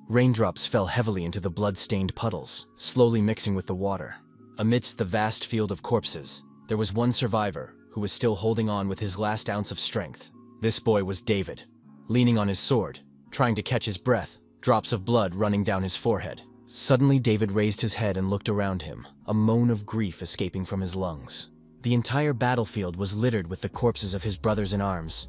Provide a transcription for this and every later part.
Raindrops fell heavily into the blood-stained puddles, slowly mixing with the water. Amidst the vast field of corpses, there was one survivor who was still holding on with his last ounce of strength. This boy was David, leaning on his sword, trying to catch his breath, drops of blood running down his forehead. Suddenly, David raised his head and looked around him, a moan of grief escaping from his lungs. The entire battlefield was littered with the corpses of his brothers in arms.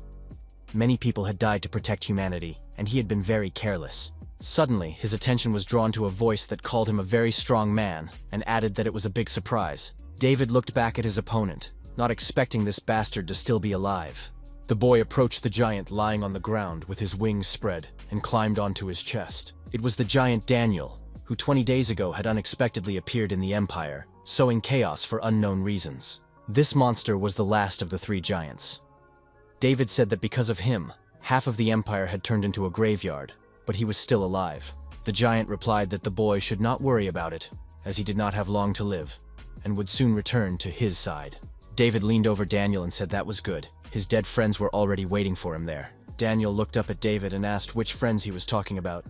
Many people had died to protect humanity, and he had been very careless. Suddenly, his attention was drawn to a voice that called him a very strong man, and added that it was a big surprise. David looked back at his opponent, not expecting this bastard to still be alive. The boy approached the giant lying on the ground with his wings spread, and climbed onto his chest. It was the giant Daniel, who 20 days ago had unexpectedly appeared in the Empire, sowing chaos for unknown reasons. This monster was the last of the three giants. David said that because of him, half of the Empire had turned into a graveyard, but he was still alive. The giant replied that the boy should not worry about it, as he did not have long to live, and would soon return to his side. David leaned over Daniel and said that was good. His dead friends were already waiting for him there. Daniel looked up at David and asked which friends he was talking about,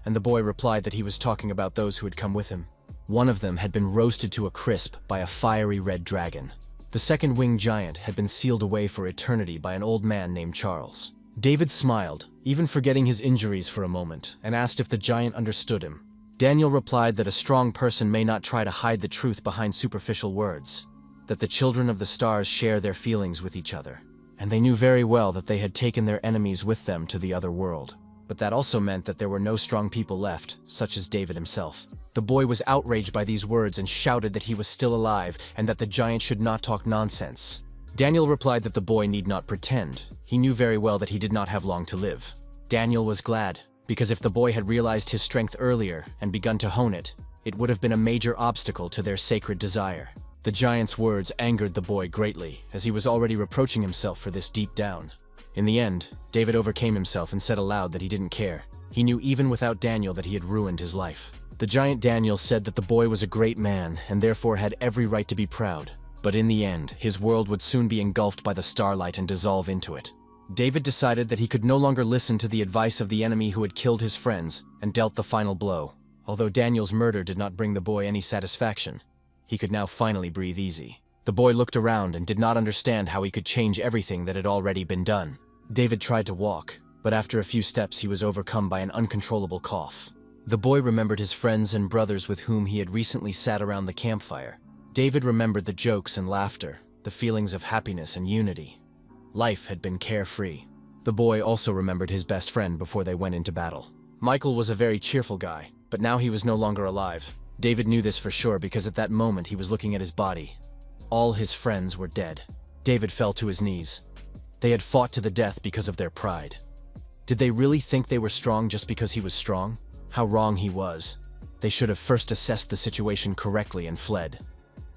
and the boy replied that he was talking about those who had come with him. One of them had been roasted to a crisp by a fiery red dragon. The second winged giant had been sealed away for eternity by an old man named Charles. David smiled, even forgetting his injuries for a moment, and asked if the giant understood him. Daniel replied that a strong person may not try to hide the truth behind superficial words, that the children of the stars share their feelings with each other, and they knew very well that they had taken their enemies with them to the other world. But that also meant that there were no strong people left, such as David himself. The boy was outraged by these words and shouted that he was still alive and that the giant should not talk nonsense. Daniel replied that the boy need not pretend. He knew very well that he did not have long to live. Daniel was glad, because if the boy had realized his strength earlier and begun to hone it, it would have been a major obstacle to their sacred desire. The giant's words angered the boy greatly, as he was already reproaching himself for this deep down. In the end, David overcame himself and said aloud that he didn't care. He knew even without Daniel that he had ruined his life. The giant Daniel said that the boy was a great man and therefore had every right to be proud. But in the end, his world would soon be engulfed by the starlight and dissolve into it. David decided that he could no longer listen to the advice of the enemy who had killed his friends and dealt the final blow. Although Daniel's murder did not bring the boy any satisfaction, he could now finally breathe easy. The boy looked around and did not understand how he could change everything that had already been done. David tried to walk, but after a few steps he was overcome by an uncontrollable cough. The boy remembered his friends and brothers with whom he had recently sat around the campfire. David remembered the jokes and laughter, the feelings of happiness and unity. Life had been carefree. The boy also remembered his best friend before they went into battle. Michael was a very cheerful guy, but now he was no longer alive. David knew this for sure because at that moment he was looking at his body. All his friends were dead. David fell to his knees. They had fought to the death because of their pride. Did they really think they were strong just because he was strong? How wrong he was. They should have first assessed the situation correctly and fled.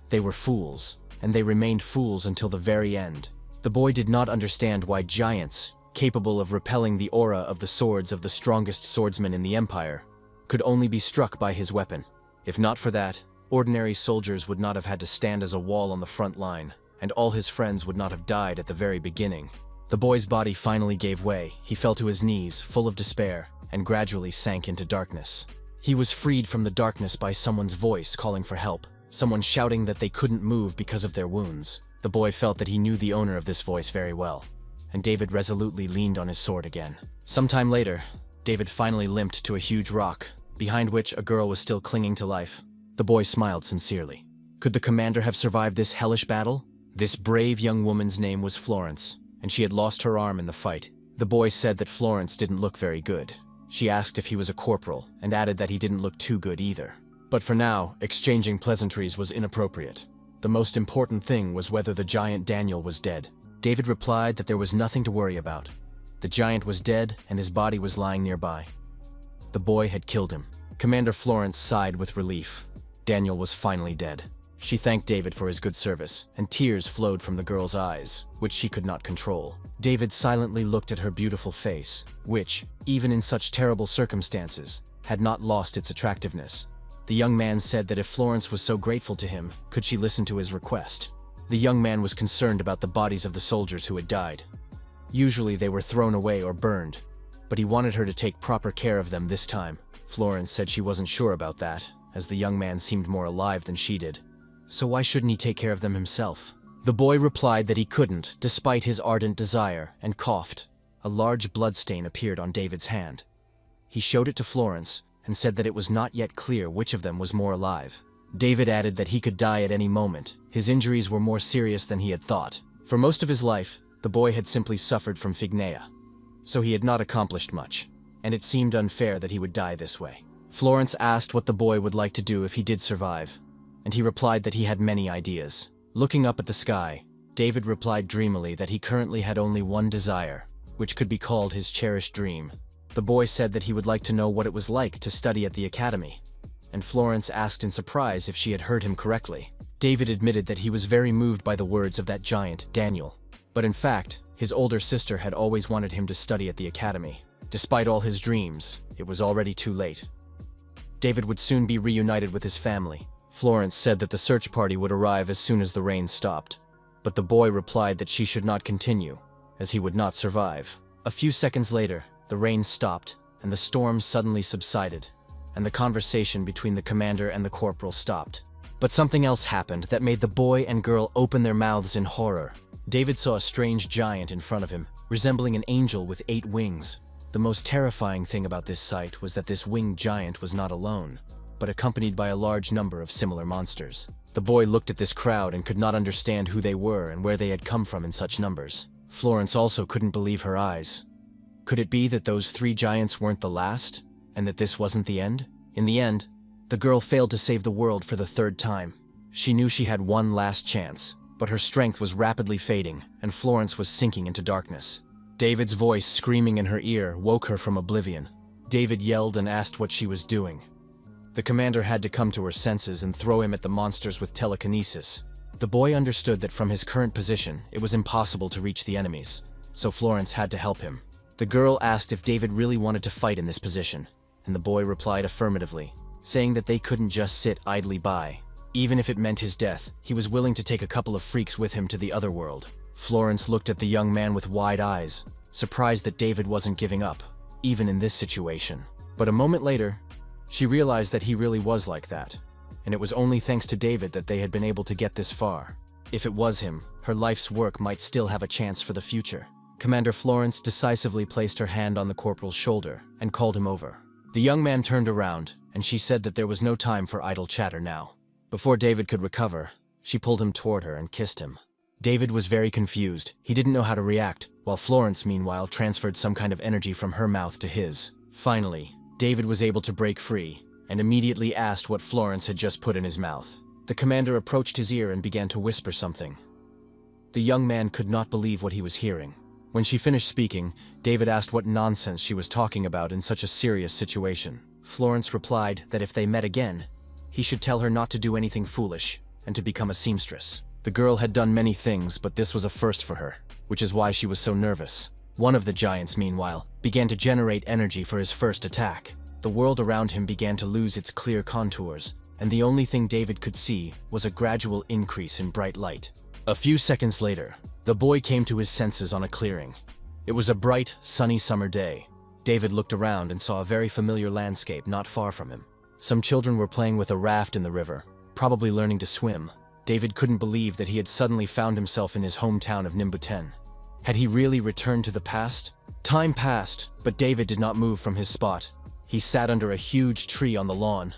They were fools, and they remained fools until the very end. The boy did not understand why giants, capable of repelling the aura of the swords of the strongest swordsman in the Empire, could only be struck by his weapon. If not for that, ordinary soldiers would not have had to stand as a wall on the front line, and all his friends would not have died at the very beginning. The boy's body finally gave way. He fell to his knees, full of despair, and gradually sank into darkness. He was freed from the darkness by someone's voice calling for help, someone shouting that they couldn't move because of their wounds. The boy felt that he knew the owner of this voice very well, and David resolutely leaned on his sword again. Sometime later, David finally limped to a huge rock, behind which a girl was still clinging to life. The boy smiled sincerely. Could the commander have survived this hellish battle? This brave young woman's name was Florence, and she had lost her arm in the fight. The boy said that Florence didn't look very good. She asked if he was a corporal, and added that he didn't look too good either. But for now, exchanging pleasantries was inappropriate. The most important thing was whether the giant Daniel was dead. David replied that there was nothing to worry about. The giant was dead, and his body was lying nearby. The boy had killed him. Commander Florence sighed with relief. Daniel was finally dead. She thanked David for his good service, and tears flowed from the girl's eyes, which she could not control. David silently looked at her beautiful face, which, even in such terrible circumstances, had not lost its attractiveness. The young man said that if Florence was so grateful to him, could she listen to his request? The young man was concerned about the bodies of the soldiers who had died. Usually they were thrown away or burned, but he wanted her to take proper care of them this time. Florence said she wasn't sure about that, as the young man seemed more alive than she did. So why shouldn't he take care of them himself? The boy replied that he couldn't, despite his ardent desire, and coughed. A large bloodstain appeared on David's hand. He showed it to Florence and said that it was not yet clear which of them was more alive. David added that he could die at any moment. His injuries were more serious than he had thought. For most of his life, the boy had simply suffered from phigneia, so he had not accomplished much, and it seemed unfair that he would die this way. Florence asked what the boy would like to do if he did survive, and he replied that he had many ideas. Looking up at the sky, David replied dreamily that he currently had only one desire, which could be called his cherished dream. The boy said that he would like to know what it was like to study at the academy, and Florence asked in surprise if she had heard him correctly. David admitted that he was very moved by the words of that giant, Daniel. But in fact, his older sister had always wanted him to study at the academy. Despite all his dreams, it was already too late. David would soon be reunited with his family. Florence said that the search party would arrive as soon as the rain stopped, but the boy replied that she should not continue, as he would not survive. A few seconds later, the rain stopped, and the storm suddenly subsided, and the conversation between the commander and the corporal stopped. But something else happened that made the boy and girl open their mouths in horror. David saw a strange giant in front of him, resembling an angel with 8 wings. The most terrifying thing about this sight was that this winged giant was not alone, but accompanied by a large number of similar monsters. The boy looked at this crowd and could not understand who they were and where they had come from in such numbers. Florence also couldn't believe her eyes. Could it be that those 3 giants weren't the last, and that this wasn't the end? In the end, the girl failed to save the world for the 3rd time. She knew she had one last chance, but her strength was rapidly fading, and Florence was sinking into darkness. David's voice screaming in her ear woke her from oblivion. David yelled and asked what she was doing. The commander had to come to her senses and throw him at the monsters with telekinesis. The boy understood that from his current position, it was impossible to reach the enemies, so Florence had to help him. The girl asked if David really wanted to fight in this position, and the boy replied affirmatively, saying that they couldn't just sit idly by. Even if it meant his death, he was willing to take a couple of freaks with him to the other world. Florence looked at the young man with wide eyes, surprised that David wasn't giving up, even in this situation. But a moment later, she realized that he really was like that, and it was only thanks to David that they had been able to get this far. If it was him, her life's work might still have a chance for the future. Commander Florence decisively placed her hand on the corporal's shoulder and called him over. The young man turned around, and she said that there was no time for idle chatter now. Before David could recover, she pulled him toward her and kissed him. David was very confused. He didn't know how to react, while Florence, meanwhile, transferred some kind of energy from her mouth to his. Finally, David was able to break free, and immediately asked what Florence had just put in his mouth. The commander approached his ear and began to whisper something. The young man could not believe what he was hearing. When she finished speaking, David asked what nonsense she was talking about in such a serious situation. Florence replied that if they met again, he should tell her not to do anything foolish and to become a seamstress. The girl had done many things, but this was a first for her, which is why she was so nervous. One of the giants, meanwhile, began to generate energy for his first attack. The world around him began to lose its clear contours, and the only thing David could see was a gradual increase in bright light. A few seconds later, the boy came to his senses on a clearing. It was a bright, sunny summer day. David looked around and saw a very familiar landscape not far from him. Some children were playing with a raft in the river, probably learning to swim. David couldn't believe that he had suddenly found himself in his hometown of Nimbuten. Had he really returned to the past? Time passed, but David did not move from his spot. He sat under a huge tree on the lawn.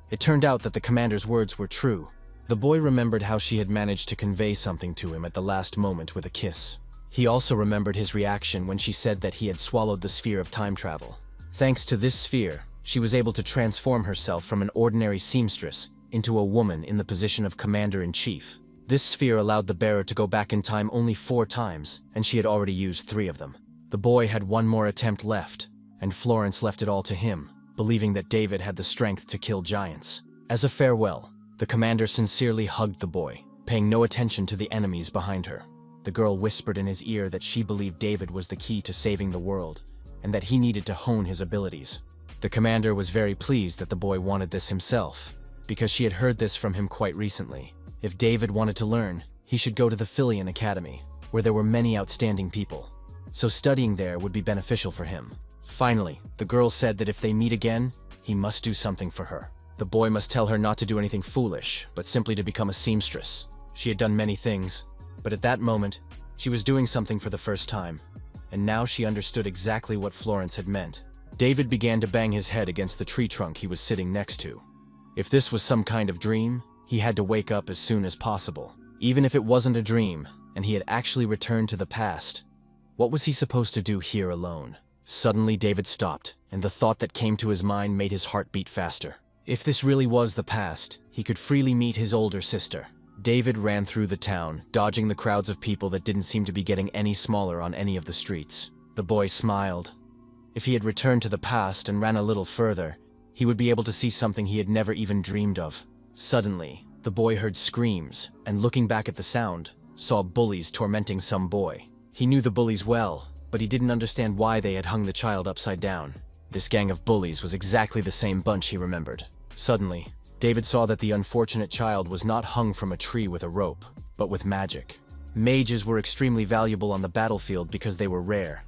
It turned out that the commander's words were true. The boy remembered how she had managed to convey something to him at the last moment with a kiss. He also remembered his reaction when she said that he had swallowed the sphere of time travel. Thanks to this sphere, she was able to transform herself from an ordinary seamstress into a woman in the position of commander-in-chief. This sphere allowed the bearer to go back in time only 4 times, and she had already used 3 of them. The boy had one more attempt left, and Florence left it all to him, believing that David had the strength to kill giants. As a farewell, the commander sincerely hugged the boy, paying no attention to the enemies behind her. The girl whispered in his ear that she believed David was the key to saving the world, and that he needed to hone his abilities. The commander was very pleased that the boy wanted this himself, because she had heard this from him quite recently. If David wanted to learn, he should go to the Philian Academy, where there were many outstanding people, so studying there would be beneficial for him. Finally, the girl said that if they meet again, He must do something for her. The boy must tell her not to do anything foolish, but simply to become a seamstress. She had done many things, but at that moment, she was doing something for the first time, and now she understood exactly what Florence had meant. David began to bang his head against the tree trunk he was sitting next to. If this was some kind of dream, he had to wake up as soon as possible. Even if it wasn't a dream, and he had actually returned to the past, what was he supposed to do here alone? Suddenly David stopped, and the thought that came to his mind made his heart beat faster. If this really was the past, he could freely meet his older sister. David ran through the town, dodging the crowds of people that didn't seem to be getting any smaller on any of the streets. The boy smiled. If he had returned to the past and ran a little further, he would be able to see something he had never even dreamed of. Suddenly, the boy heard screams, and looking back at the sound, saw bullies tormenting some boy. He knew the bullies well, but he didn't understand why they had hung the child upside down. This gang of bullies was exactly the same bunch he remembered. Suddenly, David saw that the unfortunate child was not hung from a tree with a rope, but with magic. Mages were extremely valuable on the battlefield because they were rare.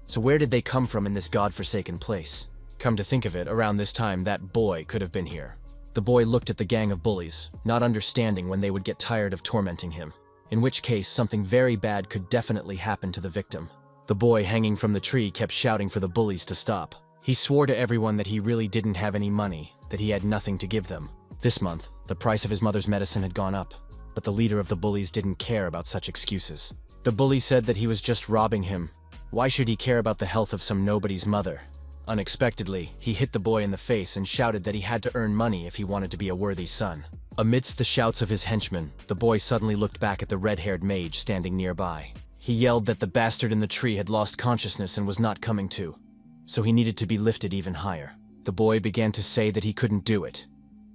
So where did they come from in this godforsaken place? Come to think of it, around this time that boy could have been here. The boy looked at the gang of bullies, not understanding when they would get tired of tormenting him, in which case something very bad could definitely happen to the victim. The boy hanging from the tree kept shouting for the bullies to stop. He swore to everyone that he really didn't have any money, that he had nothing to give them. This month, the price of his mother's medicine had gone up, but the leader of the bullies didn't care about such excuses. The bully said that he was just robbing him. Why should he care about the health of some nobody's mother? Unexpectedly, he hit the boy in the face and shouted that he had to earn money if he wanted to be a worthy son. Amidst the shouts of his henchmen, the boy suddenly looked back at the red-haired mage standing nearby. He yelled that the bastard in the tree had lost consciousness and was not coming to, so he needed to be lifted even higher. The boy began to say that he couldn't do it,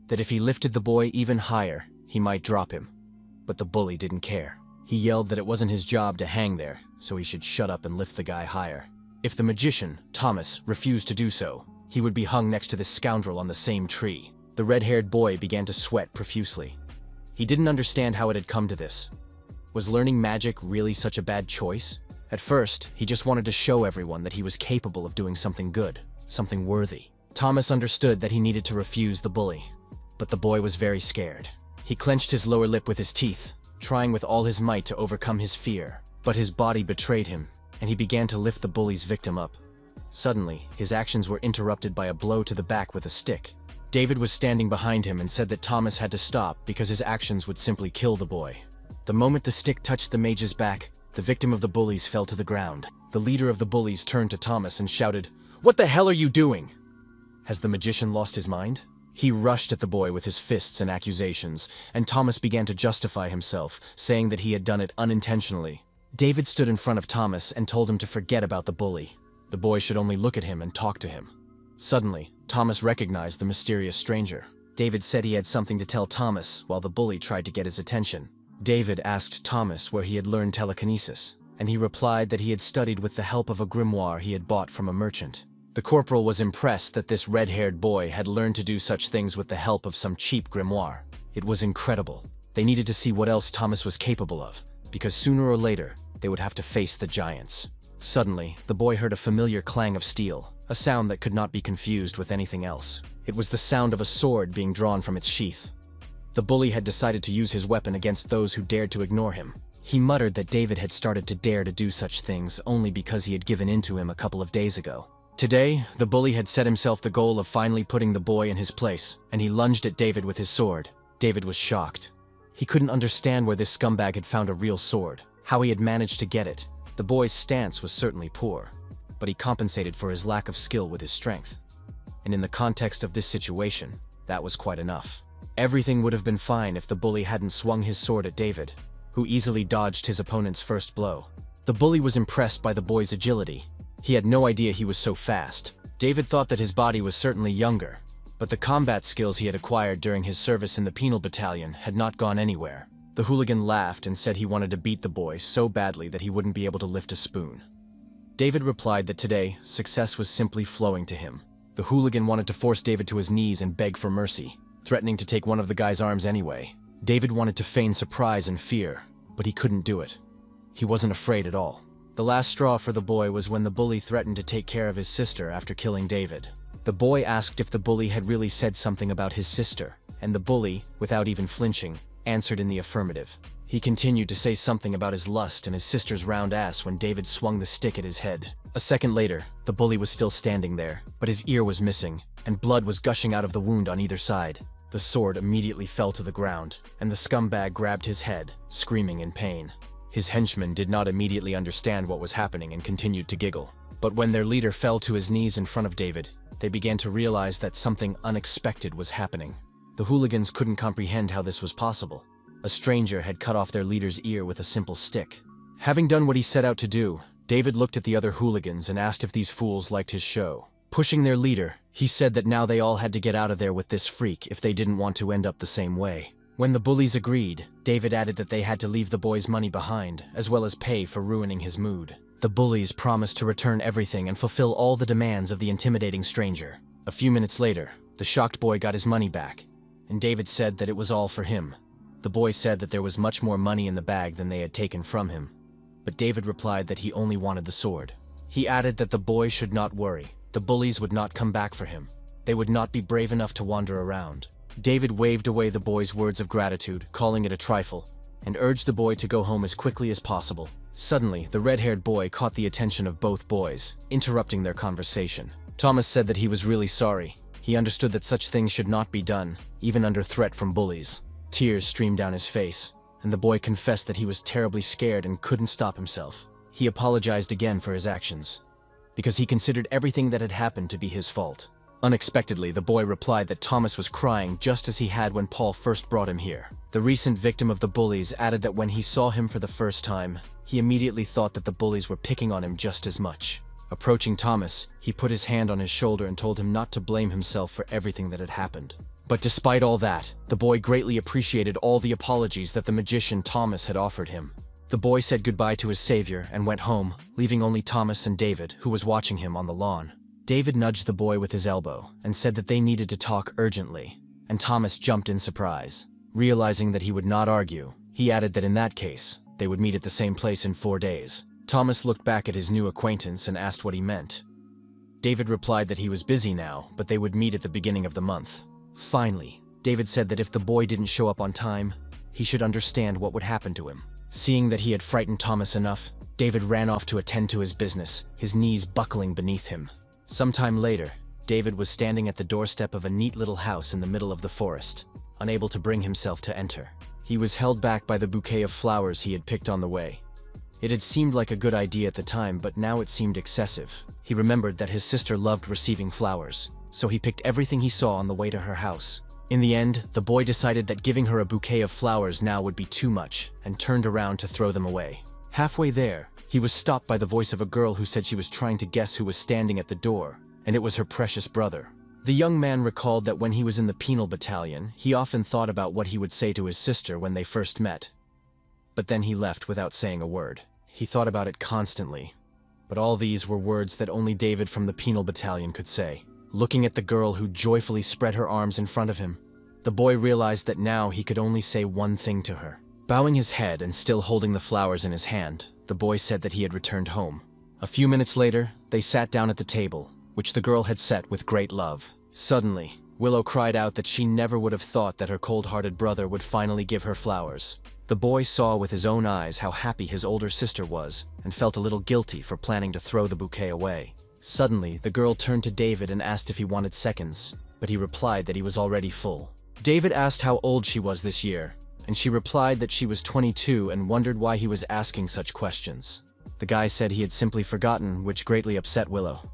that if he lifted the boy even higher, he might drop him. But the bully didn't care. He yelled that it wasn't his job to hang there, so he should shut up and lift the guy higher. If the magician, Thomas, refused to do so, he would be hung next to this scoundrel on the same tree. The red-haired boy began to sweat profusely. He didn't understand how it had come to this. Was learning magic really such a bad choice? At first, he just wanted to show everyone that he was capable of doing something good, something worthy. Thomas understood that he needed to refuse the bully, but the boy was very scared. He clenched his lower lip with his teeth, trying with all his might to overcome his fear, but his body betrayed him, and he began to lift the bully's victim up. Suddenly, his actions were interrupted by a blow to the back with a stick. David was standing behind him and said that Thomas had to stop because his actions would simply kill the boy. The moment the stick touched the mage's back, the victim of the bullies fell to the ground. The leader of the bullies turned to Thomas and shouted, "What the hell are you doing?" Has the magician lost his mind? He rushed at the boy with his fists and accusations, and Thomas began to justify himself, saying that he had done it unintentionally. David stood in front of Thomas and told him to forget about the bully. The boy should only look at him and talk to him. Suddenly, Thomas recognized the mysterious stranger. David said he had something to tell Thomas while the bully tried to get his attention. David asked Thomas where he had learned telekinesis, and he replied that he had studied with the help of a grimoire he had bought from a merchant. The corporal was impressed that this red-haired boy had learned to do such things with the help of some cheap grimoire. It was incredible. They needed to see what else Thomas was capable of, because sooner or later, they would have to face the giants. Suddenly, the boy heard a familiar clang of steel, a sound that could not be confused with anything else. It was the sound of a sword being drawn from its sheath. The bully had decided to use his weapon against those who dared to ignore him. He muttered that David had started to dare to do such things only because he had given in to him a couple of days ago. Today, the bully had set himself the goal of finally putting the boy in his place, and he lunged at David with his sword. David was shocked. He couldn't understand where this scumbag had found a real sword, how he had managed to get it. The boy's stance was certainly poor, but he compensated for his lack of skill with his strength. And in the context of this situation, that was quite enough. Everything would have been fine if the bully hadn't swung his sword at David, who easily dodged his opponent's first blow. The bully was impressed by the boy's agility. He had no idea he was so fast. David thought that his body was certainly younger, but the combat skills he had acquired during his service in the penal battalion had not gone anywhere. The hooligan laughed and said he wanted to beat the boy so badly that he wouldn't be able to lift a spoon. David replied that today, success was simply flowing to him. The hooligan wanted to force David to his knees and beg for mercy, threatening to take one of the guy's arms anyway. David wanted to feign surprise and fear, but he couldn't do it. He wasn't afraid at all. The last straw for the boy was when the bully threatened to take care of his sister after killing David. The boy asked if the bully had really said something about his sister, and the bully, without even flinching, answered in the affirmative. He continued to say something about his lust and his sister's round ass when David swung the stick at his head. A second later, the bully was still standing there, but his ear was missing, and blood was gushing out of the wound on either side. The sword immediately fell to the ground, and the scumbag grabbed his head, screaming in pain. His henchmen did not immediately understand what was happening and continued to giggle. But when their leader fell to his knees in front of David, they began to realize that something unexpected was happening. The hooligans couldn't comprehend how this was possible. A stranger had cut off their leader's ear with a simple stick. Having done what he set out to do, David looked at the other hooligans and asked if these fools liked his show. Pushing their leader, he said that now they all had to get out of there with this freak if they didn't want to end up the same way. When the bullies agreed, David added that they had to leave the boy's money behind, as well as pay for ruining his mood. The bullies promised to return everything and fulfill all the demands of the intimidating stranger. A few minutes later, the shocked boy got his money back, and David said that it was all for him. The boy said that there was much more money in the bag than they had taken from him, but David replied that he only wanted the sword. He added that the boy should not worry. The bullies would not come back for him. They would not be brave enough to wander around. David waved away the boy's words of gratitude, calling it a trifle, and urged the boy to go home as quickly as possible. Suddenly, the red-haired boy caught the attention of both boys, interrupting their conversation. Thomas said that he was really sorry. He understood that such things should not be done, even under threat from bullies. Tears streamed down his face, and the boy confessed that he was terribly scared and couldn't stop himself. He apologized again for his actions, because he considered everything that had happened to be his fault. Unexpectedly, the boy replied that Thomas was crying just as he had when Paul first brought him here. The recent victim of the bullies added that when he saw him for the first time, he immediately thought that the bullies were picking on him just as much. Approaching Thomas, he put his hand on his shoulder and told him not to blame himself for everything that had happened. But despite all that, the boy greatly appreciated all the apologies that the magician Thomas had offered him. The boy said goodbye to his savior and went home, leaving only Thomas and David, who was watching him on the lawn. David nudged the boy with his elbow and said that they needed to talk urgently, and Thomas jumped in surprise. Realizing that he would not argue, he added that in that case, they would meet at the same place in 4 days. Thomas looked back at his new acquaintance and asked what he meant. David replied that he was busy now, but they would meet at the beginning of the month. Finally, David said that if the boy didn't show up on time, he should understand what would happen to him. Seeing that he had frightened Thomas enough, David ran off to attend to his business, his knees buckling beneath him. Sometime later, David was standing at the doorstep of a neat little house in the middle of the forest, unable to bring himself to enter. He was held back by the bouquet of flowers he had picked on the way. It had seemed like a good idea at the time, but now it seemed excessive. He remembered that his sister loved receiving flowers, so he picked everything he saw on the way to her house. In the end, the boy decided that giving her a bouquet of flowers now would be too much, and turned around to throw them away. Halfway there, he was stopped by the voice of a girl who said she was trying to guess who was standing at the door, and it was her precious brother. The young man recalled that when he was in the penal battalion, he often thought about what he would say to his sister when they first met. But then he left without saying a word. He thought about it constantly, but all these were words that only David from the penal battalion could say. Looking at the girl who joyfully spread her arms in front of him, the boy realized that now he could only say one thing to her. Bowing his head and still holding the flowers in his hand, the boy said that he had returned home. A few minutes later, they sat down at the table, which the girl had set with great love. Suddenly, Willow cried out that she never would have thought that her cold-hearted brother would finally give her flowers. The boy saw with his own eyes how happy his older sister was, and felt a little guilty for planning to throw the bouquet away. Suddenly, the girl turned to David and asked if he wanted seconds, but he replied that he was already full. David asked how old she was this year, and she replied that she was 22 and wondered why he was asking such questions. The guy said he had simply forgotten, which greatly upset Willow.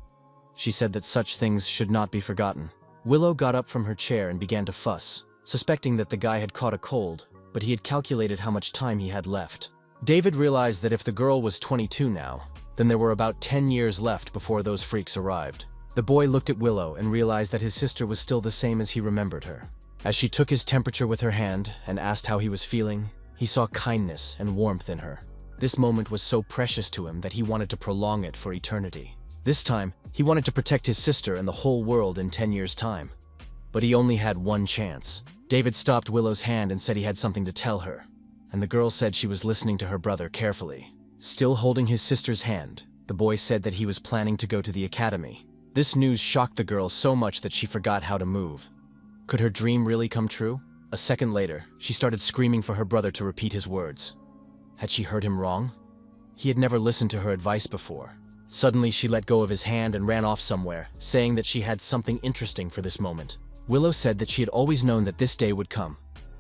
She said that such things should not be forgotten. Willow got up from her chair and began to fuss, suspecting that the guy had caught a cold, but he had calculated how much time he had left. David realized that if the girl was 22 now, then there were about 10 years left before those freaks arrived. The boy looked at Willow and realized that his sister was still the same as he remembered her. As she took his temperature with her hand and asked how he was feeling, he saw kindness and warmth in her. This moment was so precious to him that he wanted to prolong it for eternity. This time, he wanted to protect his sister and the whole world in 10 years' time. But he only had one chance. David stopped Willow's hand and said he had something to tell her, and the girl said she was listening to her brother carefully. Still holding his sister's hand, the boy said that he was planning to go to the academy. This news shocked the girl so much that she forgot how to move. Could her dream really come true? A second later, she started screaming for her brother to repeat his words. Had she heard him wrong? He had never listened to her advice before. Suddenly, she let go of his hand and ran off somewhere, saying that she had something interesting for this moment. Willow said that she had always known that this day would come,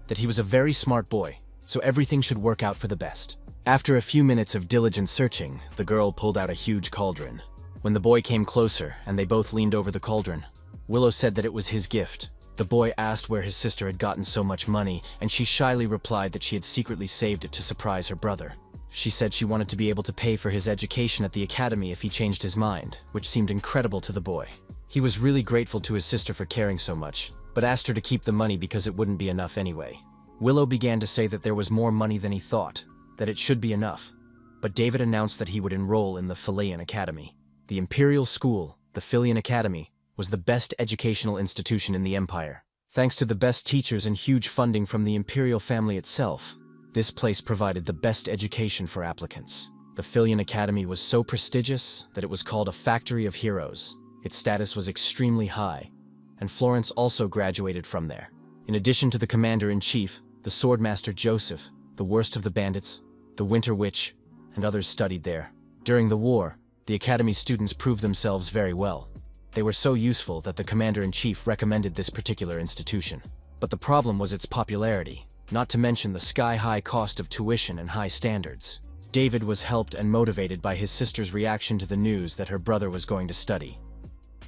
that he was a very smart boy, so everything should work out for the best. After a few minutes of diligent searching, the girl pulled out a huge cauldron. When the boy came closer and they both leaned over the cauldron, Willow said that it was his gift. The boy asked where his sister had gotten so much money, and she shyly replied that she had secretly saved it to surprise her brother. She said she wanted to be able to pay for his education at the academy if he changed his mind, which seemed incredible to the boy. He was really grateful to his sister for caring so much, but asked her to keep the money because it wouldn't be enough anyway. Willow began to say that there was more money than he thought, that it should be enough. But David announced that he would enroll in the Philian Academy. The Imperial School, the Philian Academy, was the best educational institution in the Empire. Thanks to the best teachers and huge funding from the imperial family itself, this place provided the best education for applicants. The Philian Academy was so prestigious that it was called a factory of heroes. Its status was extremely high, and Florence also graduated from there. In addition to the commander-in-chief, the swordmaster Joseph, the worst of the bandits, the Winter Witch, and others studied there. During the war, the Academy's students proved themselves very well. They were so useful that the commander-in-chief recommended this particular institution. But the problem was its popularity, not to mention the sky-high cost of tuition and high standards. David was helped and motivated by his sister's reaction to the news that her brother was going to study.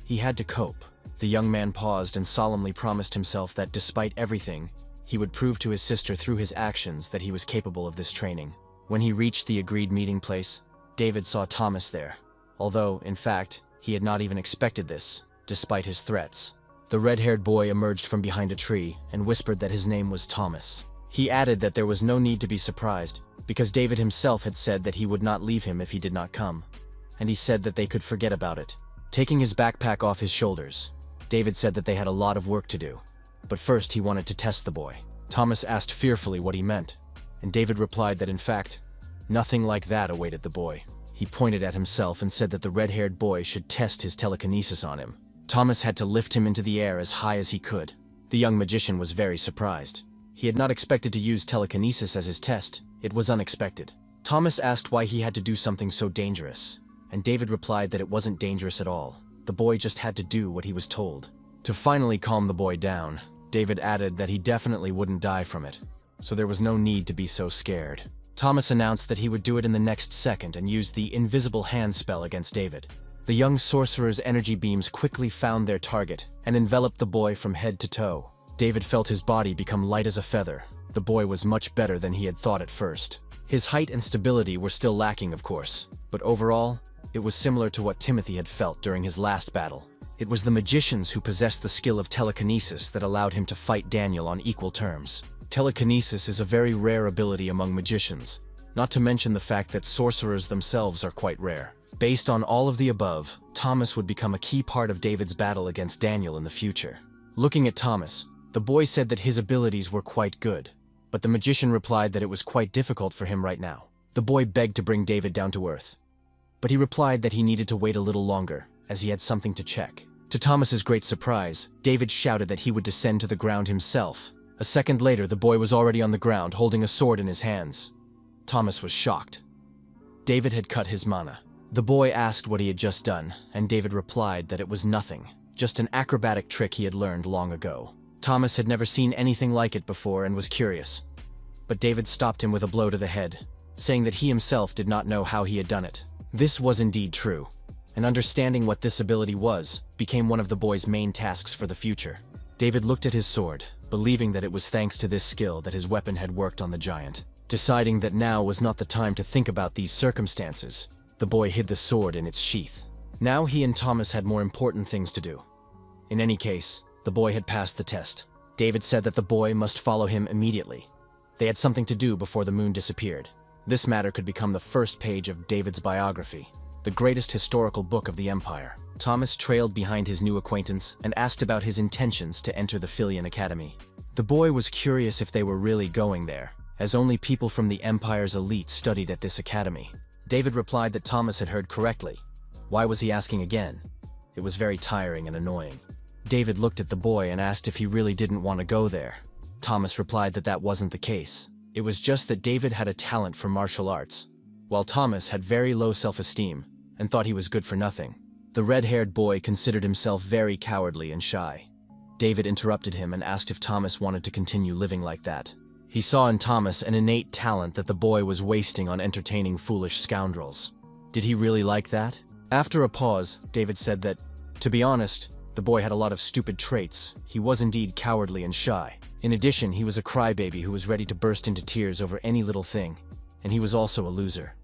He had to cope. The young man paused and solemnly promised himself that despite everything, he would prove to his sister through his actions that he was capable of this training. When he reached the agreed meeting place, David saw Thomas there, although, in fact, he had not even expected this, despite his threats. The red-haired boy emerged from behind a tree and whispered that his name was Thomas. He added that there was no need to be surprised, because David himself had said that he would not leave him if he did not come, and he said that they could forget about it. Taking his backpack off his shoulders, David said that they had a lot of work to do, but first he wanted to test the boy. Thomas asked fearfully what he meant, and David replied that in fact, nothing like that awaited the boy. He pointed at himself and said that the red-haired boy should test his telekinesis on him. Thomas had to lift him into the air as high as he could. The young magician was very surprised. He had not expected to use telekinesis as his test. It was unexpected. Thomas asked why he had to do something so dangerous, and David replied that it wasn't dangerous at all. The boy just had to do what he was told. To finally calm the boy down, David added that he definitely wouldn't die from it, so there was no need to be so scared. Thomas announced that he would do it in the next second and used the invisible hand spell against David. The young sorcerer's energy beams quickly found their target and enveloped the boy from head to toe. David felt his body become light as a feather. The boy was much better than he had thought at first. His height and stability were still lacking, of course, but overall, it was similar to what Timothy had felt during his last battle. It was the magicians who possessed the skill of telekinesis that allowed him to fight Daniel on equal terms. Telekinesis is a very rare ability among magicians, not to mention the fact that sorcerers themselves are quite rare. Based on all of the above, Thomas would become a key part of David's battle against Daniel in the future. Looking at Thomas, the boy said that his abilities were quite good, but the magician replied that it was quite difficult for him right now. The boy begged to bring David down to earth, but he replied that he needed to wait a little longer, as he had something to check. To Thomas's great surprise, David shouted that he would descend to the ground himself. A second later, the boy was already on the ground, holding a sword in his hands. Thomas was shocked. David had cut his mana. The boy asked what he had just done, and David replied that it was nothing, just an acrobatic trick he had learned long ago. Thomas had never seen anything like it before and was curious, but David stopped him with a blow to the head, saying that he himself did not know how he had done it. This was indeed true, and understanding what this ability was became one of the boy's main tasks for the future. David looked at his sword, believing that it was thanks to this skill that his weapon had worked on the giant. Deciding that now was not the time to think about these circumstances, the boy hid the sword in its sheath. Now he and Thomas had more important things to do. In any case, the boy had passed the test. David said that the boy must follow him immediately. They had something to do before the moon disappeared. This matter could become the first page of David's biography, the greatest historical book of the Empire. Thomas trailed behind his new acquaintance and asked about his intentions to enter the Philian Academy. The boy was curious if they were really going there, as only people from the Empire's elite studied at this academy. David replied that Thomas had heard correctly. Why was he asking again? It was very tiring and annoying. David looked at the boy and asked if he really didn't want to go there. Thomas replied that that wasn't the case. It was just that David had a talent for martial arts, while Thomas had very low self-esteem and thought he was good for nothing. The red-haired boy considered himself very cowardly and shy. David interrupted him and asked if Thomas wanted to continue living like that. He saw in Thomas an innate talent that the boy was wasting on entertaining foolish scoundrels. Did he really like that? After a pause, David said that, to be honest, the boy had a lot of stupid traits. He was indeed cowardly and shy. In addition, he was a crybaby who was ready to burst into tears over any little thing, and he was also a loser.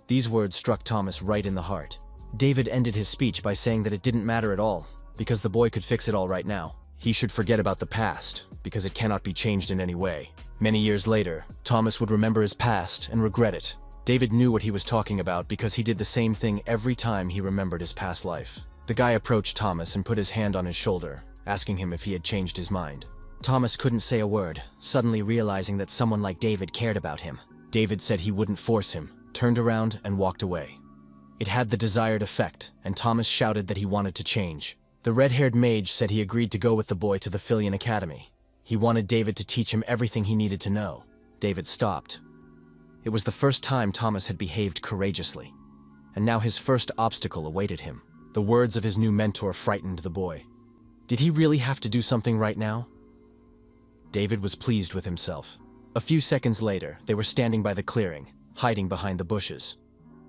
These words struck Thomas right in the heart. David ended his speech by saying that it didn't matter at all, because the boy could fix it all right now. He should forget about the past, because it cannot be changed in any way. Many years later, Thomas would remember his past and regret it. David knew what he was talking about because he did the same thing every time he remembered his past life. The guy approached Thomas and put his hand on his shoulder, asking him if he had changed his mind. Thomas couldn't say a word, suddenly realizing that someone like David cared about him. David said he wouldn't force him, turned around and walked away. It had the desired effect, and Thomas shouted that he wanted to change. The red-haired mage said he agreed to go with the boy to the Filian Academy. He wanted David to teach him everything he needed to know. David stopped. It was the first time Thomas had behaved courageously, and now his first obstacle awaited him. The words of his new mentor frightened the boy. Did he really have to do something right now? David was pleased with himself. A few seconds later, they were standing by the clearing, hiding behind the bushes.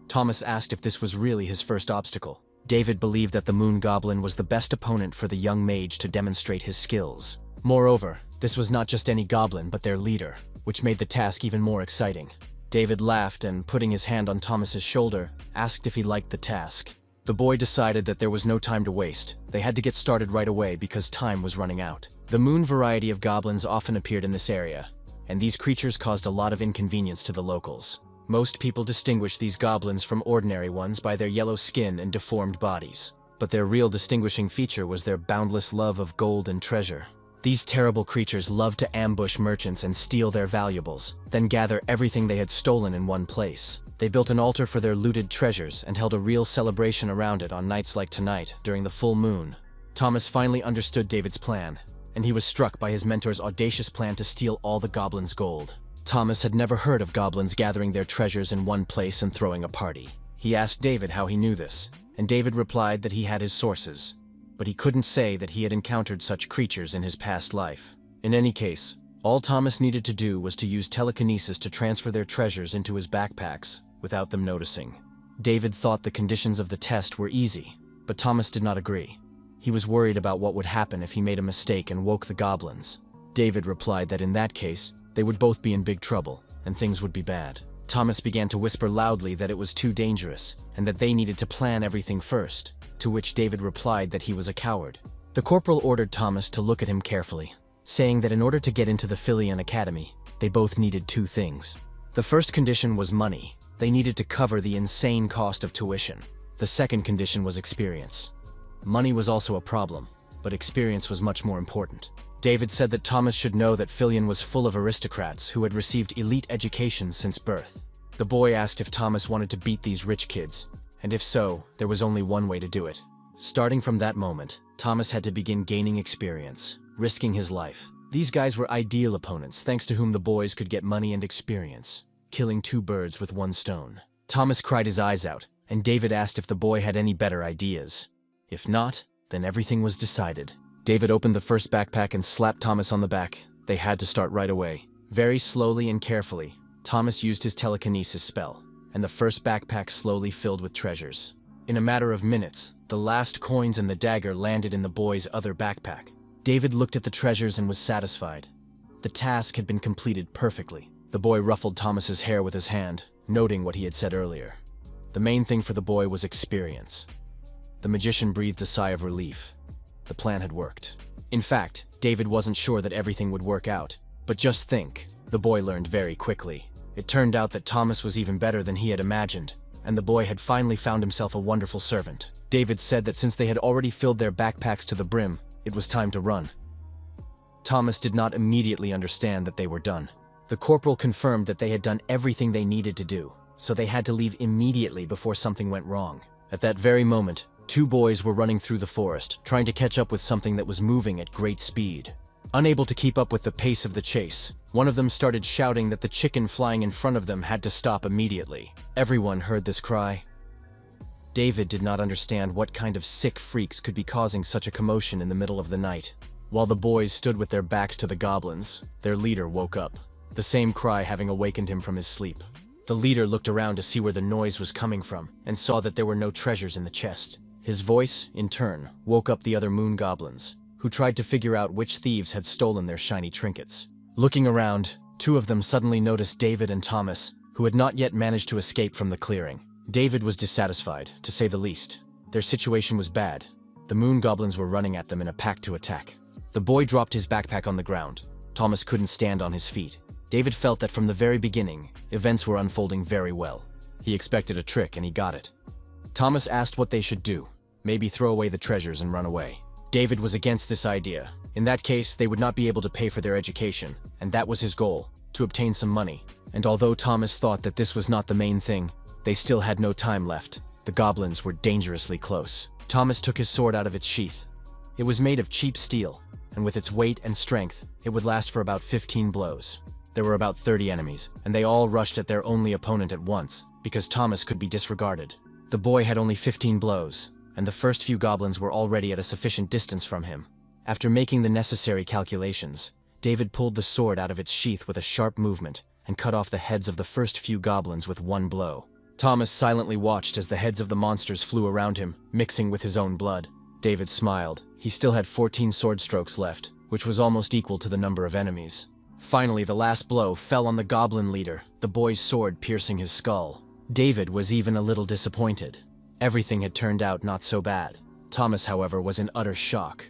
Thomas asked if this was really his first obstacle. David believed that the Moon Goblin was the best opponent for the young mage to demonstrate his skills. Moreover, this was not just any goblin but their leader, which made the task even more exciting. David laughed and, putting his hand on Thomas's shoulder, asked if he liked the task. The boy decided that there was no time to waste. They had to get started right away because time was running out. The moon variety of goblins often appeared in this area, and these creatures caused a lot of inconvenience to the locals. Most people distinguish these goblins from ordinary ones by their yellow skin and deformed bodies, but their real distinguishing feature was their boundless love of gold and treasure. These terrible creatures loved to ambush merchants and steal their valuables, then gather everything they had stolen in one place. They built an altar for their looted treasures and held a real celebration around it on nights like tonight, during the full moon. Thomas finally understood David's plan, and he was struck by his mentor's audacious plan to steal all the goblins' gold. Thomas had never heard of goblins gathering their treasures in one place and throwing a party. He asked David how he knew this, and David replied that he had his sources, but he couldn't say that he had encountered such creatures in his past life. In any case, all Thomas needed to do was to use telekinesis to transfer their treasures into his backpacks without them noticing. David thought the conditions of the test were easy, but Thomas did not agree. He was worried about what would happen if he made a mistake and woke the goblins. David replied that in that case, they would both be in big trouble, and things would be bad. Thomas began to whisper loudly that it was too dangerous, and that they needed to plan everything first, to which David replied that he was a coward. The corporal ordered Thomas to look at him carefully, saying that in order to get into the Filian Academy, they both needed two things. The first condition was money. They needed to cover the insane cost of tuition. The second condition was experience. Money was also a problem, but experience was much more important. David said that Thomas should know that Filian was full of aristocrats who had received elite education since birth. The boy asked if Thomas wanted to beat these rich kids, and if so, there was only one way to do it. Starting from that moment, Thomas had to begin gaining experience, risking his life. These guys were ideal opponents, thanks to whom the boys could get money and experience, killing two birds with one stone. Thomas cried his eyes out, and David asked if the boy had any better ideas. If not, then everything was decided. David opened the first backpack and slapped Thomas on the back. They had to start right away. Very slowly and carefully, Thomas used his telekinesis spell, and the first backpack slowly filled with treasures. In a matter of minutes, the last coins and the dagger landed in the boy's other backpack. David looked at the treasures and was satisfied. The task had been completed perfectly. The boy ruffled Thomas's hair with his hand, noting what he had said earlier. The main thing for the boy was experience. The magician breathed a sigh of relief. The plan had worked. In fact, David wasn't sure that everything would work out. But just think, the boy learned very quickly. It turned out that Thomas was even better than he had imagined, and the boy had finally found himself a wonderful servant. David said that since they had already filled their backpacks to the brim, it was time to run. Thomas did not immediately understand that they were done. The corporal confirmed that they had done everything they needed to do, so they had to leave immediately before something went wrong. At that very moment, Two boys were running through the forest, trying to catch up with something that was moving at great speed. Unable to keep up with the pace of the chase, one of them started shouting that the chicken flying in front of them had to stop immediately. Everyone heard this cry. David did not understand what kind of sick freaks could be causing such a commotion in the middle of the night. While the boys stood with their backs to the goblins, their leader woke up, the same cry having awakened him from his sleep. The leader looked around to see where the noise was coming from and saw that there were no treasures in the chest. His voice, in turn, woke up the other moon goblins, who tried to figure out which thieves had stolen their shiny trinkets. Looking around, two of them suddenly noticed David and Thomas, who had not yet managed to escape from the clearing. David was dissatisfied, to say the least. Their situation was bad. The moon goblins were running at them in a pact to attack. The boy dropped his backpack on the ground. Thomas couldn't stand on his feet. David felt that from the very beginning, events were unfolding very well. He expected a trick and he got it. Thomas asked what they should do. Maybe throw away the treasures and run away. David was against this idea. In that case, they would not be able to pay for their education, and that was his goal, to obtain some money. And although Thomas thought that this was not the main thing, they still had no time left. The goblins were dangerously close. Thomas took his sword out of its sheath. It was made of cheap steel, and with its weight and strength, it would last for about 15 blows. There were about 30 enemies, and they all rushed at their only opponent at once, because Thomas could be disregarded. The boy had only 15 blows, and the first few goblins were already at a sufficient distance from him. After making the necessary calculations, David pulled the sword out of its sheath with a sharp movement and cut off the heads of the first few goblins with one blow. Thomas silently watched as the heads of the monsters flew around him, mixing with his own blood. David smiled. He still had 14 sword strokes left, which was almost equal to the number of enemies. Finally, the last blow fell on the goblin leader, the boy's sword piercing his skull. David was even a little disappointed. Everything had turned out not so bad. Thomas, however, was in utter shock.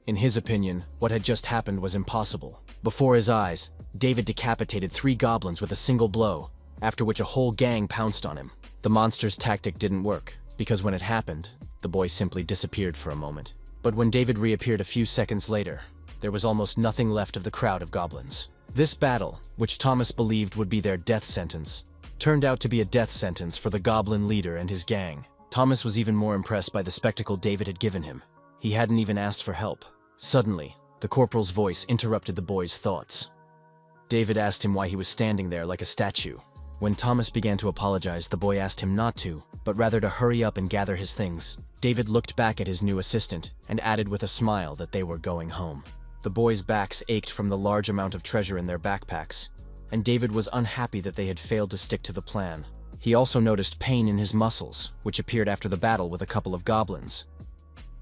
In his opinion, what had just happened was impossible. Before his eyes, David decapitated 3 goblins with a single blow, after which a whole gang pounced on him. The monster's tactic didn't work, because when it happened, the boy simply disappeared for a moment. But when David reappeared a few seconds later, there was almost nothing left of the crowd of goblins. This battle, which Thomas believed would be their death sentence, turned out to be a death sentence for the goblin leader and his gang. Thomas was even more impressed by the spectacle David had given him. He hadn't even asked for help. Suddenly, the corporal's voice interrupted the boy's thoughts. David asked him why he was standing there like a statue. When Thomas began to apologize, the boy asked him not to, but rather to hurry up and gather his things. David looked back at his new assistant and added with a smile that they were going home. The boys' backs ached from the large amount of treasure in their backpacks, and David was unhappy that they had failed to stick to the plan. He also noticed pain in his muscles, which appeared after the battle with a couple of goblins.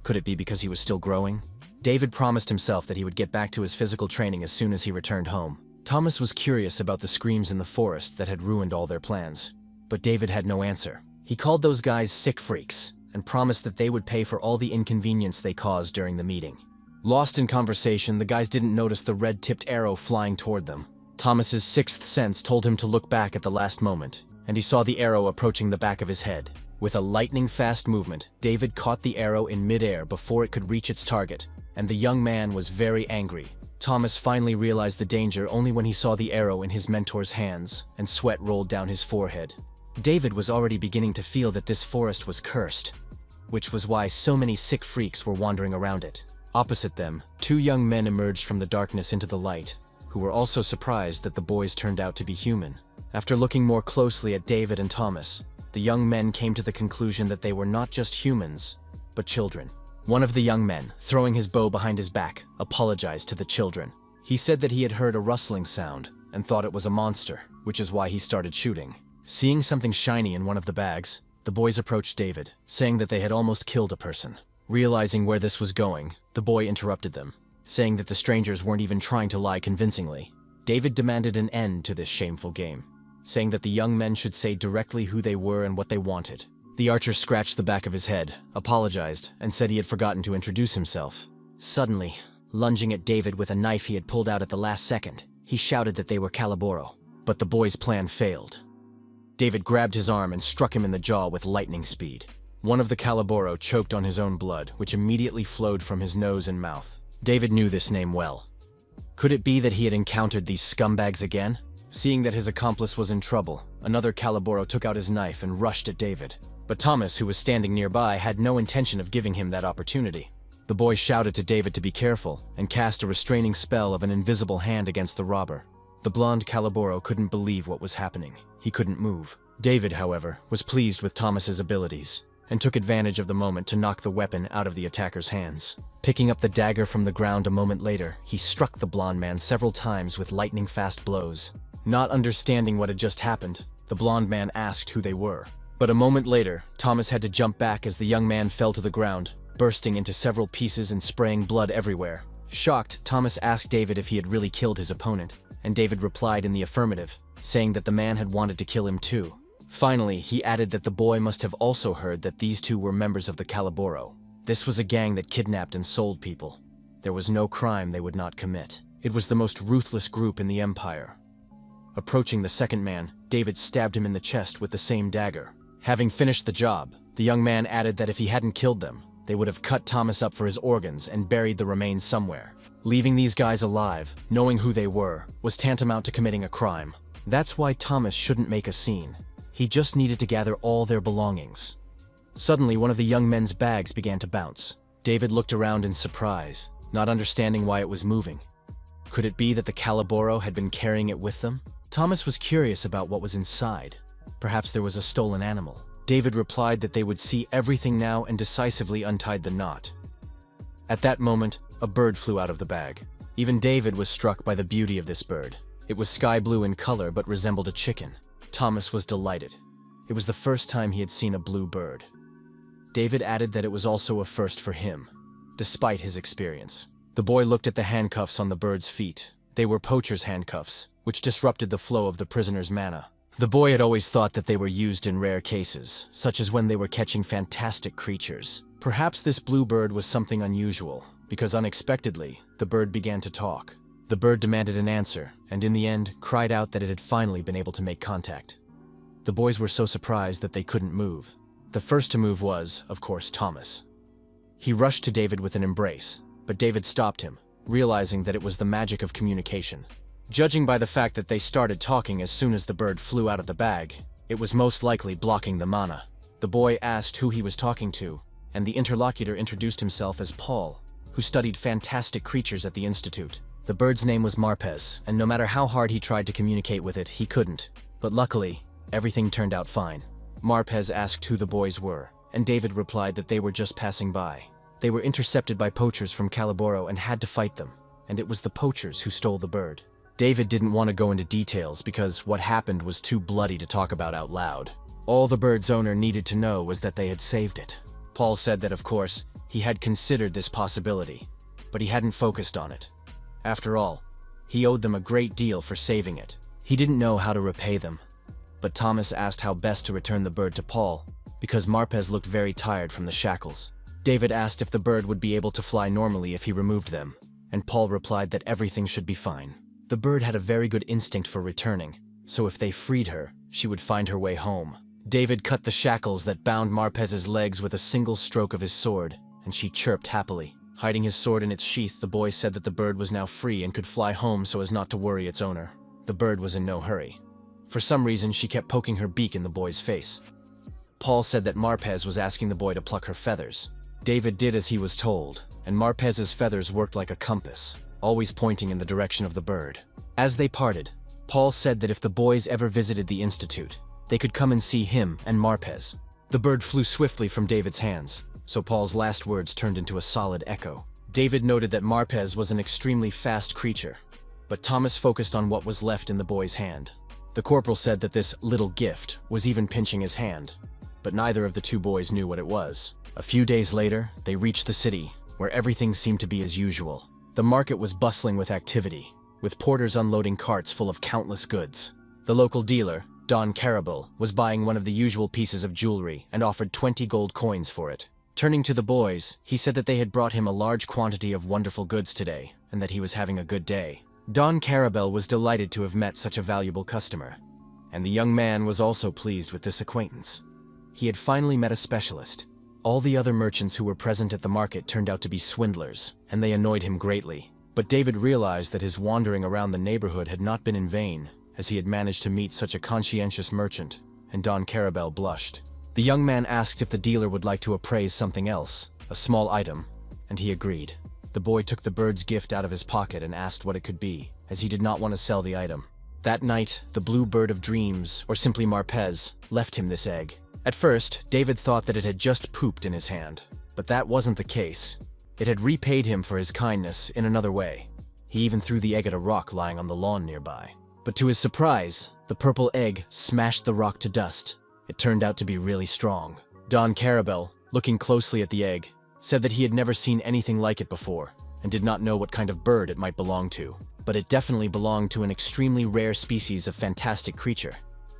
Could it be because he was still growing? David promised himself that he would get back to his physical training as soon as he returned home. Thomas was curious about the screams in the forest that had ruined all their plans, but David had no answer. He called those guys sick freaks and promised that they would pay for all the inconvenience they caused during the meeting. Lost in conversation, the guys didn't notice the red-tipped arrow flying toward them. Thomas's sixth sense told him to look back at the last moment, and he saw the arrow approaching the back of his head. With a lightning-fast movement, David caught the arrow in midair before it could reach its target, and the young man was very angry. Thomas finally realized the danger only when he saw the arrow in his mentor's hands, and sweat rolled down his forehead. David was already beginning to feel that this forest was cursed, which was why so many sick freaks were wandering around it. Opposite them, 2 young men emerged from the darkness into the light, who were also surprised that the boys turned out to be human. After looking more closely at David and Thomas, the young men came to the conclusion that they were not just humans, but children. One of the young men, throwing his bow behind his back, apologized to the children. He said that he had heard a rustling sound and thought it was a monster, which is why he started shooting. Seeing something shiny in one of the bags, the boys approached David, saying that they had almost killed a person. Realizing where this was going, the boy interrupted them, saying that the strangers weren't even trying to lie convincingly. David demanded an end to this shameful game, saying that the young men should say directly who they were and what they wanted. The archer scratched the back of his head, apologized, and said he had forgotten to introduce himself. Suddenly, lunging at David with a knife he had pulled out at the last second, he shouted that they were Calaboro. But the boy's plan failed. David grabbed his arm and struck him in the jaw with lightning speed. One of the Calaboro choked on his own blood, which immediately flowed from his nose and mouth. David knew this name well. Could it be that he had encountered these scumbags again? Seeing that his accomplice was in trouble, another Calaboro took out his knife and rushed at David. But Thomas, who was standing nearby, had no intention of giving him that opportunity. The boy shouted to David to be careful and cast a restraining spell of an invisible hand against the robber. The blonde Calaboro couldn't believe what was happening. He couldn't move. David, however, was pleased with Thomas's abilities and took advantage of the moment to knock the weapon out of the attacker's hands. Picking up the dagger from the ground a moment later, he struck the blonde man several times with lightning-fast blows. Not understanding what had just happened, the blonde man asked who they were. But a moment later, Thomas had to jump back as the young man fell to the ground, bursting into several pieces and spraying blood everywhere. Shocked, Thomas asked David if he had really killed his opponent, and David replied in the affirmative, saying that the man had wanted to kill him too. Finally, he added that the boy must have also heard that these two were members of the Calaboro. This was a gang that kidnapped and sold people. There was no crime they would not commit. It was the most ruthless group in the empire. Approaching the second man, David stabbed him in the chest with the same dagger. Having finished the job, the young man added that if he hadn't killed them, they would have cut Thomas up for his organs and buried the remains somewhere. Leaving these guys alive, knowing who they were, was tantamount to committing a crime. That's why Thomas shouldn't make a scene. He just needed to gather all their belongings. Suddenly, one of the young men's bags began to bounce. David looked around in surprise, not understanding why it was moving. Could it be that the Calaboro had been carrying it with them? Thomas was curious about what was inside. Perhaps there was a stolen animal. David replied that they would see everything now and decisively untied the knot. At that moment, a bird flew out of the bag. Even David was struck by the beauty of this bird. It was sky blue in color but resembled a chicken. Thomas was delighted. It was the first time he had seen a blue bird. David added that it was also a first for him, despite his experience. The boy looked at the handcuffs on the bird's feet. They were poacher's handcuffs, which disrupted the flow of the prisoner's mana. The boy had always thought that they were used in rare cases, such as when they were catching fantastic creatures. Perhaps this blue bird was something unusual, because unexpectedly, the bird began to talk. The bird demanded an answer, and in the end, cried out that it had finally been able to make contact. The boys were so surprised that they couldn't move. The first to move was, of course, Thomas. He rushed to David with an embrace, but David stopped him, realizing that it was the magic of communication. Judging by the fact that they started talking as soon as the bird flew out of the bag, it was most likely blocking the mana. The boy asked who he was talking to, and the interlocutor introduced himself as Paul, who studied fantastic creatures at the Institute. The bird's name was Marpez, and no matter how hard he tried to communicate with it, he couldn't. But luckily, everything turned out fine. Marpez asked who the boys were, and David replied that they were just passing by. They were intercepted by poachers from Calaboro and had to fight them, and it was the poachers who stole the bird. David didn't want to go into details because what happened was too bloody to talk about out loud. All the bird's owner needed to know was that they had saved it. Paul said that, of course, he had considered this possibility, but he hadn't focused on it. After all, he owed them a great deal for saving it. He didn't know how to repay them. But Thomas asked how best to return the bird to Paul, because Marpez looked very tired from the shackles. David asked if the bird would be able to fly normally if he removed them, and Paul replied that everything should be fine. The bird had a very good instinct for returning, so if they freed her, she would find her way home. David cut the shackles that bound Marpez's legs with a single stroke of his sword, and she chirped happily. Hiding his sword in its sheath, the boy said that the bird was now free and could fly home so as not to worry its owner. The bird was in no hurry. For some reason, she kept poking her beak in the boy's face. Paul said that Marpez was asking the boy to pluck her feathers. David did as he was told, and Marpez's feathers worked like a compass, always pointing in the direction of the bird. As they parted, Paul said that if the boys ever visited the Institute, they could come and see him and Marpez. The bird flew swiftly from David's hands, so Paul's last words turned into a solid echo. David noted that Marpez was an extremely fast creature, but Thomas focused on what was left in the boy's hand. The corporal said that this little gift was even pinching his hand, but neither of the two boys knew what it was. A few days later, they reached the city, where everything seemed to be as usual. The market was bustling with activity, with porters unloading carts full of countless goods. The local dealer, Don Carabel, was buying one of the usual pieces of jewelry and offered 20 gold coins for it. Turning to the boys, he said that they had brought him a large quantity of wonderful goods today, and that he was having a good day. Don Carabel was delighted to have met such a valuable customer, and the young man was also pleased with this acquaintance. He had finally met a specialist. All the other merchants who were present at the market turned out to be swindlers, and they annoyed him greatly. But David realized that his wandering around the neighborhood had not been in vain, as he had managed to meet such a conscientious merchant, and Don Carabel blushed. The young man asked if the dealer would like to appraise something else, a small item, and he agreed. The boy took the bird's gift out of his pocket and asked what it could be, as he did not want to sell the item. That night, the blue bird of dreams, or simply Marpez, left him this egg. At first, David thought that it had just pooped in his hand, but that wasn't the case. It had repaid him for his kindness in another way. He even threw the egg at a rock lying on the lawn nearby. But to his surprise, the purple egg smashed the rock to dust. It turned out to be really strong. Don Carabel, looking closely at the egg, said that he had never seen anything like it before and did not know what kind of bird it might belong to. But it definitely belonged to an extremely rare species of fantastic creature,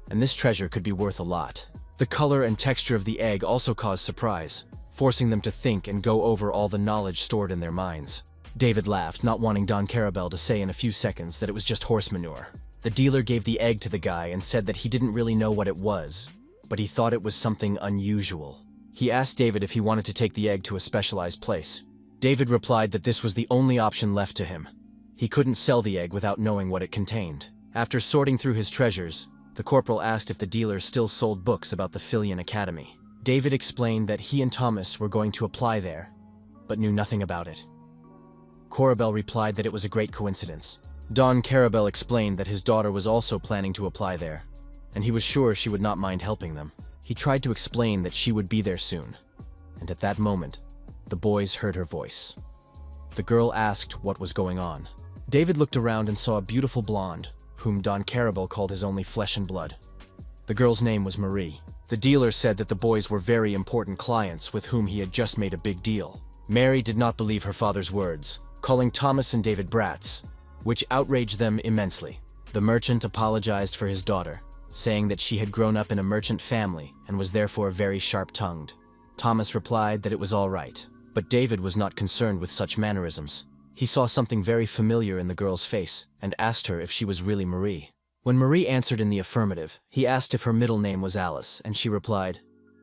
and this treasure could be worth a lot. The color and texture of the egg also caused surprise, forcing them to think and go over all the knowledge stored in their minds. David laughed, not wanting Don Carabel to say in a few seconds that it was just horse manure. The dealer gave the egg to the guy and said that he didn't really know what it was, but he thought it was something unusual. He asked David if he wanted to take the egg to a specialized place. David replied that this was the only option left to him. He couldn't sell the egg without knowing what it contained. After sorting through his treasures, the corporal asked if the dealer still sold books about the Filian Academy. David explained that he and Thomas were going to apply there, but knew nothing about it. Corabel replied that it was a great coincidence. Don Carabel explained that his daughter was also planning to apply there, and he was sure she would not mind helping them. He tried to explain that she would be there soon, and at that moment, the boys heard her voice. The girl asked what was going on. David looked around and saw a beautiful blonde, whom Don Carabel called his only flesh and blood. The girl's name was Marie. The dealer said that the boys were very important clients with whom he had just made a big deal. Mary did not believe her father's words, calling Thomas and David brats, which outraged them immensely. The merchant apologized for his daughter, saying that she had grown up in a merchant family and was therefore very sharp-tongued. Thomas replied that it was all right, but David was not concerned with such mannerisms. He saw something very familiar in the girl's face and asked her if she was really Marie. When Marie answered in the affirmative, he asked if her middle name was Alice, and she replied,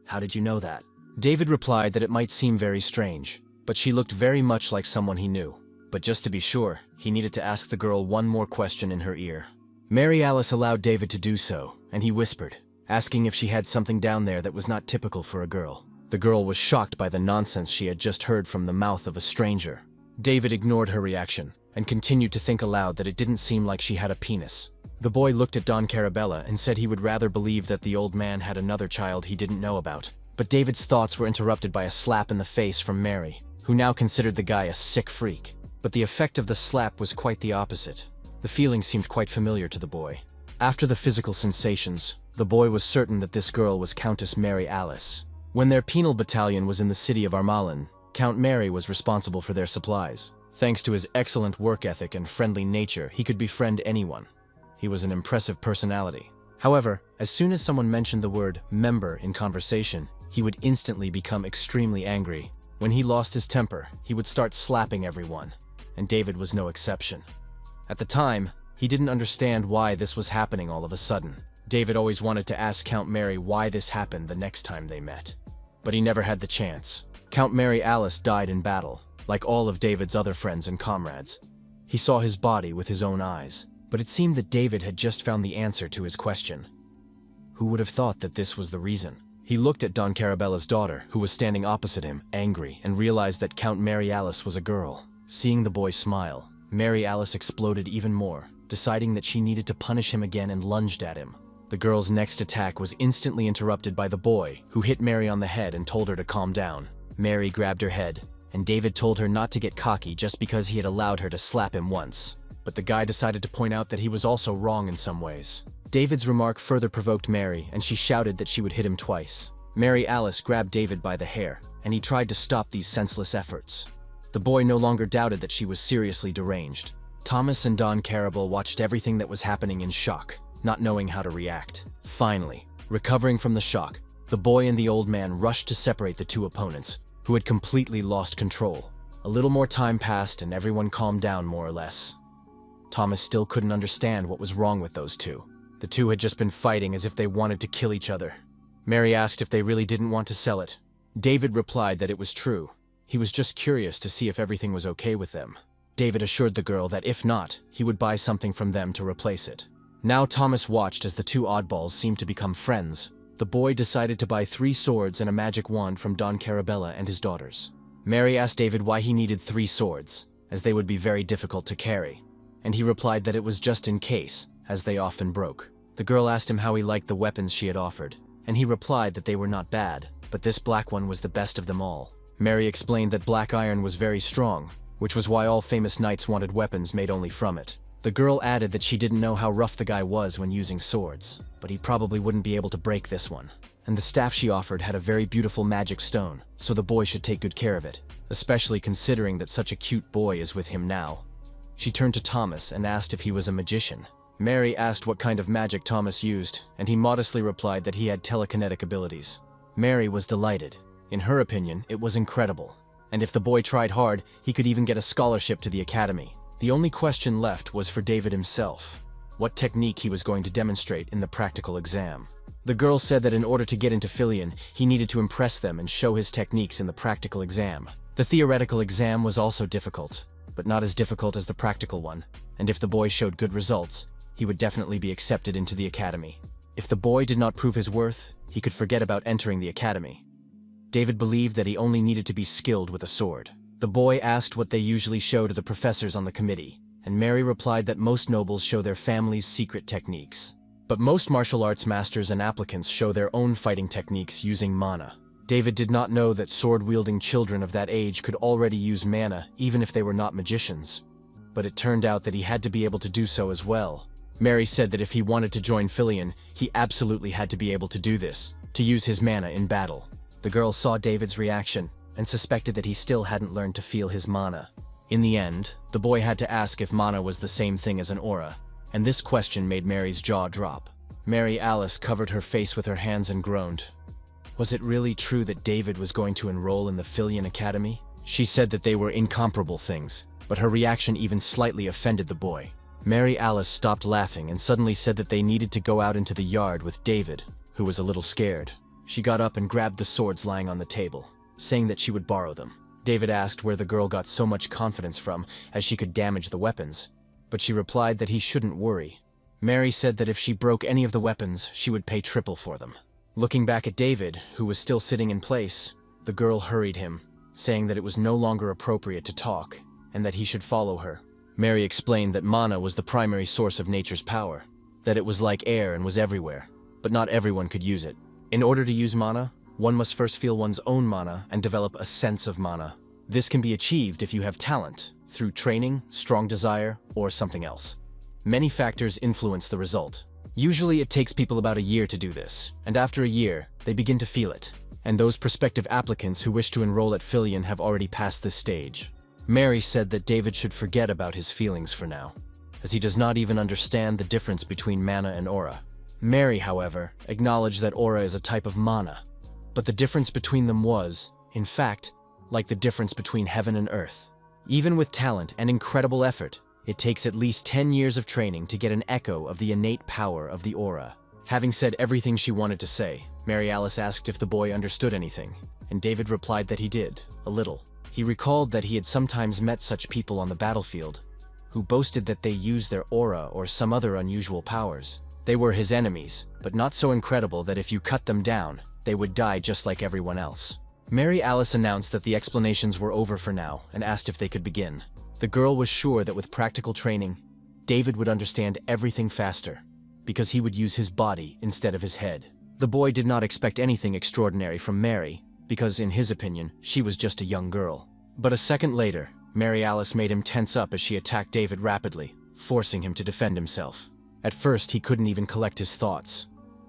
"How did you know that?" David replied that it might seem very strange, but she looked very much like someone he knew. But just to be sure, he needed to ask the girl one more question in her ear. Mary Alice allowed David to do so, and he whispered, asking if she had something down there that was not typical for a girl. The girl was shocked by the nonsense she had just heard from the mouth of a stranger. David ignored her reaction, and continued to think aloud that it didn't seem like she had a penis. The boy looked at Don Carabella and said he would rather believe that the old man had another child he didn't know about. But David's thoughts were interrupted by a slap in the face from Mary, who now considered the guy a sick freak. But the effect of the slap was quite the opposite. The feeling seemed quite familiar to the boy. After the physical sensations, the boy was certain that this girl was Countess Mary Alice. When their penal battalion was in the city of Armalin, Count Mary was responsible for their supplies. Thanks to his excellent work ethic and friendly nature, he could befriend anyone. He was an impressive personality. However, as soon as someone mentioned the word member in conversation, he would instantly become extremely angry. When he lost his temper, he would start slapping everyone, and David was no exception. At the time, he didn't understand why this was happening all of a sudden. David always wanted to ask Count Mary why this happened the next time they met, but he never had the chance. Count Mary Alice died in battle, like all of David's other friends and comrades. He saw his body with his own eyes, but it seemed that David had just found the answer to his question. Who would have thought that this was the reason? He looked at Don Carabella's daughter, who was standing opposite him, angry, and realized that Count Mary Alice was a girl. Seeing the boy smile, Mary Alice exploded even more, deciding that she needed to punish him again and lunged at him. The girl's next attack was instantly interrupted by the boy, who hit Mary on the head and told her to calm down. Mary grabbed her head, and David told her not to get cocky just because he had allowed her to slap him once. But the guy decided to point out that he was also wrong in some ways. David's remark further provoked Mary, and she shouted that she would hit him twice. Mary Alice grabbed David by the hair, and he tried to stop these senseless efforts. The boy no longer doubted that she was seriously deranged. Thomas and Don Carabel watched everything that was happening in shock, not knowing how to react. Finally, recovering from the shock, the boy and the old man rushed to separate the two opponents, who had completely lost control. A little more time passed and everyone calmed down more or less. Thomas still couldn't understand what was wrong with those two. The two had just been fighting as if they wanted to kill each other. Mary asked if they really didn't want to sell it. David replied that it was true. He was just curious to see if everything was okay with them. David assured the girl that if not, he would buy something from them to replace it. Now Thomas watched as the two oddballs seemed to become friends. the boy decided to buy 3 swords and a magic wand from Don Carabella and his daughters. Mary asked David why he needed 3 swords, as they would be very difficult to carry, and he replied that it was just in case, as they often broke. The girl asked him how he liked the weapons she had offered, and he replied that they were not bad, but this black one was the best of them all. Mary explained that black iron was very strong, which was why all famous knights wanted weapons made only from it. The girl added that she didn't know how rough the guy was when using swords, but he probably wouldn't be able to break this one. And the staff she offered had a very beautiful magic stone, so the boy should take good care of it, especially considering that such a cute boy is with him now. She turned to Thomas and asked if he was a magician. Mary asked what kind of magic Thomas used, and he modestly replied that he had telekinetic abilities. Mary was delighted. In her opinion, it was incredible, and if the boy tried hard, he could even get a scholarship to the academy. The only question left was for David himself, what technique he was going to demonstrate in the practical exam. The girl said that in order to get into Filion, he needed to impress them and show his techniques in the practical exam. The theoretical exam was also difficult, but not as difficult as the practical one, and if the boy showed good results, he would definitely be accepted into the academy. If the boy did not prove his worth, he could forget about entering the academy. David believed that he only needed to be skilled with a sword. The boy asked what they usually show to the professors on the committee, and Mary replied that most nobles show their family's secret techniques. But most martial arts masters and applicants show their own fighting techniques using mana. David did not know that sword-wielding children of that age could already use mana even if they were not magicians. But it turned out that he had to be able to do so as well. Mary said that if he wanted to join Filion, he absolutely had to be able to do this, to use his mana in battle. The girl saw David's reaction and suspected that he still hadn't learned to feel his mana. In the end, the boy had to ask if mana was the same thing as an aura, and this question made Mary's jaw drop. Mary Alice covered her face with her hands and groaned. Was it really true that David was going to enroll in the Filion Academy? She said that they were incomparable things, but her reaction even slightly offended the boy. Mary Alice stopped laughing and suddenly said that they needed to go out into the yard with David, who was a little scared. She got up and grabbed the swords lying on the table, saying that she would borrow them. David asked where the girl got so much confidence from, as she could damage the weapons, but she replied that he shouldn't worry. Mary said that if she broke any of the weapons, she would pay triple for them. Looking back at David, who was still sitting in place, the girl hurried him, saying that it was no longer appropriate to talk, and that he should follow her. Mary explained that mana was the primary source of nature's power, that it was like air and was everywhere, but not everyone could use it. In order to use mana, one must first feel one's own mana and develop a sense of mana. This can be achieved if you have talent, through training, strong desire, or something else. Many factors influence the result. Usually it takes people about a year to do this, and after a year, they begin to feel it. And those prospective applicants who wish to enroll at Filion have already passed this stage. Mary said that David should forget about his feelings for now, as he does not even understand the difference between mana and aura. Mary, however, acknowledged that aura is a type of mana, but the difference between them was, in fact, like the difference between heaven and earth. Even with talent and incredible effort, it takes at least 10 years of training to get an echo of the innate power of the aura. Having said everything she wanted to say, Mary Alice asked if the boy understood anything, and David replied that he did, a little. He recalled that he had sometimes met such people on the battlefield, who boasted that they used their aura or some other unusual powers. They were his enemies, but not so incredible that if you cut them down, they would die just like everyone else. Mary Alice announced that the explanations were over for now and asked if they could begin. The girl was sure that with practical training, David would understand everything faster, because he would use his body instead of his head. The boy did not expect anything extraordinary from Mary, because in his opinion, she was just a young girl. But a second later, Mary Alice made him tense up as she attacked David rapidly, forcing him to defend himself. At first, he couldn't even collect his thoughts.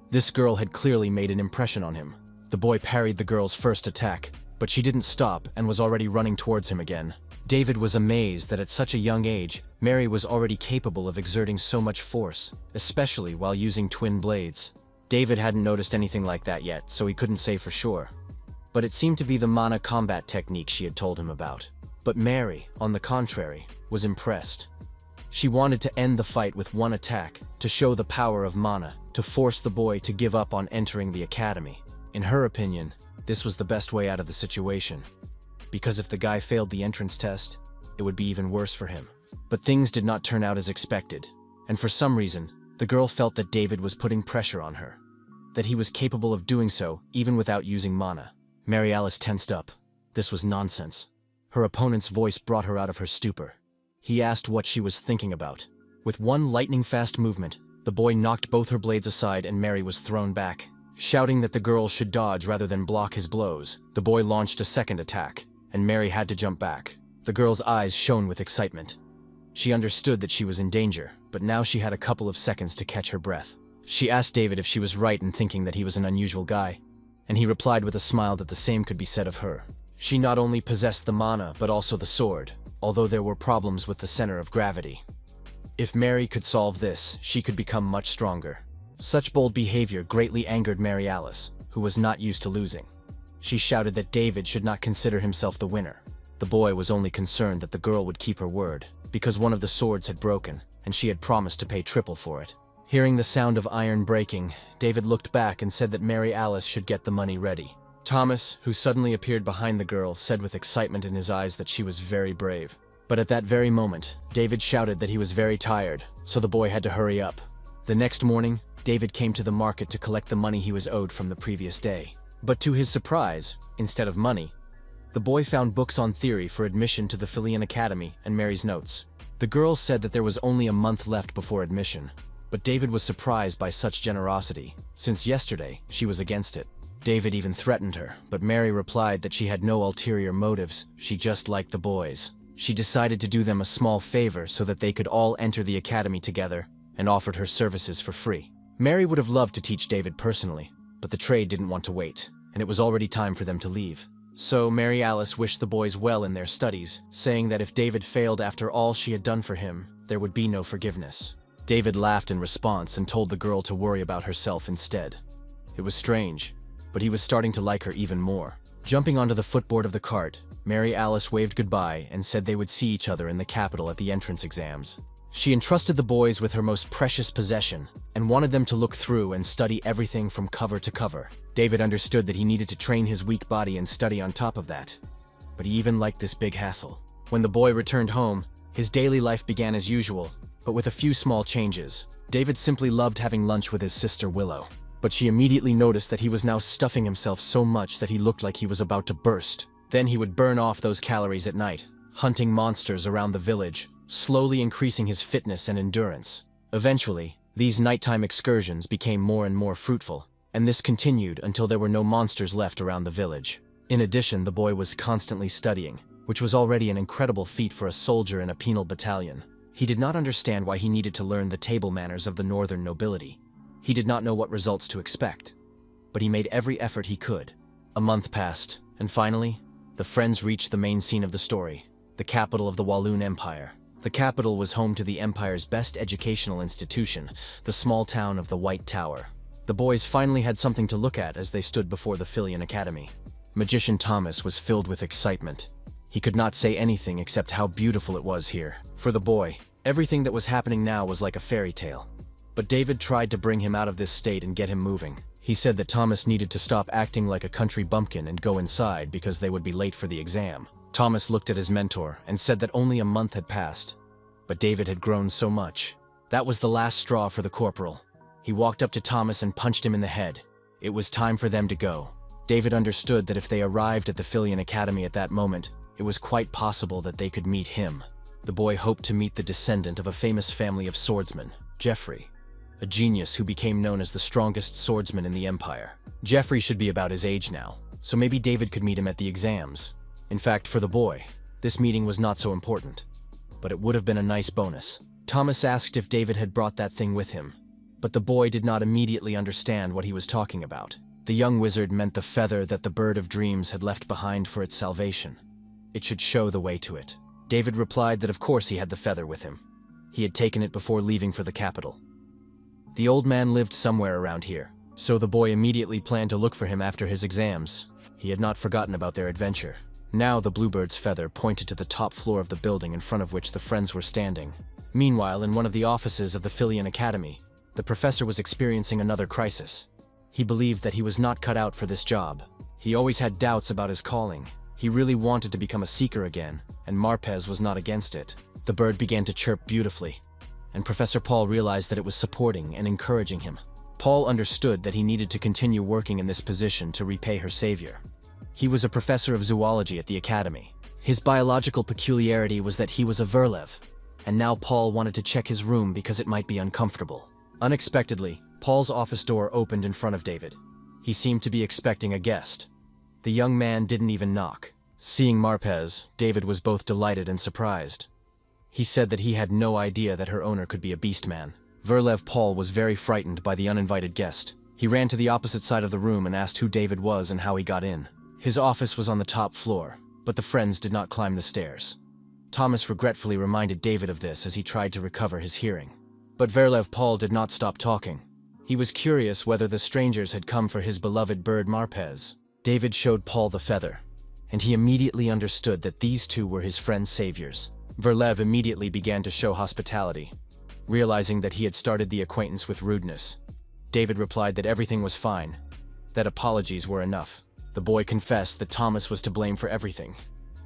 This girl had clearly made an impression on him. The boy parried the girl's first attack, but she didn't stop and was already running towards him again. David was amazed that at such a young age, Mary was already capable of exerting so much force, especially while using twin blades. David hadn't noticed anything like that yet, so he couldn't say for sure. But it seemed to be the mana combat technique she had told him about. But Mary, on the contrary, was impressed. She wanted to end the fight with one attack, to show the power of mana, to force the boy to give up on entering the academy. In her opinion, this was the best way out of the situation, because if the guy failed the entrance test, it would be even worse for him. But things did not turn out as expected, and for some reason, the girl felt that David was putting pressure on her. that he was capable of doing so even without using mana. Mary Alice tensed up. This was nonsense. Her opponent's voice brought her out of her stupor. He asked what she was thinking about. With one lightning-fast movement, the boy knocked both her blades aside and Mary was thrown back. Shouting that the girl should dodge rather than block his blows, the boy launched a second attack, and Mary had to jump back. The girl's eyes shone with excitement. She understood that she was in danger, but now she had a couple of seconds to catch her breath. She asked David if she was right in thinking that he was an unusual guy, and he replied with a smile that the same could be said of her. She not only possessed the mana, but also the sword, although there were problems with the center of gravity. If Mary could solve this, she could become much stronger. Such bold behavior greatly angered Mary Alice, who was not used to losing. She shouted that David should not consider himself the winner. The boy was only concerned that the girl would keep her word, because one of the swords had broken, and she had promised to pay triple for it. Hearing the sound of iron breaking, David looked back and said that Mary Alice should get the money ready. Thomas, who suddenly appeared behind the girl, said with excitement in his eyes that she was very brave. But at that very moment, David shouted that he was very tired, so the boy had to hurry up. The next morning, David came to the market to collect the money he was owed from the previous day. But to his surprise, instead of money, the boy found books on theory for admission to the Philian Academy and Mary's notes. The girl said that there was only a month left before admission, but David was surprised by such generosity, since yesterday she was against it. David even threatened her, but Mary replied that she had no ulterior motives, she just liked the boys. She decided to do them a small favor so that they could all enter the academy together, and offered her services for free. Mary would have loved to teach David personally, but the trade didn't want to wait, and it was already time for them to leave. So Mary Alice wished the boys well in their studies, saying that if David failed after all she had done for him, there would be no forgiveness. David laughed in response and told the girl to worry about herself instead. It was strange, but he was starting to like her even more. Jumping onto the footboard of the cart, Mary Alice waved goodbye and said they would see each other in the capital at the entrance exams. She entrusted the boys with her most precious possession and wanted them to look through and study everything from cover to cover. David understood that he needed to train his weak body and study on top of that, but he even liked this big hassle. When the boy returned home, his daily life began as usual, but with a few small changes. David simply loved having lunch with his sister Willow, but she immediately noticed that he was now stuffing himself so much that he looked like he was about to burst. Then he would burn off those calories at night, hunting monsters around the village, slowly increasing his fitness and endurance. Eventually, these nighttime excursions became more and more fruitful, and this continued until there were no monsters left around the village. In addition, the boy was constantly studying, which was already an incredible feat for a soldier in a penal battalion. He did not understand why he needed to learn the table manners of the northern nobility. He did not know what results to expect, but he made every effort he could. A month passed, and finally, the friends reached the main scene of the story, the capital of the Walloon Empire. The capital was home to the Empire's best educational institution, the small town of the White Tower. The boys finally had something to look at as they stood before the Philian Academy. Magician Thomas was filled with excitement. He could not say anything except how beautiful it was here. For the boy, everything that was happening now was like a fairy tale. But David tried to bring him out of this state and get him moving. He said that Thomas needed to stop acting like a country bumpkin and go inside because they would be late for the exam. Thomas looked at his mentor and said that only a month had passed, but David had grown so much. That was the last straw for the corporal. He walked up to Thomas and punched him in the head. It was time for them to go. David understood that if they arrived at the Philian Academy at that moment, it was quite possible that they could meet him. The boy hoped to meet the descendant of a famous family of swordsmen, Geoffrey, a genius who became known as the strongest swordsman in the Empire. Geoffrey should be about his age now, so maybe David could meet him at the exams. In fact, for the boy, this meeting was not so important, but it would have been a nice bonus. Thomas asked if David had brought that thing with him, but the boy did not immediately understand what he was talking about. The young wizard meant the feather that the bird of dreams had left behind for its salvation. It should show the way to it. David replied that of course he had the feather with him. He had taken it before leaving for the capital. The old man lived somewhere around here, so the boy immediately planned to look for him after his exams. He had not forgotten about their adventure. Now the bluebird's feather pointed to the top floor of the building in front of which the friends were standing. Meanwhile, in one of the offices of the Philian Academy, the professor was experiencing another crisis. He believed that he was not cut out for this job. He always had doubts about his calling. He really wanted to become a seeker again, and Marpez was not against it. The bird began to chirp beautifully, and Professor Paul realized that it was supporting and encouraging him. Paul understood that he needed to continue working in this position to repay her savior. He was a professor of zoology at the academy. His biological peculiarity was that he was a Verlev, and now Paul wanted to check his room because it might be uncomfortable. Unexpectedly, Paul's office door opened in front of David. He seemed to be expecting a guest. The young man didn't even knock. Seeing Marpez, David was both delighted and surprised. He said that he had no idea that her owner could be a beastman. Verlev Paul was very frightened by the uninvited guest. He ran to the opposite side of the room and asked who David was and how he got in. His office was on the top floor, but the friends did not climb the stairs. Thomas regretfully reminded David of this as he tried to recover his hearing. But Verlev Paul did not stop talking. He was curious whether the strangers had come for his beloved bird Marpez. David showed Paul the feather, and he immediately understood that these two were his friend's saviors. Verlev immediately began to show hospitality. Realizing that he had started the acquaintance with rudeness, David replied that everything was fine, that apologies were enough. The boy confessed that Thomas was to blame for everything,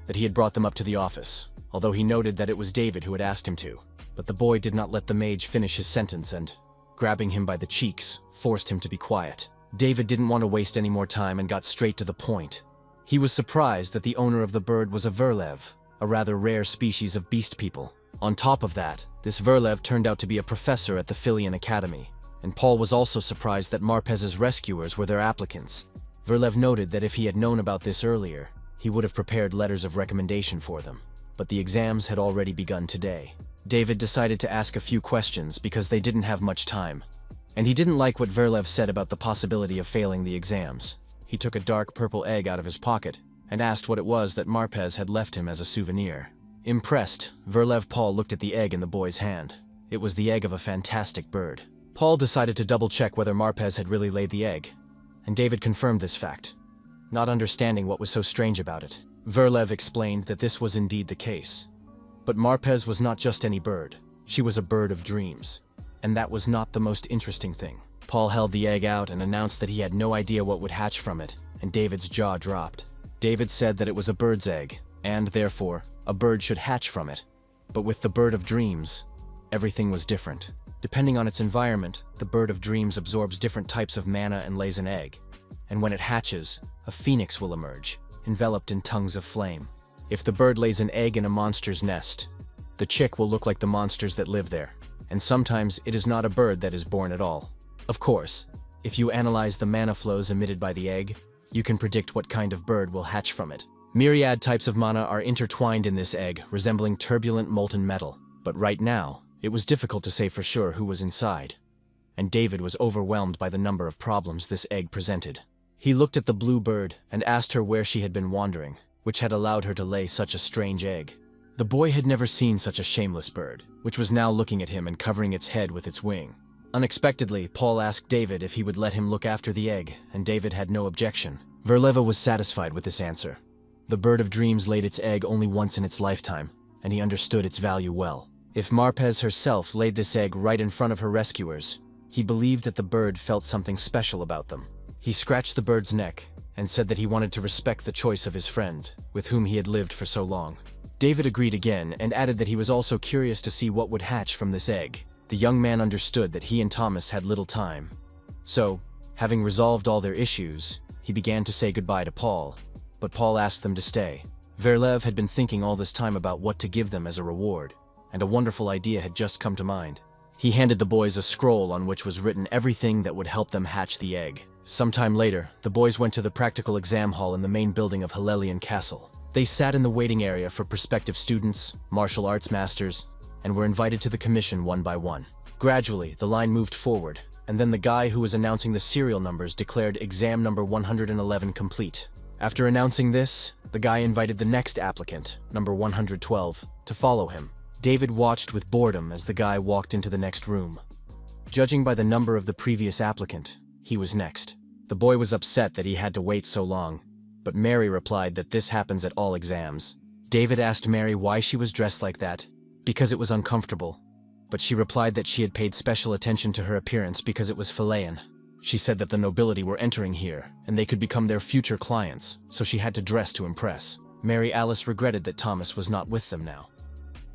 that he had brought them up to the office, although he noted that it was David who had asked him to. But the boy did not let the mage finish his sentence and, grabbing him by the cheeks, forced him to be quiet. David didn't want to waste any more time and got straight to the point. He was surprised that the owner of the bird was a Verlev, a rather rare species of beast people. On top of that, this Verlev turned out to be a professor at the Philian Academy, and Paul was also surprised that Marpez's rescuers were their applicants. Verlev noted that if he had known about this earlier, he would have prepared letters of recommendation for them. But the exams had already begun today. David decided to ask a few questions because they didn't have much time, and he didn't like what Verlev said about the possibility of failing the exams. He took a dark purple egg out of his pocket and asked what it was that Marpez had left him as a souvenir. Impressed, Verlev Paul looked at the egg in the boy's hand. It was the egg of a fantastic bird. Paul decided to double-check whether Marpez had really laid the egg, and David confirmed this fact, not understanding what was so strange about it. Verlev explained that this was indeed the case. But Marpez was not just any bird. She was a bird of dreams, and that was not the most interesting thing. Paul held the egg out and announced that he had no idea what would hatch from it, and David's jaw dropped. David said that it was a bird's egg, and therefore, a bird should hatch from it. But with the bird of dreams, everything was different. Depending on its environment, the bird of dreams absorbs different types of mana and lays an egg. And when it hatches, a phoenix will emerge, enveloped in tongues of flame. If the bird lays an egg in a monster's nest, the chick will look like the monsters that live there. And sometimes it is not a bird that is born at all. Of course, if you analyze the mana flows emitted by the egg, you can predict what kind of bird will hatch from it. Myriad types of mana are intertwined in this egg, resembling turbulent molten metal. But right now, it was difficult to say for sure who was inside, and David was overwhelmed by the number of problems this egg presented. He looked at the blue bird and asked her where she had been wandering, which had allowed her to lay such a strange egg. The boy had never seen such a shameless bird, which was now looking at him and covering its head with its wing. Unexpectedly, Paul asked David if he would let him look after the egg, and David had no objection. Verleva was satisfied with this answer. The bird of dreams laid its egg only once in its lifetime, and he understood its value well. If Marpez herself laid this egg right in front of her rescuers, he believed that the bird felt something special about them. He scratched the bird's neck and said that he wanted to respect the choice of his friend, with whom he had lived for so long. David agreed again and added that he was also curious to see what would hatch from this egg. The young man understood that he and Thomas had little time. So, having resolved all their issues, he began to say goodbye to Paul, but Paul asked them to stay. Verlev had been thinking all this time about what to give them as a reward, and a wonderful idea had just come to mind. He handed the boys a scroll on which was written everything that would help them hatch the egg. Sometime later, the boys went to the practical exam hall in the main building of Hellelian Castle. They sat in the waiting area for prospective students, martial arts masters, and were invited to the commission one by one. Gradually, the line moved forward, and then the guy who was announcing the serial numbers declared exam number 111 complete. After announcing this, the guy invited the next applicant, number 112, to follow him. David watched with boredom as the guy walked into the next room. Judging by the number of the previous applicant, he was next. The boy was upset that he had to wait so long, but Mary replied that this happens at all exams. David asked Mary why she was dressed like that, because it was uncomfortable, but she replied that she had paid special attention to her appearance because it was Philean. She said that the nobility were entering here, and they could become their future clients, so she had to dress to impress. Mary Alice regretted that Thomas was not with them now.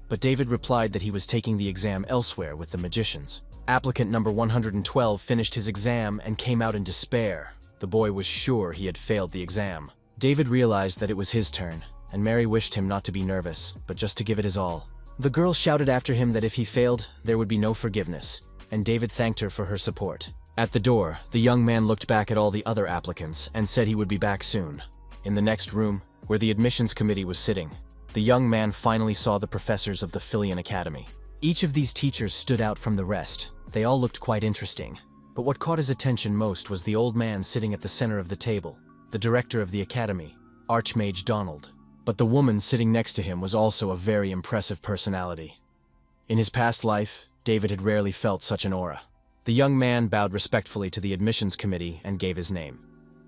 But David replied that he was taking the exam elsewhere with the magicians. Applicant number 112 finished his exam and came out in despair. The boy was sure he had failed the exam. David realized that it was his turn, and Mary wished him not to be nervous, but just to give it his all. The girl shouted after him that if he failed, there would be no forgiveness, and David thanked her for her support. At the door, the young man looked back at all the other applicants and said he would be back soon. In the next room, where the admissions committee was sitting, the young man finally saw the professors of the Philian Academy. Each of these teachers stood out from the rest. They all looked quite interesting. But what caught his attention most was the old man sitting at the center of the table, the director of the academy, Archmage Donald. But the woman sitting next to him was also a very impressive personality. In his past life, David had rarely felt such an aura. The young man bowed respectfully to the admissions committee and gave his name.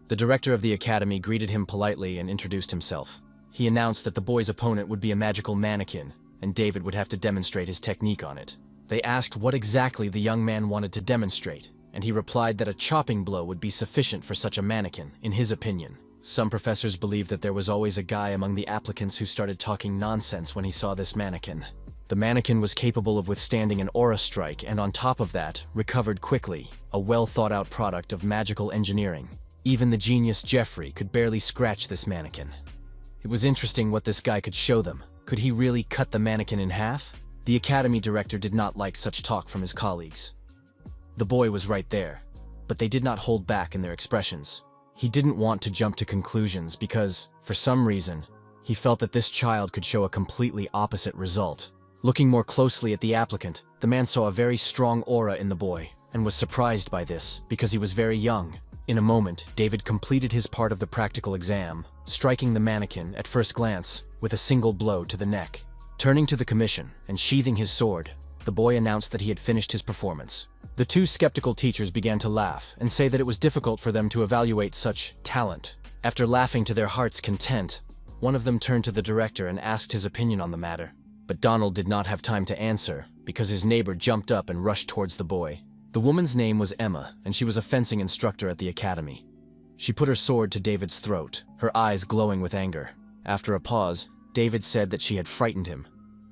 The director of the academy greeted him politely and introduced himself. He announced that the boy's opponent would be a magical mannequin, and David would have to demonstrate his technique on it. They asked what exactly the young man wanted to demonstrate, and he replied that a chopping blow would be sufficient for such a mannequin, in his opinion. Some professors believed that there was always a guy among the applicants who started talking nonsense when he saw this mannequin. The mannequin was capable of withstanding an aura strike and on top of that, recovered quickly, a well-thought-out product of magical engineering. Even the genius Jeffrey could barely scratch this mannequin. It was interesting what this guy could show them. Could he really cut the mannequin in half? The academy director did not like such talk from his colleagues. The boy was right there, but they did not hold back in their expressions. He didn't want to jump to conclusions because, for some reason, he felt that this child could show a completely opposite result. Looking more closely at the applicant, the man saw a very strong aura in the boy and was surprised by this because he was very young. In a moment, David completed his part of the practical exam, striking the mannequin, at first glance, with a single blow to the neck. Turning to the commission and sheathing his sword, the boy announced that he had finished his performance. The two skeptical teachers began to laugh and say that it was difficult for them to evaluate such talent. After laughing to their heart's content, one of them turned to the director and asked his opinion on the matter. But Donald did not have time to answer because his neighbor jumped up and rushed towards the boy. The woman's name was Emma, and she was a fencing instructor at the academy. She put her sword to David's throat, her eyes glowing with anger. After a pause, David said that she had frightened him.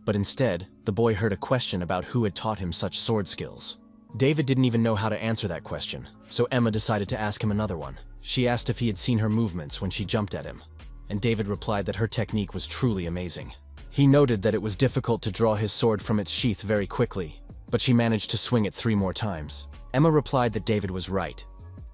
But instead, the boy heard a question about who had taught him such sword skills. David didn't even know how to answer that question, so Emma decided to ask him another one. She asked if he had seen her movements when she jumped at him, and David replied that her technique was truly amazing. He noted that it was difficult to draw his sword from its sheath very quickly, but she managed to swing it 3 more times. Emma replied that David was right.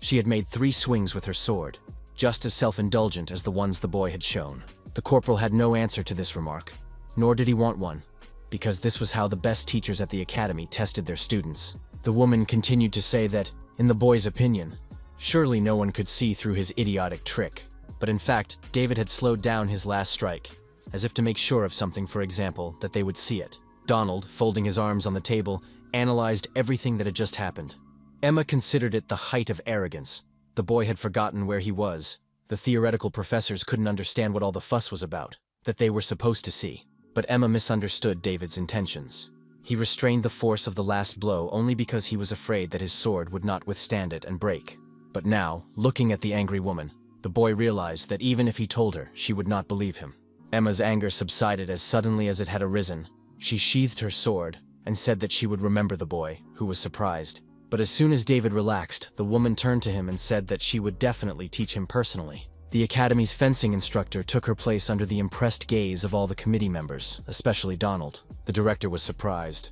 She had made 3 swings with her sword, just as self-indulgent as the ones the boy had shown. The corporal had no answer to this remark, nor did he want one, because this was how the best teachers at the academy tested their students. The woman continued to say that, in the boy's opinion, surely no one could see through his idiotic trick. But in fact, David had slowed down his last strike, as if to make sure of something, for example, that they would see it. Donald, folding his arms on the table, analyzed everything that had just happened. Emma considered it the height of arrogance. The boy had forgotten where he was. The theoretical professors couldn't understand what all the fuss was about, that they were supposed to see. But Emma misunderstood David's intentions. He restrained the force of the last blow only because he was afraid that his sword would not withstand it and break. But now, looking at the angry woman, the boy realized that even if he told her, she would not believe him. Emma's anger subsided as suddenly as it had arisen. She sheathed her sword and said that she would remember the boy, who was surprised. But as soon as David relaxed, the woman turned to him and said that she would definitely teach him personally. The academy's fencing instructor took her place under the impressed gaze of all the committee members, especially Donald. The director was surprised.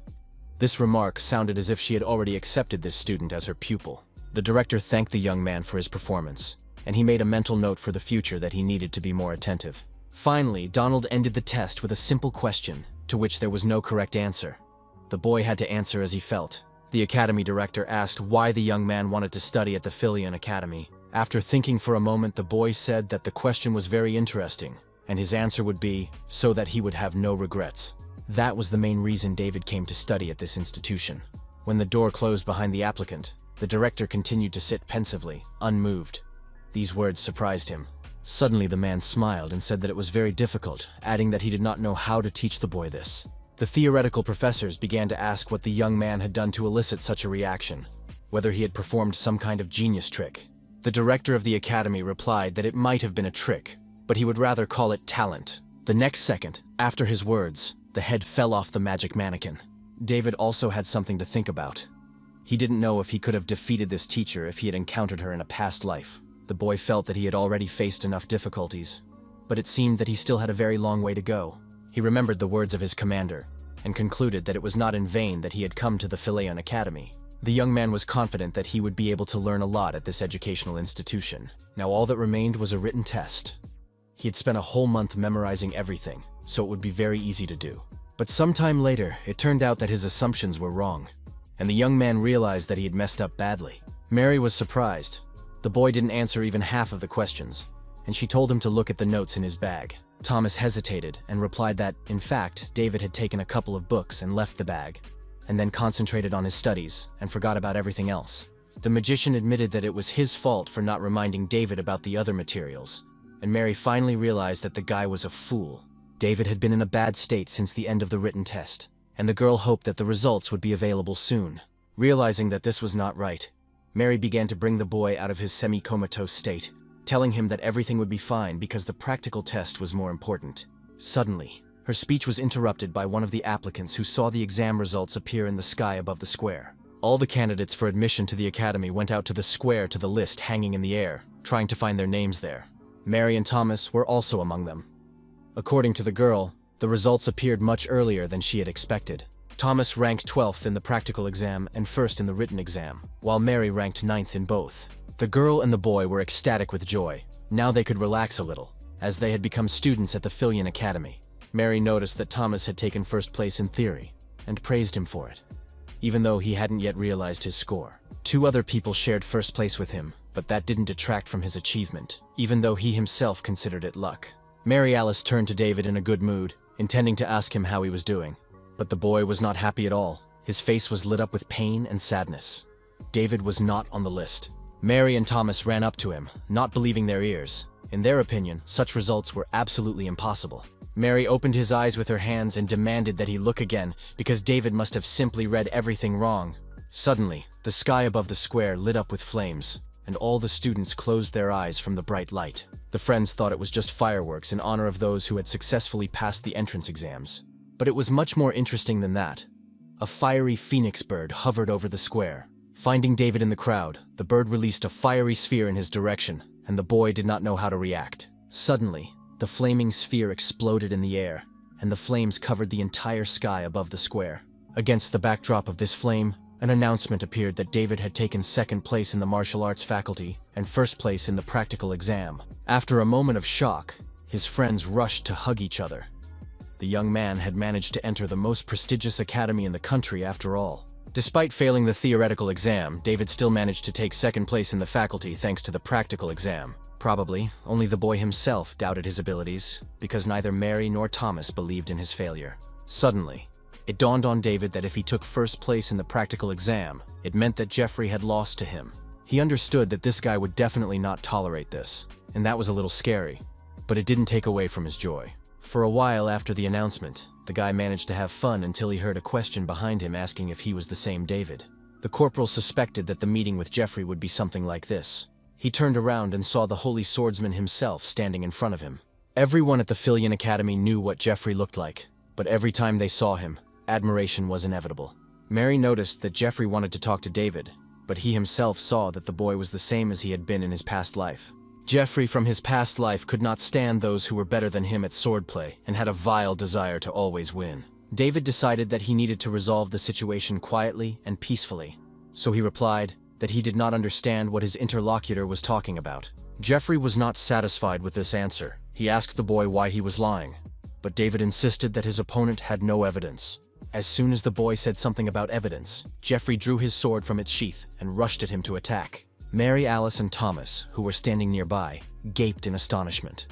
This remark sounded as if she had already accepted this student as her pupil. The director thanked the young man for his performance, and he made a mental note for the future that he needed to be more attentive. Finally, Donald ended the test with a simple question, to which there was no correct answer. The boy had to answer as he felt. The academy director asked why the young man wanted to study at the Philian Academy. After thinking for a moment, the boy said that the question was very interesting, and his answer would be, so that he would have no regrets. That was the main reason David came to study at this institution. When the door closed behind the applicant, the director continued to sit pensively, unmoved. These words surprised him. Suddenly the man smiled and said that it was very difficult, adding that he did not know how to teach the boy this. The theoretical professors began to ask what the young man had done to elicit such a reaction, whether he had performed some kind of genius trick. The director of the academy replied that it might have been a trick, but he would rather call it talent. The next second, after his words, the head fell off the magic mannequin. David also had something to think about. He didn't know if he could have defeated this teacher if he had encountered her in a past life. The boy felt that he had already faced enough difficulties, but it seemed that he still had a very long way to go. He remembered the words of his commander, and concluded that it was not in vain that he had come to the Phileon Academy. The young man was confident that he would be able to learn a lot at this educational institution. Now all that remained was a written test. He had spent a whole month memorizing everything, so it would be very easy to do. But sometime later, it turned out that his assumptions were wrong, and the young man realized that he had messed up badly. Mary was surprised. The boy didn't answer even half of the questions, and she told him to look at the notes in his bag. Thomas hesitated and replied that, in fact, David had taken a couple of books and left the bag, and then concentrated on his studies and forgot about everything else. The magician admitted that it was his fault for not reminding David about the other materials, and Mary finally realized that the guy was a fool. David had been in a bad state since the end of the written test, and the girl hoped that the results would be available soon. Realizing that this was not right, Mary began to bring the boy out of his semi-comatose state, telling him that everything would be fine because the practical test was more important. Suddenly, her speech was interrupted by one of the applicants who saw the exam results appear in the sky above the square. All the candidates for admission to the academy went out to the square to the list hanging in the air, trying to find their names there. Mary and Thomas were also among them. According to the girl, the results appeared much earlier than she had expected. Thomas ranked 12th in the practical exam and 1st in the written exam, while Mary ranked 9th in both. The girl and the boy were ecstatic with joy. Now they could relax a little, as they had become students at the Phileon Academy. Mary noticed that Thomas had taken first place in theory, and praised him for it, even though he hadn't yet realized his score. 2 other people shared first place with him, but that didn't detract from his achievement, even though he himself considered it luck. Mary Alice turned to David in a good mood, intending to ask him how he was doing. But the boy was not happy at all. His face was lit up with pain and sadness. David was not on the list. Mary and Thomas ran up to him, not believing their ears. In their opinion, such results were absolutely impossible. Mary opened his eyes with her hands and demanded that he look again, because David must have simply read everything wrong. Suddenly, the sky above the square lit up with flames, and all the students closed their eyes from the bright light. The friends thought it was just fireworks in honor of those who had successfully passed the entrance exams. But it was much more interesting than that. A fiery phoenix bird hovered over the square. Finding David in the crowd, the bird released a fiery sphere in his direction, and the boy did not know how to react. Suddenly, the flaming sphere exploded in the air, and the flames covered the entire sky above the square. Against the backdrop of this flame, an announcement appeared that David had taken 2nd place in the martial arts faculty and 1st place in the practical exam. After a moment of shock, his friends rushed to hug each other. The young man had managed to enter the most prestigious academy in the country after all. Despite failing the theoretical exam, David still managed to take 2nd place in the faculty thanks to the practical exam. Probably, only the boy himself doubted his abilities, because neither Mary nor Thomas believed in his failure. Suddenly, it dawned on David that if he took 1st place in the practical exam, it meant that Jeffrey had lost to him. He understood that this guy would definitely not tolerate this, and that was a little scary, but it didn't take away from his joy. For a while after the announcement, the guy managed to have fun until he heard a question behind him asking if he was the same David. The corporal suspected that the meeting with Jeffrey would be something like this. He turned around and saw the holy swordsman himself standing in front of him. Everyone at the Phileon Academy knew what Jeffrey looked like, but every time they saw him, admiration was inevitable. Mary noticed that Jeffrey wanted to talk to David, but he himself saw that the boy was the same as he had been in his past life. Jeffrey from his past life could not stand those who were better than him at swordplay and had a vile desire to always win. David decided that he needed to resolve the situation quietly and peacefully, so he replied that he did not understand what his interlocutor was talking about. Jeffrey was not satisfied with this answer. He asked the boy why he was lying, but David insisted that his opponent had no evidence. As soon as the boy said something about evidence, Jeffrey drew his sword from its sheath and rushed at him to attack. Mary Alice and Thomas, who were standing nearby, gaped in astonishment.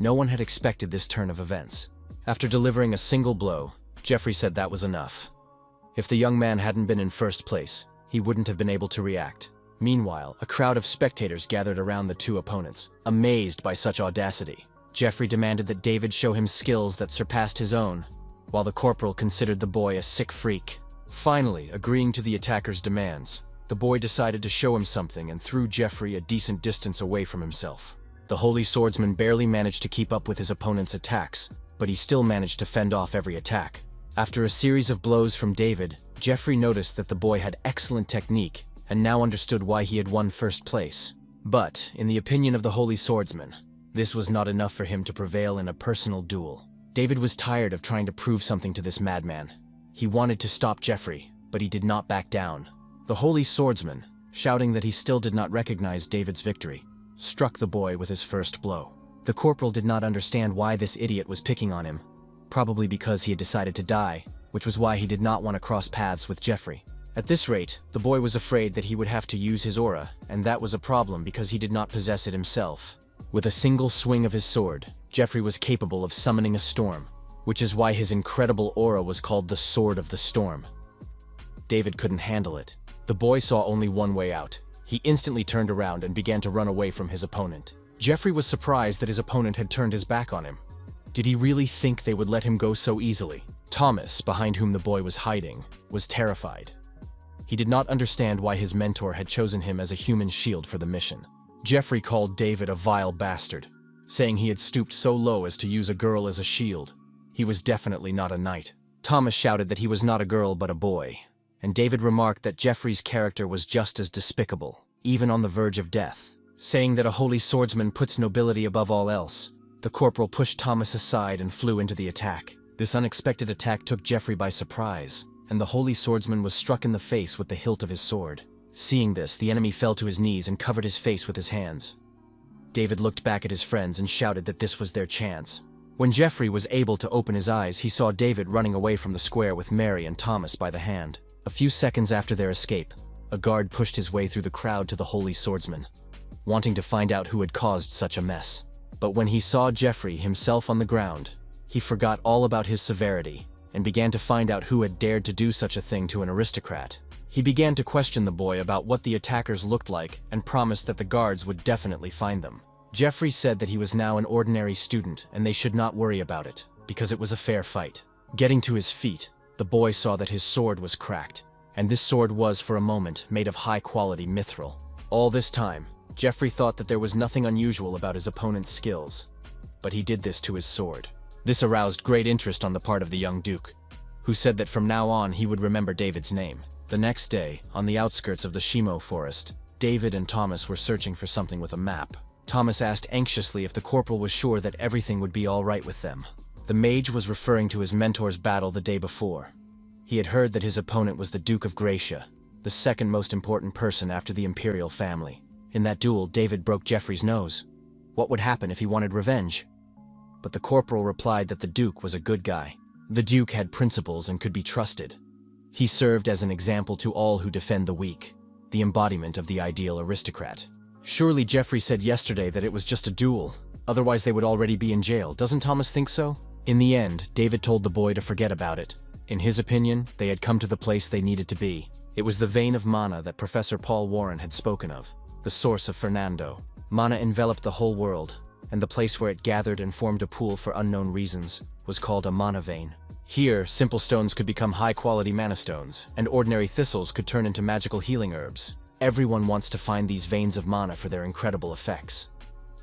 No one had expected this turn of events. After delivering a single blow, Jeffrey said that was enough. If the young man hadn't been in 1st place, he wouldn't have been able to react. Meanwhile, a crowd of spectators gathered around the 2 opponents, amazed by such audacity. Jeffrey demanded that David show him skills that surpassed his own, while the corporal considered the boy a sick freak. Finally, agreeing to the attacker's demands, the boy decided to show him something and threw Jeffrey a decent distance away from himself. The holy swordsman barely managed to keep up with his opponent's attacks, but he still managed to fend off every attack. After a series of blows from David, Jeffrey noticed that the boy had excellent technique and now understood why he had won first place. But, in the opinion of the Holy Swordsman, this was not enough for him to prevail in a personal duel. David was tired of trying to prove something to this madman. He wanted to stop Jeffrey, but he did not back down. The Holy Swordsman, shouting that he still did not recognize David's victory, struck the boy with his first blow. The corporal did not understand why this idiot was picking on him, probably because he had decided to die, which was why he did not want to cross paths with Jeffrey. At this rate, the boy was afraid that he would have to use his aura, and that was a problem because he did not possess it himself. With a single swing of his sword, Jeffrey was capable of summoning a storm, which is why his incredible aura was called the Sword of the Storm. David couldn't handle it. The boy saw only one way out. He instantly turned around and began to run away from his opponent. Jeffrey was surprised that his opponent had turned his back on him. Did he really think they would let him go so easily? Thomas, behind whom the boy was hiding, was terrified. He did not understand why his mentor had chosen him as a human shield for the mission. Jeffrey called David a vile bastard, saying he had stooped so low as to use a girl as a shield. He was definitely not a knight. Thomas shouted that he was not a girl but a boy, and David remarked that Jeffrey's character was just as despicable, even on the verge of death. Saying that a holy swordsman puts nobility above all else, the corporal pushed Thomas aside and flew into the attack. This unexpected attack took Jeffrey by surprise, and the holy swordsman was struck in the face with the hilt of his sword. Seeing this, the enemy fell to his knees and covered his face with his hands. David looked back at his friends and shouted that this was their chance. When Jeffrey was able to open his eyes, he saw David running away from the square with Mary and Thomas by the hand. A few seconds after their escape, a guard pushed his way through the crowd to the holy swordsman, wanting to find out who had caused such a mess. But when he saw Jeffrey himself on the ground, he forgot all about his severity and began to find out who had dared to do such a thing to an aristocrat. He began to question the boy about what the attackers looked like and promised that the guards would definitely find them. Jeffrey said that he was now an ordinary student and they should not worry about it, because it was a fair fight. Getting to his feet, the boy saw that his sword was cracked, and this sword was, for a moment, made of high-quality mithril. All this time, Jeffrey thought that there was nothing unusual about his opponent's skills, but he did this to his sword. This aroused great interest on the part of the young duke, who said that from now on he would remember David's name. The next day, on the outskirts of the Shimo forest, David and Thomas were searching for something with a map. Thomas asked anxiously if the corporal was sure that everything would be all right with them. The mage was referring to his mentor's battle the day before. He had heard that his opponent was the Duke of Gracia, the second most important person after the imperial family. In that duel, David broke Jeffrey's nose. What would happen if he wanted revenge? But the corporal replied that the Duke was a good guy. The Duke had principles and could be trusted. He served as an example to all who defend the weak, the embodiment of the ideal aristocrat. Surely Jeffrey said yesterday that it was just a duel, otherwise they would already be in jail. Doesn't Thomas think so? In the end, David told the boy to forget about it. In his opinion, they had come to the place they needed to be. It was the vein of mana that Professor Paul Warren had spoken of, the source of Fernando. Mana enveloped the whole world, and the place where it gathered and formed a pool for unknown reasons was called a mana vein. Here, simple stones could become high-quality mana stones, and ordinary thistles could turn into magical healing herbs. Everyone wants to find these veins of mana for their incredible effects.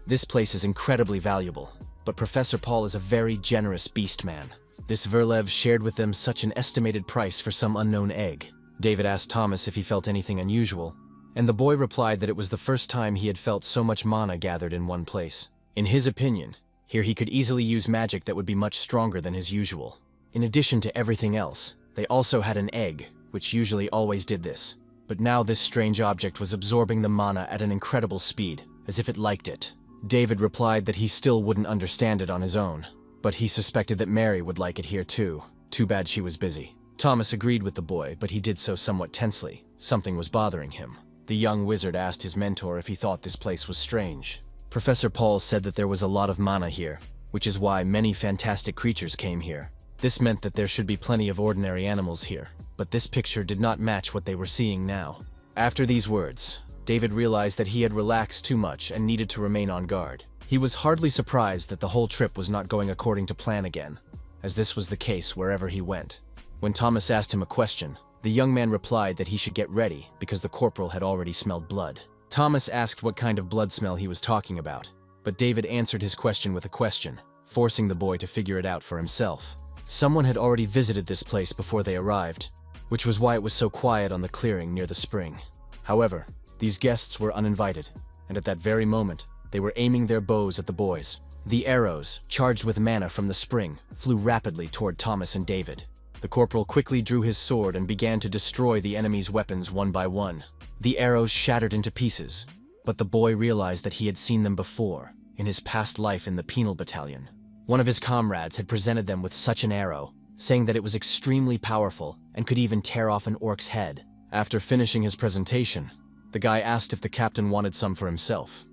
This place is incredibly valuable, but Professor Paul is a very generous beast man. This Verlev shared with them such an estimated price for some unknown egg. David asked Thomas if he felt anything unusual, and the boy replied that it was the first time he had felt so much mana gathered in one place. In his opinion, here he could easily use magic that would be much stronger than his usual. In addition to everything else, they also had an egg, which usually always did this. But now this strange object was absorbing the mana at an incredible speed, as if it liked it. David replied that he still wouldn't understand it on his own, but he suspected that Mary would like it here too. Too bad she was busy. Thomas agreed with the boy, but he did so somewhat tensely. Something was bothering him. The young wizard asked his mentor if he thought this place was strange. Professor Paul said that there was a lot of mana here, which is why many fantastic creatures came here. This meant that there should be plenty of ordinary animals here, but this picture did not match what they were seeing now. After these words, David realized that he had relaxed too much and needed to remain on guard. He was hardly surprised that the whole trip was not going according to plan again, as this was the case wherever he went. When Thomas asked him a question, the young man replied that he should get ready because the corporal had already smelled blood. Thomas asked what kind of blood smell he was talking about, but David answered his question with a question, forcing the boy to figure it out for himself. Someone had already visited this place before they arrived, which was why it was so quiet on the clearing near the spring. However, these guests were uninvited, and at that very moment, they were aiming their bows at the boys. The arrows, charged with mana from the spring, flew rapidly toward Thomas and David. The corporal quickly drew his sword and began to destroy the enemy's weapons one by one. The arrows shattered into pieces, but the boy realized that he had seen them before, in his past life in the penal battalion. One of his comrades had presented them with such an arrow, saying that it was extremely powerful and could even tear off an orc's head. After finishing his presentation, the guy asked if the captain wanted some for himself.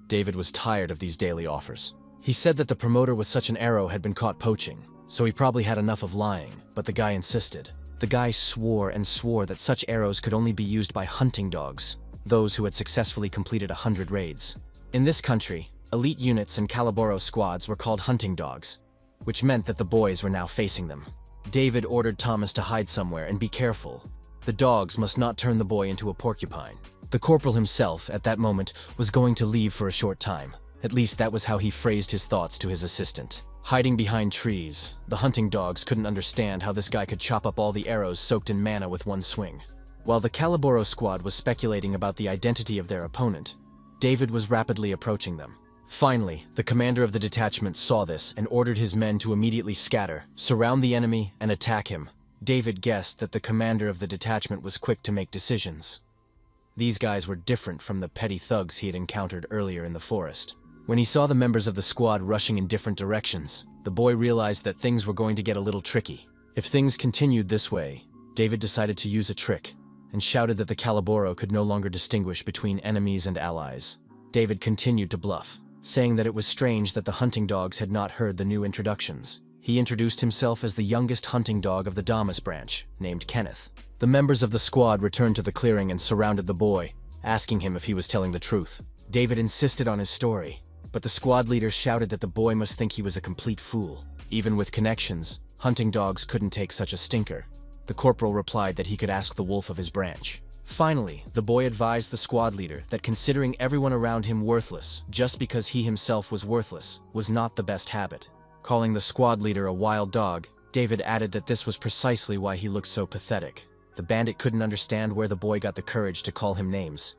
David was tired of these daily offers. He said that the promoter with such an arrow had been caught poaching, so he probably had enough of lying, but the guy insisted. The guy swore and swore that such arrows could only be used by hunting dogs, those who had successfully completed 100 raids. In this country, elite units and Calaboro squads were called hunting dogs, which meant that the boys were now facing them. David ordered Thomas to hide somewhere and be careful. The dogs must not turn the boy into a porcupine. The corporal himself, at that moment, was going to leave for a short time. At least that was how he phrased his thoughts to his assistant. Hiding behind trees, the hunting dogs couldn't understand how this guy could chop up all the arrows soaked in mana with one swing. While the Calaboro squad was speculating about the identity of their opponent, David was rapidly approaching them. Finally, the commander of the detachment saw this and ordered his men to immediately scatter, surround the enemy, and attack him. David guessed that the commander of the detachment was quick to make decisions. These guys were different from the petty thugs he had encountered earlier in the forest. When he saw the members of the squad rushing in different directions, the boy realized that things were going to get a little tricky. If things continued this way, David decided to use a trick and shouted that the Calaboro could no longer distinguish between enemies and allies. David continued to bluff, saying that it was strange that the hunting dogs had not heard the new introductions. He introduced himself as the youngest hunting dog of the Damas branch, named Kenneth. The members of the squad returned to the clearing and surrounded the boy, asking him if he was telling the truth. David insisted on his story, but the squad leader shouted that the boy must think he was a complete fool. Even with connections, hunting dogs couldn't take such a stinker. The corporal replied that he could ask the wolf of his branch. Finally, the boy advised the squad leader that considering everyone around him worthless just because he himself was worthless was not the best habit. Calling the squad leader a wild dog, David added that this was precisely why he looked so pathetic. The bandit couldn't understand where the boy got the courage to call him names.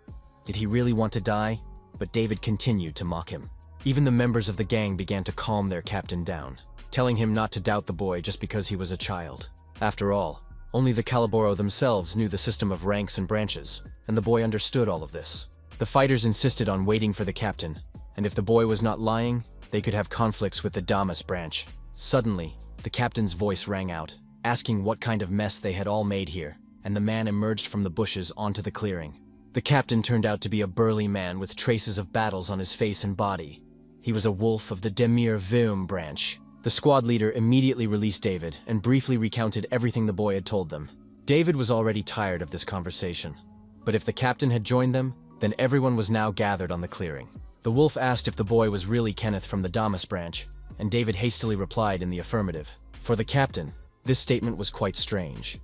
Did he really want to die? But David continued to mock him. Even the members of the gang began to calm their captain down, telling him not to doubt the boy just because he was a child. After all, only the Calaboro themselves knew the system of ranks and branches, and the boy understood all of this. The fighters insisted on waiting for the captain, and if the boy was not lying, they could have conflicts with the Damas branch. Suddenly, the captain's voice rang out, asking what kind of mess they had all made here, and the man emerged from the bushes onto the clearing. The captain turned out to be a burly man with traces of battles on his face and body. He was a wolf of the Demir Vium branch. The squad leader immediately released David and briefly recounted everything the boy had told them. David was already tired of this conversation, but if the captain had joined them, then everyone was now gathered on the clearing. The wolf asked if the boy was really Kenneth from the Damas branch, and David hastily replied in the affirmative. For the captain, this statement was quite strange.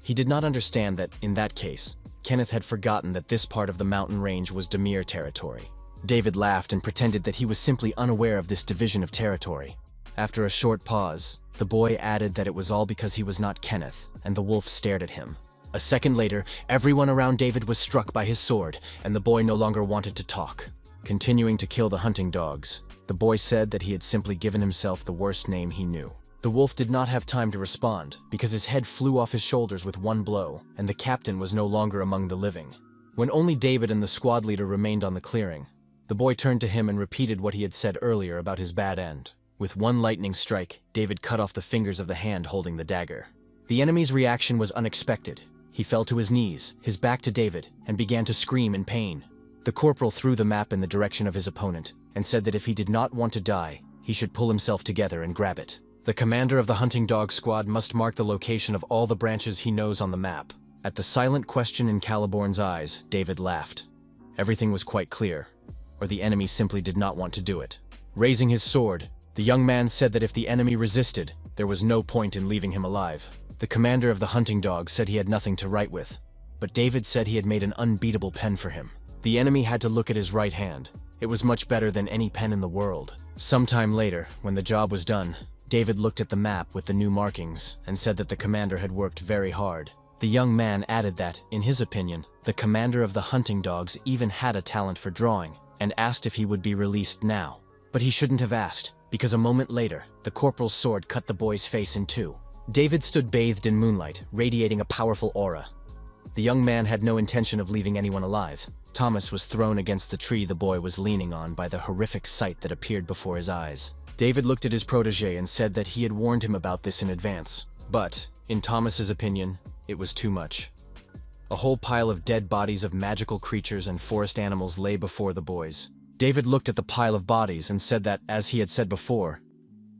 He did not understand that, in that case, Kenneth had forgotten that this part of the mountain range was Demir territory. David laughed and pretended that he was simply unaware of this division of territory. After a short pause, the boy added that it was all because he was not Kenneth, and the wolf stared at him. A second later, everyone around David was struck by his sword, and the boy no longer wanted to talk. Continuing to kill the hunting dogs, the boy said that he had simply given himself the worst name he knew. The wolf did not have time to respond, because his head flew off his shoulders with one blow, and the captain was no longer among the living. When only David and the squad leader remained on the clearing, the boy turned to him and repeated what he had said earlier about his bad end. With one lightning strike, David cut off the fingers of the hand holding the dagger. The enemy's reaction was unexpected. He fell to his knees, his back to David, and began to scream in pain. The corporal threw the map in the direction of his opponent, and said that if he did not want to die, he should pull himself together and grab it. The commander of the hunting dog squad must mark the location of all the branches he knows on the map. At the silent question in Caliborn's eyes, David laughed. Everything was quite clear, or the enemy simply did not want to do it. Raising his sword, the young man said that if the enemy resisted, there was no point in leaving him alive. The commander of the hunting dogs said he had nothing to write with, but David said he had made an unbeatable pen for him. The enemy had to look at his right hand. It was much better than any pen in the world. Sometime later, when the job was done, David looked at the map with the new markings and said that the commander had worked very hard. The young man added that, in his opinion, the commander of the hunting dogs even had a talent for drawing, and asked if he would be released now. But he shouldn't have asked, because a moment later, the corporal's sword cut the boy's face in two. David stood bathed in moonlight, radiating a powerful aura. The young man had no intention of leaving anyone alive. Thomas was thrown against the tree the boy was leaning on by the horrific sight that appeared before his eyes. David looked at his protege and said that he had warned him about this in advance. But, in Thomas's opinion, it was too much. A whole pile of dead bodies of magical creatures and forest animals lay before the boys. David looked at the pile of bodies and said that, as he had said before,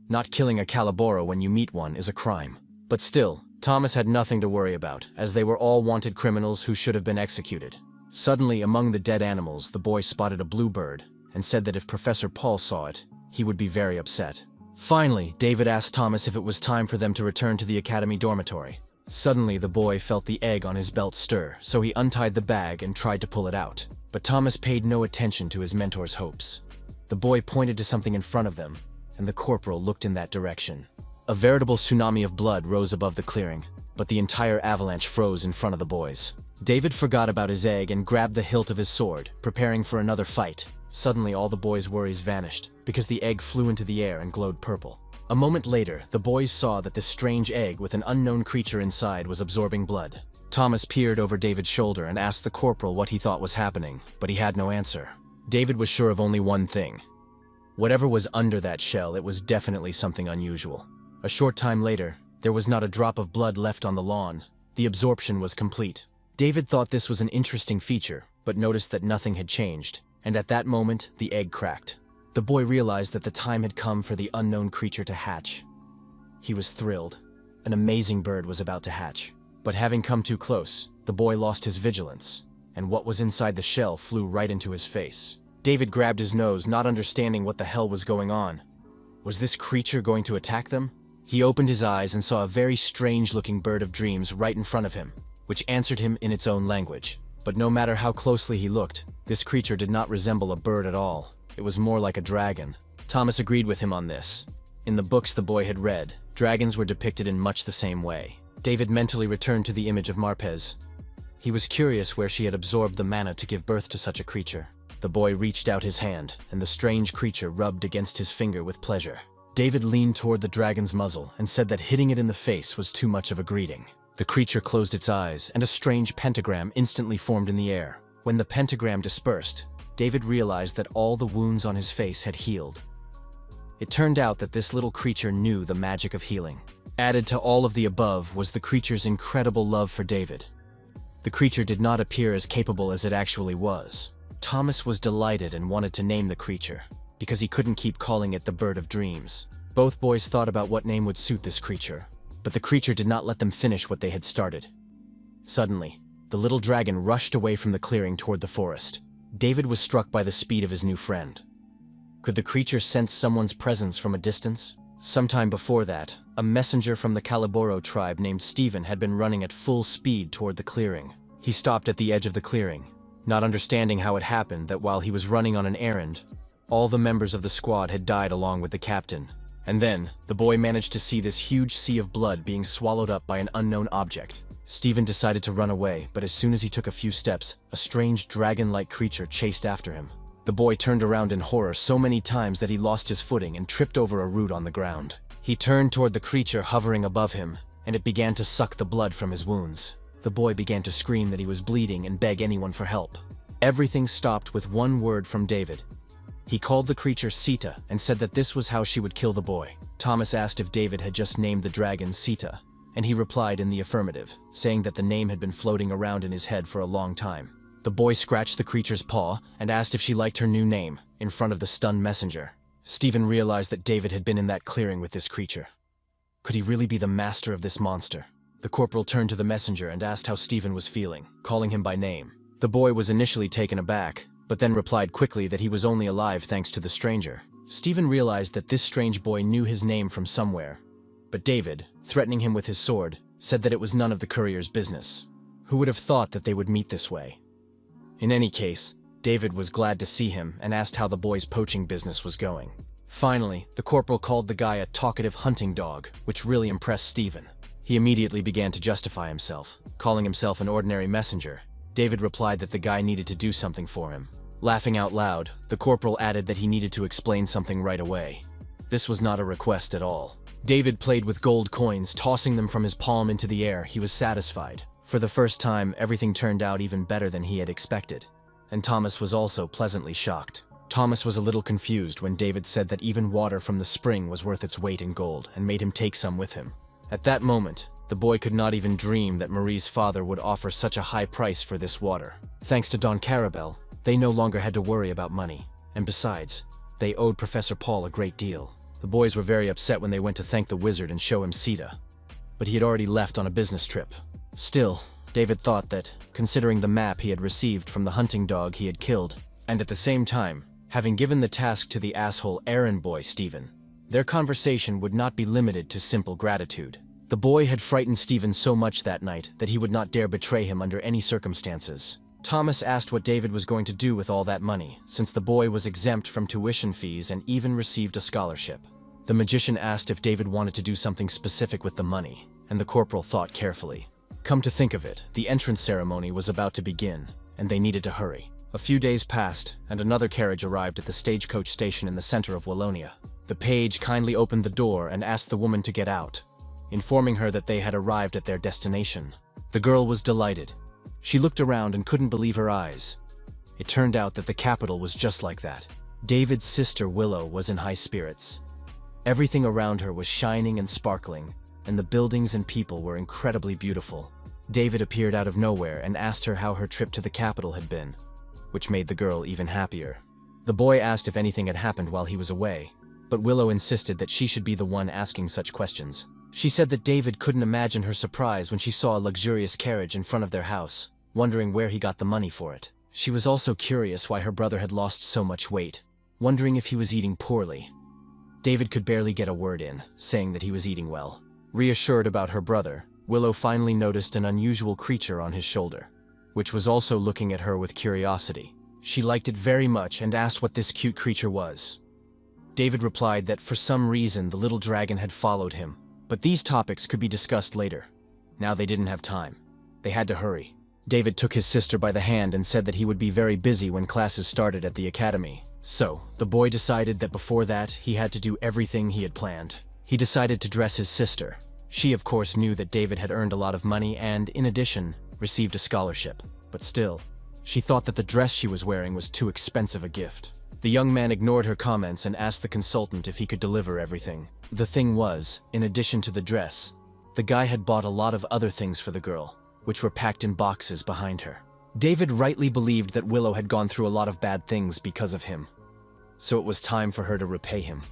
not killing a Calaboro when you meet one is a crime. But still, Thomas had nothing to worry about, as they were all wanted criminals who should have been executed. Suddenly, among the dead animals, the boy spotted a blue bird and said that if Professor Paul saw it, he would be very upset. Finally, David asked Thomas if it was time for them to return to the academy dormitory. Suddenly, the boy felt the egg on his belt stir, so he untied the bag and tried to pull it out. But Thomas paid no attention to his mentor's hopes. The boy pointed to something in front of them, and the corporal looked in that direction. A veritable tsunami of blood rose above the clearing, but the entire avalanche froze in front of the boys. David forgot about his egg and grabbed the hilt of his sword, preparing for another fight. Suddenly, all the boys' worries vanished, because the egg flew into the air and glowed purple. A moment later, the boys saw that this strange egg with an unknown creature inside was absorbing blood. Thomas peered over David's shoulder and asked the corporal what he thought was happening, but he had no answer. David was sure of only one thing. Whatever was under that shell, it was definitely something unusual. A short time later, there was not a drop of blood left on the lawn. The absorption was complete. David thought this was an interesting feature, but noticed that nothing had changed, and at that moment, the egg cracked. The boy realized that the time had come for the unknown creature to hatch. He was thrilled. An amazing bird was about to hatch. But having come too close, the boy lost his vigilance, and what was inside the shell flew right into his face. David grabbed his nose, not understanding what the hell was going on. Was this creature going to attack them? He opened his eyes and saw a very strange-looking bird of dreams right in front of him, which answered him in its own language. But no matter how closely he looked, this creature did not resemble a bird at all. It was more like a dragon. Thomas agreed with him on this. In the books the boy had read, dragons were depicted in much the same way. David mentally returned to the image of Marpez. He was curious where she had absorbed the mana to give birth to such a creature. The boy reached out his hand, and the strange creature rubbed against his finger with pleasure. David leaned toward the dragon's muzzle and said that hitting it in the face was too much of a greeting. The creature closed its eyes, and a strange pentagram instantly formed in the air. When the pentagram dispersed, David realized that all the wounds on his face had healed. It turned out that this little creature knew the magic of healing. Added to all of the above was the creature's incredible love for David. The creature did not appear as capable as it actually was. Thomas was delighted and wanted to name the creature, because he couldn't keep calling it the Bird of Dreams. Both boys thought about what name would suit this creature, but the creature did not let them finish what they had started. Suddenly, the little dragon rushed away from the clearing toward the forest. David was struck by the speed of his new friend. Could the creature sense someone's presence from a distance? Sometime before that, a messenger from the Calaboro tribe named Stephen had been running at full speed toward the clearing. He stopped at the edge of the clearing, not understanding how it happened that while he was running on an errand, all the members of the squad had died along with the captain. And then, the boy managed to see this huge sea of blood being swallowed up by an unknown object. Stephen decided to run away, but as soon as he took a few steps, a strange dragon-like creature chased after him. The boy turned around in horror so many times that he lost his footing and tripped over a root on the ground. He turned toward the creature hovering above him, and it began to suck the blood from his wounds. The boy began to scream that he was bleeding and beg anyone for help. Everything stopped with one word from David. He called the creature Sita and said that this was how she would kill the boy. Thomas asked if David had just named the dragon Sita, and he replied in the affirmative, saying that the name had been floating around in his head for a long time. The boy scratched the creature's paw and asked if she liked her new name, in front of the stunned messenger. Stephen realized that David had been in that clearing with this creature. Could he really be the master of this monster? The corporal turned to the messenger and asked how Stephen was feeling, calling him by name. The boy was initially taken aback, but then replied quickly that he was only alive thanks to the stranger. Stephen realized that this strange boy knew his name from somewhere, but David, threatening him with his sword, said that it was none of the courier's business. Who would have thought that they would meet this way? In any case, David was glad to see him and asked how the boy's poaching business was going. Finally, the corporal called the guy a talkative hunting dog, which really impressed Stephen. He immediately began to justify himself, calling himself an ordinary messenger. David replied that the guy needed to do something for him. Laughing out loud, the corporal added that he needed to explain something right away. This was not a request at all. David played with gold coins, tossing them from his palm into the air. He was satisfied. For the first time, everything turned out even better than he had expected. And Thomas was also pleasantly shocked. Thomas was a little confused when David said that even water from the spring was worth its weight in gold and made him take some with him. At that moment, the boy could not even dream that Marie's father would offer such a high price for this water. Thanks to Don Carabel, they no longer had to worry about money. And besides, they owed Professor Paul a great deal. The boys were very upset when they went to thank the wizard and show him Sita. But he had already left on a business trip. Still, David thought that, considering the map he had received from the hunting dog he had killed, and at the same time, having given the task to the asshole errand boy Stephen, their conversation would not be limited to simple gratitude. The boy had frightened Stephen so much that night that he would not dare betray him under any circumstances. Thomas asked what David was going to do with all that money, since the boy was exempt from tuition fees and even received a scholarship. The magician asked if David wanted to do something specific with the money, and the corporal thought carefully. Come to think of it, the entrance ceremony was about to begin, and they needed to hurry. A few days passed, and another carriage arrived at the stagecoach station in the center of Wallonia. The page kindly opened the door and asked the woman to get out, informing her that they had arrived at their destination. The girl was delighted. She looked around and couldn't believe her eyes. It turned out that the capital was just like that. David's sister Willow was in high spirits. Everything around her was shining and sparkling, and the buildings and people were incredibly beautiful. David appeared out of nowhere and asked her how her trip to the capital had been, which made the girl even happier. The boy asked if anything had happened while he was away, but Willow insisted that she should be the one asking such questions. She said that David couldn't imagine her surprise when she saw a luxurious carriage in front of their house, wondering where he got the money for it. She was also curious why her brother had lost so much weight, wondering if he was eating poorly. David could barely get a word in, saying that he was eating well. Reassured about her brother, Willow finally noticed an unusual creature on his shoulder, which was also looking at her with curiosity. She liked it very much and asked what this cute creature was. David replied that for some reason the little dragon had followed him, but these topics could be discussed later. Now they didn't have time. They had to hurry. David took his sister by the hand and said that he would be very busy when classes started at the academy. So, the boy decided that before that, he had to do everything he had planned. He decided to dress his sister. She, of course, knew that David had earned a lot of money and, in addition, received a scholarship. But still, she thought that the dress she was wearing was too expensive a gift. The young man ignored her comments and asked the consultant if he could deliver everything. The thing was, in addition to the dress, the guy had bought a lot of other things for the girl, which were packed in boxes behind her. David rightly believed that Willow had gone through a lot of bad things because of him, so it was time for her to repay him.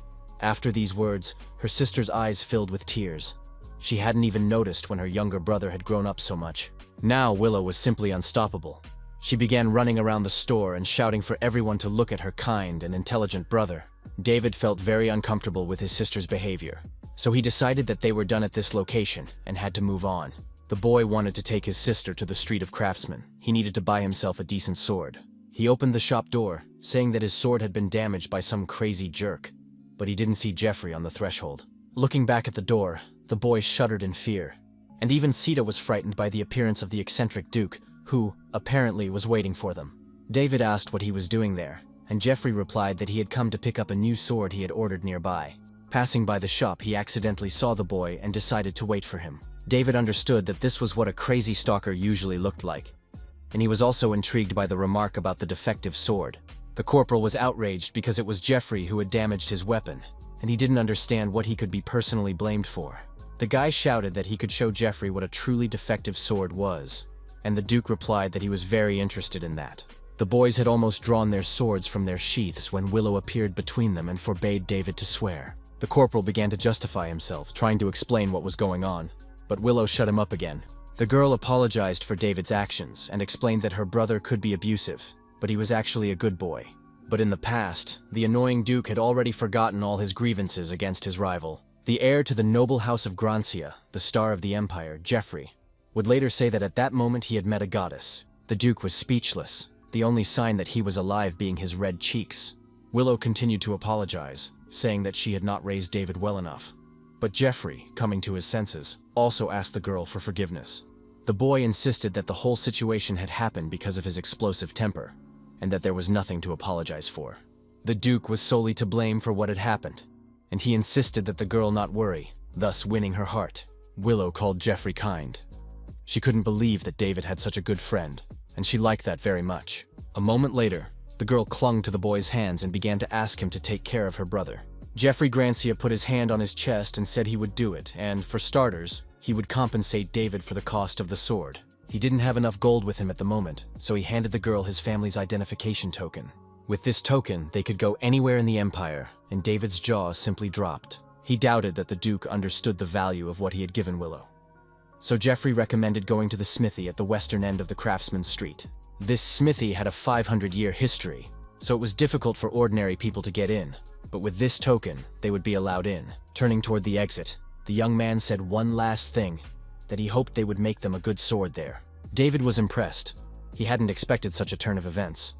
After these words, her sister's eyes filled with tears. She hadn't even noticed when her younger brother had grown up so much. Now Willow was simply unstoppable. She began running around the store and shouting for everyone to look at her kind and intelligent brother. David felt very uncomfortable with his sister's behavior, so he decided that they were done at this location and had to move on. The boy wanted to take his sister to the Street of Craftsmen. He needed to buy himself a decent sword. He opened the shop door, saying that his sword had been damaged by some crazy jerk, but he didn't see Jeffrey on the threshold. Looking back at the door, the boy shuddered in fear, and even Sita was frightened by the appearance of the eccentric Duke, who, apparently, was waiting for them. David asked what he was doing there, and Jeffrey replied that he had come to pick up a new sword he had ordered nearby. Passing by the shop, he accidentally saw the boy and decided to wait for him. David understood that this was what a crazy stalker usually looked like, and he was also intrigued by the remark about the defective sword. The corporal was outraged because it was Jeffrey who had damaged his weapon, and he didn't understand what he could be personally blamed for. The guy shouted that he could show Jeffrey what a truly defective sword was, and the Duke replied that he was very interested in that. The boys had almost drawn their swords from their sheaths when Willow appeared between them and forbade David to swear. The corporal began to justify himself, trying to explain what was going on, but Willow shut him up again. The girl apologized for David's actions and explained that her brother could be abusive, but he was actually a good boy. But in the past, the annoying Duke had already forgotten all his grievances against his rival. The heir to the noble house of Grancia, the star of the empire, Jeffrey, would later say that at that moment he had met a goddess. The Duke was speechless, the only sign that he was alive being his red cheeks. Willow continued to apologize, saying that she had not raised David well enough. But Jeffrey, coming to his senses, also asked the girl for forgiveness. The boy insisted that the whole situation had happened because of his explosive temper, and that there was nothing to apologize for. The Duke was solely to blame for what had happened, and he insisted that the girl not worry, thus winning her heart. Willow called Jeffrey kind. She couldn't believe that David had such a good friend, and she liked that very much. A moment later, the girl clung to the boy's hands and began to ask him to take care of her brother. Jeffrey Grancia put his hand on his chest and said he would do it, and, for starters, he would compensate David for the cost of the sword. He didn't have enough gold with him at the moment, so he handed the girl his family's identification token. With this token, they could go anywhere in the Empire, and David's jaw simply dropped. He doubted that the Duke understood the value of what he had given Willow. So Jeffrey recommended going to the smithy at the western end of the Craftsman's Street. This smithy had a 500-year history, so it was difficult for ordinary people to get in, but with this token, they would be allowed in. Turning toward the exit, the young man said one last thing, that he hoped they would make them a good sword there. David was impressed. He hadn't expected such a turn of events.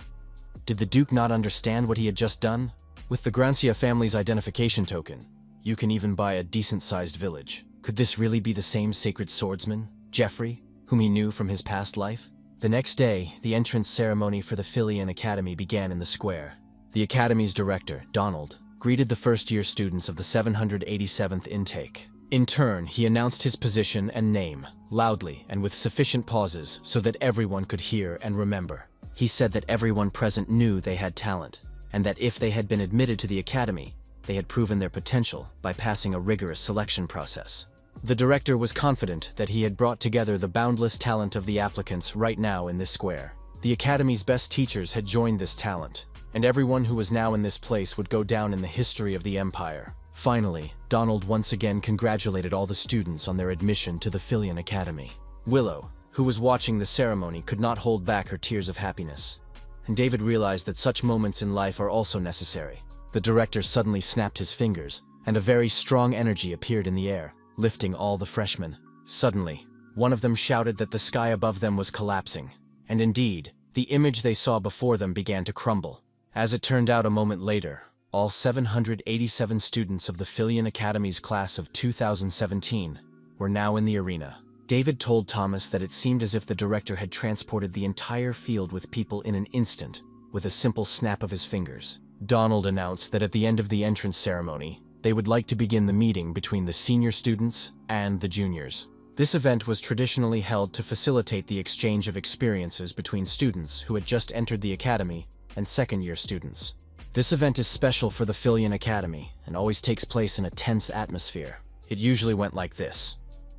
Did the Duke not understand what he had just done? With the Grancia family's identification token, you can even buy a decent-sized village. Could this really be the same sacred swordsman, Jeffrey, whom he knew from his past life? The next day, the entrance ceremony for the Filian Academy began in the square. The Academy's director, Donald, greeted the first-year students of the 787th intake. In turn, he announced his position and name, loudly and with sufficient pauses so that everyone could hear and remember. He said that everyone present knew they had talent, and that if they had been admitted to the Academy, they had proven their potential by passing a rigorous selection process. The director was confident that he had brought together the boundless talent of the applicants right now in this square. The Academy's best teachers had joined this talent, and everyone who was now in this place would go down in the history of the Empire. Finally, Donald once again congratulated all the students on their admission to the Filian Academy. Willow, who was watching the ceremony, could not hold back her tears of happiness, and David realized that such moments in life are also necessary. The director suddenly snapped his fingers, and a very strong energy appeared in the air, lifting all the freshmen. Suddenly, one of them shouted that the sky above them was collapsing, and indeed, the image they saw before them began to crumble. As it turned out a moment later, all 787 students of the Filian Academy's class of 2017 were now in the arena. David told Thomas that it seemed as if the director had transported the entire field with people in an instant, with a simple snap of his fingers. Donald announced that at the end of the entrance ceremony, they would like to begin the meeting between the senior students and the juniors. This event was traditionally held to facilitate the exchange of experiences between students who had just entered the academy and second-year students. This event is special for the Filian Academy and always takes place in a tense atmosphere. It usually went like this.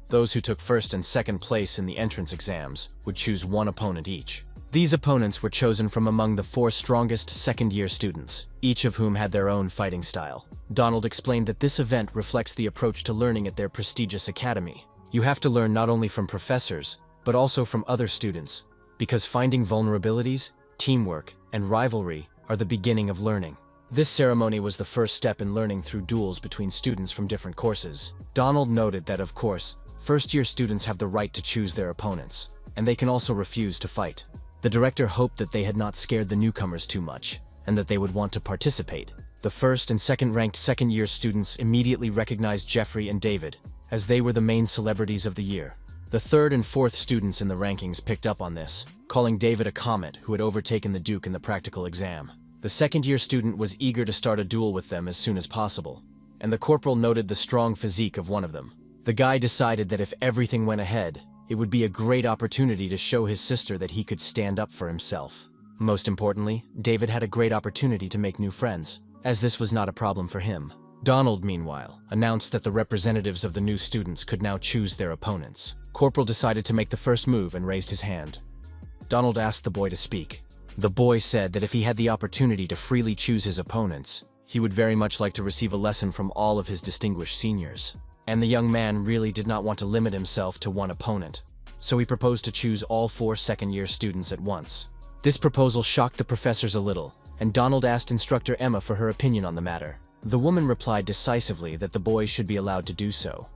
Those who took first and second place in the entrance exams would choose one opponent each. These opponents were chosen from among the 4 strongest second-year students, each of whom had their own fighting style. Donald explained that this event reflects the approach to learning at their prestigious academy. You have to learn not only from professors, but also from other students, because finding vulnerabilities, teamwork, and rivalry are the beginning of learning. This ceremony was the first step in learning through duels between students from different courses. Donald noted that, of course, first-year students have the right to choose their opponents, and they can also refuse to fight. The director hoped that they had not scared the newcomers too much, and that they would want to participate. The first and second-ranked second-year students immediately recognized Jeffrey and David, as they were the main celebrities of the year. The third and fourth students in the rankings picked up on this, calling David a comet who had overtaken the Duke in the practical exam. The second-year student was eager to start a duel with them as soon as possible, and the corporal noted the strong physique of one of them. The guy decided that if everything went ahead, it would be a great opportunity to show his sister that he could stand up for himself. Most importantly, David had a great opportunity to make new friends, as this was not a problem for him. Donald, meanwhile, announced that the representatives of the new students could now choose their opponents. Corporal decided to make the first move and raised his hand. Donald asked the boy to speak. The boy said that if he had the opportunity to freely choose his opponents, he would very much like to receive a lesson from all of his distinguished seniors. And the young man really did not want to limit himself to one opponent, so he proposed to choose all 4 second-year students at once. This proposal shocked the professors a little, and Donald asked instructor Emma for her opinion on the matter. The woman replied decisively that the boys should be allowed to do so,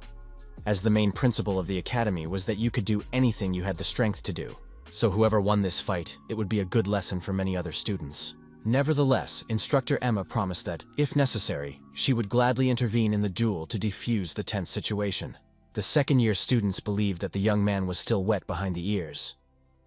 as the main principle of the academy was that you could do anything you had the strength to do. So whoever won this fight, it would be a good lesson for many other students. Nevertheless, Instructor Emma promised that, if necessary, she would gladly intervene in the duel to defuse the tense situation. The second-year students believed that the young man was still wet behind the ears,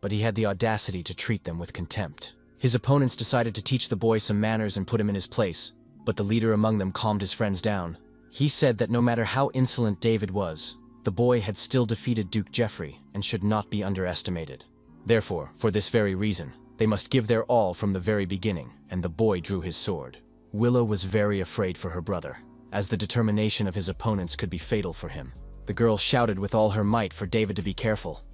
but he had the audacity to treat them with contempt. His opponents decided to teach the boy some manners and put him in his place, but the leader among them calmed his friends down. He said that no matter how insolent David was, the boy had still defeated Duke Jeffrey and should not be underestimated. Therefore, for this very reason, they must give their all from the very beginning, and the boy drew his sword. Willow was very afraid for her brother, as the determination of his opponents could be fatal for him. The girl shouted with all her might for David to be careful,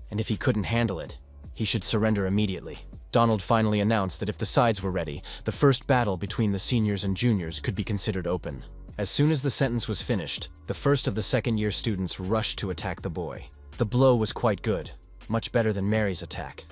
and if he couldn't handle it, he should surrender immediately. Donald finally announced that if the sides were ready, the first battle between the seniors and juniors could be considered open. As soon as the sentence was finished, the first of the second-year students rushed to attack the boy. The blow was quite good, much better than Mary's attack.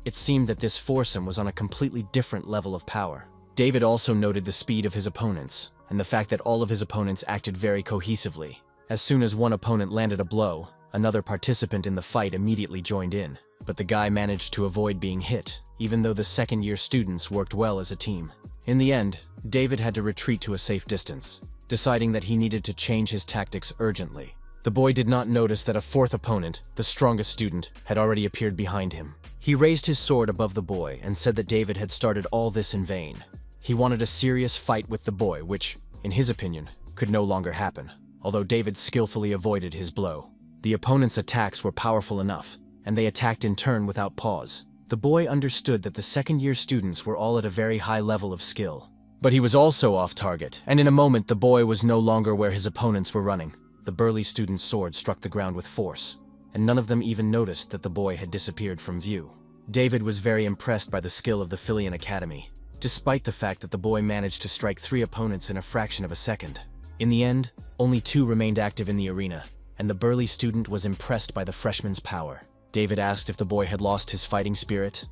It seemed that this foursome was on a completely different level of power. David also noted the speed of his opponents, and the fact that all of his opponents acted very cohesively. As soon as one opponent landed a blow, another participant in the fight immediately joined in. But the guy managed to avoid being hit, even though the second-year students worked well as a team. In the end, David had to retreat to a safe distance, deciding that he needed to change his tactics urgently. The boy did not notice that a fourth opponent, the strongest student, had already appeared behind him. He raised his sword above the boy and said that David had started all this in vain. He wanted a serious fight with the boy, which, in his opinion, could no longer happen, although David skillfully avoided his blow. The opponent's attacks were powerful enough, and they attacked in turn without pause. The boy understood that the second-year students were all at a very high level of skill. But he was also off target, and in a moment the boy was no longer where his opponents were running. The burly student's sword struck the ground with force, and none of them even noticed that the boy had disappeared from view. David was very impressed by the skill of the Philian Academy, despite the fact that the boy managed to strike 3 opponents in a fraction of a second. In the end, only 2 remained active in the arena, and the burly student was impressed by the freshman's power. David asked if the boy had lost his fighting spirit,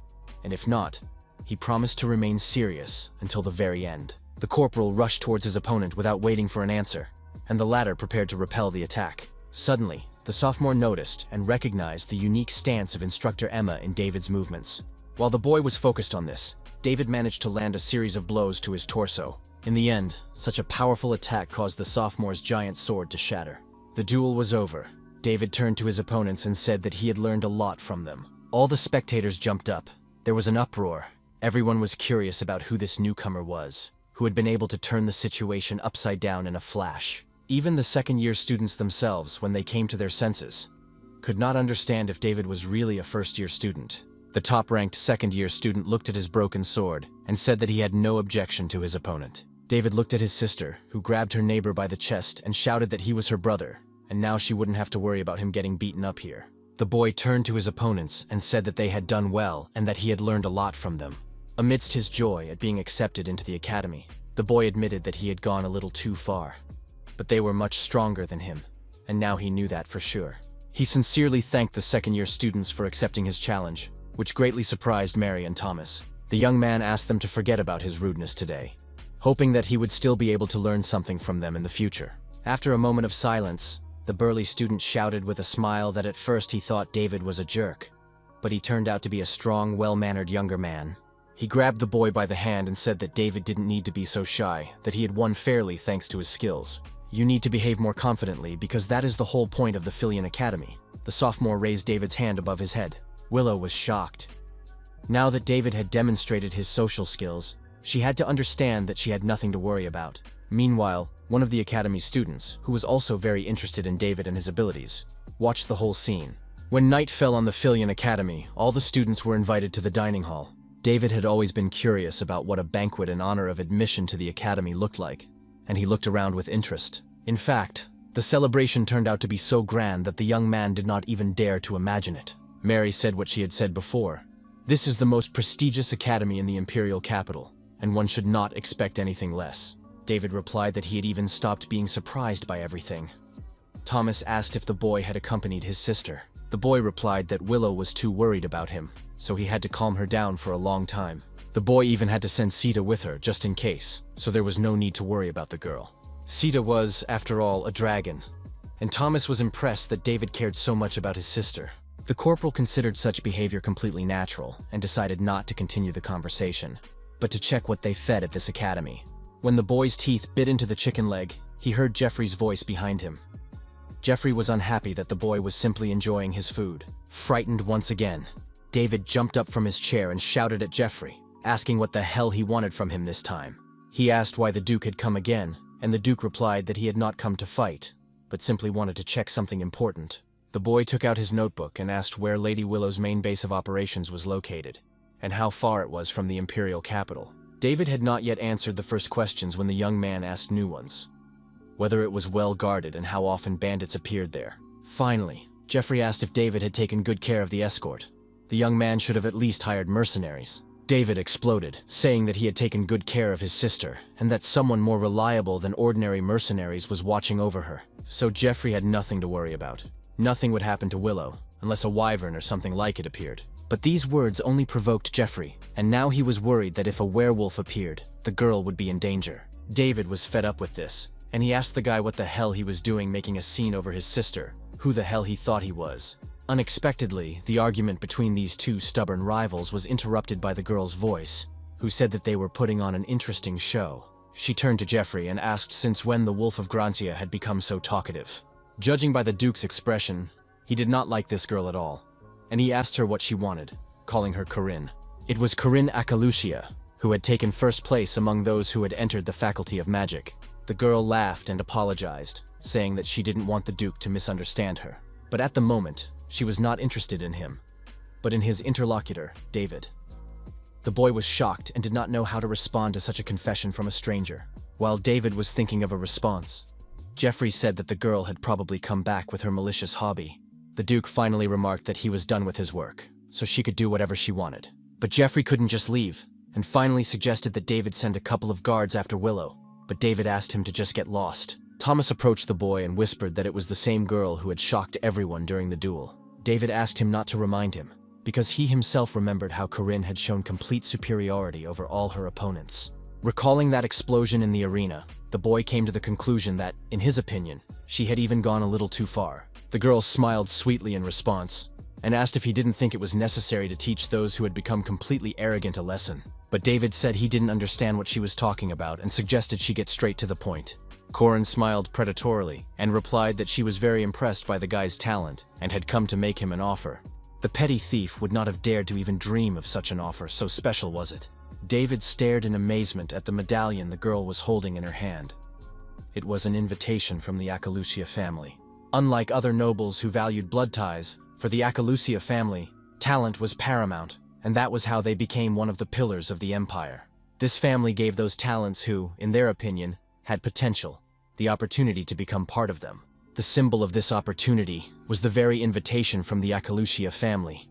and if not, he promised to remain serious until the very end. The corporal rushed towards his opponent without waiting for an answer, and the latter prepared to repel the attack. Suddenly, the sophomore noticed and recognized the unique stance of Instructor Emma in David's movements. While the boy was focused on this, David managed to land a series of blows to his torso. In the end, such a powerful attack caused the sophomore's giant sword to shatter. The duel was over. David turned to his opponents and said that he had learned a lot from them. All the spectators jumped up. There was an uproar. Everyone was curious about who this newcomer was, who had been able to turn the situation upside down in a flash. Even the second-year students themselves, when they came to their senses, could not understand if David was really a first-year student. The top-ranked second-year student looked at his broken sword and said that he had no objection to his opponent. David looked at his sister, who grabbed her neighbor by the chest and shouted that he was her brother, and now she wouldn't have to worry about him getting beaten up here. The boy turned to his opponents and said that they had done well and that he had learned a lot from them. Amidst his joy at being accepted into the academy, the boy admitted that he had gone a little too far. But they were much stronger than him, and now he knew that for sure. He sincerely thanked the second-year students for accepting his challenge, which greatly surprised Mary and Thomas. The young man asked them to forget about his rudeness today, hoping that he would still be able to learn something from them in the future. After a moment of silence, the burly student shouted with a smile that at first he thought David was a jerk, but he turned out to be a strong, well-mannered younger man. He grabbed the boy by the hand and said that David didn't need to be so shy, that he had won fairly thanks to his skills. You need to behave more confidently because that is the whole point of the Philian Academy. The sophomore raised David's hand above his head. Willow was shocked. Now that David had demonstrated his social skills, she had to understand that she had nothing to worry about. Meanwhile, one of the Academy's students, who was also very interested in David and his abilities, watched the whole scene. When night fell on the Philian Academy, all the students were invited to the dining hall. David had always been curious about what a banquet in honor of admission to the Academy looked like, and he looked around with interest. In fact, the celebration turned out to be so grand that the young man did not even dare to imagine it. Mary said what she had said before. This is the most prestigious academy in the imperial capital, and one should not expect anything less. David replied that he had even stopped being surprised by everything. Thomas asked if the boy had accompanied his sister. The boy replied that Willow was too worried about him, so he had to calm her down for a long time. The boy even had to send Sita with her just in case, so there was no need to worry about the girl. Sita was, after all, a dragon, and Thomas was impressed that David cared so much about his sister. The corporal considered such behavior completely natural and decided not to continue the conversation. but to check what they fed at this academy. When the boy's teeth bit into the chicken leg, he heard Jeffrey's voice behind him. Jeffrey was unhappy that the boy was simply enjoying his food. Frightened once again, David jumped up from his chair and shouted at Jeffrey, asking what the hell he wanted from him this time. He asked why the Duke had come again, and the Duke replied that he had not come to fight, but simply wanted to check something important. The boy took out his notebook and asked where Lady Willow's main base of operations was located, and how far it was from the Imperial capital. David had not yet answered the first questions when the young man asked new ones. Whether it was well guarded and how often bandits appeared there. Finally, Jeffrey asked if David had taken good care of the escort. The young man should have at least hired mercenaries. David exploded, saying that he had taken good care of his sister, and that someone more reliable than ordinary mercenaries was watching over her. So Jeffrey had nothing to worry about. Nothing would happen to Willow, unless a wyvern or something like it appeared. But these words only provoked Jeffrey, and now he was worried that if a werewolf appeared, the girl would be in danger. David was fed up with this, and he asked the guy what the hell he was doing making a scene over his sister, who the hell he thought he was. Unexpectedly, the argument between these two stubborn rivals was interrupted by the girl's voice, who said that they were putting on an interesting show. She turned to Jeffrey and asked since when the Wolf of Grancia had become so talkative. Judging by the Duke's expression, he did not like this girl at all, and he asked her what she wanted, calling her Corinne. It was Corinne Akalucia, who had taken first place among those who had entered the Faculty of Magic. The girl laughed and apologized, saying that she didn't want the Duke to misunderstand her. But at the moment, she was not interested in him, but in his interlocutor, David. The boy was shocked and did not know how to respond to such a confession from a stranger. While David was thinking of a response, Jeffrey said that the girl had probably come back with her malicious hobby. The Duke finally remarked that he was done with his work, so she could do whatever she wanted. But Jeffrey couldn't just leave, and finally suggested that David send a couple of guards after Willow, but David asked him to just get lost. Thomas approached the boy and whispered that it was the same girl who had shocked everyone during the duel. David asked him not to remind him, because he himself remembered how Corinne had shown complete superiority over all her opponents. Recalling that explosion in the arena, the boy came to the conclusion that, in his opinion, she had even gone a little too far. The girl smiled sweetly in response, and asked if he didn't think it was necessary to teach those who had become completely arrogant a lesson. But David said he didn't understand what she was talking about and suggested she get straight to the point. Corinne smiled predatorily and replied that she was very impressed by the guy's talent and had come to make him an offer. The petty thief would not have dared to even dream of such an offer, so special was it. David stared in amazement at the medallion the girl was holding in her hand. It was an invitation from the Akalucia family. Unlike other nobles who valued blood ties, for the Akalucia family, talent was paramount, and that was how they became one of the pillars of the empire. This family gave those talents who, in their opinion, had potential, the opportunity to become part of them. The symbol of this opportunity was the very invitation from the Akalucia family,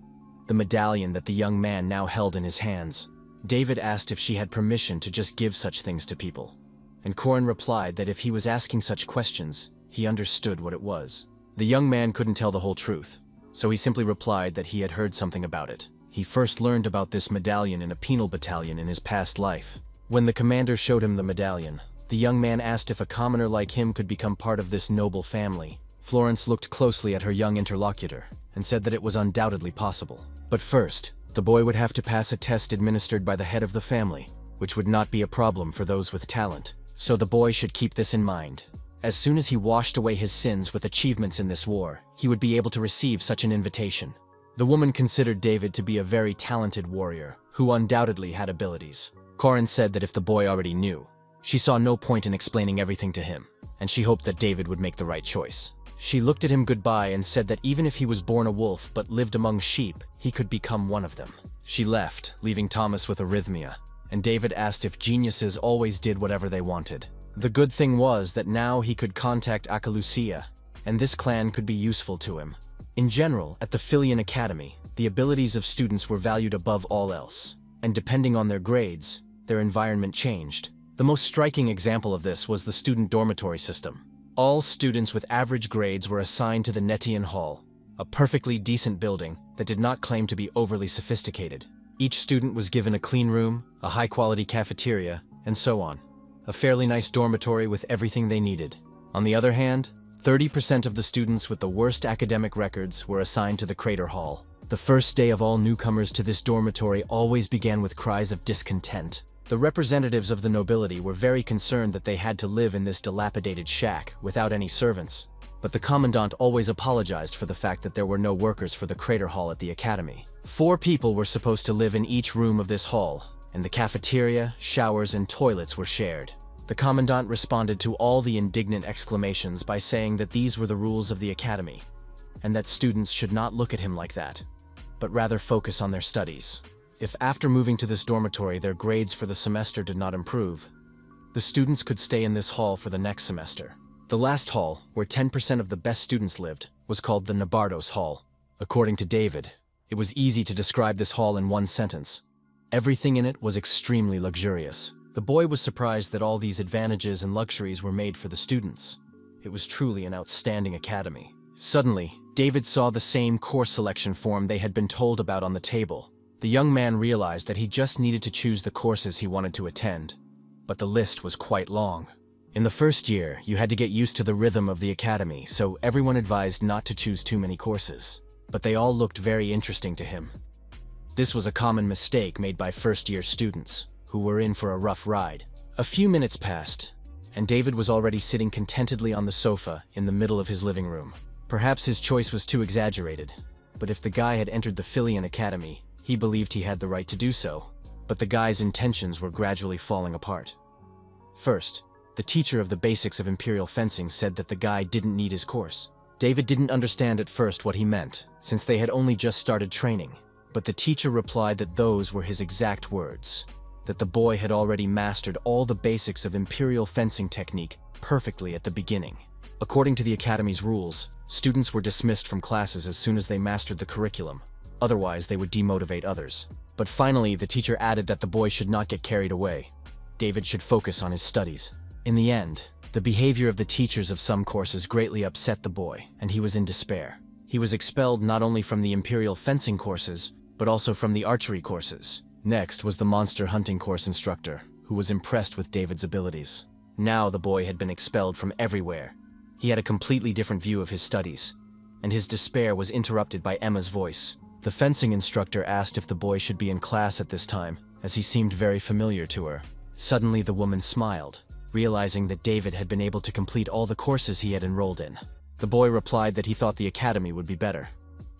the medallion that the young man now held in his hands. David asked if she had permission to just give such things to people, and Corinne replied that if he was asking such questions, he understood what it was. The young man couldn't tell the whole truth, so he simply replied that he had heard something about it. He first learned about this medallion in a penal battalion in his past life. When the commander showed him the medallion, the young man asked if a commoner like him could become part of this noble family. Florence looked closely at her young interlocutor and said that it was undoubtedly possible. But first, the boy would have to pass a test administered by the head of the family, which would not be a problem for those with talent. So the boy should keep this in mind. As soon as he washed away his sins with achievements in this war, he would be able to receive such an invitation. The woman considered David to be a very talented warrior, who undoubtedly had abilities. Corinne said that if the boy already knew, she saw no point in explaining everything to him, and she hoped that David would make the right choice. She looked at him goodbye and said that even if he was born a wolf but lived among sheep, he could become one of them. She left, leaving Thomas with arrhythmia, and David asked if geniuses always did whatever they wanted. The good thing was that now he could contact Akalucia, and this clan could be useful to him. In general, at the Filian Academy, the abilities of students were valued above all else, and depending on their grades, their environment changed. The most striking example of this was the student dormitory system. All students with average grades were assigned to the Netian Hall, a perfectly decent building that did not claim to be overly sophisticated. Each student was given a clean room, a high-quality cafeteria, and so on. A fairly nice dormitory with everything they needed. On the other hand, 30% of the students with the worst academic records were assigned to the Crater Hall. The first day of all newcomers to this dormitory always began with cries of discontent. The representatives of the nobility were very concerned that they had to live in this dilapidated shack without any servants, but the commandant always apologized for the fact that there were no workers for the crater hall at the academy. 4 people were supposed to live in each room of this hall, and the cafeteria, showers, and toilets were shared. The commandant responded to all the indignant exclamations by saying that these were the rules of the academy, and that students should not look at him like that, but rather focus on their studies. If after moving to this dormitory their grades for the semester did not improve, the students could stay in this hall for the next semester. The last hall, where 10% of the best students lived, was called the Nabardos Hall. According to David, it was easy to describe this hall in one sentence. Everything in it was extremely luxurious. The boy was surprised that all these advantages and luxuries were made for the students. It was truly an outstanding academy. Suddenly, David saw the same course selection form they had been told about on the table. The young man realized that he just needed to choose the courses he wanted to attend, but the list was quite long. In the first year, you had to get used to the rhythm of the academy, so everyone advised not to choose too many courses, but they all looked very interesting to him. This was a common mistake made by first-year students, who were in for a rough ride. A few minutes passed, and David was already sitting contentedly on the sofa in the middle of his living room. Perhaps his choice was too exaggerated, but if the guy had entered the Philian Academy, he believed he had the right to do so. But the guy's intentions were gradually falling apart. First, the teacher of the basics of imperial fencing said that the guy didn't need his course. David didn't understand at first what he meant, since they had only just started training. But the teacher replied that those were his exact words, that the boy had already mastered all the basics of imperial fencing technique perfectly at the beginning. According to the academy's rules, students were dismissed from classes as soon as they mastered the curriculum. Otherwise, they would demotivate others. But finally, the teacher added that the boy should not get carried away. David should focus on his studies. In the end, the behavior of the teachers of some courses greatly upset the boy, and he was in despair. He was expelled not only from the imperial fencing courses, but also from the archery courses. Next was the monster hunting course instructor, who was impressed with David's abilities. Now the boy had been expelled from everywhere. He had a completely different view of his studies, and his despair was interrupted by Emma's voice. The fencing instructor asked if the boy should be in class at this time, as he seemed very familiar to her. Suddenly the woman smiled, realizing that David had been able to complete all the courses he had enrolled in. The boy replied that he thought the academy would be better.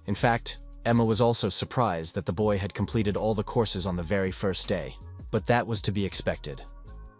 In fact, Emma was also surprised that the boy had completed all the courses on the very first day. But that was to be expected.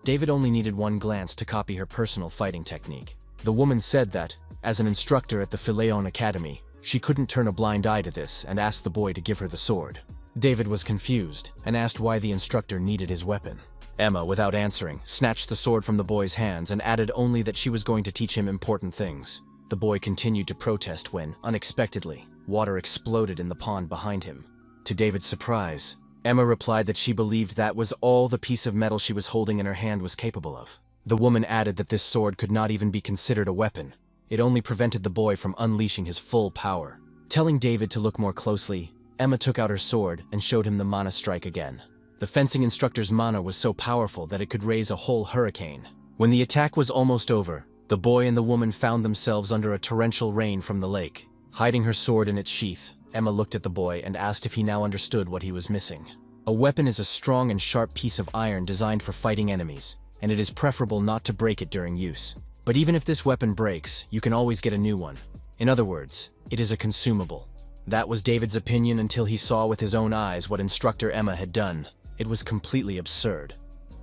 David only needed one glance to copy her personal fighting technique. The woman said that, as an instructor at the Phileon Academy, she couldn't turn a blind eye to this and asked the boy to give her the sword. David was confused and asked why the instructor needed his weapon. Emma, without answering, snatched the sword from the boy's hands and added only that she was going to teach him important things. The boy continued to protest when, unexpectedly, water exploded in the pond behind him. To David's surprise, Emma replied that she believed that was all the piece of metal she was holding in her hand was capable of. The woman added that this sword could not even be considered a weapon. It only prevented the boy from unleashing his full power. Telling David to look more closely, Emma took out her sword and showed him the mana strike again. The fencing instructor's mana was so powerful that it could raise a whole hurricane. When the attack was almost over, the boy and the woman found themselves under a torrential rain from the lake. Hiding her sword in its sheath, Emma looked at the boy and asked if he now understood what he was missing. A weapon is a strong and sharp piece of iron designed for fighting enemies, and it is preferable not to break it during use. But even if this weapon breaks, you can always get a new one. In other words, it is a consumable. That was David's opinion until he saw with his own eyes what instructor Emma had done. It was completely absurd.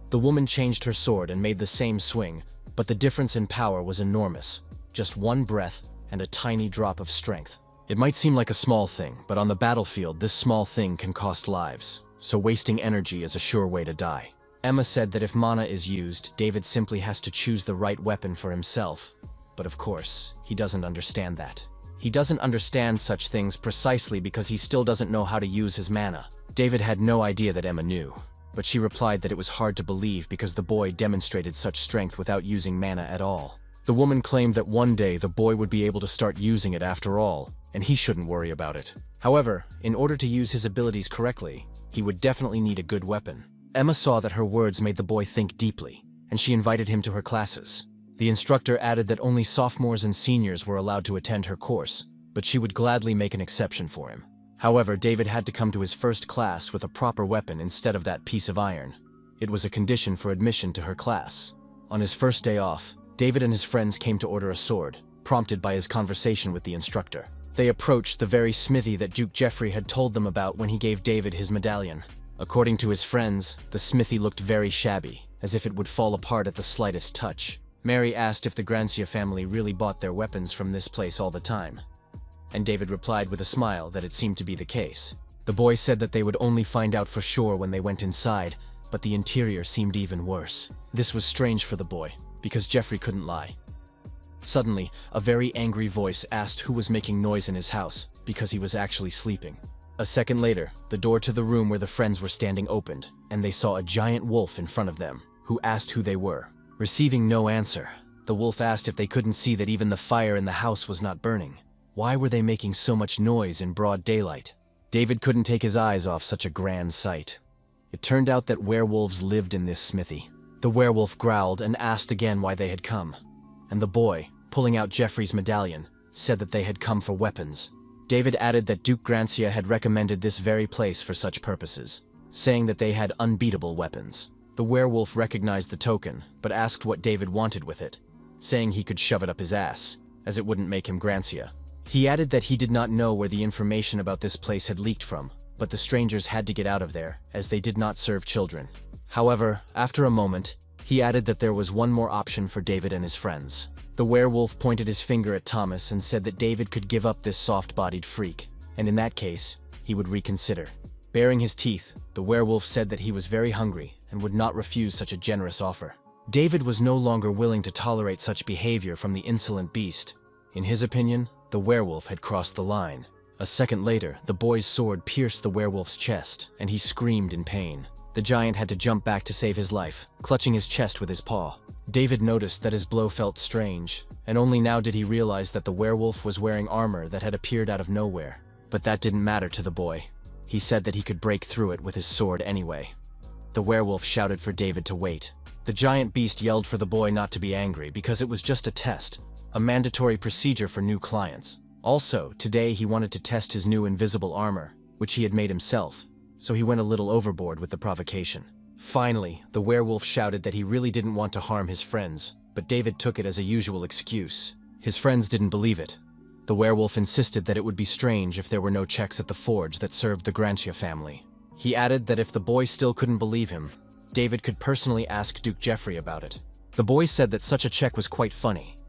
The woman changed her sword and made the same swing, but the difference in power was enormous. Just one breath and a tiny drop of strength. It might seem like a small thing, but on the battlefield this small thing can cost lives, so wasting energy is a sure way to die. Emma said that if mana is used, David simply has to choose the right weapon for himself. But of course, he doesn't understand that. He doesn't understand such things precisely because he still doesn't know how to use his mana. David had no idea that Emma knew, but she replied that it was hard to believe because the boy demonstrated such strength without using mana at all. The woman claimed that one day the boy would be able to start using it after all, and he shouldn't worry about it. However, in order to use his abilities correctly, he would definitely need a good weapon. Emma saw that her words made the boy think deeply, and she invited him to her classes. The instructor added that only sophomores and seniors were allowed to attend her course, but she would gladly make an exception for him. However, David had to come to his first class with a proper weapon instead of that piece of iron. It was a condition for admission to her class. On his first day off, David and his friends came to order a sword, prompted by his conversation with the instructor. They approached the very smithy that Duke Geoffrey had told them about when he gave David his medallion. According to his friends, the smithy looked very shabby, as if it would fall apart at the slightest touch. Mary asked if the Grancia family really bought their weapons from this place all the time, and David replied with a smile that it seemed to be the case. The boy said that they would only find out for sure when they went inside, but the interior seemed even worse. This was strange for the boy, because Geoffrey couldn't lie. Suddenly, a very angry voice asked who was making noise in his house, because he was actually sleeping. A second later, the door to the room where the friends were standing opened, and they saw a giant wolf in front of them, who asked who they were. Receiving no answer, the wolf asked if they couldn't see that even the fire in the house was not burning. Why were they making so much noise in broad daylight? David couldn't take his eyes off such a grand sight. It turned out that werewolves lived in this smithy. The werewolf growled and asked again why they had come, and the boy, pulling out Geoffrey's medallion, said that they had come for weapons. David added that Duke Grancia had recommended this very place for such purposes, saying that they had unbeatable weapons. The werewolf recognized the token, but asked what David wanted with it, saying he could shove it up his ass, as it wouldn't make him Grancia. He added that he did not know where the information about this place had leaked from, but the strangers had to get out of there, as they did not serve children. However, after a moment, he added that there was one more option for David and his friends. The werewolf pointed his finger at Thomas and said that David could give up this soft-bodied freak, and in that case, he would reconsider. Baring his teeth, the werewolf said that he was very hungry and would not refuse such a generous offer. David was no longer willing to tolerate such behavior from the insolent beast. In his opinion, the werewolf had crossed the line. A second later, the boy's sword pierced the werewolf's chest, and he screamed in pain. The giant had to jump back to save his life, clutching his chest with his paw. David noticed that his blow felt strange, and only now did he realize that the werewolf was wearing armor that had appeared out of nowhere. But that didn't matter to the boy. He said that he could break through it with his sword anyway. The werewolf shouted for David to wait. The giant beast yelled for the boy not to be angry because it was just a test, a mandatory procedure for new clients. Also, today he wanted to test his new invisible armor, which he had made himself, so he went a little overboard with the provocation. Finally, the werewolf shouted that he really didn't want to harm his friends, but David took it as a usual excuse. His friends didn't believe it. The werewolf insisted that it would be strange if there were no checks at the forge that served the Grancia family. He added that if the boy still couldn't believe him, David could personally ask Duke Geoffrey about it. The boy said that such a check was quite funny.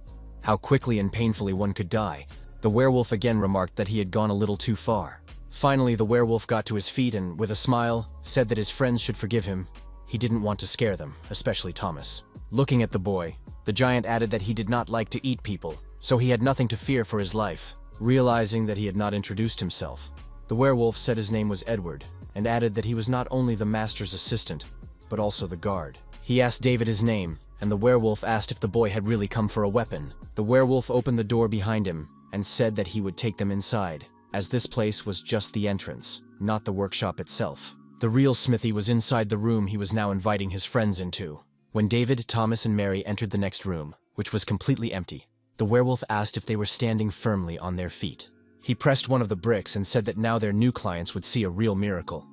How quickly and painfully one could die. The werewolf again remarked that he had gone a little too far. Finally, the werewolf got to his feet and, with a smile, said that his friends should forgive him. He didn't want to scare them, especially Thomas. Looking at the boy, the giant added that he did not like to eat people, so he had nothing to fear for his life. Realizing that he had not introduced himself, the werewolf said his name was Edward, and added that he was not only the master's assistant, but also the guard. He asked David his name, and the werewolf asked if the boy had really come for a weapon. The werewolf opened the door behind him and said that he would take them inside, as this place was just the entrance, not the workshop itself. The real smithy was inside the room he was now inviting his friends into. When David, Thomas, and Mary entered the next room, which was completely empty, the werewolf asked if they were standing firmly on their feet. He pressed one of the bricks and said that now their new clients would see a real miracle.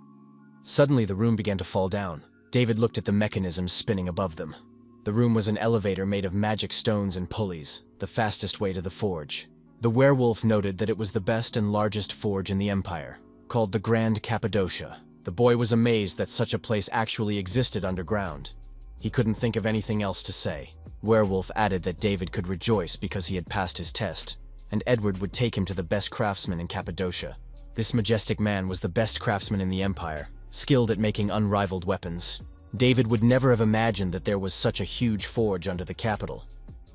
Suddenly, the room began to fall down. David looked at the mechanisms spinning above them. The room was an elevator made of magic stones and pulleys, the fastest way to the forge. The werewolf noted that it was the best and largest forge in the empire, called the Grand Cappadocia. The boy was amazed that such a place actually existed underground. He couldn't think of anything else to say. Werewolf added that David could rejoice because he had passed his test, and Edward would take him to the best craftsman in Cappadocia. This majestic man was the best craftsman in the empire, skilled at making unrivaled weapons. David would never have imagined that there was such a huge forge under the capital.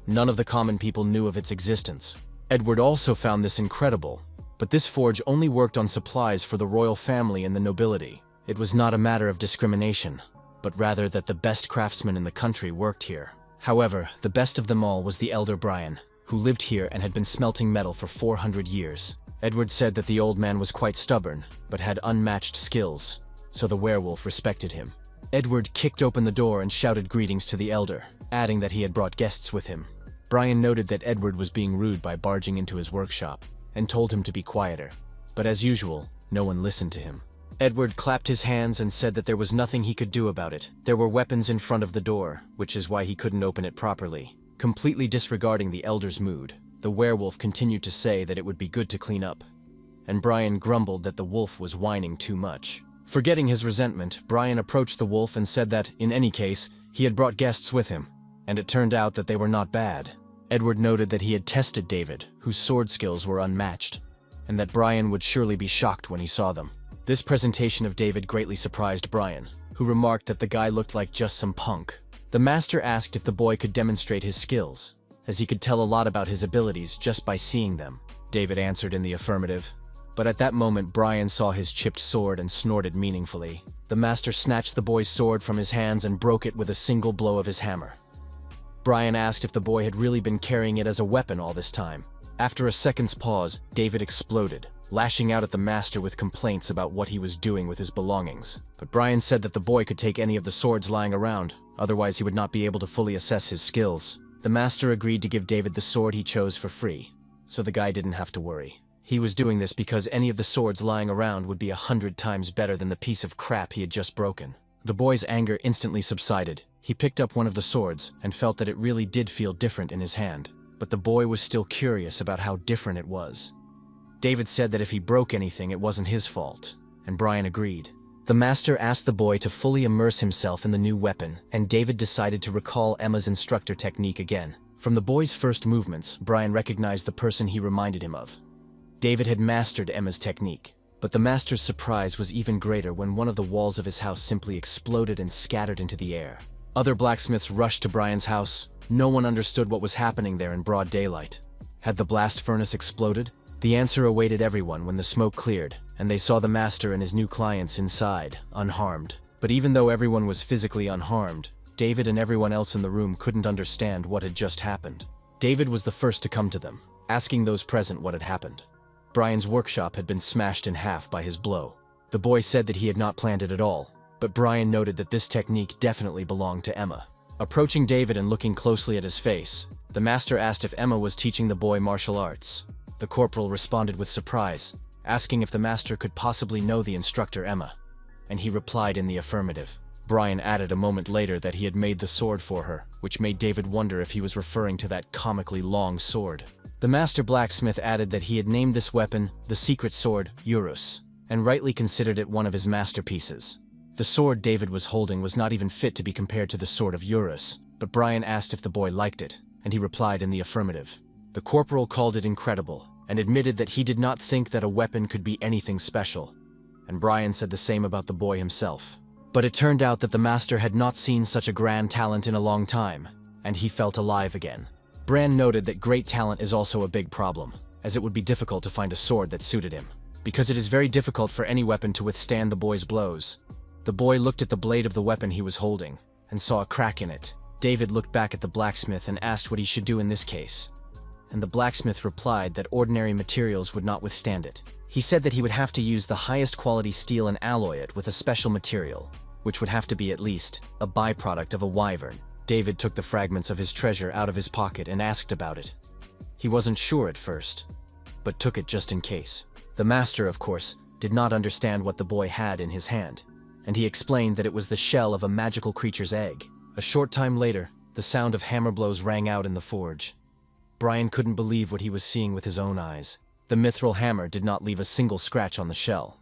None of the common people knew of its existence. Edward also found this incredible, but this forge only worked on supplies for the royal family and the nobility. It was not a matter of discrimination, but rather that the best craftsmen in the country worked here. However, the best of them all was the elder Brian, who lived here and had been smelting metal for 400 years. Edward said that the old man was quite stubborn, but had unmatched skills, so the werewolf respected him. Edward kicked open the door and shouted greetings to the elder, adding that he had brought guests with him. Brian noted that Edward was being rude by barging into his workshop, and told him to be quieter. But as usual, no one listened to him. Edward clapped his hands and said that there was nothing he could do about it. There were weapons in front of the door, which is why he couldn't open it properly. Completely disregarding the elder's mood, the werewolf continued to say that it would be good to clean up. And Brian grumbled that the wolf was whining too much. Forgetting his resentment, Brian approached the wolf and said that, in any case, he had brought guests with him, and it turned out that they were not bad. Edward noted that he had tested David, whose sword skills were unmatched, and that Brian would surely be shocked when he saw them. This presentation of David greatly surprised Brian, who remarked that the guy looked like just some punk. The master asked if the boy could demonstrate his skills, as he could tell a lot about his abilities just by seeing them. David answered in the affirmative. But at that moment, Brian saw his chipped sword and snorted meaningfully. The master snatched the boy's sword from his hands and broke it with a single blow of his hammer. Brian asked if the boy had really been carrying it as a weapon all this time. After a second's pause, David exploded, lashing out at the master with complaints about what he was doing with his belongings. But Brian said that the boy could take any of the swords lying around, otherwise he would not be able to fully assess his skills. The master agreed to give David the sword he chose for free, so the guy didn't have to worry. He was doing this because any of the swords lying around would be 100 times better than the piece of crap he had just broken. The boy's anger instantly subsided. He picked up one of the swords and felt that it really did feel different in his hand. But the boy was still curious about how different it was. David said that if he broke anything, it wasn't his fault, and Brian agreed. The master asked the boy to fully immerse himself in the new weapon, and David decided to recall Emma's instructor technique again. From the boy's first movements, Brian recognized the person he reminded him of. David had mastered Emma's technique, but the master's surprise was even greater when one of the walls of his house simply exploded and scattered into the air. Other blacksmiths rushed to Brian's house. No one understood what was happening there in broad daylight. Had the blast furnace exploded? The answer awaited everyone when the smoke cleared, and they saw the master and his new clients inside, unharmed. But even though everyone was physically unharmed, David and everyone else in the room couldn't understand what had just happened. David was the first to come to them, asking those present what had happened. Brian's workshop had been smashed in half by his blow. The boy said that he had not planned it at all, but Brian noted that this technique definitely belonged to Emma. Approaching David and looking closely at his face, the master asked if Emma was teaching the boy martial arts. The corporal responded with surprise, asking if the master could possibly know the instructor Emma, and he replied in the affirmative. Brian added a moment later that he had made the sword for her, which made David wonder if he was referring to that comically long sword. The master blacksmith added that he had named this weapon the secret sword Urus, and rightly considered it one of his masterpieces. The sword David was holding was not even fit to be compared to the sword of Urus, but Brian asked if the boy liked it, and he replied in the affirmative. The corporal called it incredible, and admitted that he did not think that a weapon could be anything special, and Brian said the same about the boy himself. But it turned out that the master had not seen such a grand talent in a long time, and he felt alive again. Bran noted that great talent is also a big problem, as it would be difficult to find a sword that suited him, because it is very difficult for any weapon to withstand the boy's blows. The boy looked at the blade of the weapon he was holding, and saw a crack in it. David looked back at the blacksmith and asked what he should do in this case, and the blacksmith replied that ordinary materials would not withstand it. He said that he would have to use the highest quality steel and alloy it with a special material, which would have to be at least a byproduct of a wyvern. David took the fragments of his treasure out of his pocket and asked about it. He wasn't sure at first, but took it just in case. The master, of course, did not understand what the boy had in his hand, and he explained that it was the shell of a magical creature's egg. A short time later, the sound of hammer blows rang out in the forge. Brian couldn't believe what he was seeing with his own eyes. The mithril hammer did not leave a single scratch on the shell.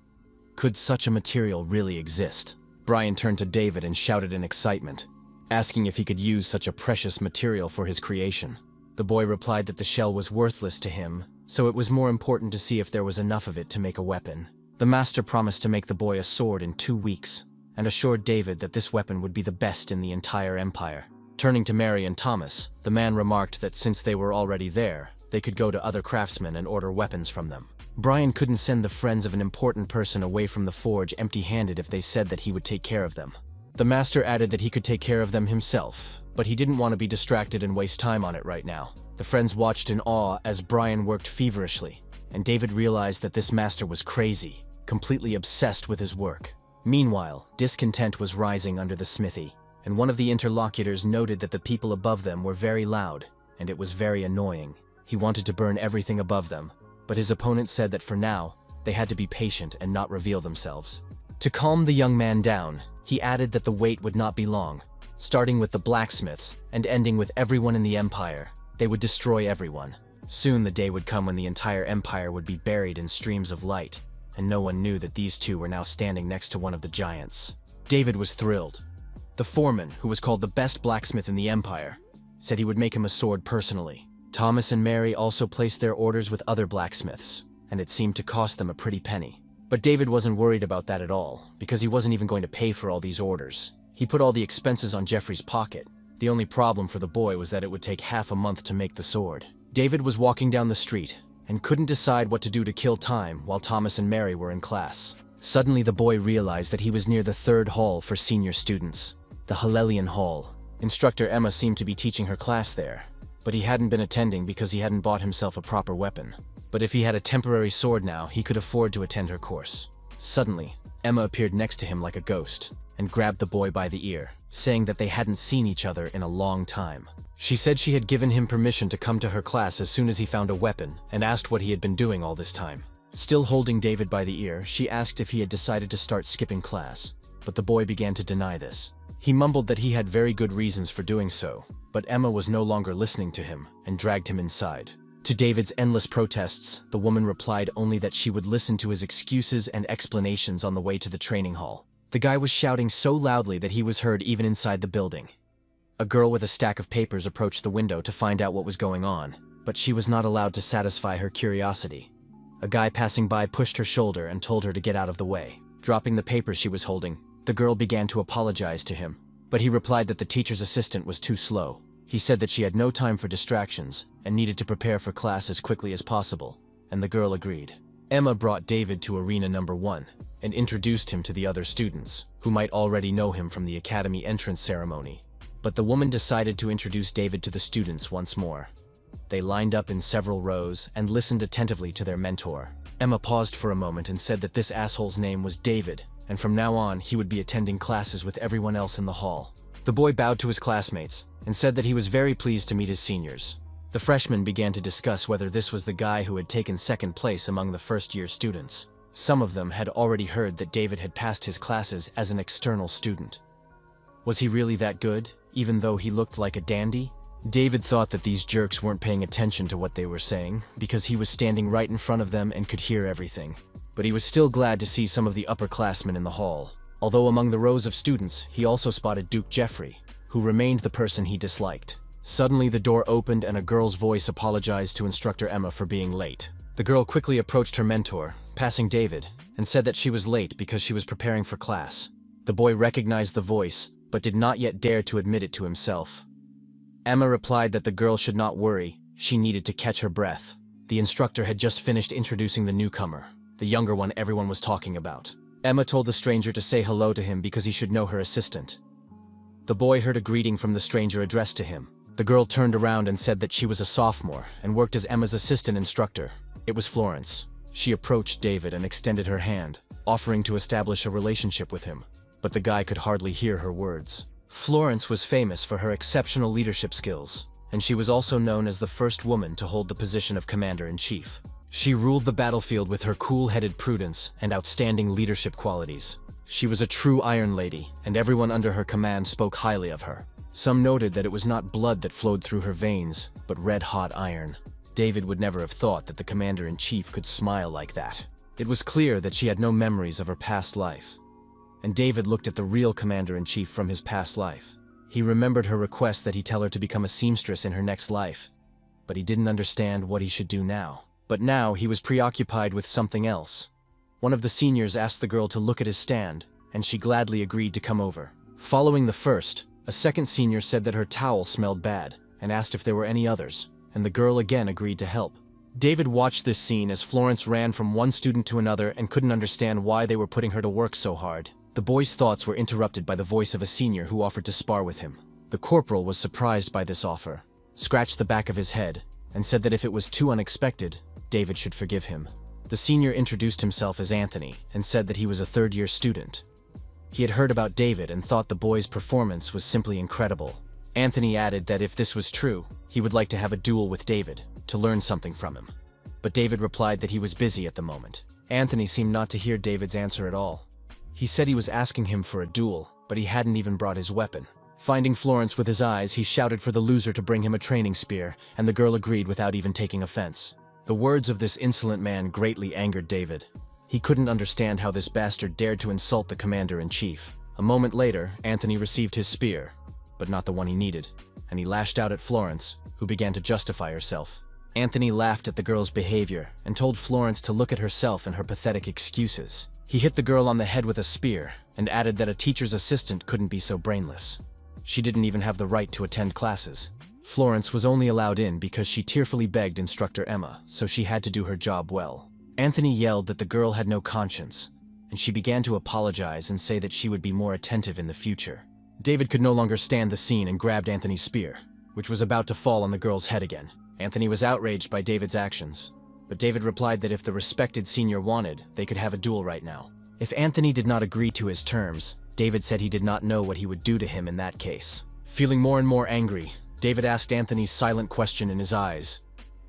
Could such a material really exist? Brian turned to David and shouted in excitement, asking if he could use such a precious material for his creation. The boy replied that the shell was worthless to him, so it was more important to see if there was enough of it to make a weapon. The master promised to make the boy a sword in 2 weeks, and assured David that this weapon would be the best in the entire empire. Turning to Mary and Thomas, the man remarked that since they were already there, they could go to other craftsmen and order weapons from them. Brian couldn't send the friends of an important person away from the forge empty-handed if they said that he would take care of them. The master added that he could take care of them himself, but he didn't want to be distracted and waste time on it right now. The friends watched in awe as Brian worked feverishly, and David realized that this master was crazy, completely obsessed with his work. Meanwhile, discontent was rising under the smithy, and one of the interlocutors noted that the people above them were very loud, and it was very annoying. He wanted to burn everything above them, but his opponent said that for now, they had to be patient and not reveal themselves. To calm the young man down, he added that the wait would not be long. Starting with the blacksmiths and ending with everyone in the empire, they would destroy everyone. Soon the day would come when the entire empire would be buried in streams of light, and no one knew that these two were now standing next to one of the giants. David was thrilled. The foreman, who was called the best blacksmith in the empire, said he would make him a sword personally. Thomas and Mary also placed their orders with other blacksmiths, and it seemed to cost them a pretty penny. But David wasn't worried about that at all, because he wasn't even going to pay for all these orders. He put all the expenses on Jeffrey's pocket. The only problem for the boy was that it would take half a month to make the sword. David was walking down the street and couldn't decide what to do to kill time while Thomas and Mary were in class. Suddenly the boy realized that he was near the third hall for senior students, the Hallelian Hall. Instructor Emma seemed to be teaching her class there, but he hadn't been attending because he hadn't bought himself a proper weapon. But if he had a temporary sword now, he could afford to attend her course. Suddenly, Emma appeared next to him like a ghost and grabbed the boy by the ear, saying that they hadn't seen each other in a long time. She said she had given him permission to come to her class as soon as he found a weapon and asked what he had been doing all this time. Still holding David by the ear, she asked if he had decided to start skipping class, but the boy began to deny this. He mumbled that he had very good reasons for doing so, but Emma was no longer listening to him and dragged him inside. To David's endless protests, the woman replied only that she would listen to his excuses and explanations on the way to the training hall. The guy was shouting so loudly that he was heard even inside the building. A girl with a stack of papers approached the window to find out what was going on, but she was not allowed to satisfy her curiosity. A guy passing by pushed her shoulder and told her to get out of the way. Dropping the papers she was holding, the girl began to apologize to him, but he replied that the teacher's assistant was too slow. He said that she had no time for distractions and needed to prepare for class as quickly as possible, and the girl agreed. Emma brought David to arena number 1 and introduced him to the other students, who might already know him from the academy entrance ceremony. But the woman decided to introduce David to the students once more. They lined up in several rows and listened attentively to their mentor. Emma paused for a moment and said that this asshole's name was David, and from now on he would be attending classes with everyone else in the hall. The boy bowed to his classmates and said that he was very pleased to meet his seniors. The freshmen began to discuss whether this was the guy who had taken second place among the first-year students. Some of them had already heard that David had passed his classes as an external student. Was he really that good, even though he looked like a dandy? David thought that these jerks weren't paying attention to what they were saying, because he was standing right in front of them and could hear everything. But he was still glad to see some of the upperclassmen in the hall. Although among the rows of students, he also spotted Duke Jeffrey, who remained the person he disliked. Suddenly the door opened and a girl's voice apologized to Instructor Emma for being late. The girl quickly approached her mentor, passing David, and said that she was late because she was preparing for class. The boy recognized the voice, but did not yet dare to admit it to himself. Emma replied that the girl should not worry, she needed to catch her breath. The instructor had just finished introducing the newcomer, the younger one everyone was talking about. Emma told the stranger to say hello to him because he should know her assistant. The boy heard a greeting from the stranger addressed to him. The girl turned around and said that she was a sophomore and worked as Emma's assistant instructor. It was Florence. She approached David and extended her hand, offering to establish a relationship with him, but the guy could hardly hear her words. Florence was famous for her exceptional leadership skills, and she was also known as the first woman to hold the position of commander-in-chief. She ruled the battlefield with her cool-headed prudence and outstanding leadership qualities. She was a true Iron Lady, and everyone under her command spoke highly of her. Some noted that it was not blood that flowed through her veins, but red-hot iron. David would never have thought that the commander-in-chief could smile like that. It was clear that she had no memories of her past life. And David looked at the real commander-in-chief from his past life. He remembered her request that he tell her to become a seamstress in her next life, but he didn't understand what he should do now. But now he was preoccupied with something else. One of the seniors asked the girl to look at his stand, and she gladly agreed to come over. Following the first, a second senior said that her towel smelled bad, and asked if there were any others, and the girl again agreed to help. David watched this scene as Florence ran from one student to another and couldn't understand why they were putting her to work so hard. The boy's thoughts were interrupted by the voice of a senior who offered to spar with him. The corporal was surprised by this offer, scratched the back of his head, and said that if it was too unexpected, David should forgive him. The senior introduced himself as Anthony and said that he was a third-year student. He had heard about David and thought the boy's performance was simply incredible. Anthony added that if this was true, he would like to have a duel with David, to learn something from him. But David replied that he was busy at the moment. Anthony seemed not to hear David's answer at all. He said he was asking him for a duel, but he hadn't even brought his weapon. Finding Florence with his eyes, he shouted for the loser to bring him a training spear, and the girl agreed without even taking offense. The words of this insolent man greatly angered David. He couldn't understand how this bastard dared to insult the commander-in-chief. A moment later, Anthony received his spear, but not the one he needed, and he lashed out at Florence, who began to justify herself. Anthony laughed at the girl's behavior and told Florence to look at herself and her pathetic excuses. He hit the girl on the head with a spear and added that a teacher's assistant couldn't be so brainless. She didn't even have the right to attend classes. Florence was only allowed in because she tearfully begged instructor Emma, so she had to do her job well. Anthony yelled that the girl had no conscience, and she began to apologize and say that she would be more attentive in the future. David could no longer stand the scene and grabbed Anthony's spear, which was about to fall on the girl's head again. Anthony was outraged by David's actions, but David replied that if the respected senior wanted, they could have a duel right now. If Anthony did not agree to his terms, David said he did not know what he would do to him in that case. Feeling more and more angry, David asked Anthony's silent question in his eyes.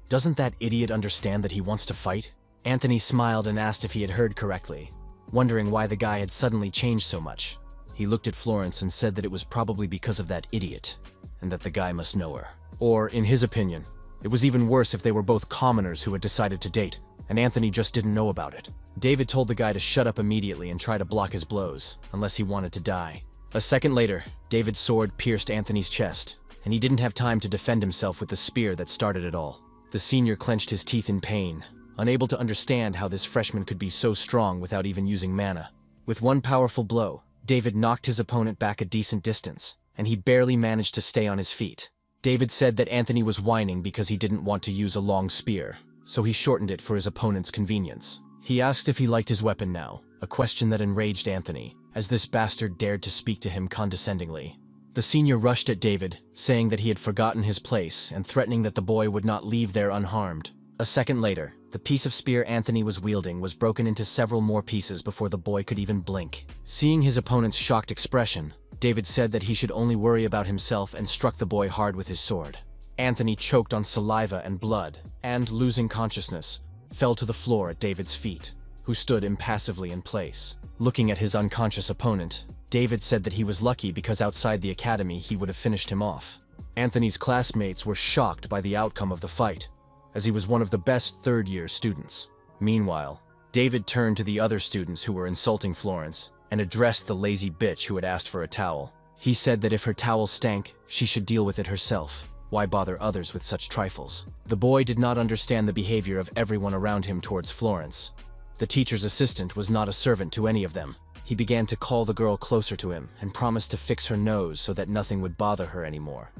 "Doesn't that idiot understand that he wants to fight?" Anthony smiled and asked if he had heard correctly, wondering why the guy had suddenly changed so much. He looked at Florence and said that it was probably because of that idiot, and that the guy must know her. Or, in his opinion, it was even worse if they were both commoners who had decided to date, and Anthony just didn't know about it. David told the guy to shut up immediately and try to block his blows, unless he wanted to die. A second later, David's sword pierced Anthony's chest, and he didn't have time to defend himself with the spear that started it all. The senior clenched his teeth in pain, unable to understand how this freshman could be so strong without even using mana. With one powerful blow, David knocked his opponent back a decent distance, and he barely managed to stay on his feet. David said that Anthony was whining because he didn't want to use a long spear, so he shortened it for his opponent's convenience. He asked if he liked his weapon now, a question that enraged Anthony, as this bastard dared to speak to him condescendingly. The senior rushed at David, saying that he had forgotten his place and threatening that the boy would not leave there unharmed. A second later, the piece of spear Anthony was wielding was broken into several more pieces before the boy could even blink. Seeing his opponent's shocked expression, David said that he should only worry about himself and struck the boy hard with his sword. Anthony choked on saliva and blood, and, losing consciousness, fell to the floor at David's feet, who stood impassively in place. Looking at his unconscious opponent, David said that he was lucky because outside the academy he would have finished him off. Anthony's classmates were shocked by the outcome of the fight, as he was one of the best third-year students. Meanwhile, David turned to the other students who were insulting Florence and addressed the lazy bitch who had asked for a towel. He said that if her towel stank, she should deal with it herself. Why bother others with such trifles? The boy did not understand the behavior of everyone around him towards Florence. The teacher's assistant was not a servant to any of them. He began to call the girl closer to him and promised to fix her nose so that nothing would bother her anymore.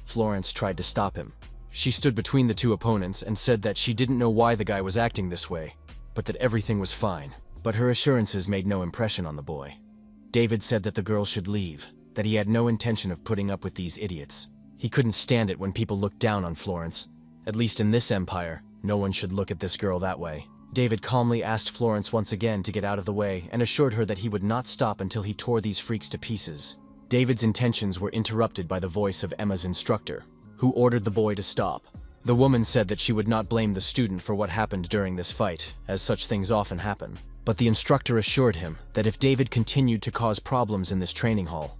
Florence tried to stop him. She stood between the two opponents and said that she didn't know why the guy was acting this way, but that everything was fine. But her assurances made no impression on the boy. David said that the girl should leave, that he had no intention of putting up with these idiots. He couldn't stand it when people looked down on Florence. At least in this empire, no one should look at this girl that way. David calmly asked Florence once again to get out of the way and assured her that he would not stop until he tore these freaks to pieces. David's intentions were interrupted by the voice of Emma's instructor, who ordered the boy to stop. The woman said that she would not blame the student for what happened during this fight, as such things often happen. But the instructor assured him that if David continued to cause problems in this training hall,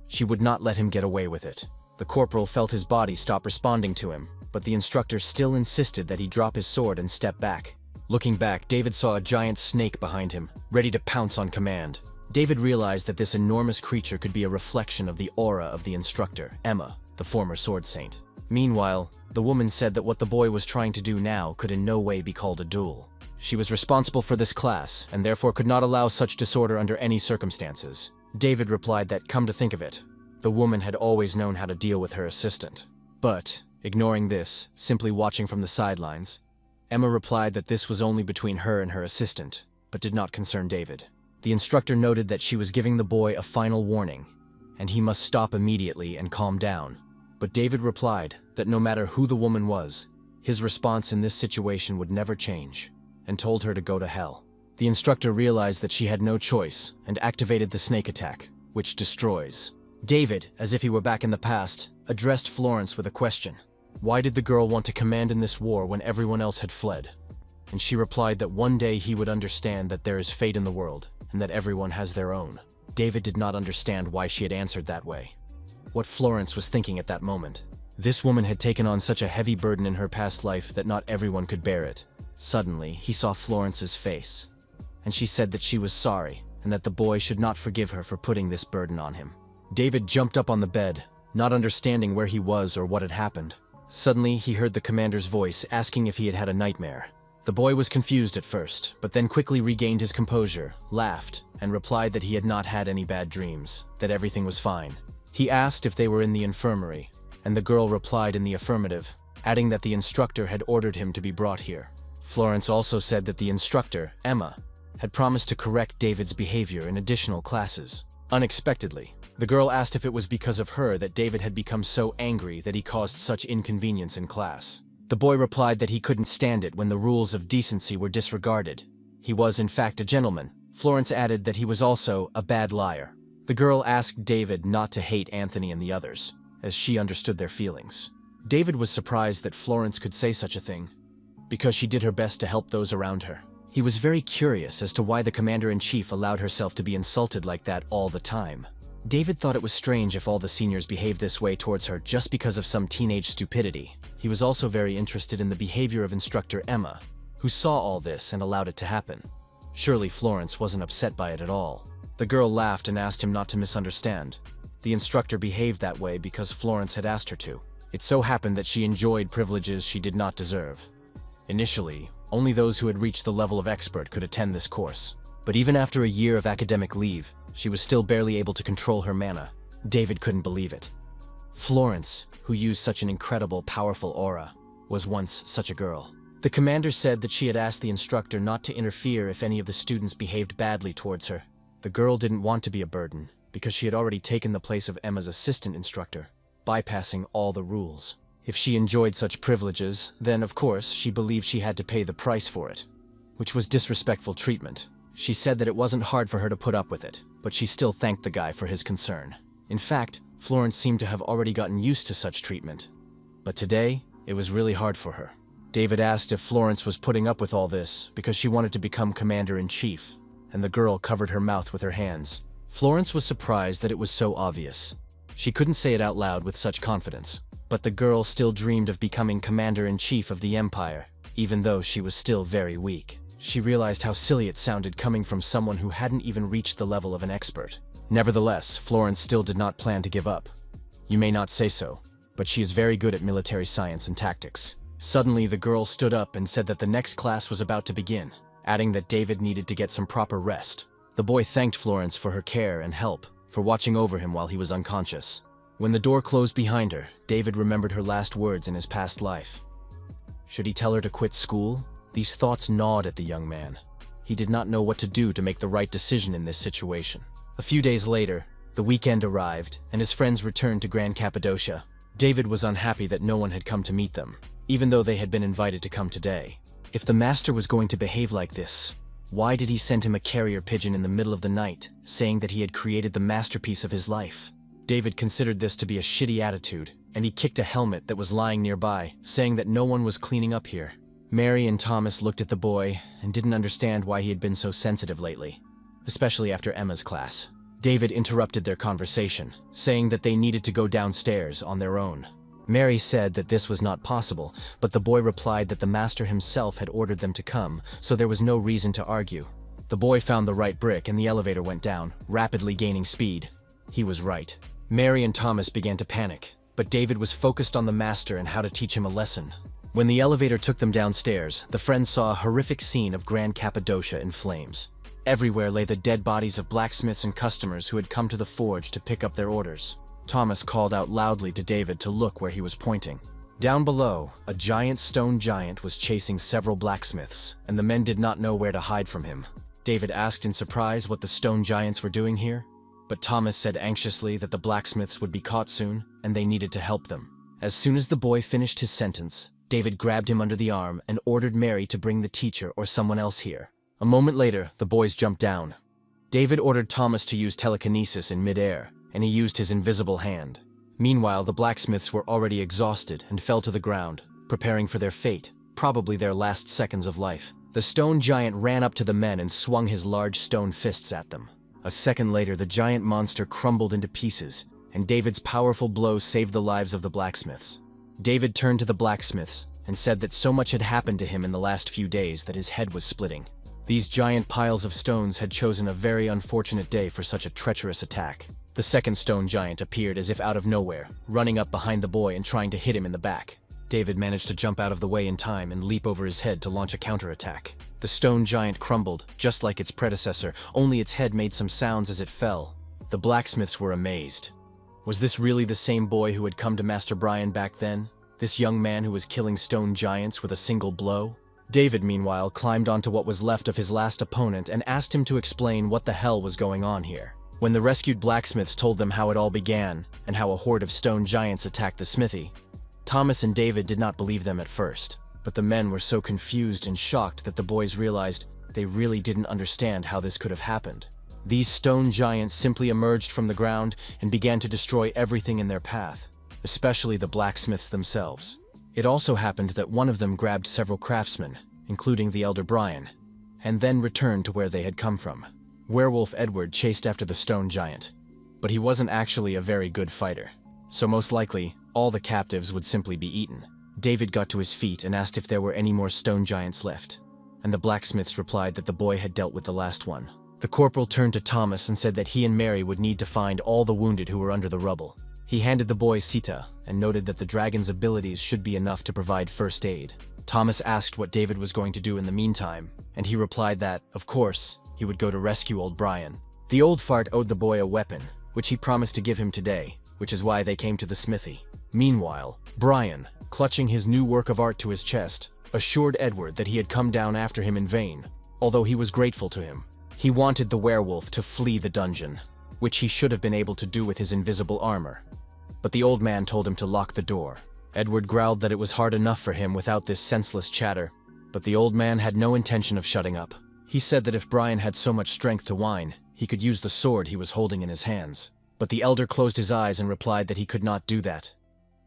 she would not let him get away with it. The corporal felt his body stop responding to him, but the instructor still insisted that he drop his sword and step back. Looking back, David saw a giant snake behind him, ready to pounce on command. David realized that this enormous creature could be a reflection of the aura of the instructor, Emma, the former sword saint. Meanwhile, the woman said that what the boy was trying to do now could in no way be called a duel. She was responsible for this class, and therefore could not allow such disorder under any circumstances. David replied that, come to think of it, the woman had always known how to deal with her assistant. But, ignoring this, simply watching from the sidelines, Emma replied that this was only between her and her assistant, but did not concern David. The instructor noted that she was giving the boy a final warning, and he must stop immediately and calm down. But David replied that no matter who the woman was, his response in this situation would never change, and told her to go to hell. The instructor realized that she had no choice and activated the snake attack, which destroys. David, as if he were back in the past, addressed Florence with a question. Why did the girl want to command in this war when everyone else had fled? And she replied that one day he would understand that there is fate in the world, and that everyone has their own. David did not understand why she had answered that way. What Florence was thinking at that moment. This woman had taken on such a heavy burden in her past life that not everyone could bear it. Suddenly, he saw Florence's face, and she said that she was sorry, and that the boy should not forgive her for putting this burden on him. David jumped up on the bed, not understanding where he was or what had happened. Suddenly, he heard the commander's voice asking if he had had a nightmare. The boy was confused at first, but then quickly regained his composure, laughed, and replied that he had not had any bad dreams, that everything was fine. He asked if they were in the infirmary, and the girl replied in the affirmative, adding that the instructor had ordered him to be brought here. Florence also said that the instructor, Emma, had promised to correct David's behavior in additional classes. Unexpectedly, the girl asked if it was because of her that David had become so angry that he caused such inconvenience in class. The boy replied that he couldn't stand it when the rules of decency were disregarded. He was, in fact, a gentleman. Florence added that he was also a bad liar. The girl asked David not to hate Anthony and the others, as she understood their feelings. David was surprised that Florence could say such a thing, because she did her best to help those around her. He was very curious as to why the commander-in-chief allowed herself to be insulted like that all the time. David thought it was strange if all the seniors behaved this way towards her just because of some teenage stupidity. He was also very interested in the behavior of instructor Emma, who saw all this and allowed it to happen. Surely Florence wasn't upset by it at all. The girl laughed and asked him not to misunderstand. The instructor behaved that way because Florence had asked her to. It so happened that she enjoyed privileges she did not deserve. Initially, only those who had reached the level of expert could attend this course. But even after a year of academic leave, she was still barely able to control her mana. David couldn't believe it. Florence, who used such an incredible, powerful aura, was once such a girl. The commander said that she had asked the instructor not to interfere if any of the students behaved badly towards her. The girl didn't want to be a burden, because she had already taken the place of Emma's assistant instructor, bypassing all the rules. If she enjoyed such privileges, then of course she believed she had to pay the price for it, which was disrespectful treatment. She said that it wasn't hard for her to put up with it, but she still thanked the guy for his concern. In fact, Florence seemed to have already gotten used to such treatment. But today, it was really hard for her. David asked if Florence was putting up with all this because she wanted to become commander-in-chief, and the girl covered her mouth with her hands. Florence was surprised that it was so obvious. She couldn't say it out loud with such confidence, but the girl still dreamed of becoming commander-in-chief of the empire, even though she was still very weak. She realized how silly it sounded coming from someone who hadn't even reached the level of an expert. Nevertheless, Florence still did not plan to give up. You may not say so, but she is very good at military science and tactics. Suddenly, the girl stood up and said that the next class was about to begin, adding that David needed to get some proper rest. The boy thanked Florence for her care and help, for watching over him while he was unconscious. When the door closed behind her, David remembered her last words in his past life. Should he tell her to quit school? These thoughts gnawed at the young man. He did not know what to do to make the right decision in this situation. A few days later, the weekend arrived, and his friends returned to Grand Cappadocia. David was unhappy that no one had come to meet them, even though they had been invited to come today. If the master was going to behave like this, why did he send him a carrier pigeon in the middle of the night, saying that he had created the masterpiece of his life? David considered this to be a shitty attitude, and he kicked a helmet that was lying nearby, saying that no one was cleaning up here. Mary and Thomas looked at the boy and didn't understand why he had been so sensitive lately, especially after Emma's class. David interrupted their conversation, saying that they needed to go downstairs on their own. Mary said that this was not possible, but the boy replied that the master himself had ordered them to come, so there was no reason to argue. The boy found the right brick and the elevator went down, rapidly gaining speed. He was right. Mary and Thomas began to panic, but David was focused on the master and how to teach him a lesson. When the elevator took them downstairs, the friends saw a horrific scene of Grand Cappadocia in flames. Everywhere lay the dead bodies of blacksmiths and customers who had come to the forge to pick up their orders. Thomas called out loudly to David to look where he was pointing. Down below, a giant stone giant was chasing several blacksmiths, and the men did not know where to hide from him. David asked in surprise what the stone giants were doing here, but Thomas said anxiously that the blacksmiths would be caught soon, and they needed to help them. As soon as the boy finished his sentence, David grabbed him under the arm and ordered Mary to bring the teacher or someone else here. A moment later, the boys jumped down. David ordered Thomas to use telekinesis in midair, and he used his invisible hand. Meanwhile, the blacksmiths were already exhausted and fell to the ground, preparing for their fate, probably their last seconds of life. The stone giant ran up to the men and swung his large stone fists at them. A second later, the giant monster crumbled into pieces, and David's powerful blows saved the lives of the blacksmiths. David turned to the blacksmiths and said that so much had happened to him in the last few days that his head was splitting. These giant piles of stones had chosen a very unfortunate day for such a treacherous attack. The second stone giant appeared as if out of nowhere, running up behind the boy and trying to hit him in the back. David managed to jump out of the way in time and leap over his head to launch a counterattack. The stone giant crumbled, just like its predecessor, only its head made some sounds as it fell. The blacksmiths were amazed. Was this really the same boy who had come to Master Brian back then? This young man who was killing stone giants with a single blow? David, meanwhile, climbed onto what was left of his last opponent and asked him to explain what the hell was going on here. When the rescued blacksmiths told them how it all began and how a horde of stone giants attacked the smithy, Thomas and David did not believe them at first, but the men were so confused and shocked that the boys realized they really didn't understand how this could have happened. These stone giants simply emerged from the ground and began to destroy everything in their path, especially the blacksmiths themselves. It also happened that one of them grabbed several craftsmen, including the elder Brian, and then returned to where they had come from. Werewolf Edward chased after the stone giant, but he wasn't actually a very good fighter, so most likely, all the captives would simply be eaten. David got to his feet and asked if there were any more stone giants left, and the blacksmiths replied that the boy had dealt with the last one. The corporal turned to Thomas and said that he and Mary would need to find all the wounded who were under the rubble. He handed the boy Sita and noted that the dragon's abilities should be enough to provide first aid. Thomas asked what David was going to do in the meantime, and he replied that, of course, he would go to rescue old Brian. The old fart owed the boy a weapon, which he promised to give him today, which is why they came to the smithy. Meanwhile, Brian, clutching his new work of art to his chest, assured Edward that he had come down after him in vain, although he was grateful to him. He wanted the werewolf to flee the dungeon, which he should have been able to do with his invisible armor. But the old man told him to lock the door. Edward growled that it was hard enough for him without this senseless chatter, but the old man had no intention of shutting up. He said that if Brian had so much strength to whine, he could use the sword he was holding in his hands. But the elder closed his eyes and replied that he could not do that.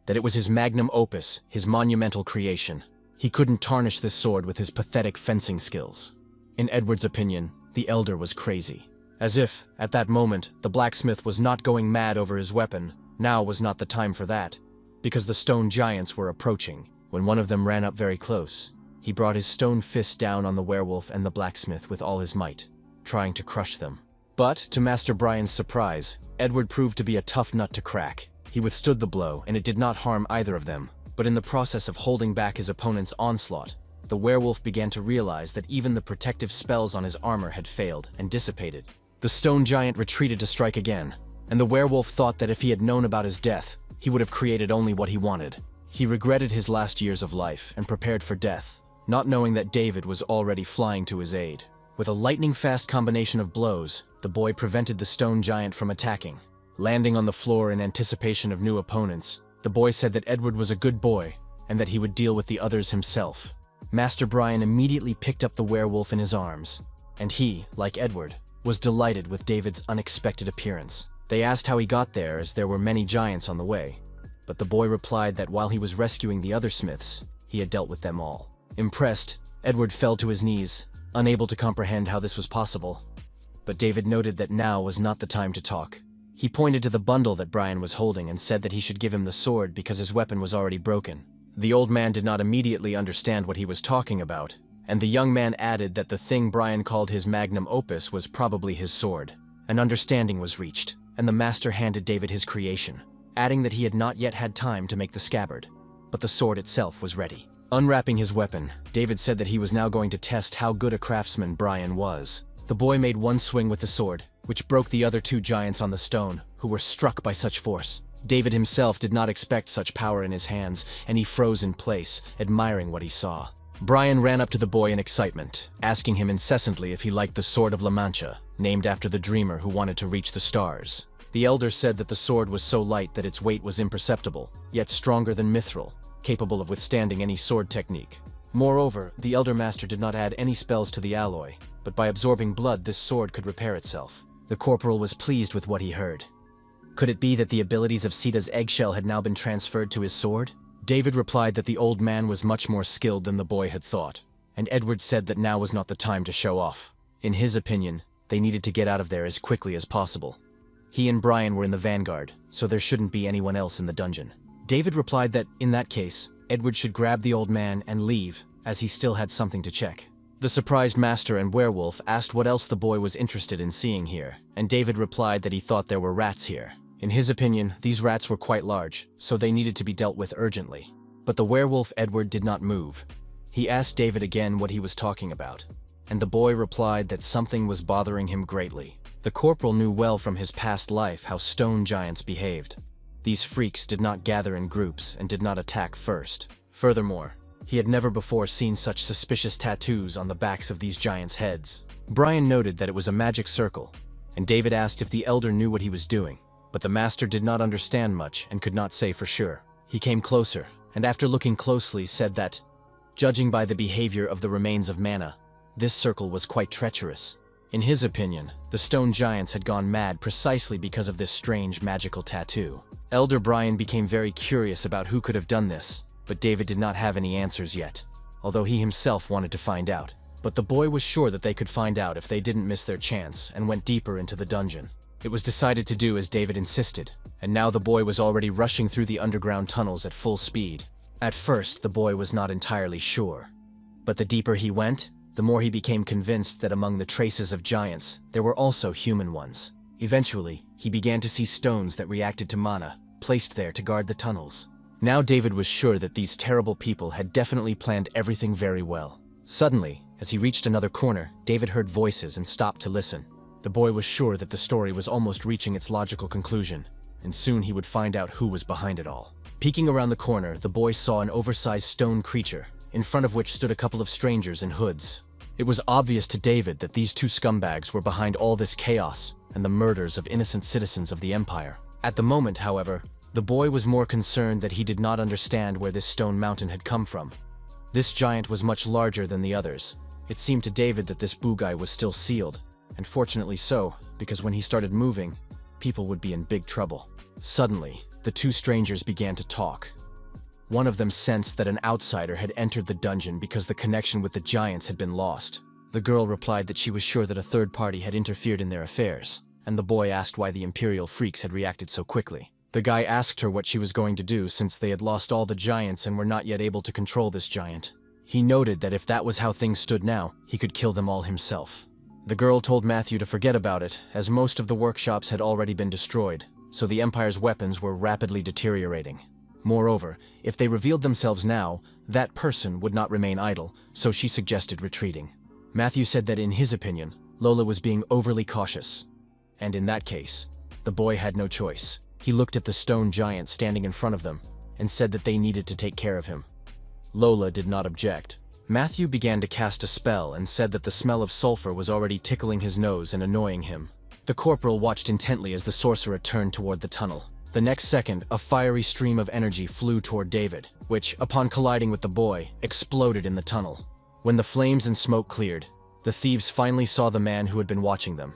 That it was his magnum opus, his monumental creation. He couldn't tarnish this sword with his pathetic fencing skills. In Edward's opinion, the elder was crazy. As if, at that moment, the blacksmith was not going mad over his weapon, now was not the time for that, because the stone giants were approaching. When one of them ran up very close, he brought his stone fist down on the werewolf and the blacksmith with all his might, trying to crush them. But, to Master Brian's surprise, Edward proved to be a tough nut to crack. He withstood the blow, and it did not harm either of them. But in the process of holding back his opponent's onslaught, the werewolf began to realize that even the protective spells on his armor had failed and dissipated. The stone giant retreated to strike again, and the werewolf thought that if he had known about his death, he would have created only what he wanted. He regretted his last years of life and prepared for death, not knowing that David was already flying to his aid. With a lightning-fast combination of blows, the boy prevented the stone giant from attacking. Landing on the floor in anticipation of new opponents, the boy said that Edward was a good boy and that he would deal with the others himself. Master Brian immediately picked up the werewolf in his arms, and he, like Edward, was delighted with David's unexpected appearance. They asked how he got there, as there were many giants on the way, but the boy replied that while he was rescuing the other smiths, he had dealt with them all. Impressed, Edward fell to his knees, unable to comprehend how this was possible. But David noted that now was not the time to talk. He pointed to the bundle that Brian was holding and said that he should give him the sword because his weapon was already broken. The old man did not immediately understand what he was talking about, and the young man added that the thing Brian called his magnum opus was probably his sword. An understanding was reached, and the master handed David his creation, adding that he had not yet had time to make the scabbard, but the sword itself was ready. Unwrapping his weapon, David said that he was now going to test how good a craftsman Brian was. The boy made one swing with the sword, which broke the other two giants on the stone, who were struck by such force. David himself did not expect such power in his hands, and he froze in place, admiring what he saw. Brian ran up to the boy in excitement, asking him incessantly if he liked the Sword of La Mancha, named after the dreamer who wanted to reach the stars. The elder said that the sword was so light that its weight was imperceptible, yet stronger than mithril, capable of withstanding any sword technique. Moreover, the elder master did not add any spells to the alloy, but by absorbing blood this sword could repair itself. The corporal was pleased with what he heard. Could it be that the abilities of Sita's eggshell had now been transferred to his sword? David replied that the old man was much more skilled than the boy had thought. and Edward said that now was not the time to show off. In his opinion, they needed to get out of there as quickly as possible. He and Brian were in the vanguard, so there shouldn't be anyone else in the dungeon. David replied that, in that case, Edward should grab the old man and leave, as he still had something to check. The surprised master and werewolf asked what else the boy was interested in seeing here, and David replied that he thought there were rats here. In his opinion, these rats were quite large, so they needed to be dealt with urgently. But the werewolf Edward did not move. He asked David again what he was talking about, and the boy replied that something was bothering him greatly. The corporal knew well from his past life how stone giants behaved. These freaks did not gather in groups and did not attack first. Furthermore, he had never before seen such suspicious tattoos on the backs of these giants' heads. Brian noted that it was a magic circle, and David asked if the elder knew what he was doing, but the master did not understand much and could not say for sure. He came closer, and after looking closely said that, judging by the behavior of the remains of Manhwa, this circle was quite treacherous. In his opinion, the stone giants had gone mad precisely because of this strange magical tattoo. Elder Brian became very curious about who could have done this, but David did not have any answers yet, although he himself wanted to find out. But the boy was sure that they could find out if they didn't miss their chance and went deeper into the dungeon. It was decided to do as David insisted, and now the boy was already rushing through the underground tunnels at full speed. At first, the boy was not entirely sure, but the deeper he went, the more he became convinced that among the traces of giants, there were also human ones. Eventually, he began to see stones that reacted to mana, placed there to guard the tunnels. Now David was sure that these terrible people had definitely planned everything very well. Suddenly, as he reached another corner, David heard voices and stopped to listen. The boy was sure that the story was almost reaching its logical conclusion, and soon he would find out who was behind it all. Peeking around the corner, the boy saw an oversized stone creature, in front of which stood a couple of strangers in hoods. It was obvious to David that these two scumbags were behind all this chaos and the murders of innocent citizens of the Empire. At the moment, however, the boy was more concerned that he did not understand where this stone mountain had come from. This giant was much larger than the others. It seemed to David that this bugai was still sealed, and fortunately so, because when he started moving, people would be in big trouble. Suddenly, the two strangers began to talk. One of them sensed that an outsider had entered the dungeon because the connection with the giants had been lost. The girl replied that she was sure that a third party had interfered in their affairs, and the boy asked why the Imperial freaks had reacted so quickly. The guy asked her what she was going to do since they had lost all the giants and were not yet able to control this giant. He noted that if that was how things stood now, he could kill them all himself. The girl told Matthew to forget about it, as most of the workshops had already been destroyed, so the Empire's weapons were rapidly deteriorating. Moreover, if they revealed themselves now, that person would not remain idle, so she suggested retreating. Matthew said that in his opinion, Lola was being overly cautious, and in that case, the boy had no choice. He looked at the stone giant standing in front of them, and said that they needed to take care of him. Lola did not object. Matthew began to cast a spell and said that the smell of sulfur was already tickling his nose and annoying him. The corporal watched intently as the sorcerer turned toward the tunnel. The next second, a fiery stream of energy flew toward David, which, upon colliding with the boy, exploded in the tunnel. When the flames and smoke cleared, the thieves finally saw the man who had been watching them,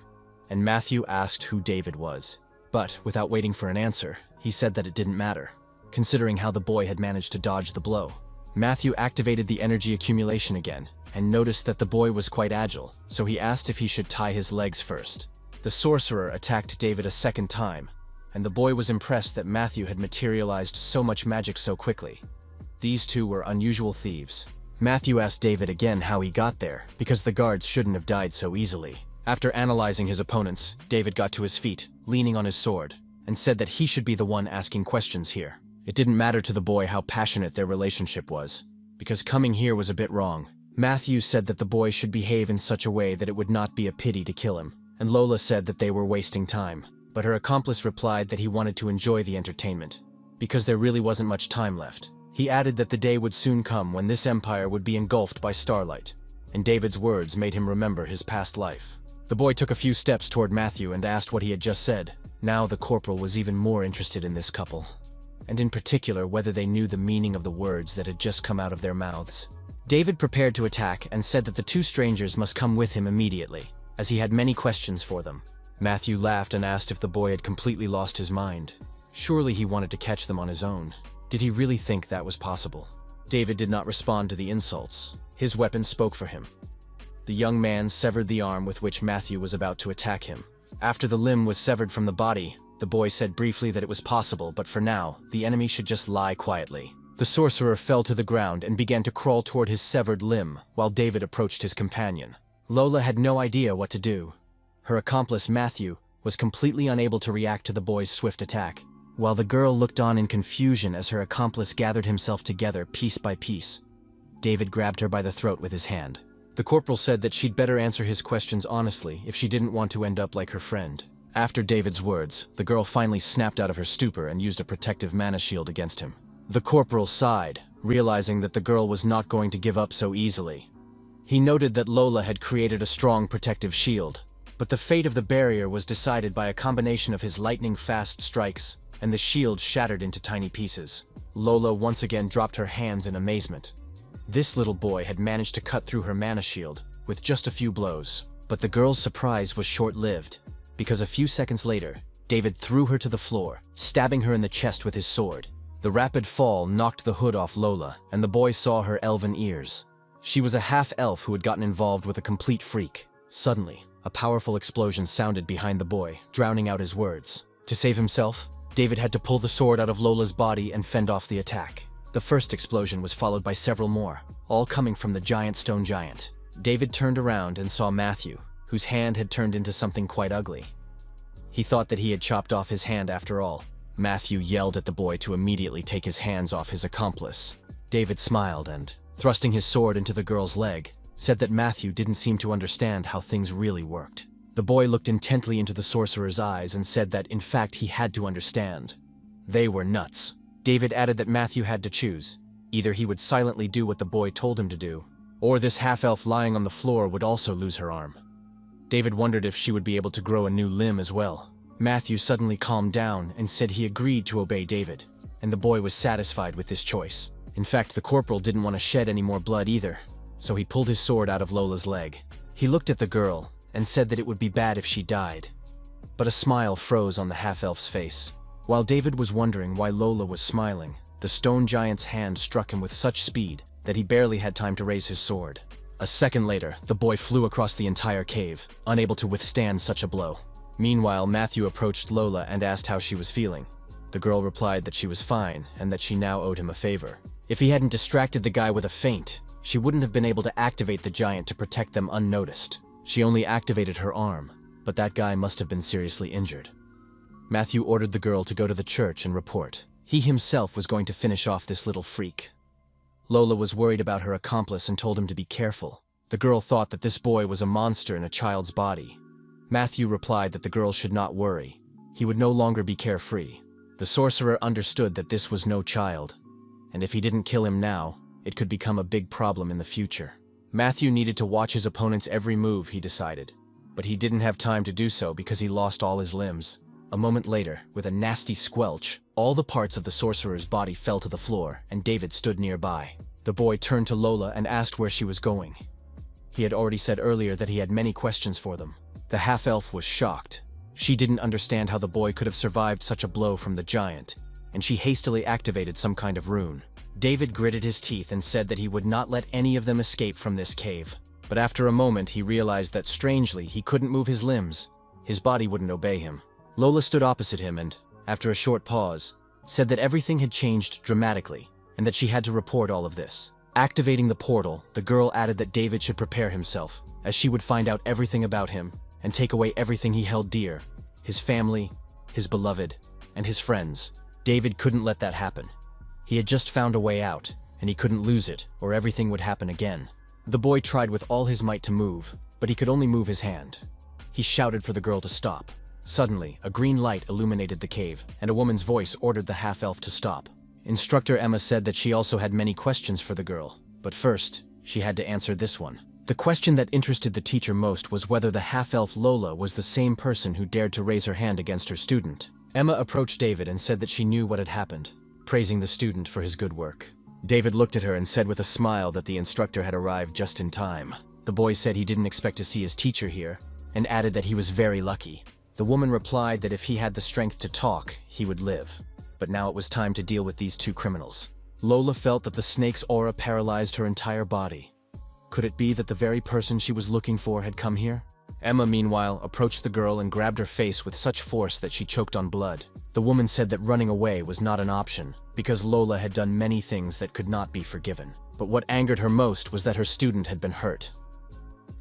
and Matthew asked who David was. But, without waiting for an answer, he said that it didn't matter, considering how the boy had managed to dodge the blow. Matthew activated the energy accumulation again, and noticed that the boy was quite agile, so he asked if he should tie his legs first. The sorcerer attacked David a second time, and the boy was impressed that Matthew had materialized so much magic so quickly. These two were unusual thieves. Matthew asked David again how he got there, because the guards shouldn't have died so easily. After analyzing his opponents, David got to his feet, leaning on his sword, and said that he should be the one asking questions here. It didn't matter to the boy how passionate their relationship was, because coming here was a bit wrong. Matthew said that the boy should behave in such a way that it would not be a pity to kill him, and Lola said that they were wasting time. But her accomplice replied that he wanted to enjoy the entertainment, because there really wasn't much time left. He added that the day would soon come when this empire would be engulfed by starlight, and David's words made him remember his past life. The boy took a few steps toward Matthew and asked what he had just said. Now the corporal was even more interested in this couple, and in particular whether they knew the meaning of the words that had just come out of their mouths. David prepared to attack and said that the two strangers must come with him immediately, as he had many questions for them. Matthew laughed and asked if the boy had completely lost his mind. Surely he wanted to catch them on his own. Did he really think that was possible? David did not respond to the insults. His weapon spoke for him. The young man severed the arm with which Matthew was about to attack him. After the limb was severed from the body, the boy said briefly that it was possible, but for now, the enemy should just lie quietly. The sorcerer fell to the ground and began to crawl toward his severed limb, while David approached his companion. Lola had no idea what to do. Her accomplice, Matthew, was completely unable to react to the boy's swift attack, while the girl looked on in confusion as her accomplice gathered himself together piece by piece. David grabbed her by the throat with his hand. The corporal said that she'd better answer his questions honestly if she didn't want to end up like her friend. After David's words, the girl finally snapped out of her stupor and used a protective mana shield against him. The corporal sighed, realizing that the girl was not going to give up so easily. He noted that Lola had created a strong protective shield, but the fate of the barrier was decided by a combination of his lightning-fast strikes, and the shield shattered into tiny pieces. Lola once again dropped her hands in amazement. This little boy had managed to cut through her mana shield with just a few blows, but the girl's surprise was short-lived, because a few seconds later, David threw her to the floor, stabbing her in the chest with his sword. The rapid fall knocked the hood off Lola, and the boy saw her elven ears. She was a half-elf who had gotten involved with a complete freak. Suddenly, a powerful explosion sounded behind the boy, drowning out his words. To save himself, David had to pull the sword out of Lola's body and fend off the attack. The first explosion was followed by several more, all coming from the giant stone giant. David turned around and saw Matthew, whose hand had turned into something quite ugly. He thought that he had chopped off his hand after all. Matthew yelled at the boy to immediately take his hands off his accomplice. David smiled and, thrusting his sword into the girl's leg, said that Matthew didn't seem to understand how things really worked. The boy looked intently into the sorcerer's eyes and said that, in fact, he had to understand. They were nuts. David added that Matthew had to choose. Either he would silently do what the boy told him to do, or this half-elf lying on the floor would also lose her arm. David wondered if she would be able to grow a new limb as well. Matthew suddenly calmed down and said he agreed to obey David, and the boy was satisfied with this choice. In fact, the corporal didn't want to shed any more blood either, so he pulled his sword out of Lola's leg. He looked at the girl and said that it would be bad if she died, but a smile froze on the half-elf's face. While David was wondering why Lola was smiling, the stone giant's hand struck him with such speed that he barely had time to raise his sword. A second later, the boy flew across the entire cave, unable to withstand such a blow. Meanwhile, Matthew approached Lola and asked how she was feeling. The girl replied that she was fine and that she now owed him a favor. If he hadn't distracted the guy with a feint, she wouldn't have been able to activate the giant to protect them unnoticed. She only activated her arm, but that guy must have been seriously injured. Matthew ordered the girl to go to the church and report. He himself was going to finish off this little freak. Lola was worried about her accomplice and told him to be careful. The girl thought that this boy was a monster in a child's body. Matthew replied that the girl should not worry. He would no longer be carefree. The sorcerer understood that this was no child, and if he didn't kill him now, it could become a big problem in the future. Matthew needed to watch his opponent's every move, he decided, but he didn't have time to do so because he lost all his limbs. A moment later, with a nasty squelch, all the parts of the sorcerer's body fell to the floor, and David stood nearby. The boy turned to Lola and asked where she was going. He had already said earlier that he had many questions for them. The half-elf was shocked. She didn't understand how the boy could have survived such a blow from the giant, and she hastily activated some kind of rune. David gritted his teeth and said that he would not let any of them escape from this cave. But after a moment, he realized that strangely, he couldn't move his limbs. His body wouldn't obey him. Lola stood opposite him and, after a short pause, said that everything had changed dramatically and that she had to report all of this. Activating the portal, the girl added that David should prepare himself, as she would find out everything about him and take away everything he held dear, his family, his beloved, and his friends. David couldn't let that happen. He had just found a way out, and he couldn't lose it, or everything would happen again. The boy tried with all his might to move, but he could only move his hand. He shouted for the girl to stop. Suddenly, a green light illuminated the cave, and a woman's voice ordered the half-elf to stop. Instructor Emma said that she also had many questions for the girl, but first, she had to answer this one. The question that interested the teacher most was whether the half-elf Lola was the same person who dared to raise her hand against her student. Emma approached David and said that she knew what had happened, praising the student for his good work. David looked at her and said with a smile that the instructor had arrived just in time. The boy said he didn't expect to see his teacher here, and added that he was very lucky. The woman replied that if he had the strength to talk, he would live. But now it was time to deal with these two criminals. Lola felt that the snake's aura paralyzed her entire body. Could it be that the very person she was looking for had come here? Emma, meanwhile, approached the girl and grabbed her face with such force that she choked on blood. The woman said that running away was not an option, because Lola had done many things that could not be forgiven. But what angered her most was that her student had been hurt.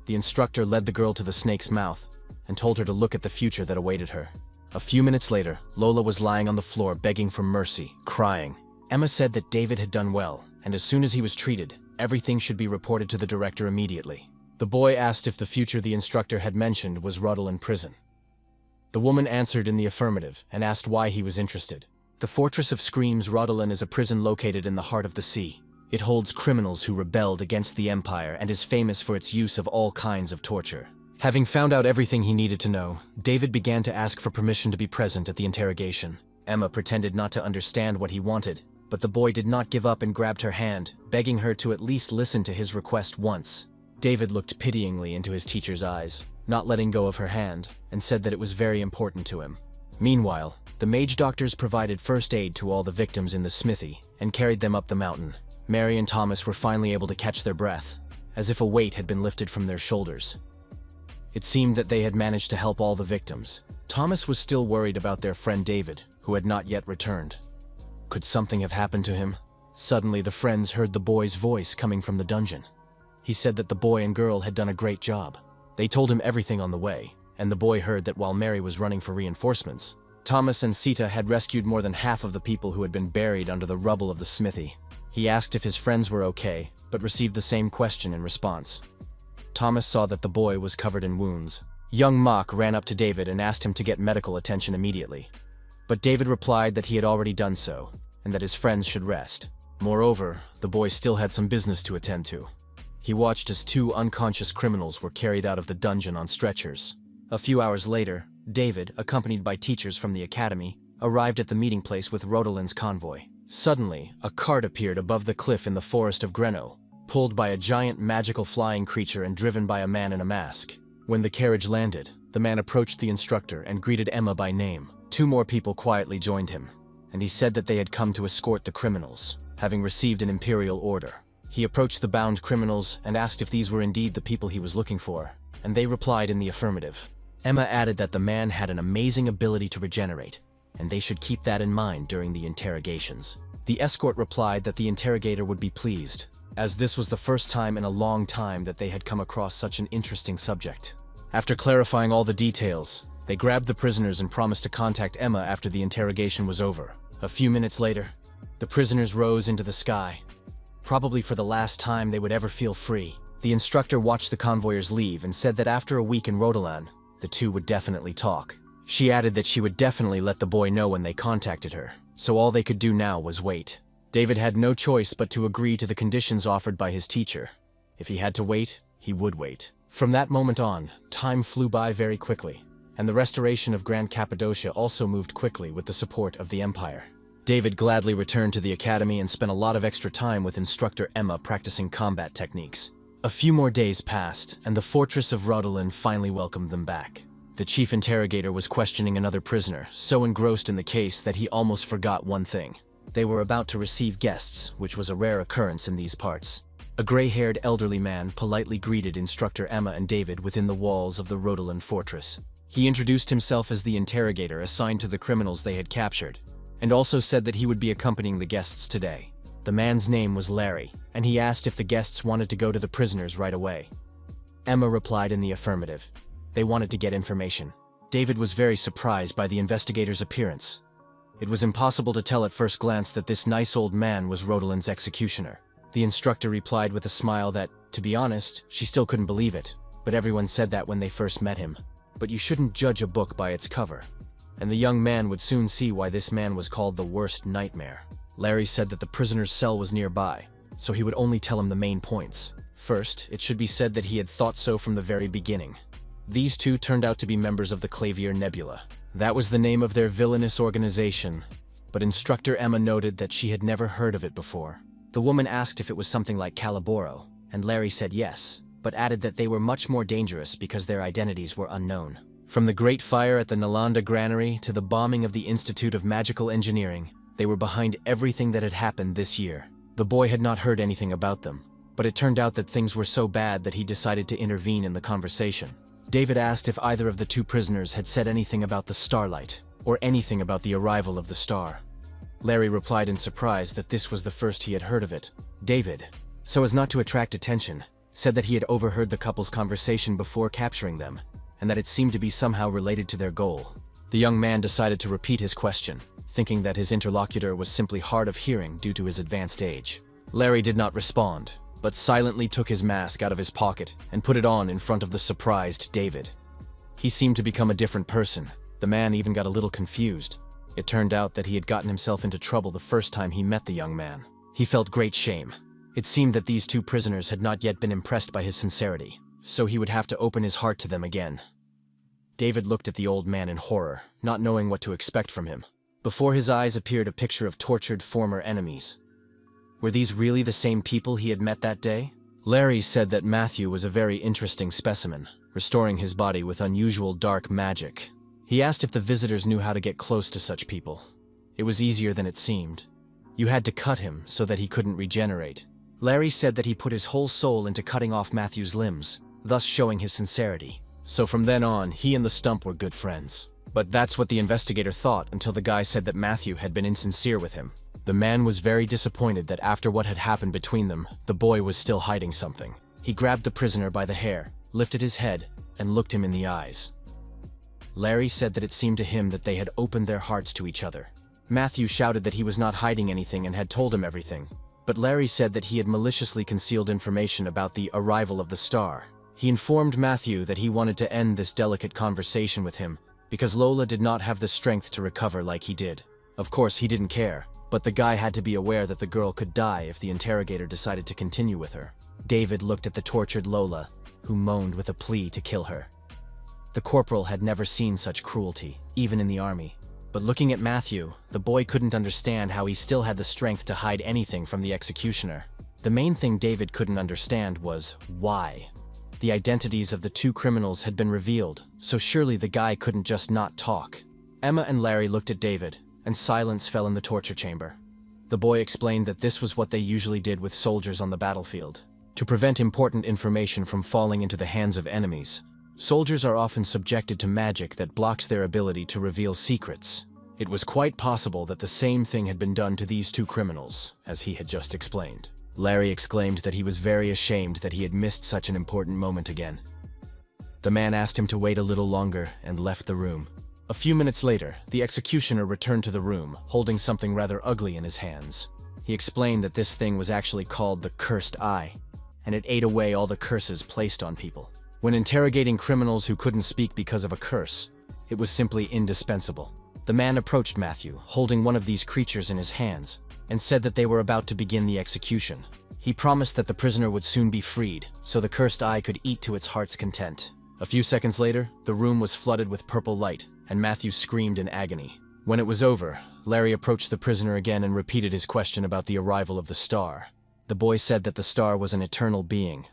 The instructor led the girl to the snake's mouth and told her to look at the future that awaited her. A few minutes later, Lola was lying on the floor begging for mercy, crying. Emma said that David had done well, and as soon as he was treated, everything should be reported to the director immediately. The boy asked if the future the instructor had mentioned was Ruddle in prison. The woman answered in the affirmative and asked why he was interested. The Fortress of Screams Ruddlen is a prison located in the heart of the sea. It holds criminals who rebelled against the Empire and is famous for its use of all kinds of torture. Having found out everything he needed to know, David began to ask for permission to be present at the interrogation. Emma pretended not to understand what he wanted, but the boy did not give up and grabbed her hand, begging her to at least listen to his request once. David looked pityingly into his teacher's eyes, not letting go of her hand, and said that it was very important to him. Meanwhile, the mage doctors provided first aid to all the victims in the smithy and carried them up the mountain. Mary and Thomas were finally able to catch their breath, as if a weight had been lifted from their shoulders. It seemed that they had managed to help all the victims. Thomas was still worried about their friend David, who had not yet returned. Could something have happened to him? Suddenly, the friends heard the boy's voice coming from the dungeon. He said that the boy and girl had done a great job. They told him everything on the way, and the boy heard that while Mary was running for reinforcements, Thomas and Sita had rescued more than half of the people who had been buried under the rubble of the smithy. He asked if his friends were okay, but received the same question in response. Thomas saw that the boy was covered in wounds. Young Mock ran up to David and asked him to get medical attention immediately. But David replied that he had already done so, and that his friends should rest. Moreover, the boy still had some business to attend to. He watched as two unconscious criminals were carried out of the dungeon on stretchers. A few hours later, David, accompanied by teachers from the academy, arrived at the meeting place with Rodelin's convoy. Suddenly, a cart appeared above the cliff in the forest of Greno, pulled by a giant magical flying creature and driven by a man in a mask. When the carriage landed, the man approached the instructor and greeted Emma by name. Two more people quietly joined him, and he said that they had come to escort the criminals, having received an imperial order. He approached the bound criminals and asked if these were indeed the people he was looking for, and they replied in the affirmative. Emma added that the man had an amazing ability to regenerate, and they should keep that in mind during the interrogations. The escort replied that the interrogator would be pleased, as this was the first time in a long time that they had come across such an interesting subject. After clarifying all the details, they grabbed the prisoners and promised to contact Emma after the interrogation was over. A few minutes later, the prisoners rose into the sky. Probably for the last time they would ever feel free. The instructor watched the convoyers leave and said that after a week in Rodelan, the two would definitely talk. She added that she would definitely let the boy know when they contacted her, so all they could do now was wait. David had no choice but to agree to the conditions offered by his teacher. If he had to wait, he would wait. From that moment on, time flew by very quickly, and the restoration of Grand Cappadocia also moved quickly with the support of the Empire. David gladly returned to the academy and spent a lot of extra time with instructor Emma practicing combat techniques. A few more days passed, and the fortress of Rodelin finally welcomed them back. The chief interrogator was questioning another prisoner, so engrossed in the case that he almost forgot one thing. They were about to receive guests, which was a rare occurrence in these parts. A gray-haired elderly man politely greeted instructor Emma and David within the walls of the Rodelin fortress. He introduced himself as the interrogator assigned to the criminals they had captured, and also said that he would be accompanying the guests today. The man's name was Larry, and he asked if the guests wanted to go to the prisoners right away. Emma replied in the affirmative. They wanted to get information. David was very surprised by the investigator's appearance. It was impossible to tell at first glance that this nice old man was Rodelin's executioner. The instructor replied with a smile that, to be honest, she still couldn't believe it, but everyone said that when they first met him. But you shouldn't judge a book by its cover. And the young man would soon see why this man was called the worst nightmare. Larry said that the prisoner's cell was nearby, so he would only tell him the main points. First, it should be said that he had thought so from the very beginning. These two turned out to be members of the Clavier Nebula. That was the name of their villainous organization, but instructor Emma noted that she had never heard of it before. The woman asked if it was something like Caliboro, and Larry said yes, but added that they were much more dangerous because their identities were unknown. From the Great Fire at the Nalanda Granary to the bombing of the Institute of Magical Engineering, They were behind everything that had happened this year. The boy had not heard anything about them, but it turned out that things were so bad that he decided to intervene in the conversation. David asked if either of the two prisoners had said anything about the starlight, or anything about the arrival of the star. Larry replied in surprise that this was the first he had heard of it. David, so as not to attract attention, said that he had overheard the couple's conversation before capturing them, and that it seemed to be somehow related to their goal. The young man decided to repeat his question, thinking that his interlocutor was simply hard of hearing due to his advanced age. Larry did not respond, but silently took his mask out of his pocket and put it on in front of the surprised David. He seemed to become a different person. The man even got a little confused. It turned out that he had gotten himself into trouble the first time he met the young man. He felt great shame. It seemed that these two prisoners had not yet been impressed by his sincerity, so he would have to open his heart to them again. David looked at the old man in horror, not knowing what to expect from him. Before his eyes appeared a picture of tortured former enemies. Were these really the same people he had met that day? Larry said that Matthew was a very interesting specimen, restoring his body with unusual dark magic. He asked if the visitors knew how to get close to such people. It was easier than it seemed. You had to cut him so that he couldn't regenerate. Larry said that he put his whole soul into cutting off Matthew's limbs, thus showing his sincerity. So from then on, he and the stump were good friends. But that's what the investigator thought until the guy said that Matthew had been insincere with him. The man was very disappointed that after what had happened between them, the boy was still hiding something. He grabbed the prisoner by the hair, lifted his head, and looked him in the eyes. Larry said that it seemed to him that they had opened their hearts to each other. Matthew shouted that he was not hiding anything and had told him everything. But Larry said that he had maliciously concealed information about the arrival of the star. He informed Matthew that he wanted to end this delicate conversation with him because Lola did not have the strength to recover like he did. Of course, he didn't care, but the guy had to be aware that the girl could die if the interrogator decided to continue with her. David looked at the tortured Lola, who moaned with a plea to kill her. The corporal had never seen such cruelty, even in the army. But looking at Matthew, the boy couldn't understand how he still had the strength to hide anything from the executioner. The main thing David couldn't understand was why. The identities of the two criminals had been revealed, so surely the guy couldn't just not talk. Emma and Larry looked at David, and silence fell in the torture chamber. The boy explained that this was what they usually did with soldiers on the battlefield. To prevent important information from falling into the hands of enemies, soldiers are often subjected to magic that blocks their ability to reveal secrets. It was quite possible that the same thing had been done to these two criminals, as he had just explained. Larry exclaimed that he was very ashamed that he had missed such an important moment again. The man asked him to wait a little longer and left the room. A few minutes later, the executioner returned to the room, holding something rather ugly in his hands. He explained that this thing was actually called the Cursed Eye, and it ate away all the curses placed on people. When interrogating criminals who couldn't speak because of a curse, it was simply indispensable. The man approached Matthew, holding one of these creatures in his hands, and said that they were about to begin the execution. He promised that the prisoner would soon be freed, so the Cursed Eye could eat to its heart's content. A few seconds later, the room was flooded with purple light, and Matthew screamed in agony. When it was over, Larry approached the prisoner again and repeated his question about the arrival of the star. The boy said that the star was an eternal being,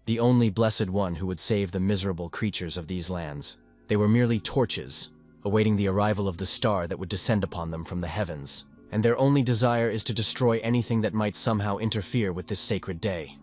the only blessed one who would save the miserable creatures of these lands. They were merely torches, awaiting the arrival of the star that would descend upon them from the heavens, and their only desire is to destroy anything that might somehow interfere with this sacred day.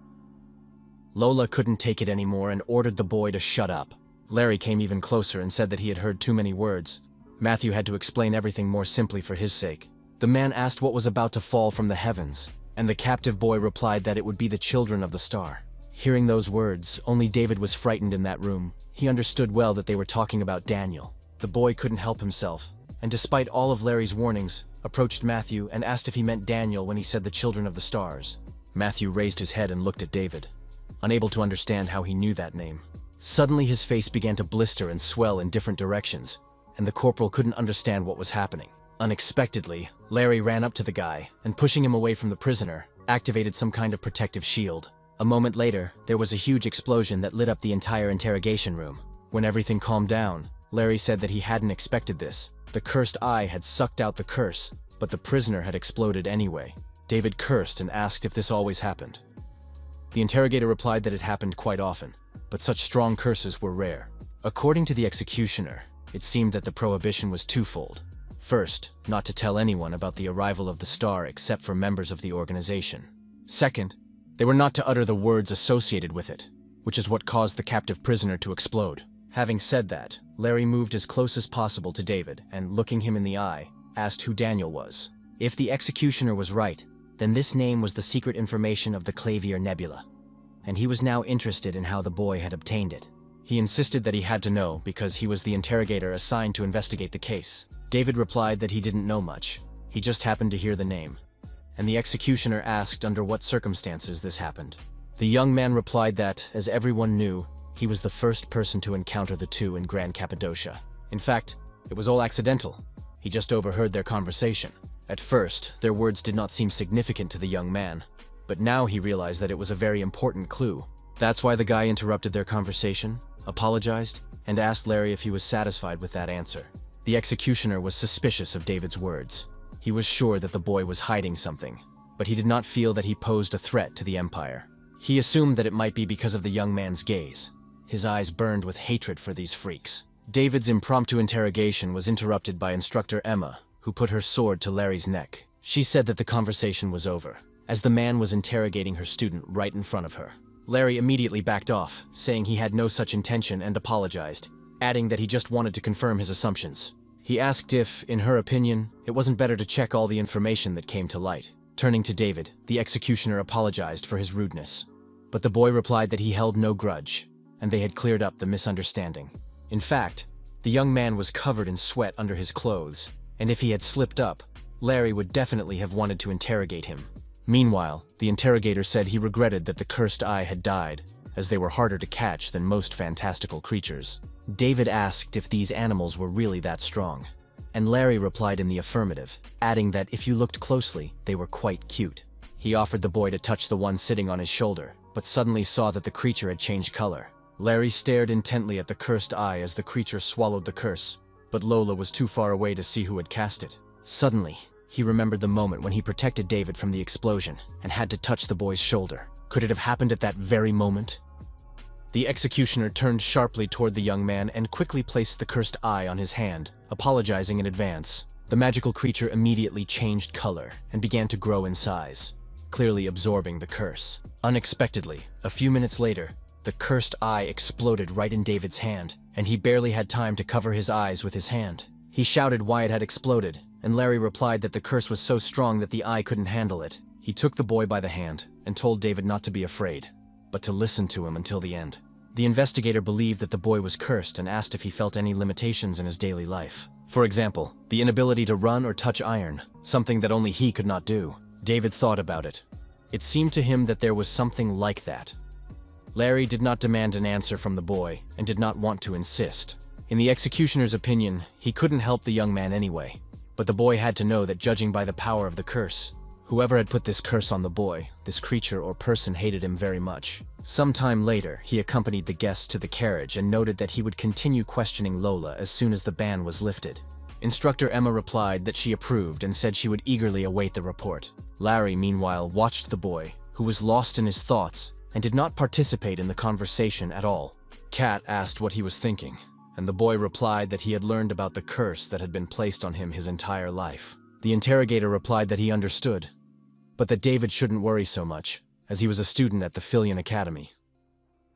Lola couldn't take it anymore and ordered the boy to shut up. Larry came even closer and said that he had heard too many words. Matthew had to explain everything more simply for his sake. The man asked what was about to fall from the heavens, and the captive boy replied that it would be the children of the star. Hearing those words, only David was frightened in that room. He understood well that they were talking about Daniel. The boy couldn't help himself, and despite all of Larry's warnings, approached Matthew and asked if he meant Daniel when he said the children of the stars. Matthew raised his head and looked at David, unable to understand how he knew that name. Suddenly his face began to blister and swell in different directions, and the corporal couldn't understand what was happening. Unexpectedly, Larry ran up to the guy and, pushing him away from the prisoner, activated some kind of protective shield. A moment later, there was a huge explosion that lit up the entire interrogation room. When everything calmed down, Larry said that he hadn't expected this. The Cursed Eye had sucked out the curse, but the prisoner had exploded anyway. David cursed and asked if this always happened. The interrogator replied that it happened quite often, but such strong curses were rare. According to the executioner, it seemed that the prohibition was twofold. First, not to tell anyone about the arrival of the star except for members of the organization. Second, they were not to utter the words associated with it, which is what caused the captive prisoner to explode. Having said that, Larry moved as close as possible to David and, looking him in the eye, asked who Daniel was. If the executioner was right, then this name was the secret information of the Clavier Nebula, and he was now interested in how the boy had obtained it. He insisted that he had to know because he was the interrogator assigned to investigate the case. David replied that he didn't know much, he just happened to hear the name, and the executioner asked under what circumstances this happened. The young man replied that, as everyone knew, he was the first person to encounter the two in Grand Cappadocia. In fact, it was all accidental. He just overheard their conversation. At first, their words did not seem significant to the young man, but now he realized that it was a very important clue. That's why the guy interrupted their conversation, apologized, and asked Larry if he was satisfied with that answer. The executioner was suspicious of David's words. He was sure that the boy was hiding something, but he did not feel that he posed a threat to the Empire. He assumed that it might be because of the young man's gaze. His eyes burned with hatred for these freaks. David's impromptu interrogation was interrupted by Instructor Emma, who put her sword to Larry's neck. She said that the conversation was over, as the man was interrogating her student right in front of her. Larry immediately backed off, saying he had no such intention and apologized, adding that he just wanted to confirm his assumptions. He asked if, in her opinion, it wasn't better to check all the information that came to light. Turning to David, the executioner apologized for his rudeness. But the boy replied that he held no grudge, and they had cleared up the misunderstanding. In fact, the young man was covered in sweat under his clothes, and if he had slipped up, Larry would definitely have wanted to interrogate him. Meanwhile, the interrogator said he regretted that the cursed eye had died, as they were harder to catch than most fantastical creatures. David asked if these animals were really that strong, and Larry replied in the affirmative, adding that if you looked closely, they were quite cute. He offered the boy to touch the one sitting on his shoulder, but suddenly saw that the creature had changed color. Larry stared intently at the cursed eye as the creature swallowed the curse, but Lola was too far away to see who had cast it. Suddenly, he remembered the moment when he protected David from the explosion and had to touch the boy's shoulder. Could it have happened at that very moment? The executioner turned sharply toward the young man and quickly placed the cursed eye on his hand, apologizing in advance. The magical creature immediately changed color and began to grow in size, clearly absorbing the curse. Unexpectedly, a few minutes later, the cursed eye exploded right in David's hand, and he barely had time to cover his eyes with his hand. He shouted why it had exploded, and Larry replied that the curse was so strong that the eye couldn't handle it. He took the boy by the hand and told David not to be afraid, but to listen to him until the end. The investigator believed that the boy was cursed and asked if he felt any limitations in his daily life. For example, the inability to run or touch iron, something that only he could not do. David thought about it. It seemed to him that there was something like that. Larry did not demand an answer from the boy and did not want to insist. In the executioner's opinion, he couldn't help the young man anyway, but the boy had to know that judging by the power of the curse, whoever had put this curse on the boy, this creature or person hated him very much. Sometime later, he accompanied the guests to the carriage and noted that he would continue questioning Lola as soon as the ban was lifted. Instructor Emma replied that she approved and said she would eagerly await the report. Larry, meanwhile, watched the boy, who was lost in his thoughts and did not participate in the conversation at all. Kat asked what he was thinking, and the boy replied that he had learned about the curse that had been placed on him his entire life. The interrogator replied that he understood, but that David shouldn't worry so much, as he was a student at the Philion Academy.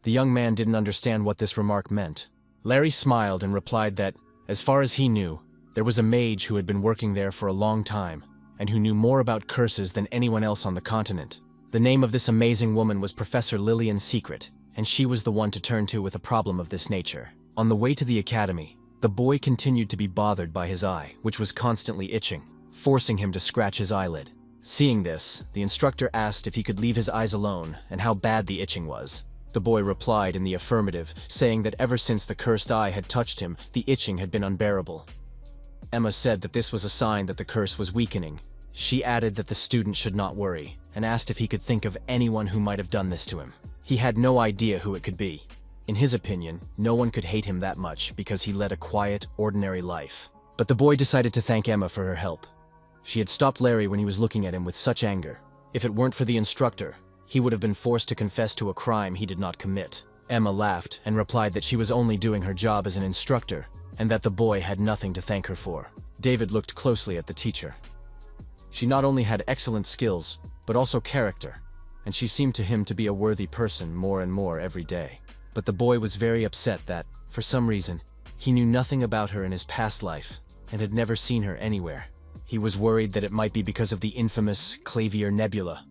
The young man didn't understand what this remark meant. Larry smiled and replied that, as far as he knew, there was a mage who had been working there for a long time, and who knew more about curses than anyone else on the continent. The name of this amazing woman was Professor Lillian Secret, and she was the one to turn to with a problem of this nature. On the way to the academy, the boy continued to be bothered by his eye, which was constantly itching, forcing him to scratch his eyelid. Seeing this, the instructor asked if he could leave his eyes alone and how bad the itching was. The boy replied in the affirmative, saying that ever since the cursed eye had touched him, the itching had been unbearable. Emma said that this was a sign that the curse was weakening. She added that the student should not worry, and asked if he could think of anyone who might have done this to him. He had no idea who it could be. In his opinion, no one could hate him that much because he led a quiet, ordinary life. But the boy decided to thank Emma for her help. She had stopped Larry when he was looking at him with such anger. If it weren't for the instructor, he would have been forced to confess to a crime he did not commit. Emma laughed and replied that she was only doing her job as an instructor, and that the boy had nothing to thank her for. David looked closely at the teacher. She not only had excellent skills, but also character, and she seemed to him to be a worthy person more and more every day. But the boy was very upset that, for some reason, he knew nothing about her in his past life and had never seen her anywhere. He was worried that it might be because of the infamous Clavier Nebula.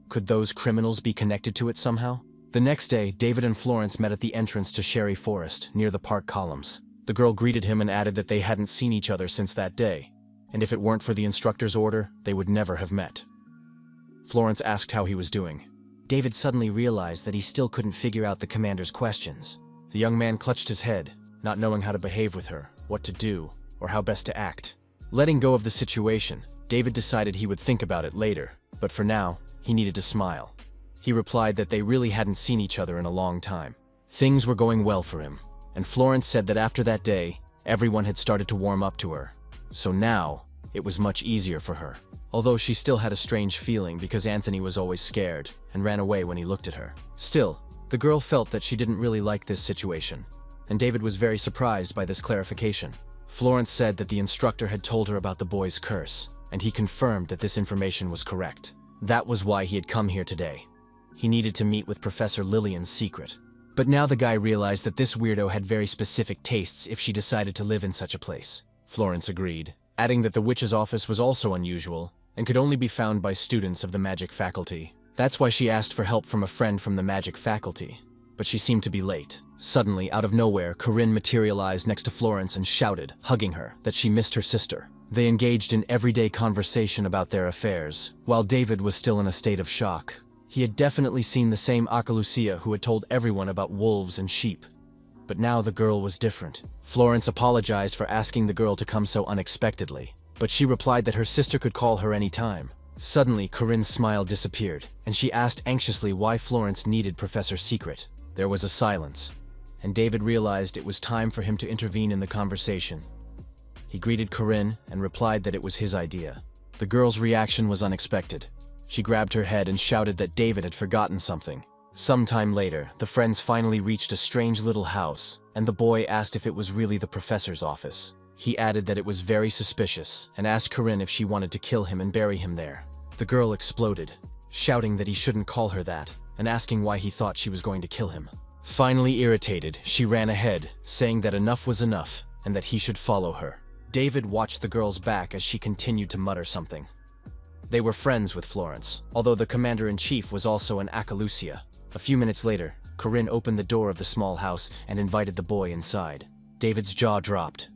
Could those criminals be connected to it somehow? The next day, David and Florence met at the entrance to Sherry Forest, near the park columns. The girl greeted him and added that they hadn't seen each other since that day, and if it weren't for the instructor's order, they would never have met. Florence asked how he was doing. David suddenly realized that he still couldn't figure out the commander's questions. The young man clutched his head, not knowing how to behave with her, what to do, or how best to act. Letting go of the situation, David decided he would think about it later, but for now, he needed to smile. He replied that they really hadn't seen each other in a long time. Things were going well for him, and Florence said that after that day, everyone had started to warm up to her. So now, it was much easier for her. Although she still had a strange feeling because Anthony was always scared and ran away when he looked at her. Still, the girl felt that she didn't really like this situation, and David was very surprised by this clarification. Florence said that the instructor had told her about the boy's curse, and he confirmed that this information was correct. That was why he had come here today. He needed to meet with Professor Lillian's secret. But now the guy realized that this weirdo had very specific tastes if she decided to live in such a place. Florence agreed, adding that the witch's office was also unusual and could only be found by students of the magic faculty. That's why she asked for help from a friend from the magic faculty, but she seemed to be late. Suddenly, out of nowhere, Corinne materialized next to Florence and shouted, hugging her, that she missed her sister. They engaged in everyday conversation about their affairs, while David was still in a state of shock. He had definitely seen the same Akalucia who had told everyone about wolves and sheep. But now the girl was different. Florence apologized for asking the girl to come so unexpectedly, but she replied that her sister could call her any time. Suddenly, Corinne's smile disappeared, and she asked anxiously why Florence needed Professor Secret. There was a silence, and David realized it was time for him to intervene in the conversation. He greeted Corinne and replied that it was his idea. The girl's reaction was unexpected. She grabbed her head and shouted that David had forgotten something. Sometime later, the friends finally reached a strange little house, and the boy asked if it was really the professor's office. He added that it was very suspicious and asked Corinne if she wanted to kill him and bury him there. The girl exploded, shouting that he shouldn't call her that and asking why he thought she was going to kill him. Finally irritated, she ran ahead, saying that enough was enough and that he should follow her. David watched the girl's back as she continued to mutter something. They were friends with Florence, although the commander-in-chief was also an Akalucia. A few minutes later, Corinne opened the door of the small house and invited the boy inside. David's jaw dropped.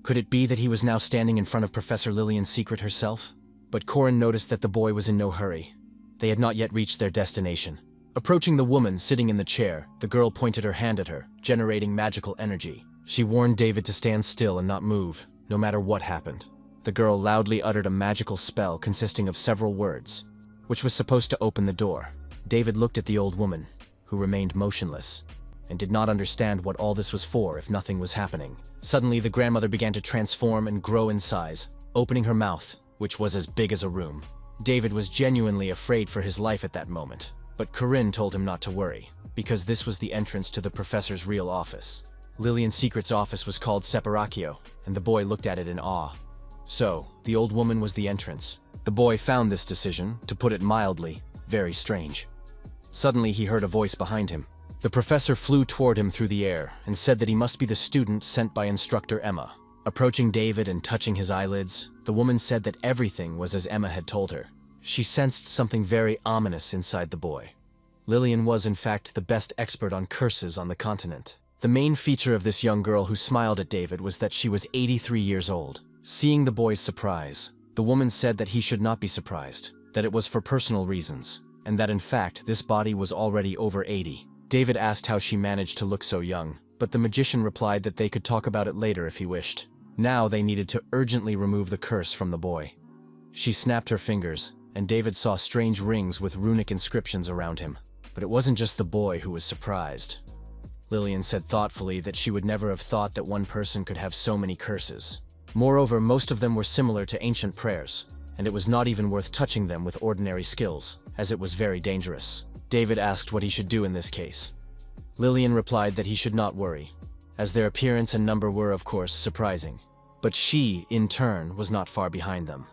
Could it be that he was now standing in front of Professor Lillian's secret herself? But Corinne noticed that the boy was in no hurry. They had not yet reached their destination. Approaching the woman sitting in the chair, the girl pointed her hand at her, generating magical energy. She warned David to stand still and not move, no matter what happened. The girl loudly uttered a magical spell consisting of several words, which was supposed to open the door. David looked at the old woman, who remained motionless, and did not understand what all this was for if nothing was happening. Suddenly, the grandmother began to transform and grow in size, opening her mouth, which was as big as a room. David was genuinely afraid for his life at that moment, but Corinne told him not to worry, because this was the entrance to the professor's real office. Lillian Secret's office was called Separacchio, and the boy looked at it in awe. So, the old woman was the entrance. The boy found this decision, to put it mildly, very strange. Suddenly he heard a voice behind him. The professor flew toward him through the air and said that he must be the student sent by instructor Emma. Approaching David and touching his eyelids, the woman said that everything was as Emma had told her. She sensed something very ominous inside the boy. Lillian was in fact the best expert on curses on the continent. The main feature of this young girl who smiled at David was that she was 83 years old. Seeing the boy's surprise, the woman said that he should not be surprised, that it was for personal reasons, and that in fact this body was already over 80. David asked how she managed to look so young, but the magician replied that they could talk about it later if he wished. Now they needed to urgently remove the curse from the boy. She snapped her fingers, and David saw strange rings with runic inscriptions around him. But it wasn't just the boy who was surprised. Lillian said thoughtfully that she would never have thought that one person could have so many curses. Moreover, most of them were similar to ancient prayers, and it was not even worth touching them with ordinary skills, as it was very dangerous. David asked what he should do in this case. Lillian replied that he should not worry, as their appearance and number were, of course, surprising. But she, in turn, was not far behind them.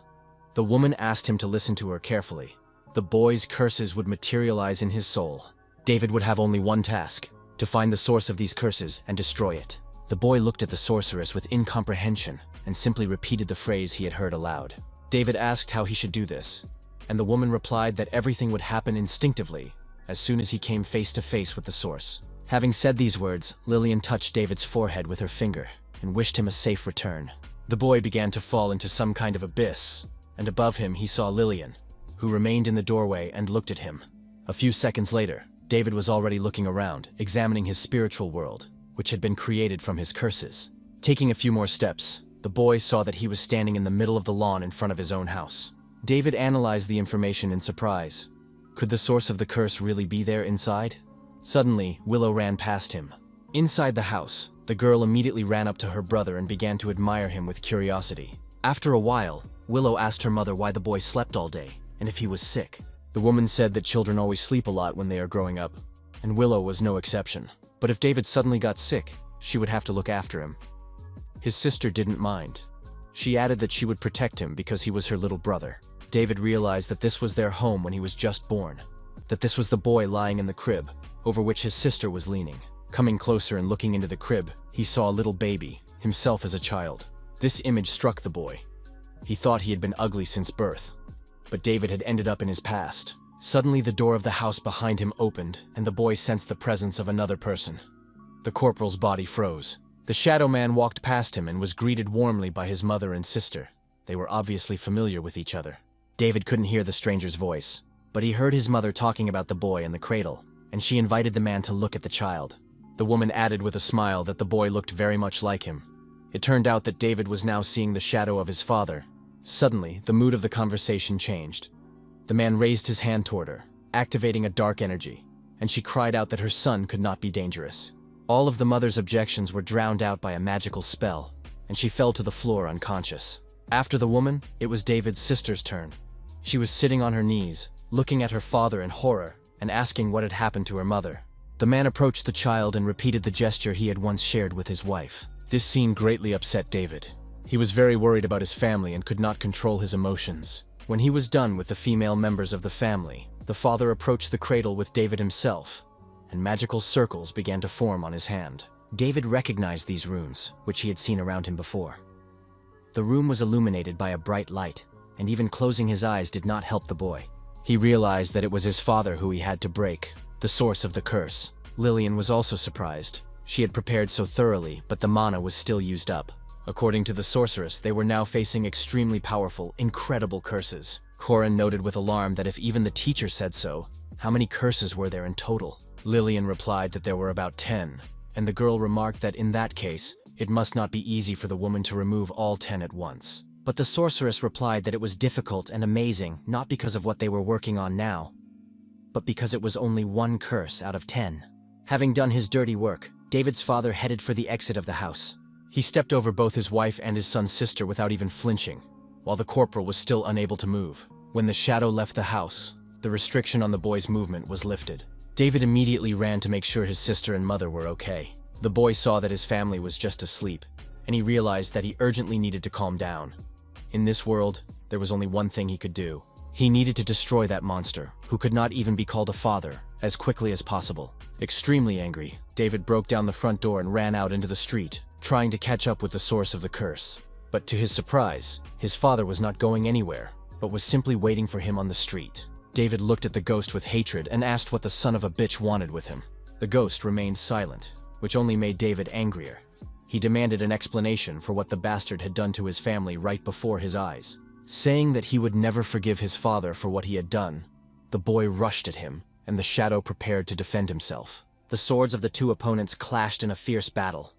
The woman asked him to listen to her carefully. The boy's curses would materialize in his soul. David would have only one task: to find the source of these curses and destroy it. The boy looked at the sorceress with incomprehension and simply repeated the phrase he had heard aloud. David asked how he should do this, and the woman replied that everything would happen instinctively as soon as he came face to face with the source. Having said these words, Lillian touched David's forehead with her finger and wished him a safe return. The boy began to fall into some kind of abyss, and above him he saw Lillian, who remained in the doorway and looked at him. A few seconds later, David was already looking around, examining his spiritual world, which had been created from his curses. Taking a few more steps, the boy saw that he was standing in the middle of the lawn in front of his own house. David analyzed the information in surprise. Could the source of the curse really be there inside? Suddenly, Willow ran past him. Inside the house, the girl immediately ran up to her brother and began to admire him with curiosity. After a while, Willow asked her mother why the boy slept all day, and if he was sick. The woman said that children always sleep a lot when they are growing up, and Willow was no exception. But if David suddenly got sick, she would have to look after him. His sister didn't mind. She added that she would protect him because he was her little brother. David realized that this was their home when he was just born, that this was the boy lying in the crib, over which his sister was leaning. Coming closer and looking into the crib, he saw a little baby, himself as a child. This image struck the boy. He thought he had been ugly since birth, but David had ended up in his past. Suddenly the door of the house behind him opened, and the boy sensed the presence of another person. The corporal's body froze. The shadow man walked past him and was greeted warmly by his mother and sister. They were obviously familiar with each other. David couldn't hear the stranger's voice, but he heard his mother talking about the boy and the cradle, and she invited the man to look at the child. The woman added with a smile that the boy looked very much like him. It turned out that David was now seeing the shadow of his father. Suddenly, the mood of the conversation changed. The man raised his hand toward her, activating a dark energy, and she cried out that her son could not be dangerous. All of the mother's objections were drowned out by a magical spell, and she fell to the floor unconscious. After the woman, it was David's sister's turn. She was sitting on her knees, looking at her father in horror, and asking what had happened to her mother. The man approached the child and repeated the gesture he had once shared with his wife. This scene greatly upset David. He was very worried about his family and could not control his emotions. When he was done with the female members of the family, the father approached the cradle with David himself, and magical circles began to form on his hand. David recognized these runes, which he had seen around him before. The room was illuminated by a bright light, and even closing his eyes did not help the boy. He realized that it was his father who he had to break, the source of the curse. Lillian was also surprised. She had prepared so thoroughly, but the mana was still used up. According to the sorceress, they were now facing extremely powerful, incredible curses. Corin noted with alarm that if even the teacher said so, how many curses were there in total? Lillian replied that there were about 10, and the girl remarked that in that case, it must not be easy for the woman to remove all 10 at once. But the sorceress replied that it was difficult and amazing, not because of what they were working on now, but because it was only one curse out of 10. Having done his dirty work, David's father headed for the exit of the house. He stepped over both his wife and his son's sister without even flinching, while the corporal was still unable to move. When the shadow left the house, the restriction on the boy's movement was lifted. David immediately ran to make sure his sister and mother were okay. The boy saw that his family was just asleep, and he realized that he urgently needed to calm down. In this world, there was only one thing he could do. He needed to destroy that monster, who could not even be called a father, as quickly as possible. Extremely angry, David broke down the front door and ran out into the street, trying to catch up with the source of the curse. But to his surprise, his father was not going anywhere, but was simply waiting for him on the street. David looked at the ghost with hatred and asked what the son of a bitch wanted with him. The ghost remained silent, which only made David angrier. He demanded an explanation for what the bastard had done to his family right before his eyes. Saying that he would never forgive his father for what he had done, the boy rushed at him, and the shadow prepared to defend himself. The swords of the two opponents clashed in a fierce battle.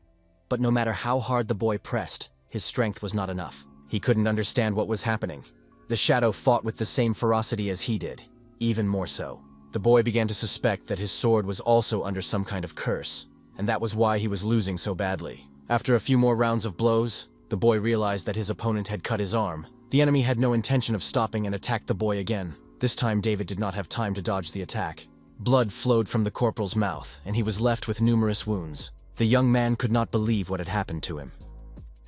But no matter how hard the boy pressed, his strength was not enough. He couldn't understand what was happening. The shadow fought with the same ferocity as he did, even more so. The boy began to suspect that his sword was also under some kind of curse, and that was why he was losing so badly. After a few more rounds of blows, the boy realized that his opponent had cut his arm. The enemy had no intention of stopping and attacked the boy again. This time David did not have time to dodge the attack. Blood flowed from the corporal's mouth, and he was left with numerous wounds. The young man could not believe what had happened to him.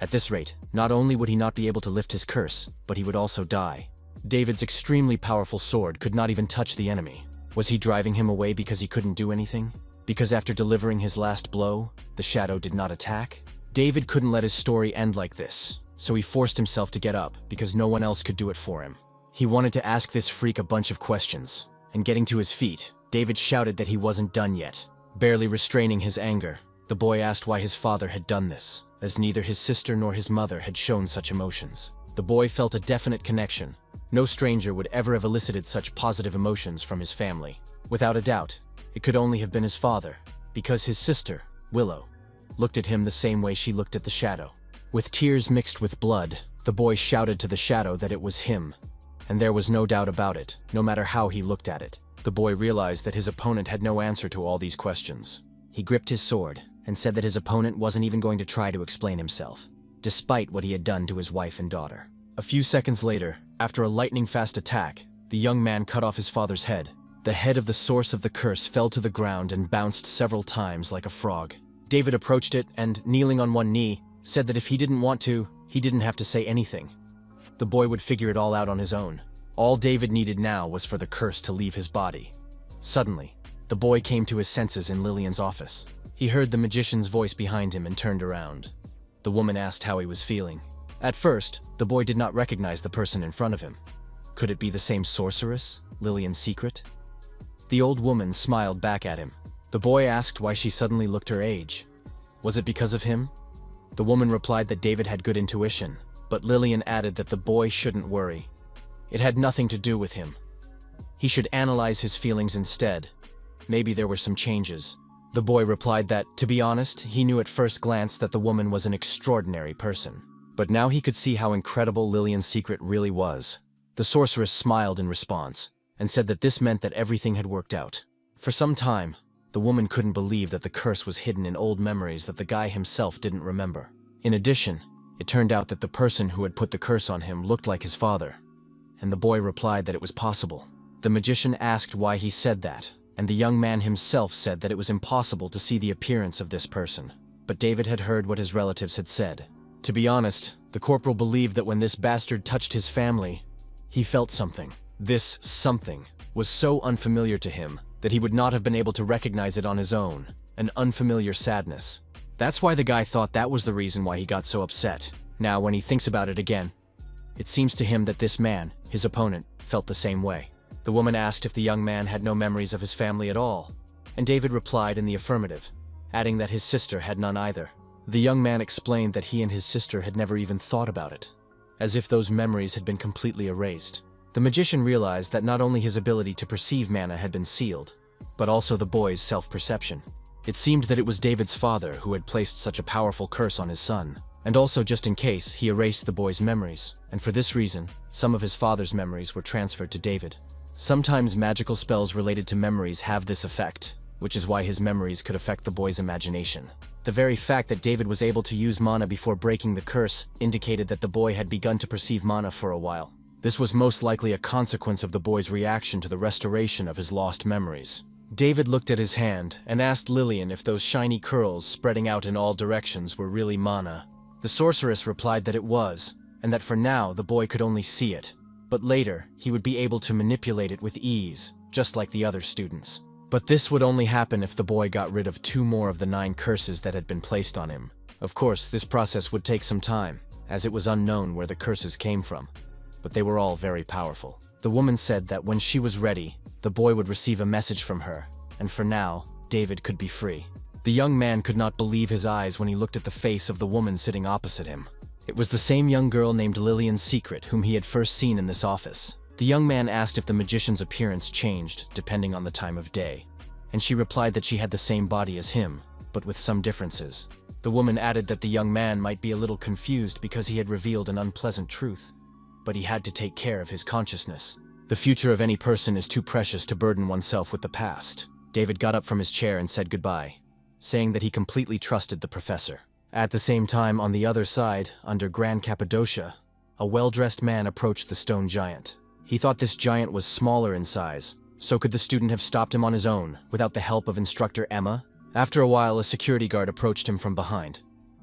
At this rate, not only would he not be able to lift his curse, but he would also die. David's extremely powerful sword could not even touch the enemy. Was he driving him away because he couldn't do anything? Because after delivering his last blow, the shadow did not attack? David couldn't let his story end like this, so he forced himself to get up because no one else could do it for him. He wanted to ask this freak a bunch of questions, and getting to his feet, David shouted that he wasn't done yet. Barely restraining his anger, the boy asked why his father had done this, as neither his sister nor his mother had shown such emotions. The boy felt a definite connection. No stranger would ever have elicited such positive emotions from his family. Without a doubt, it could only have been his father, because his sister, Willow, looked at him the same way she looked at the shadow. With tears mixed with blood, the boy shouted to the shadow that it was him. And there was no doubt about it, no matter how he looked at it. The boy realized that his opponent had no answer to all these questions. He gripped his sword and said that his opponent wasn't even going to try to explain himself, despite what he had done to his wife and daughter. A few seconds later, after a lightning-fast attack, the young man cut off his father's head. The head of the source of the curse fell to the ground and bounced several times like a frog. David approached it and, kneeling on one knee, said that if he didn't want to, he didn't have to say anything. The boy would figure it all out on his own. All David needed now was for the curse to leave his body. Suddenly, the boy came to his senses in Lillian's office. He heard the magician's voice behind him and turned around. The woman asked how he was feeling. At first, the boy did not recognize the person in front of him. Could it be the same sorceress, Lillian's secret? The old woman smiled back at him. The boy asked why she suddenly looked her age. Was it because of him? The woman replied that David had good intuition, but Lillian added that the boy shouldn't worry. It had nothing to do with him. He should analyze his feelings instead. Maybe there were some changes. The boy replied that, to be honest, he knew at first glance that the woman was an extraordinary person. But now he could see how incredible Lillian's secret really was. The sorceress smiled in response, and said that this meant that everything had worked out. For some time, the woman couldn't believe that the curse was hidden in old memories that the guy himself didn't remember. In addition, it turned out that the person who had put the curse on him looked like his father, and the boy replied that it was possible. The magician asked why he said that, and the young man himself said that it was impossible to see the appearance of this person. But David had heard what his relatives had said. To be honest, the corporal believed that when this bastard touched his family, he felt something. This something was so unfamiliar to him that he would not have been able to recognize it on his own, an unfamiliar sadness. That's why the guy thought that was the reason why he got so upset. Now, when he thinks about it again, it seems to him that this man, his opponent, felt the same way. The woman asked if the young man had no memories of his family at all, and David replied in the affirmative, adding that his sister had none either. The young man explained that he and his sister had never even thought about it, as if those memories had been completely erased. The magician realized that not only his ability to perceive mana had been sealed, but also the boy's self-perception. It seemed that it was David's father who had placed such a powerful curse on his son, and also just in case, he erased the boy's memories, and for this reason, some of his father's memories were transferred to David. Sometimes magical spells related to memories have this effect, which is why his memories could affect the boy's imagination. The very fact that David was able to use mana before breaking the curse indicated that the boy had begun to perceive mana for a while. This was most likely a consequence of the boy's reaction to the restoration of his lost memories. David looked at his hand and asked Lillian if those shiny curls spreading out in all directions were really mana. The sorceress replied that it was, and that for now the boy could only see it, but later he would be able to manipulate it with ease, just like the other students. But this would only happen if the boy got rid of 2 more of the 9 curses that had been placed on him. Of course, this process would take some time, as it was unknown where the curses came from, but they were all very powerful. The woman said that when she was ready, the boy would receive a message from her, and for now, David could be free. The young man could not believe his eyes when he looked at the face of the woman sitting opposite him. It was the same young girl named Lillian's Secret whom he had first seen in this office. The young man asked if the magician's appearance changed depending on the time of day, and she replied that she had the same body as him, but with some differences. The woman added that the young man might be a little confused because he had revealed an unpleasant truth, but he had to take care of his consciousness. The future of any person is too precious to burden oneself with the past. David got up from his chair and said goodbye, saying that he completely trusted the professor. At the same time, on the other side, under Grand Cappadocia, a well-dressed man approached the stone giant. He thought this giant was smaller in size, so could the student have stopped him on his own, without the help of instructor Emma? After a while, a security guard approached him from behind.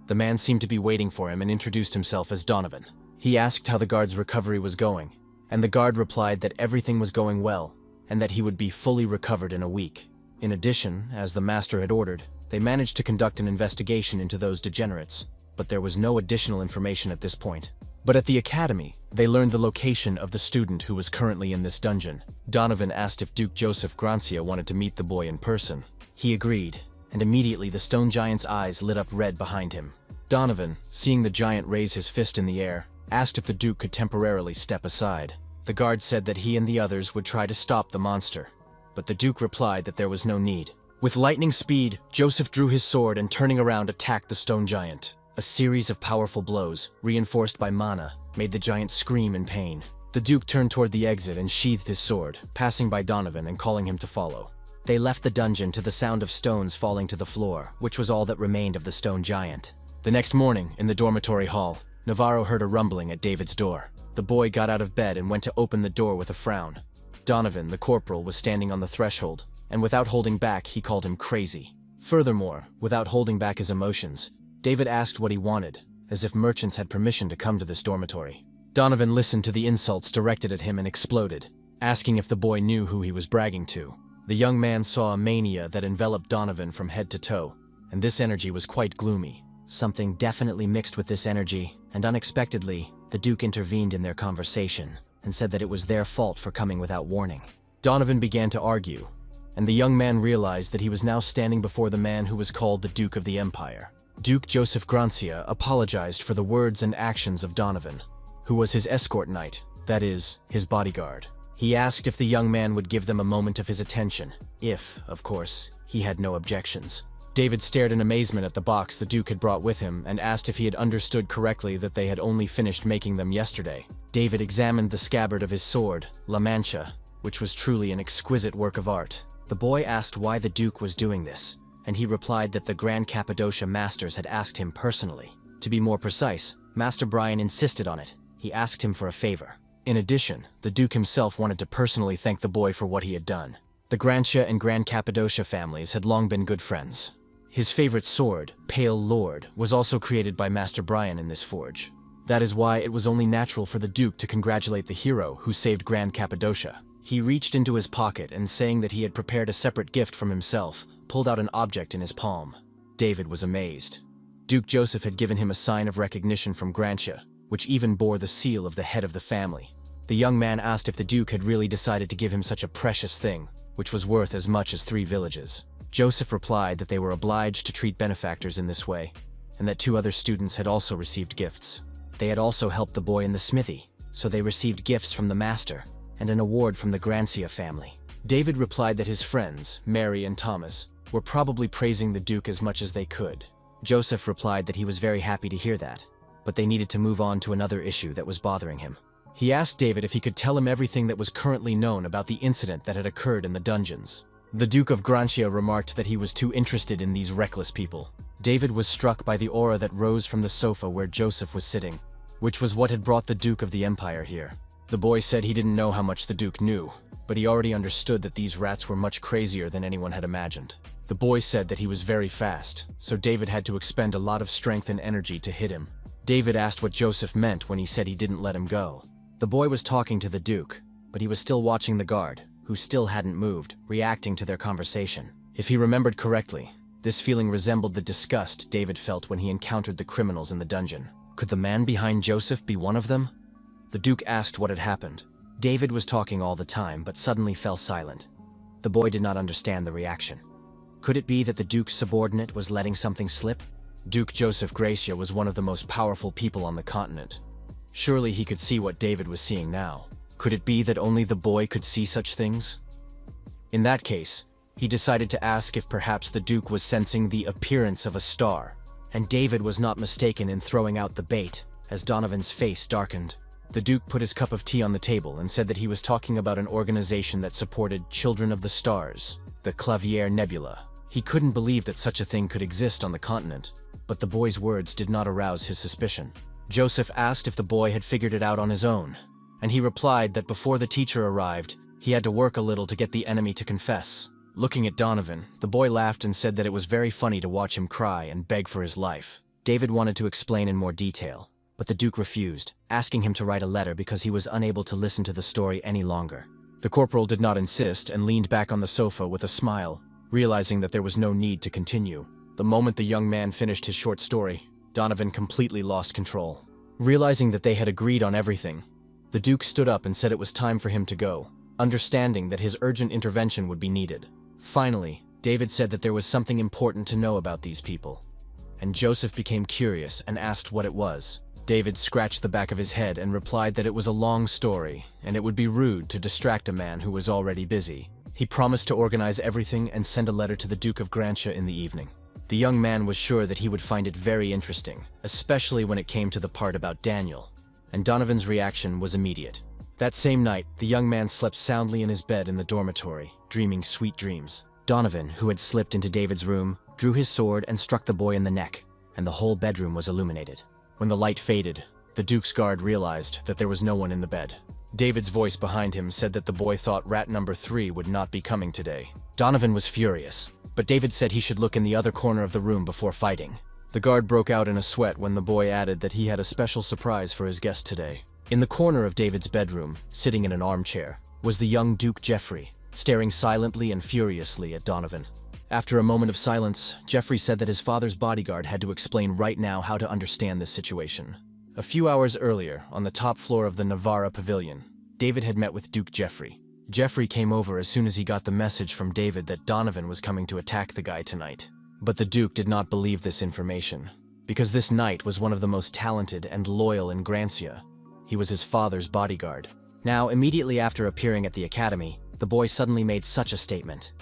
The man seemed to be waiting for him and introduced himself as Donovan. He asked how the guard's recovery was going, and the guard replied that everything was going well, and that he would be fully recovered in a week. In addition, as the master had ordered, they managed to conduct an investigation into those degenerates, but there was no additional information at this point. But at the academy, they learned the location of the student who was currently in this dungeon. Donovan asked if Duke Joseph Grancia wanted to meet the boy in person. He agreed, and immediately the stone giant's eyes lit up red behind him. Donovan, seeing the giant raise his fist in the air, asked if the Duke could temporarily step aside. The guard said that he and the others would try to stop the monster, but the Duke replied that there was no need. With lightning speed, Joseph drew his sword and turning around attacked the stone giant. A series of powerful blows, reinforced by mana, made the giant scream in pain. The Duke turned toward the exit and sheathed his sword, passing by Donovan and calling him to follow. They left the dungeon to the sound of stones falling to the floor, which was all that remained of the stone giant. The next morning, in the dormitory hall, Navarro heard a rumbling at David's door. The boy got out of bed and went to open the door with a frown. Donovan, the corporal, was standing on the threshold, and without holding back, he called him crazy. Furthermore, without holding back his emotions, David asked what he wanted, as if merchants had permission to come to this dormitory. Donovan listened to the insults directed at him and exploded, asking if the boy knew who he was bragging to. The young man saw a mania that enveloped Donovan from head to toe, and this energy was quite gloomy. Something definitely mixed with this energy, and unexpectedly, the Duke intervened in their conversation and said that it was their fault for coming without warning. Donovan began to argue, and the young man realized that he was now standing before the man who was called the Duke of the Empire. Duke Joseph Grancia apologized for the words and actions of Donovan, who was his escort knight, that is, his bodyguard. He asked if the young man would give them a moment of his attention, if, of course, he had no objections. David stared in amazement at the box the Duke had brought with him and asked if he had understood correctly that they had only finished making them yesterday. David examined the scabbard of his sword, La Mancha, which was truly an exquisite work of art. The boy asked why the Duke was doing this, and he replied that the Grand Cappadocia Masters had asked him personally. To be more precise, Master Brian insisted on it. He asked him for a favor. In addition, the Duke himself wanted to personally thank the boy for what he had done. The Grancia and Grand Cappadocia families had long been good friends. His favorite sword, Pale Lord, was also created by Master Brian in this forge. That is why it was only natural for the Duke to congratulate the hero who saved Grand Cappadocia. He reached into his pocket and, saying that he had prepared a separate gift from himself, pulled out an object in his palm. David was amazed. Duke Joseph had given him a sign of recognition from Grancia, which even bore the seal of the head of the family. The young man asked if the Duke had really decided to give him such a precious thing, which was worth as much as 3 villages. Joseph replied that they were obliged to treat benefactors in this way, and that 2 other students had also received gifts. They had also helped the boy in the smithy, so they received gifts from the master, and an award from the Grancia family. David replied that his friends, Mary and Thomas, were probably praising the Duke as much as they could. Joseph replied that he was very happy to hear that, but they needed to move on to another issue that was bothering him. He asked David if he could tell him everything that was currently known about the incident that had occurred in the dungeons. The Duke of Grancia remarked that he was too interested in these reckless people. David was struck by the aura that rose from the sofa where Joseph was sitting, which was what had brought the Duke of the Empire here. The boy said he didn't know how much the Duke knew, but he already understood that these rats were much crazier than anyone had imagined. The boy said that he was very fast, so David had to expend a lot of strength and energy to hit him. David asked what Joseph meant when he said he didn't let him go. The boy was talking to the Duke, but he was still watching the guard, who still hadn't moved, reacting to their conversation. If he remembered correctly, this feeling resembled the disgust David felt when he encountered the criminals in the dungeon. Could the man behind Joseph be one of them? The Duke asked what had happened. David was talking all the time, but suddenly fell silent. The boy did not understand the reaction. Could it be that the Duke's subordinate was letting something slip? Duke Joseph Gracia was one of the most powerful people on the continent. Surely he could see what David was seeing now. Could it be that only the boy could see such things? In that case, he decided to ask if perhaps the Duke was sensing the appearance of a star, and David was not mistaken in throwing out the bait, as Donovan's face darkened. The Duke put his cup of tea on the table and said that he was talking about an organization that supported Children of the Stars, the Clavier Nebula. He couldn't believe that such a thing could exist on the continent, but the boy's words did not arouse his suspicion. Joseph asked if the boy had figured it out on his own, and he replied that before the teacher arrived, he had to work a little to get the enemy to confess. Looking at Donovan, the boy laughed and said that it was very funny to watch him cry and beg for his life. David wanted to explain in more detail, but the Duke refused, asking him to write a letter because he was unable to listen to the story any longer. The corporal did not insist and leaned back on the sofa with a smile, realizing that there was no need to continue. The moment the young man finished his short story, Donovan completely lost control. Realizing that they had agreed on everything, the Duke stood up and said it was time for him to go, understanding that his urgent intervention would be needed. Finally, David said that there was something important to know about these people, and Joseph became curious and asked what it was. David scratched the back of his head and replied that it was a long story, and it would be rude to distract a man who was already busy. He promised to organize everything and send a letter to the Duke of Grantia in the evening. The young man was sure that he would find it very interesting, especially when it came to the part about Daniel, and Donovan's reaction was immediate. That same night, the young man slept soundly in his bed in the dormitory, dreaming sweet dreams. Donovan, who had slipped into David's room, drew his sword and struck the boy in the neck, and the whole bedroom was illuminated. When the light faded, the Duke's guard realized that there was no one in the bed. David's voice behind him said that the boy thought rat number 3 would not be coming today. Donovan was furious, but David said he should look in the other corner of the room before fighting. The guard broke out in a sweat when the boy added that he had a special surprise for his guest today. In the corner of David's bedroom, sitting in an armchair, was the young Duke Jeffrey, staring silently and furiously at Donovan. After a moment of silence, Jeffrey said that his father's bodyguard had to explain right now how to understand this situation. A few hours earlier, on the top floor of the Navarra Pavilion, David had met with Duke Jeffrey. Jeffrey came over as soon as he got the message from David that Donovan was coming to attack the guy tonight. But the Duke did not believe this information, because this knight was one of the most talented and loyal in Grantia. He was his father's bodyguard. Now, immediately after appearing at the academy, the boy suddenly made such a statement.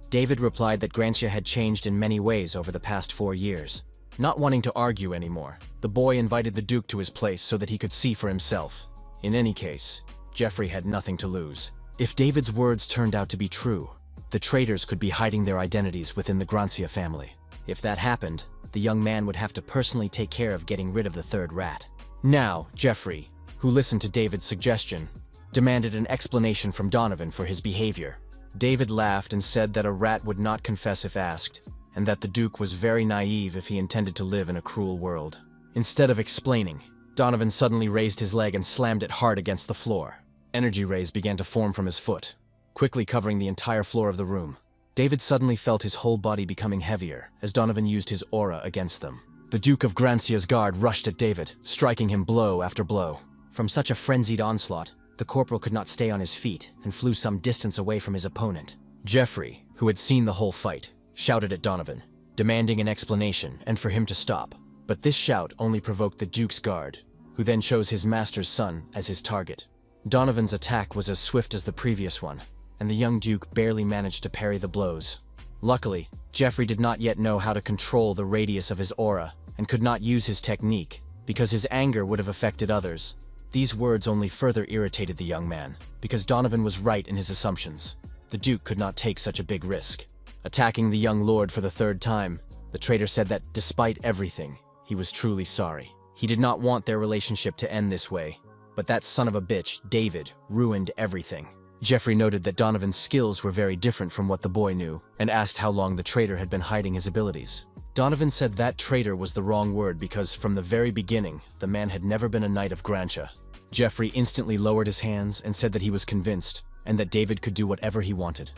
David replied that Grantia had changed in many ways over the past 4 years. Not wanting to argue anymore, the boy invited the Duke to his place so that he could see for himself. In any case, Jeffrey had nothing to lose. If David's words turned out to be true, the traitors could be hiding their identities within the Grantia family. If that happened, the young man would have to personally take care of getting rid of the third rat. Now, Jeffrey, who listened to David's suggestion, demanded an explanation from Donovan for his behavior. David laughed and said that a rat would not confess if asked, and that the Duke was very naive if he intended to live in a cruel world. Instead of explaining, Donovan suddenly raised his leg and slammed it hard against the floor. Energy rays began to form from his foot, quickly covering the entire floor of the room. David suddenly felt his whole body becoming heavier as Donovan used his aura against them. The Duke of Grancia's guard rushed at David, striking him blow after blow. From such a frenzied onslaught, the corporal could not stay on his feet and flew some distance away from his opponent. Jeffrey, who had seen the whole fight, shouted at Donovan, demanding an explanation and for him to stop. But this shout only provoked the Duke's guard, who then chose his master's son as his target. Donovan's attack was as swift as the previous one, and the young Duke barely managed to parry the blows. Luckily, Jeffrey did not yet know how to control the radius of his aura and could not use his technique, because his anger would have affected others. These words only further irritated the young man, because Donovan was right in his assumptions. The Duke could not take such a big risk. Attacking the young lord for the third time, the traitor said that, despite everything, he was truly sorry. He did not want their relationship to end this way, but that son of a bitch, David, ruined everything. Jeffrey noted that Donovan's skills were very different from what the boy knew, and asked how long the traitor had been hiding his abilities. Donovan said that traitor was the wrong word because, from the very beginning, the man had never been a knight of Grantia. Jeffrey instantly lowered his hands and said that he was convinced, and that David could do whatever he wanted.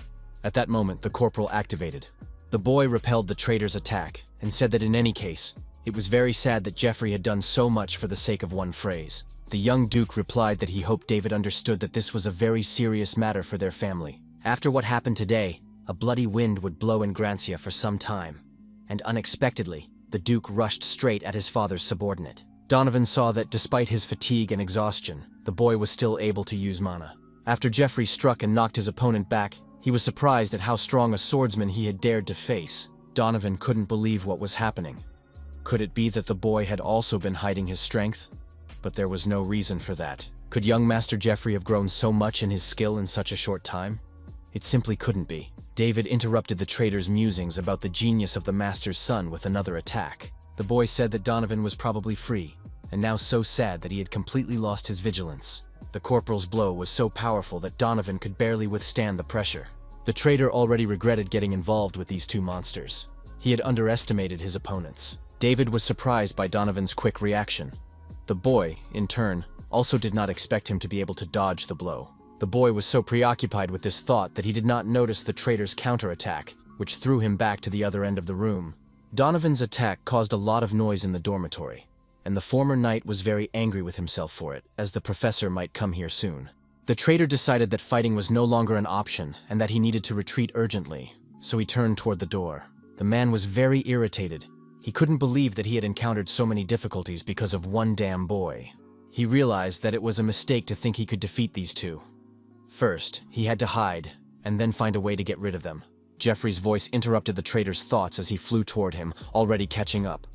At that moment, the corporal activated. The boy repelled the traitor's attack, and said that in any case, it was very sad that Jeffrey had done so much for the sake of one phrase. The young Duke replied that he hoped David understood that this was a very serious matter for their family. After what happened today, a bloody wind would blow in Grantia for some time, and unexpectedly, the Duke rushed straight at his father's subordinate. Donovan saw that despite his fatigue and exhaustion, the boy was still able to use mana. After Jeffrey struck and knocked his opponent back, he was surprised at how strong a swordsman he had dared to face. Donovan couldn't believe what was happening. Could it be that the boy had also been hiding his strength? But there was no reason for that. Could young Master Jeffrey have grown so much in his skill in such a short time? It simply couldn't be. David interrupted the traitor's musings about the genius of the master's son with another attack. The boy said that Donovan was probably free, and now so sad that he had completely lost his vigilance. The corporal's blow was so powerful that Donovan could barely withstand the pressure. The traitor already regretted getting involved with these two monsters. He had underestimated his opponents. David was surprised by Donovan's quick reaction. The boy, in turn, also did not expect him to be able to dodge the blow. The boy was so preoccupied with this thought that he did not notice the traitor's counterattack, which threw him back to the other end of the room. Donovan's attack caused a lot of noise in the dormitory, and the former knight was very angry with himself for it, as the professor might come here soon. The traitor decided that fighting was no longer an option and that he needed to retreat urgently, so he turned toward the door. The man was very irritated. He couldn't believe that he had encountered so many difficulties because of one damn boy. He realized that it was a mistake to think he could defeat these two. First, he had to hide, and then find a way to get rid of them. Jeffrey's voice interrupted the traitor's thoughts as he flew toward him, already catching up.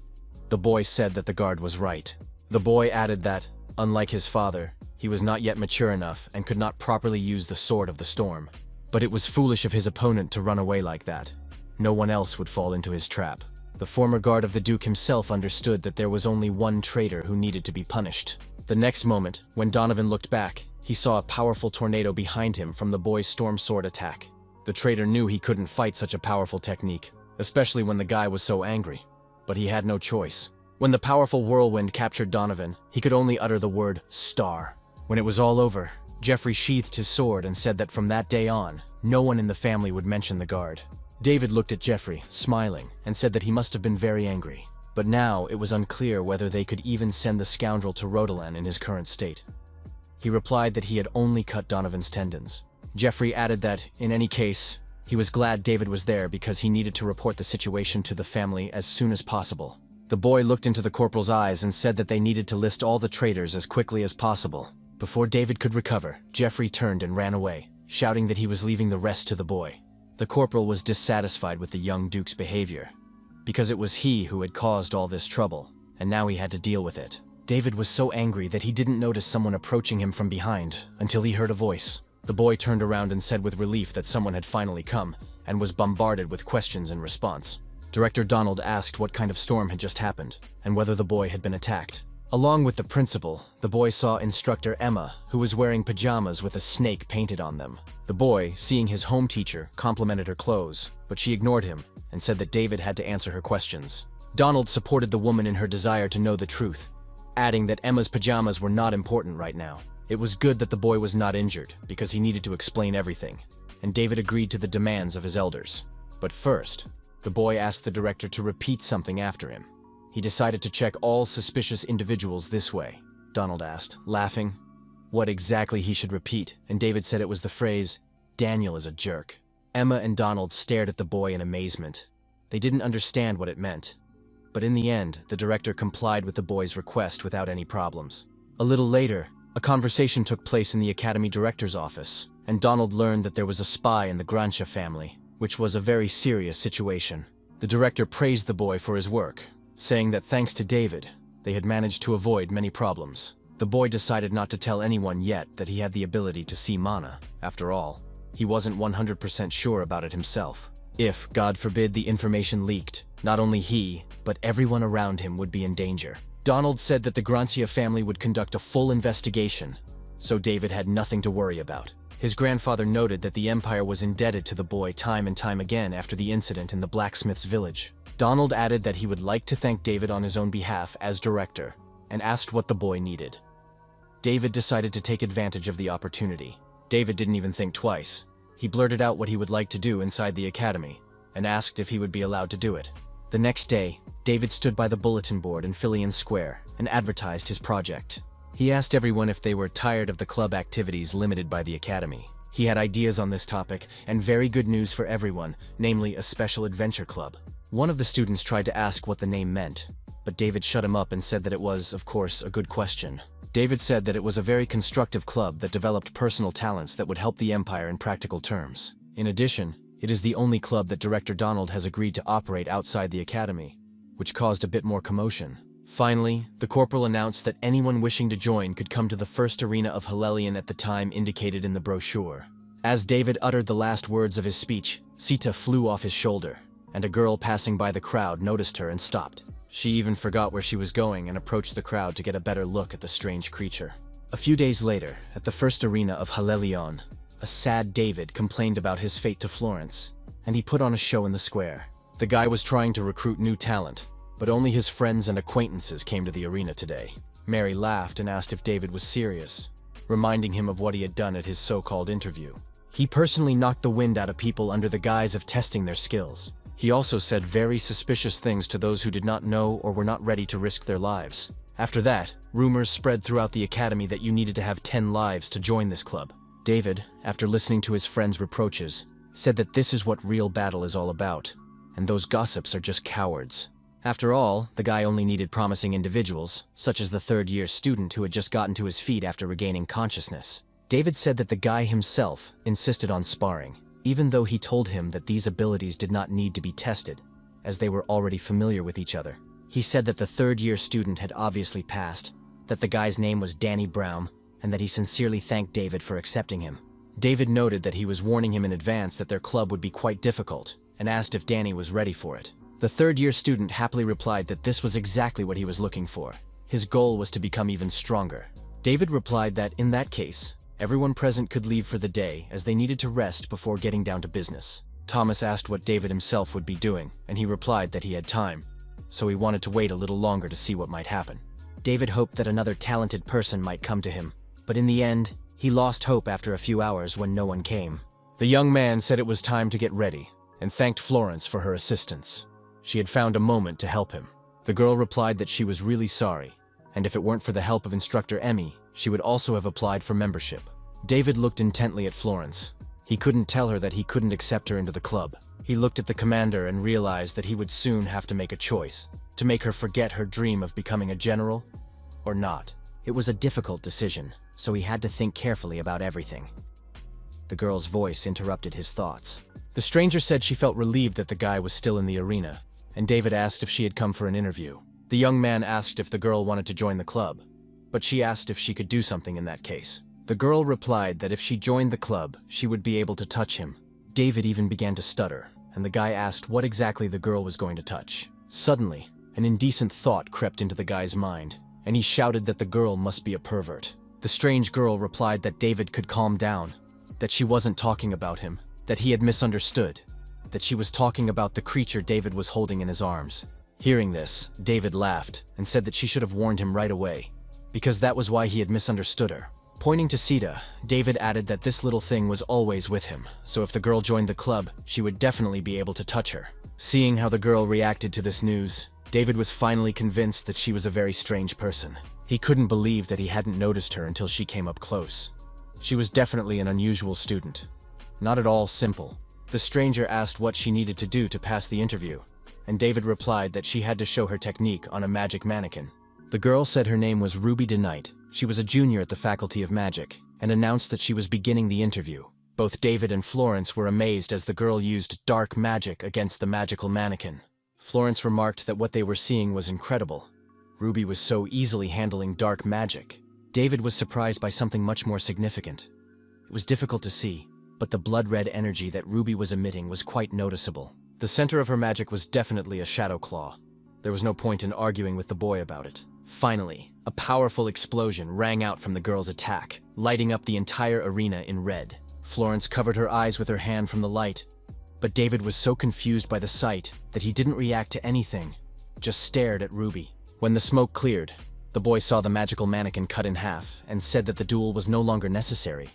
The boy said that the guard was right. The boy added that, unlike his father, he was not yet mature enough and could not properly use the Sword of the Storm. But it was foolish of his opponent to run away like that. No one else would fall into his trap. The former guard of the Duke himself understood that there was only one traitor who needed to be punished. The next moment, when Donovan looked back, he saw a powerful tornado behind him from the boy's storm sword attack. The traitor knew he couldn't fight such a powerful technique, especially when the guy was so angry. But he had no choice. When the powerful whirlwind captured Donovan, he could only utter the word, "Star." When it was all over, Jeffrey sheathed his sword and said that from that day on, no one in the family would mention the guard. David looked at Jeffrey, smiling, and said that he must have been very angry. But now it was unclear whether they could even send the scoundrel to Rodalan in his current state. He replied that he had only cut Donovan's tendons. Jeffrey added that, in any case, he was glad David was there because he needed to report the situation to the family as soon as possible. The boy looked into the corporal's eyes and said that they needed to list all the traitors as quickly as possible. Before David could recover, Jeffrey turned and ran away, shouting that he was leaving the rest to the boy. The corporal was dissatisfied with the young duke's behavior, because it was he who had caused all this trouble, and now he had to deal with it. David was so angry that he didn't notice someone approaching him from behind until he heard a voice. The boy turned around and said with relief that someone had finally come, and was bombarded with questions in response. Director Donald asked what kind of storm had just happened, and whether the boy had been attacked. Along with the principal, the boy saw instructor Emma, who was wearing pajamas with a snake painted on them. The boy, seeing his home teacher, complimented her clothes, but she ignored him and said that David had to answer her questions. Donald supported the woman in her desire to know the truth, adding that Emma's pajamas were not important right now. It was good that the boy was not injured, because he needed to explain everything, and David agreed to the demands of his elders. But first, the boy asked the director to repeat something after him. He decided to check all suspicious individuals this way. Donald asked, laughing, what exactly he should repeat, and David said it was the phrase, "Daniel is a jerk." Emma and Donald stared at the boy in amazement. They didn't understand what it meant. But in the end, the director complied with the boy's request without any problems. A little later, a conversation took place in the academy director's office, and Donald learned that there was a spy in the Grancia family, which was a very serious situation. The director praised the boy for his work, saying that thanks to David, they had managed to avoid many problems. The boy decided not to tell anyone yet that he had the ability to see mana. After all, he wasn't 100% sure about it himself. If, God forbid, the information leaked, not only he, but everyone around him would be in danger. Donald said that the Grancia family would conduct a full investigation, so David had nothing to worry about. His grandfather noted that the Empire was indebted to the boy time and time again after the incident in the blacksmith's village. Donald added that he would like to thank David on his own behalf as director, and asked what the boy needed. David decided to take advantage of the opportunity. David didn't even think twice. He blurted out what he would like to do inside the academy, and asked if he would be allowed to do it. The next day, David stood by the bulletin board in Fillion Square and advertised his project. He asked everyone if they were tired of the club activities limited by the academy. He had ideas on this topic, and very good news for everyone, namely a special adventure club. One of the students tried to ask what the name meant, but David shut him up and said that it was, of course, a good question. David said that it was a very constructive club that developed personal talents that would help the Empire in practical terms. In addition, it is the only club that Director Donald has agreed to operate outside the academy, which caused a bit more commotion. Finally, the corporal announced that anyone wishing to join could come to the first arena of Hellelion at the time indicated in the brochure. As David uttered the last words of his speech, Sita flew off his shoulder, and a girl passing by the crowd noticed her and stopped. She even forgot where she was going and approached the crowd to get a better look at the strange creature. A few days later, at the first arena of Hellelion, a sad David complained about his fate to Florence, and he put on a show in the square. The guy was trying to recruit new talent, but only his friends and acquaintances came to the arena today. Mary laughed and asked if David was serious, reminding him of what he had done at his so-called interview. He personally knocked the wind out of people under the guise of testing their skills. He also said very suspicious things to those who did not know or were not ready to risk their lives. After that, rumors spread throughout the academy that you needed to have 10 lives to join this club. David, after listening to his friend's reproaches, said that this is what real battle is all about, and those gossips are just cowards. After all, the guy only needed promising individuals, such as the third-year student who had just gotten to his feet after regaining consciousness. David said that the guy himself insisted on sparring, even though he told him that these abilities did not need to be tested, as they were already familiar with each other. He said that the third-year student had obviously passed, that the guy's name was Danny Brown, and that he sincerely thanked David for accepting him. David noted that he was warning him in advance that their club would be quite difficult, and asked if Danny was ready for it. The third-year student happily replied that this was exactly what he was looking for. His goal was to become even stronger. David replied that, in that case, everyone present could leave for the day as they needed to rest before getting down to business. Thomas asked what David himself would be doing, and he replied that he had time, so he wanted to wait a little longer to see what might happen. David hoped that another talented person might come to him, but in the end, he lost hope after a few hours when no one came. The young man said it was time to get ready, and thanked Florence for her assistance. She had found a moment to help him. The girl replied that she was really sorry, and if it weren't for the help of Instructor Emmy, she would also have applied for membership. David looked intently at Florence. He couldn't tell her that he couldn't accept her into the club. He looked at the commander and realized that he would soon have to make a choice, to make her forget her dream of becoming a general, or not. It was a difficult decision, so he had to think carefully about everything. The girl's voice interrupted his thoughts. The stranger said she felt relieved that the guy was still in the arena, and David asked if she had come for an interview. The young man asked if the girl wanted to join the club, but she asked if she could do something in that case. The girl replied that if she joined the club, she would be able to touch him. David even began to stutter, and the guy asked what exactly the girl was going to touch. Suddenly, an indecent thought crept into the guy's mind, and he shouted that the girl must be a pervert. The strange girl replied that David could calm down, that she wasn't talking about him, that he had misunderstood, that she was talking about the creature David was holding in his arms. Hearing this, David laughed and said that she should have warned him right away, because that was why he had misunderstood her. Pointing to Sita, David added that this little thing was always with him, so if the girl joined the club, she would definitely be able to touch her. Seeing how the girl reacted to this news, David was finally convinced that she was a very strange person. He couldn't believe that he hadn't noticed her until she came up close. She was definitely an unusual student. Not at all simple. The stranger asked what she needed to do to pass the interview, and David replied that she had to show her technique on a magic mannequin. The girl said her name was Ruby DeKnight. She was a junior at the Faculty of Magic, and announced that she was beginning the interview. Both David and Florence were amazed as the girl used dark magic against the magical mannequin. Florence remarked that what they were seeing was incredible. Ruby was so easily handling dark magic. David was surprised by something much more significant. It was difficult to see, but the blood-red energy that Ruby was emitting was quite noticeable. The center of her magic was definitely a shadow claw. There was no point in arguing with the boy about it. Finally, a powerful explosion rang out from the girl's attack, lighting up the entire arena in red. Florence covered her eyes with her hand from the light, but David was so confused by the sight that he didn't react to anything, just stared at Ruby. When the smoke cleared, the boy saw the magical mannequin cut in half and said that the duel was no longer necessary.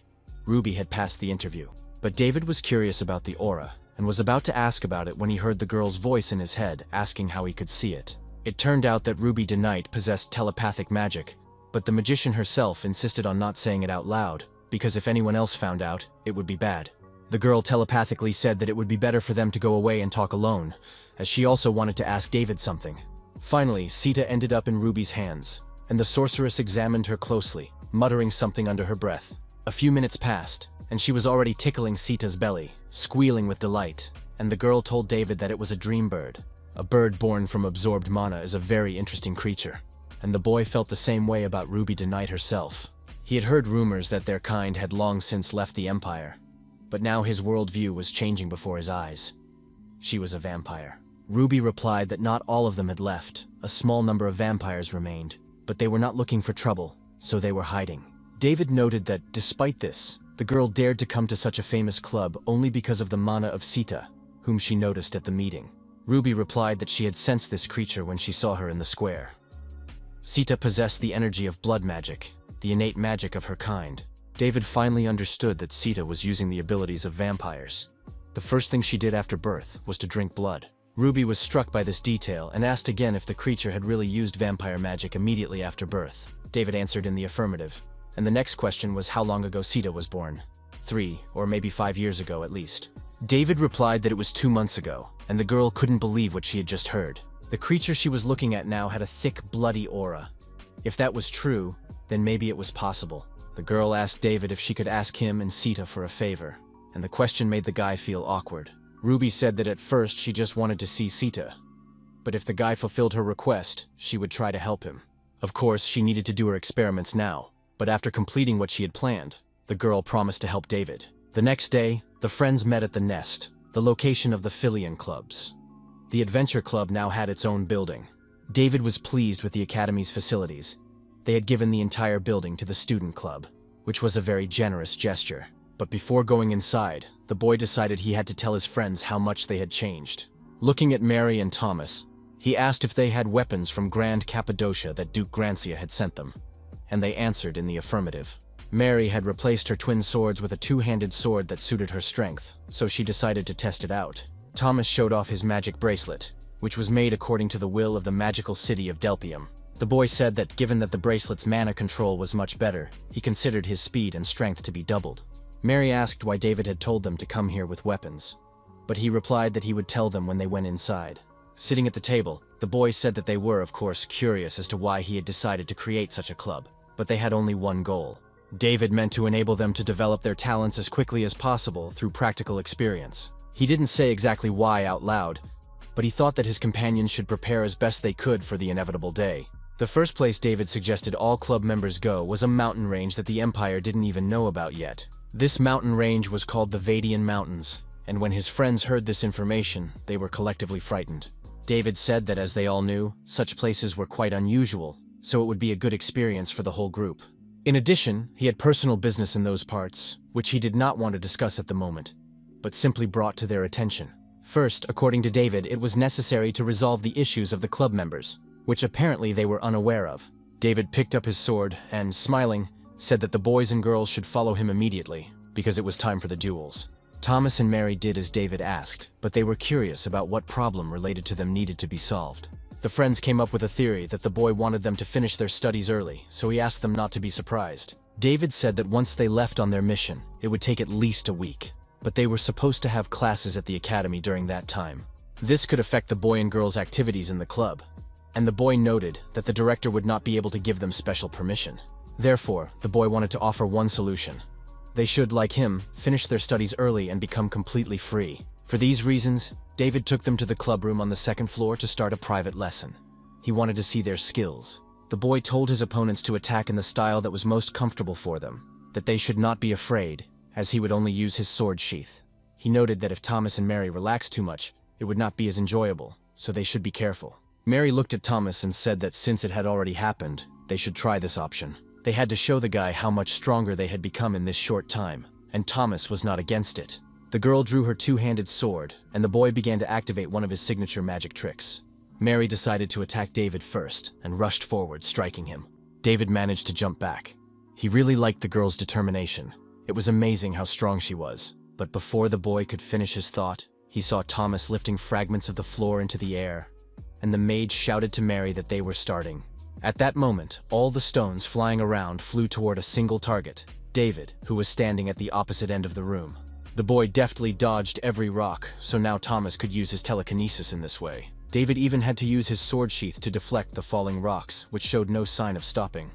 Ruby had passed the interview, but David was curious about the aura and was about to ask about it when he heard the girl's voice in his head asking how he could see it. It turned out that Ruby DeKnight possessed telepathic magic, but the magician herself insisted on not saying it out loud, because if anyone else found out, it would be bad. The girl telepathically said that it would be better for them to go away and talk alone, as she also wanted to ask David something. Finally, Sita ended up in Ruby's hands, and the sorceress examined her closely, muttering something under her breath. A few minutes passed, and she was already tickling Sita's belly, squealing with delight, and the girl told David that it was a dream bird. A bird born from absorbed mana is a very interesting creature, and the boy felt the same way about Ruby DeKnight herself. He had heard rumors that their kind had long since left the Empire, but now his worldview was changing before his eyes. She was a vampire. Ruby replied that not all of them had left. A small number of vampires remained, but they were not looking for trouble, so they were hiding. David noted that, despite this, the girl dared to come to such a famous club only because of the mana of Sita, whom she noticed at the meeting. Ruby replied that she had sensed this creature when she saw her in the square. Sita possessed the energy of blood magic, the innate magic of her kind. David finally understood that Sita was using the abilities of vampires. The first thing she did after birth was to drink blood. Ruby was struck by this detail and asked again if the creature had really used vampire magic immediately after birth. David answered in the affirmative. And the next question was how long ago Sita was born. 3 or maybe 5 years ago at least. David replied that it was 2 months ago, and the girl couldn't believe what she had just heard. The creature she was looking at now had a thick, bloody aura. If that was true, then maybe it was possible. The girl asked David if she could ask him and Sita for a favor, and the question made the guy feel awkward. Ruby said that at first she just wanted to see Sita, but if the guy fulfilled her request, she would try to help him. Of course, she needed to do her experiments now, but after completing what she had planned, the girl promised to help David. The next day, the friends met at the Nest, the location of the Filion clubs. The Adventure Club now had its own building. David was pleased with the Academy's facilities. They had given the entire building to the student club, which was a very generous gesture. But before going inside, the boy decided he had to tell his friends how much they had changed. Looking at Mary and Thomas, he asked if they had weapons from Grand Cappadocia that Duke Grancia had sent them, and they answered in the affirmative. Mary had replaced her twin swords with a two-handed sword that suited her strength, so she decided to test it out. Thomas showed off his magic bracelet, which was made according to the will of the magical city of Delpium. The boy said that given that the bracelet's mana control was much better, he considered his speed and strength to be doubled. Mary asked why David had told them to come here with weapons, but he replied that he would tell them when they went inside. Sitting at the table, the boy said that they were, of course, curious as to why he had decided to create such a club, but they had only one goal. David meant to enable them to develop their talents as quickly as possible through practical experience. He didn't say exactly why out loud, but he thought that his companions should prepare as best they could for the inevitable day. The first place David suggested all club members go was a mountain range that the Empire didn't even know about yet. This mountain range was called the Vadian Mountains, and when his friends heard this information, they were collectively frightened. David said that as they all knew, such places were quite unusual, so it would be a good experience for the whole group. In addition, he had personal business in those parts, which he did not want to discuss at the moment, but simply brought to their attention. First, according to David, it was necessary to resolve the issues of the club members, which apparently they were unaware of. David picked up his sword and, smiling, said that the boys and girls should follow him immediately, because it was time for the duels. Thomas and Mary did as David asked, but they were curious about what problem related to them needed to be solved. The friends came up with a theory that the boy wanted them to finish their studies early, so he asked them not to be surprised. David said that once they left on their mission, it would take at least a week, but they were supposed to have classes at the academy during that time. This could affect the boy and girl's activities in the club, and the boy noted that the director would not be able to give them special permission. Therefore, the boy wanted to offer one solution. They should, like him, finish their studies early and become completely free. For these reasons, David took them to the club room on the second floor to start a private lesson. He wanted to see their skills. The boy told his opponents to attack in the style that was most comfortable for them, that they should not be afraid, as he would only use his sword sheath. He noted that if Thomas and Mary relaxed too much, it would not be as enjoyable, so they should be careful. Mary looked at Thomas and said that since it had already happened, they should try this option. They had to show the guy how much stronger they had become in this short time, and Thomas was not against it. The girl drew her two-handed sword, and the boy began to activate one of his signature magic tricks. Mary decided to attack David first, and rushed forward, striking him. David managed to jump back. He really liked the girl's determination. It was amazing how strong she was. But before the boy could finish his thought, he saw Thomas lifting fragments of the floor into the air, and the mage shouted to Mary that they were starting. At that moment, all the stones flying around flew toward a single target, David, who was standing at the opposite end of the room. The boy deftly dodged every rock, so now Thomas could use his telekinesis in this way. David even had to use his sword sheath to deflect the falling rocks, which showed no sign of stopping.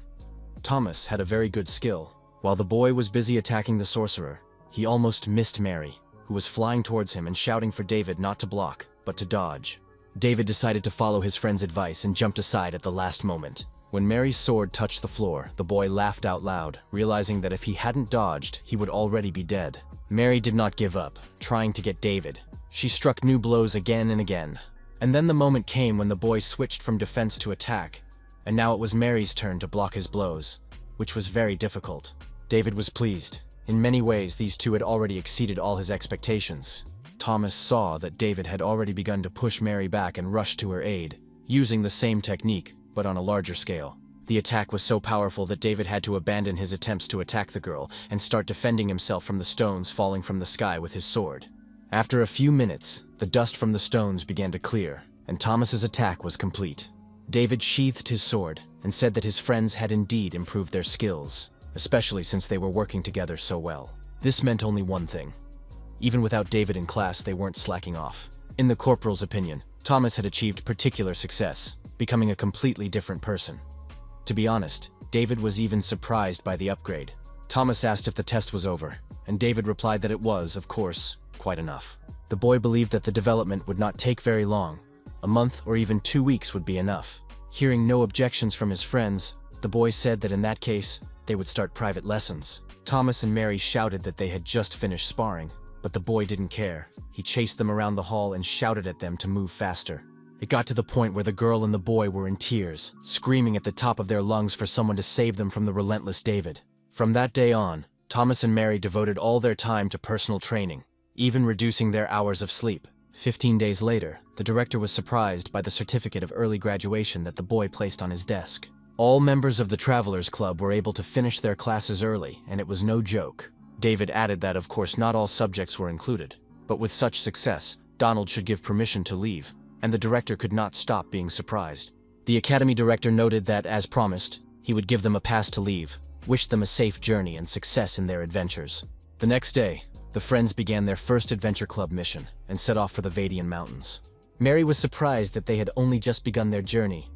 Thomas had a very good skill. While the boy was busy attacking the sorcerer, he almost missed Mary, who was flying towards him and shouting for David not to block, but to dodge. David decided to follow his friend's advice and jumped aside at the last moment. When Mary's sword touched the floor, the boy laughed out loud, realizing that if he hadn't dodged, he would already be dead. Mary did not give up, trying to get David. She struck new blows again and again. And then the moment came when the boy switched from defense to attack, and now it was Mary's turn to block his blows, which was very difficult. David was pleased. In many ways, these two had already exceeded all his expectations. Thomas saw that David had already begun to push Mary back and rushed to her aid, using the same technique, but on a larger scale. The attack was so powerful that David had to abandon his attempts to attack the girl and start defending himself from the stones falling from the sky with his sword. After a few minutes, the dust from the stones began to clear, and Thomas's attack was complete. David sheathed his sword and said that his friends had indeed improved their skills, especially since they were working together so well. This meant only one thing. Even without David in class, they weren't slacking off. In the corporal's opinion, Thomas had achieved particular success, becoming a completely different person. To be honest, David was even surprised by the upgrade. Thomas asked if the test was over, and David replied that it was, of course, quite enough. The boy believed that the development would not take very long. A month or even 2 weeks would be enough. Hearing no objections from his friends, the boy said that in that case, they would start private lessons. Thomas and Mary shouted that they had just finished sparring, but the boy didn't care. He chased them around the hall and shouted at them to move faster. It got to the point where the girl and the boy were in tears, screaming at the top of their lungs for someone to save them from the relentless David. From that day on, Thomas and Mary devoted all their time to personal training, even reducing their hours of sleep. 15 days later, the director was surprised by the certificate of early graduation that the boy placed on his desk. All members of the Travelers Club were able to finish their classes early, and it was no joke. David added that, of course, not all subjects were included, but with such success, Donald should give permission to leave, and the director could not stop being surprised. The academy director noted that, as promised, he would give them a pass to leave, wished them a safe journey and success in their adventures. The next day, the friends began their first adventure club mission and set off for the Vadian Mountains. Mary was surprised that they had only just begun their journey,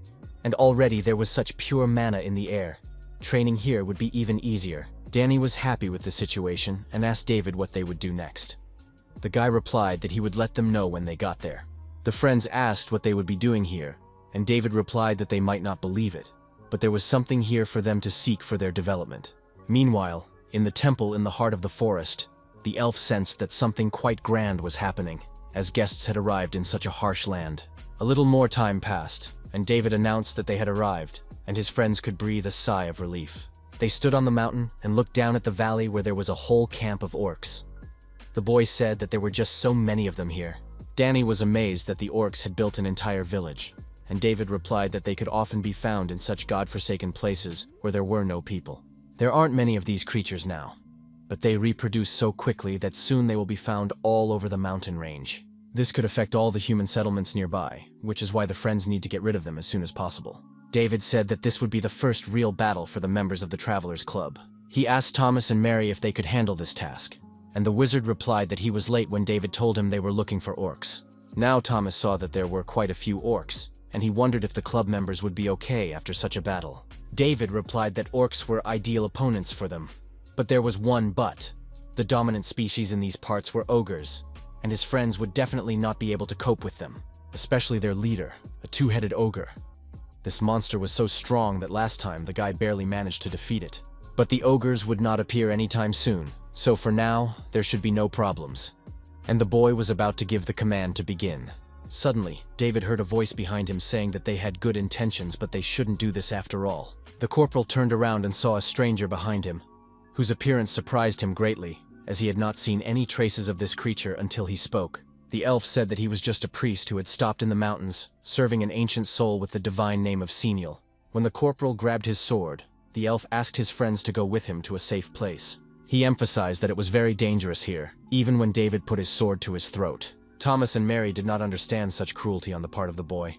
and already there was such pure mana in the air. Training here would be even easier. Danny was happy with the situation and asked David what they would do next. The guy replied that he would let them know when they got there. The friends asked what they would be doing here, and David replied that they might not believe it, but there was something here for them to seek for their development. Meanwhile, in the temple in the heart of the forest, the elf sensed that something quite grand was happening, as guests had arrived in such a harsh land. A little more time passed, and David announced that they had arrived, and his friends could breathe a sigh of relief. They stood on the mountain and looked down at the valley where there was a whole camp of orcs. The boy said that there were just so many of them here. Danny was amazed that the orcs had built an entire village, and David replied that they could often be found in such godforsaken places where there were no people. There aren't many of these creatures now, but they reproduce so quickly that soon they will be found all over the mountain range. This could affect all the human settlements nearby, which is why the friends need to get rid of them as soon as possible. David said that this would be the first real battle for the members of the Travelers Club. He asked Thomas and Mary if they could handle this task, and the wizard replied that he was late when David told him they were looking for orcs. Now Thomas saw that there were quite a few orcs, and he wondered if the club members would be okay after such a battle. David replied that orcs were ideal opponents for them, but there was one but. The dominant species in these parts were ogres, and his friends would definitely not be able to cope with them, especially their leader, a two-headed ogre. This monster was so strong that last time the guy barely managed to defeat it. But the ogres would not appear anytime soon, so for now, there should be no problems. And the boy was about to give the command to begin. Suddenly, David heard a voice behind him saying that they had good intentions, but they shouldn't do this after all. The corporal turned around and saw a stranger behind him, whose appearance surprised him greatly, as he had not seen any traces of this creature until he spoke. The elf said that he was just a priest who had stopped in the mountains, serving an ancient soul with the divine name of Senial. When the corporal grabbed his sword, the elf asked his friends to go with him to a safe place. He emphasized that it was very dangerous here, even when David put his sword to his throat. Thomas and Mary did not understand such cruelty on the part of the boy,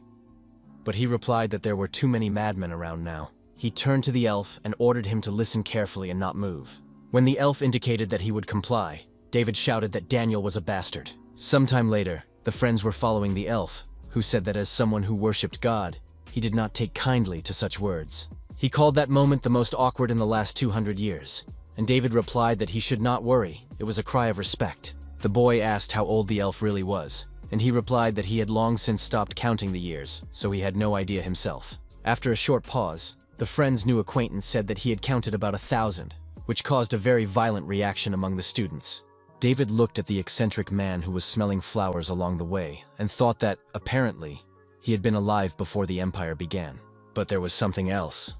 but he replied that there were too many madmen around now. He turned to the elf and ordered him to listen carefully and not move. When the elf indicated that he would comply, David shouted that Daniel was a bastard. Sometime later, the friends were following the elf, who said that as someone who worshipped God, he did not take kindly to such words. He called that moment the most awkward in the last 200 years. And David replied that he should not worry, it was a cry of respect. The boy asked how old the elf really was, and he replied that he had long since stopped counting the years, so he had no idea himself. After a short pause, the friend's new acquaintance said that he had counted about 1,000, which caused a very violent reaction among the students. David looked at the eccentric man who was smelling flowers along the way, and thought that, apparently, he had been alive before the Empire began. But there was something else.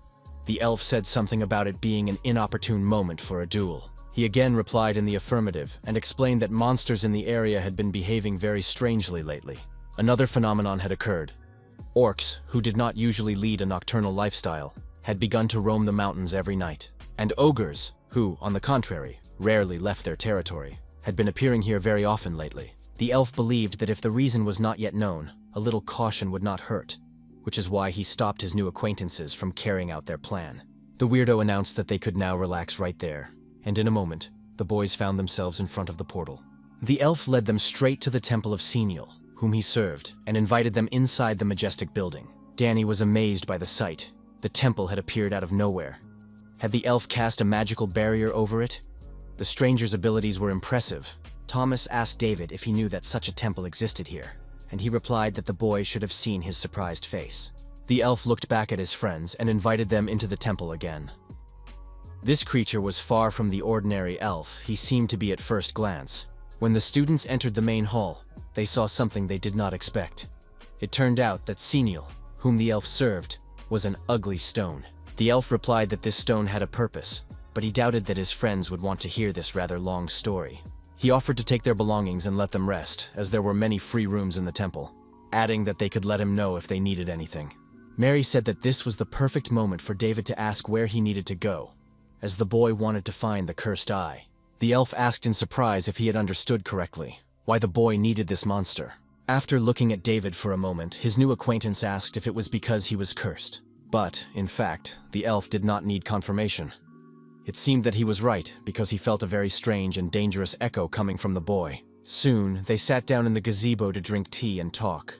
The elf said something about it being an inopportune moment for a duel. He again replied in the affirmative and explained that monsters in the area had been behaving very strangely lately. Another phenomenon had occurred. Orcs, who did not usually lead a nocturnal lifestyle, had begun to roam the mountains every night. And ogres, who, on the contrary, rarely left their territory, had been appearing here very often lately. The elf believed that if the reason was not yet known, a little caution would not hurt, which is why he stopped his new acquaintances from carrying out their plan. The weirdo announced that they could now relax right there, and in a moment, the boys found themselves in front of the portal. The elf led them straight to the temple of Senial, whom he served, and invited them inside the majestic building. Danny was amazed by the sight. The temple had appeared out of nowhere. Had the elf cast a magical barrier over it? The stranger's abilities were impressive. Thomas asked David if he knew that such a temple existed here, and he replied that the boy should have seen his surprised face. The elf looked back at his friends and invited them into the temple again. This creature was far from the ordinary elf he seemed to be at first glance. When the students entered the main hall, they saw something they did not expect. It turned out that Senial, whom the elf served, was an ugly stone. The elf replied that this stone had a purpose, but he doubted that his friends would want to hear this rather long story. He offered to take their belongings and let them rest, as there were many free rooms in the temple, adding that they could let him know if they needed anything. Mary said that this was the perfect moment for David to ask where he needed to go, as the boy wanted to find the cursed eye. The elf asked in surprise if he had understood correctly, why the boy needed this monster. After looking at David for a moment, his new acquaintance asked if it was because he was cursed. But, in fact, the elf did not need confirmation. It seemed that he was right, because he felt a very strange and dangerous echo coming from the boy. Soon, they sat down in the gazebo to drink tea and talk.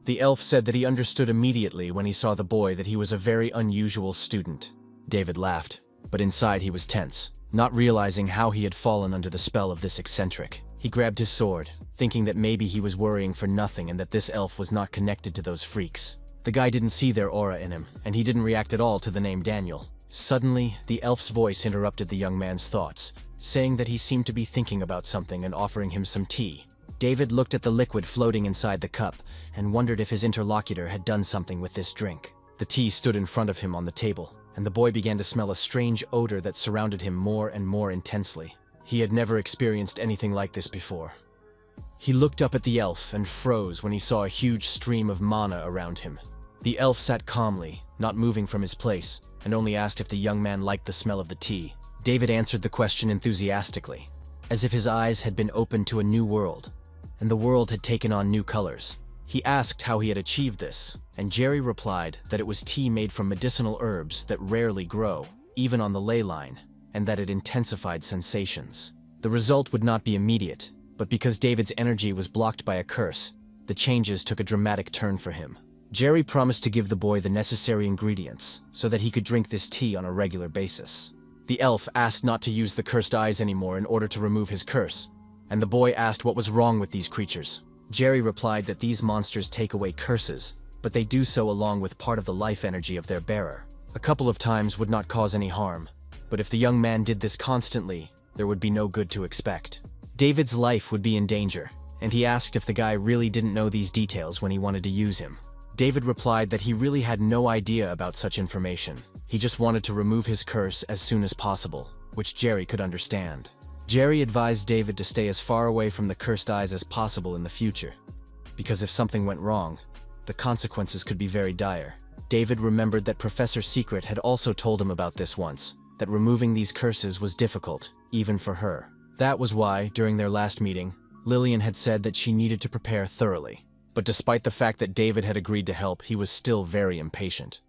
The elf said that he understood immediately when he saw the boy that he was a very unusual student. David laughed, but inside he was tense, not realizing how he had fallen under the spell of this eccentric. He grabbed his sword, thinking that maybe he was worrying for nothing and that this elf was not connected to those freaks. The guy didn't see their aura in him, and he didn't react at all to the name Daniel. Suddenly, the elf's voice interrupted the young man's thoughts, saying that he seemed to be thinking about something and offering him some tea. David looked at the liquid floating inside the cup and wondered if his interlocutor had done something with this drink. The tea stood in front of him on the table, and the boy began to smell a strange odor that surrounded him more and more intensely. He had never experienced anything like this before. He looked up at the elf and froze when he saw a huge stream of mana around him. The elf sat calmly, not moving from his place, and only asked if the young man liked the smell of the tea. David answered the question enthusiastically, as if his eyes had been opened to a new world, and the world had taken on new colors. He asked how he had achieved this, and Jerry replied that it was tea made from medicinal herbs that rarely grow, even on the ley line, and that it intensified sensations. The result would not be immediate, but because David's energy was blocked by a curse, the changes took a dramatic turn for him. Jerry promised to give the boy the necessary ingredients so that he could drink this tea on a regular basis. The elf asked not to use the cursed eyes anymore in order to remove his curse, and the boy asked what was wrong with these creatures. Jerry replied that these monsters take away curses, but they do so along with part of the life energy of their bearer. A couple of times would not cause any harm, but if the young man did this constantly, there would be no good to expect. David's life would be in danger, and he asked if the guy really didn't know these details when he wanted to use him. David replied that he really had no idea about such information. He just wanted to remove his curse as soon as possible, which Jerry could understand. Jerry advised David to stay as far away from the cursed eyes as possible in the future, because if something went wrong, the consequences could be very dire. David remembered that Professor Secret had also told him about this once, that removing these curses was difficult, even for her. That was why, during their last meeting, Lillian had said that she needed to prepare thoroughly. But despite the fact that David had agreed to help, he was still very impatient.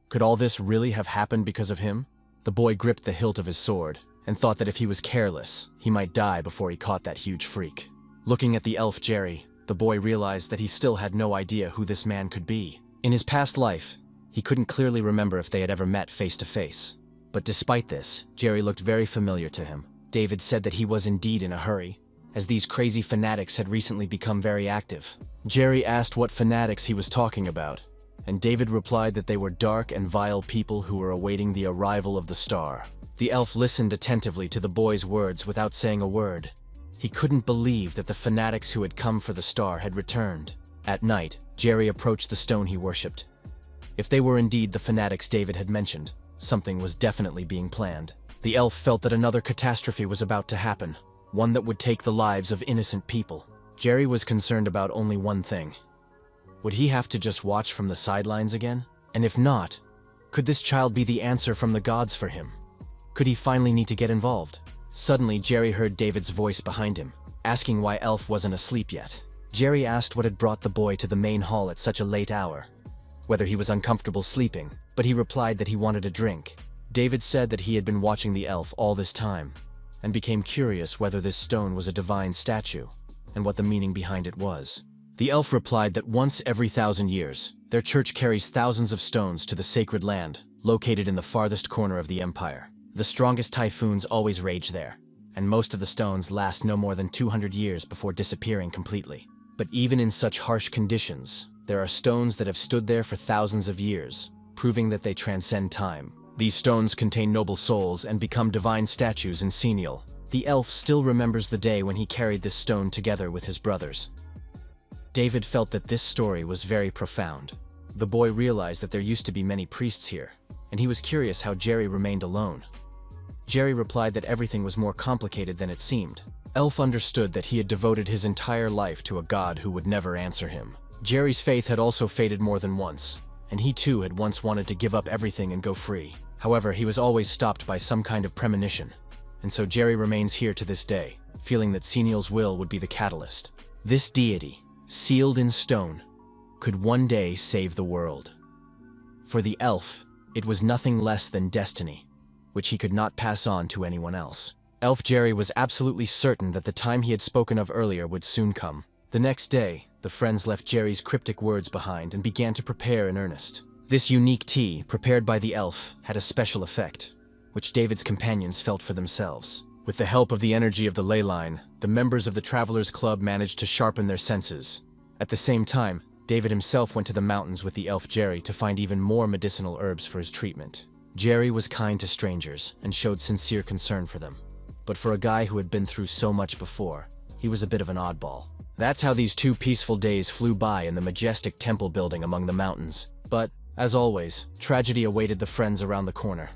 Could all this really have happened because of him? The boy gripped the hilt of his sword, and thought that if he was careless, he might die before he caught that huge freak. Looking at the elf Jerry, the boy realized that he still had no idea who this man could be. In his past life, he couldn't clearly remember if they had ever met face to face. But despite this, Jerry looked very familiar to him. David said that he was indeed in a hurry, as these crazy fanatics had recently become very active. Jerry asked what fanatics he was talking about, and David replied that they were dark and vile people who were awaiting the arrival of the star. The elf listened attentively to the boy's words without saying a word. He couldn't believe that the fanatics who had come for the star had returned. At night, Jerry approached the stone he worshipped. If they were indeed the fanatics David had mentioned, something was definitely being planned. The elf felt that another catastrophe was about to happen, one that would take the lives of innocent people. Jerry was concerned about only one thing. Would he have to just watch from the sidelines again? And if not, could this child be the answer from the gods for him? Could he finally need to get involved? Suddenly, Jerry heard David's voice behind him, asking why Elf wasn't asleep yet. Jerry asked what had brought the boy to the main hall at such a late hour, whether he was uncomfortable sleeping, but he replied that he wanted a drink. David said that he had been watching the elf all this time, and became curious whether this stone was a divine statue, and what the meaning behind it was. The elf replied that once every 1,000 years, their church carries thousands of stones to the sacred land, located in the farthest corner of the empire. The strongest typhoons always rage there, and most of the stones last no more than 200 years before disappearing completely. But even in such harsh conditions, there are stones that have stood there for thousands of years, proving that they transcend time. These stones contain noble souls and become divine statues in Senial. The elf still remembers the day when he carried this stone together with his brothers. David felt that this story was very profound. The boy realized that there used to be many priests here, and he was curious how Jerry remained alone. Jerry replied that everything was more complicated than it seemed. Elf understood that he had devoted his entire life to a god who would never answer him. Jerry's faith had also faded more than once, and he too had once wanted to give up everything and go free. However, he was always stopped by some kind of premonition, and so Jerry remains here to this day, feeling that Senial's will would be the catalyst. This deity, sealed in stone, could one day save the world. For the elf, it was nothing less than destiny, which he could not pass on to anyone else. Elf Jerry was absolutely certain that the time he had spoken of earlier would soon come. The next day, the friends left Jerry's cryptic words behind and began to prepare in earnest. This unique tea, prepared by the elf, had a special effect, which David's companions felt for themselves. With the help of the energy of the ley line, the members of the Travelers Club managed to sharpen their senses. At the same time, David himself went to the mountains with the elf Jerry to find even more medicinal herbs for his treatment. Jerry was kind to strangers and showed sincere concern for them. But for a guy who had been through so much before, he was a bit of an oddball. That's how these 2 peaceful days flew by in the majestic temple building among the mountains. But, as always, tragedy awaited the friends around the corner.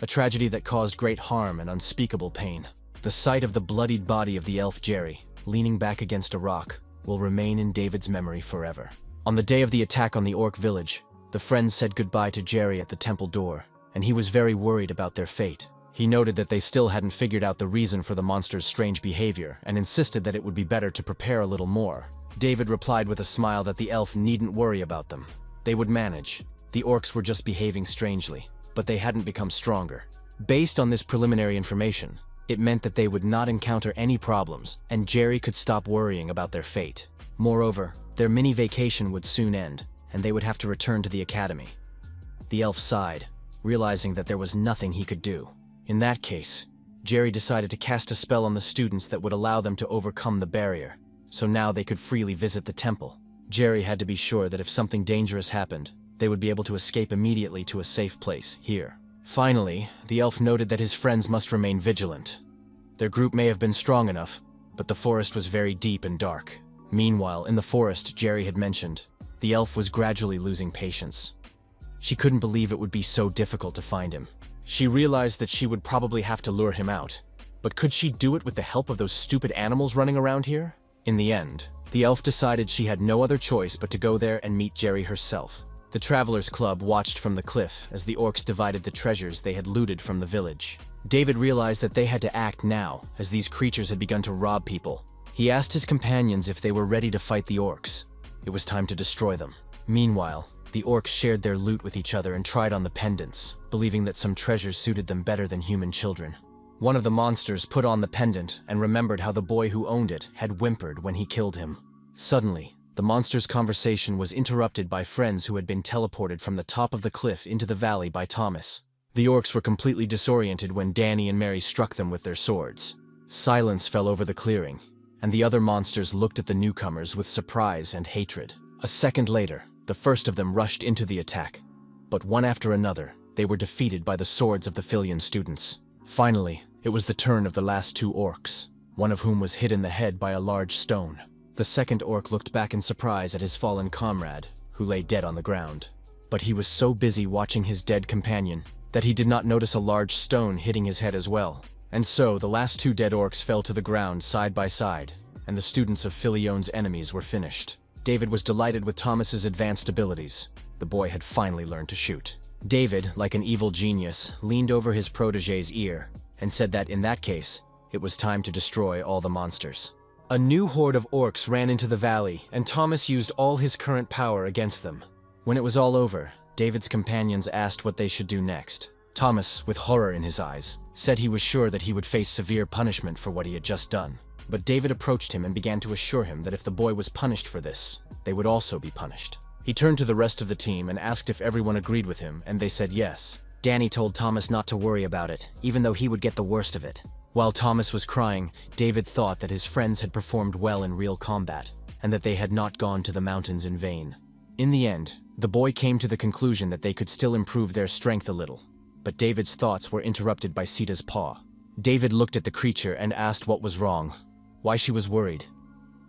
A tragedy that caused great harm and unspeakable pain. The sight of the bloodied body of the elf Jerry, leaning back against a rock, will remain in David's memory forever. On the day of the attack on the orc village, the friends said goodbye to Jerry at the temple door, and he was very worried about their fate. He noted that they still hadn't figured out the reason for the monster's strange behavior and insisted that it would be better to prepare a little more. David replied with a smile that the elf needn't worry about them. They would manage. The orcs were just behaving strangely, but they hadn't become stronger. Based on this preliminary information, it meant that they would not encounter any problems, and Jerry could stop worrying about their fate. Moreover, their mini vacation would soon end, and they would have to return to the academy. The elf sighed, realizing that there was nothing he could do. In that case, Jerry decided to cast a spell on the students that would allow them to overcome the barrier, so now they could freely visit the temple. Jerry had to be sure that if something dangerous happened, they would be able to escape immediately to a safe place here. Finally, the elf noted that his friends must remain vigilant. Their group may have been strong enough, but the forest was very deep and dark. Meanwhile, in the forest Jerry had mentioned, the elf was gradually losing patience. She couldn't believe it would be so difficult to find him. She realized that she would probably have to lure him out. But could she do it with the help of those stupid animals running around here? In the end, the elf decided she had no other choice but to go there and meet Jerry herself. The Travelers Club watched from the cliff as the orcs divided the treasures they had looted from the village. David realized that they had to act now, as these creatures had begun to rob people. He asked his companions if they were ready to fight the orcs. It was time to destroy them. Meanwhile, the orcs shared their loot with each other and tried on the pendants, believing that some treasures suited them better than human children. One of the monsters put on the pendant and remembered how the boy who owned it had whimpered when he killed him. Suddenly, the monster's conversation was interrupted by friends who had been teleported from the top of the cliff into the valley by Thomas. The orcs were completely disoriented when Danny and Mary struck them with their swords. Silence fell over the clearing, and the other monsters looked at the newcomers with surprise and hatred. A second later, the first of them rushed into the attack, but one after another, they were defeated by the swords of the Filian students. Finally, it was the turn of the last 2 orcs, one of whom was hit in the head by a large stone. The second orc looked back in surprise at his fallen comrade, who lay dead on the ground. But he was so busy watching his dead companion, that he did not notice a large stone hitting his head as well. And so, the last 2 dead orcs fell to the ground side by side, and the students of Filion's enemies were finished. David was delighted with Thomas's advanced abilities. The boy had finally learned to shoot. David, like an evil genius, leaned over his protégé's ear and said that in that case, it was time to destroy all the monsters. A new horde of orcs ran into the valley, and Thomas used all his current power against them. When it was all over, David's companions asked what they should do next. Thomas, with horror in his eyes, said he was sure that he would face severe punishment for what he had just done. But David approached him and began to assure him that if the boy was punished for this, they would also be punished. He turned to the rest of the team and asked if everyone agreed with him, and they said yes. Danny told Thomas not to worry about it, even though he would get the worst of it. While Thomas was crying, David thought that his friends had performed well in real combat, and that they had not gone to the mountains in vain. In the end, the boy came to the conclusion that they could still improve their strength a little. But David's thoughts were interrupted by Sita's paw. David looked at the creature and asked what was wrong, why she was worried.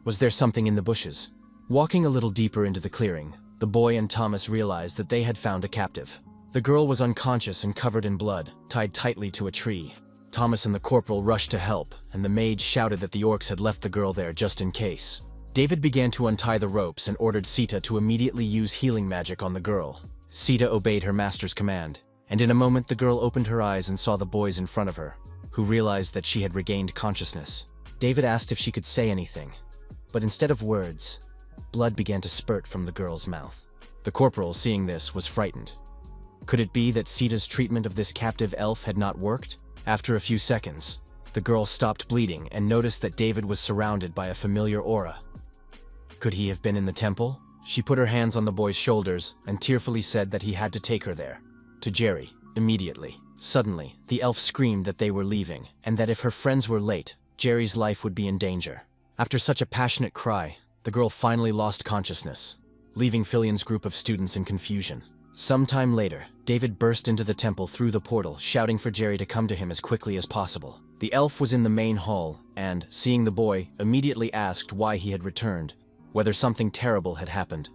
Was there something in the bushes? Walking a little deeper into the clearing, the boy and Thomas realized that they had found a captive. The girl was unconscious and covered in blood, tied tightly to a tree. Thomas and the corporal rushed to help, and the mage shouted that the orcs had left the girl there just in case. David began to untie the ropes and ordered Sita to immediately use healing magic on the girl. Sita obeyed her master's command, and in a moment the girl opened her eyes and saw the boys in front of her, who realized that she had regained consciousness. David asked if she could say anything, but instead of words, blood began to spurt from the girl's mouth. The corporal, seeing this, was frightened. Could it be that Sita's treatment of this captive elf had not worked? After a few seconds, the girl stopped bleeding and noticed that David was surrounded by a familiar aura. Could he have been in the temple? She put her hands on the boy's shoulders and tearfully said that he had to take her there. To Jerry, immediately. Suddenly, the elf screamed that they were leaving, and that if her friends were late, Jerry's life would be in danger. After such a passionate cry, the girl finally lost consciousness, leaving Filion's group of students in confusion. Sometime later, David burst into the temple through the portal, shouting for Jerry to come to him as quickly as possible. The elf was in the main hall, and, seeing the boy, immediately asked why he had returned, whether something terrible had happened.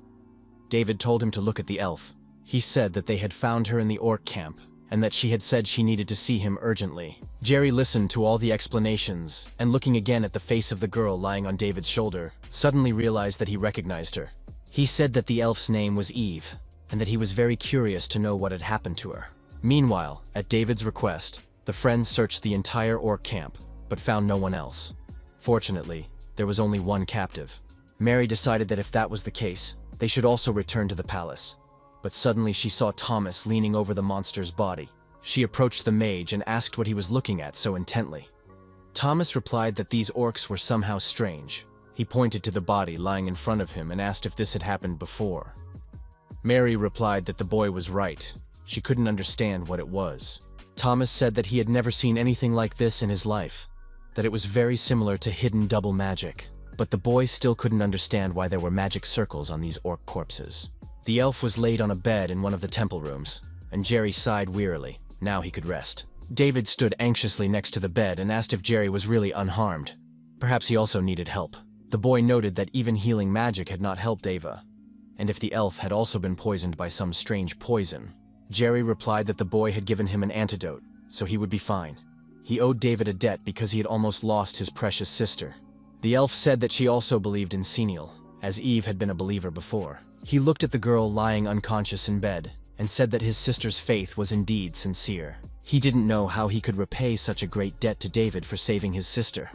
David told him to look at the elf. He said that they had found her in the orc camp, and that she had said she needed to see him urgently. Jerry listened to all the explanations, and looking again at the face of the girl lying on David's shoulder, suddenly realized that he recognized her. He said that the elf's name was Eve, and that he was very curious to know what had happened to her. Meanwhile, at David's request, the friends searched the entire orc camp, but found no one else. Fortunately, there was only one captive. Mary decided that if that was the case, they should also return to the palace. But suddenly she saw Thomas leaning over the monster's body. She approached the mage and asked what he was looking at so intently. Thomas replied that these orcs were somehow strange. He pointed to the body lying in front of him and asked if this had happened before. Mary replied that the boy was right. She couldn't understand what it was. Thomas said that he had never seen anything like this in his life, that it was very similar to hidden double magic. But the boy still couldn't understand why there were magic circles on these orc corpses. The elf was laid on a bed in one of the temple rooms, and Jerry sighed wearily. Now he could rest. David stood anxiously next to the bed and asked if Jerry was really unharmed. Perhaps he also needed help. The boy noted that even healing magic had not helped Ava, and if the elf had also been poisoned by some strange poison. Jerry replied that the boy had given him an antidote, so he would be fine. He owed David a debt because he had almost lost his precious sister. The elf said that she also believed in Senial, as Eve had been a believer before. He looked at the girl lying unconscious in bed, and said that his sister's faith was indeed sincere. He didn't know how he could repay such a great debt to David for saving his sister.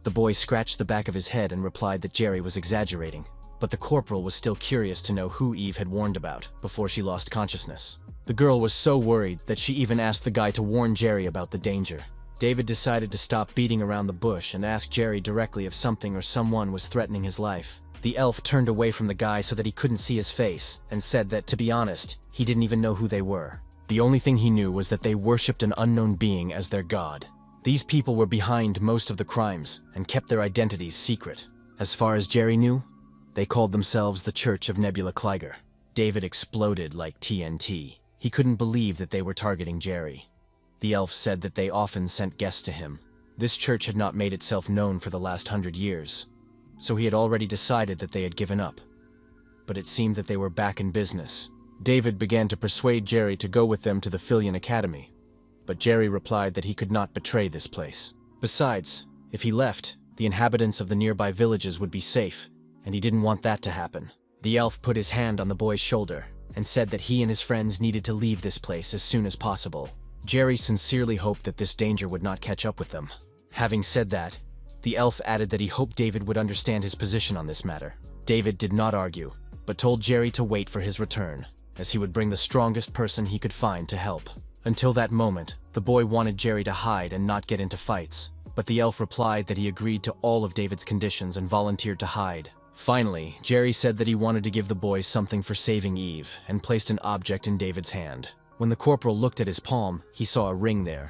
The boy scratched the back of his head and replied that Jerry was exaggerating, but the corporal was still curious to know who Eve had warned about before she lost consciousness. The girl was so worried that she even asked the guy to warn Jerry about the danger. David decided to stop beating around the bush and ask Jerry directly if something or someone was threatening his life. The elf turned away from the guy so that he couldn't see his face, and said that, to be honest, he didn't even know who they were. The only thing he knew was that they worshipped an unknown being as their god. These people were behind most of the crimes, and kept their identities secret. As far as Jerry knew, they called themselves the Church of Nebula Kleiger. David exploded like TNT. He couldn't believe that they were targeting Jerry. The elf said that they often sent guests to him. This church had not made itself known for the last 100 years, so he had already decided that they had given up. But it seemed that they were back in business, David began to persuade Jerry to go with them to the Filion Academy, but Jerry replied that he could not betray this place. Besides, if he left, the inhabitants of the nearby villages would be safe, and he didn't want that to happen. The elf put his hand on the boy's shoulder and said that he and his friends needed to leave this place as soon as possible. Jerry sincerely hoped that this danger would not catch up with them. Having said that, the elf added that he hoped David would understand his position on this matter. David did not argue, but told Jerry to wait for his return, as he would bring the strongest person he could find to help. Until that moment, the boy wanted Jerry to hide and not get into fights, but the elf replied that he agreed to all of David's conditions and volunteered to hide. Finally, Jerry said that he wanted to give the boy something for saving Eve and placed an object in David's hand. When the corporal looked at his palm, he saw a ring there,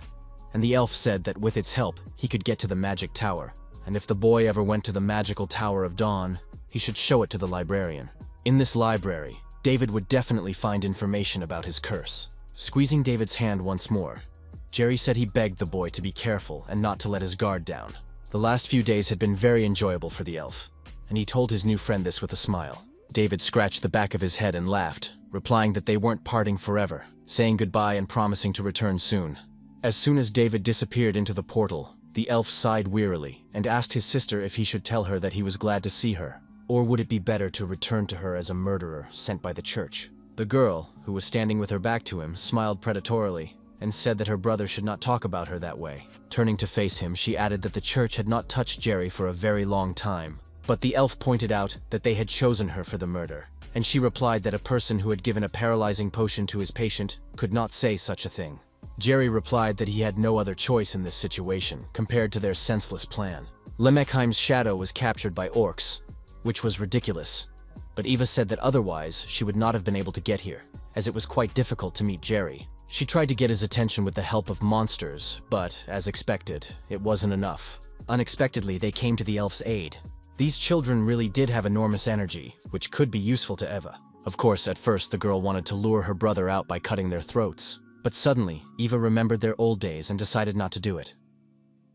and the elf said that with its help, he could get to the magic tower, and if the boy ever went to the magical Tower of Dawn, he should show it to the librarian. In this library, David would definitely find information about his curse. Squeezing David's hand once more, Jerry said he begged the boy to be careful and not to let his guard down. The last few days had been very enjoyable for the elf, and he told his new friend this with a smile. David scratched the back of his head and laughed, replying that they weren't parting forever, saying goodbye and promising to return soon. As soon as David disappeared into the portal, the elf sighed wearily and asked his sister if he should tell her that he was glad to see her, or would it be better to return to her as a murderer sent by the church. The girl, who was standing with her back to him, smiled predatorily and said that her brother should not talk about her that way. Turning to face him, she added that the church had not touched Jerry for a very long time, but the elf pointed out that they had chosen her for the murder, and she replied that a person who had given a paralyzing potion to his patient could not say such a thing. Jerry replied that he had no other choice in this situation compared to their senseless plan. Lemekheim's shadow was captured by orcs, which was ridiculous, but Eva said that otherwise she would not have been able to get here, as it was quite difficult to meet Jerry. She tried to get his attention with the help of monsters, but, as expected, it wasn't enough. Unexpectedly, they came to the elf's aid. These children really did have enormous energy, which could be useful to Eva. Of course, at first the girl wanted to lure her brother out by cutting their throats, but suddenly, Eva remembered their old days and decided not to do it.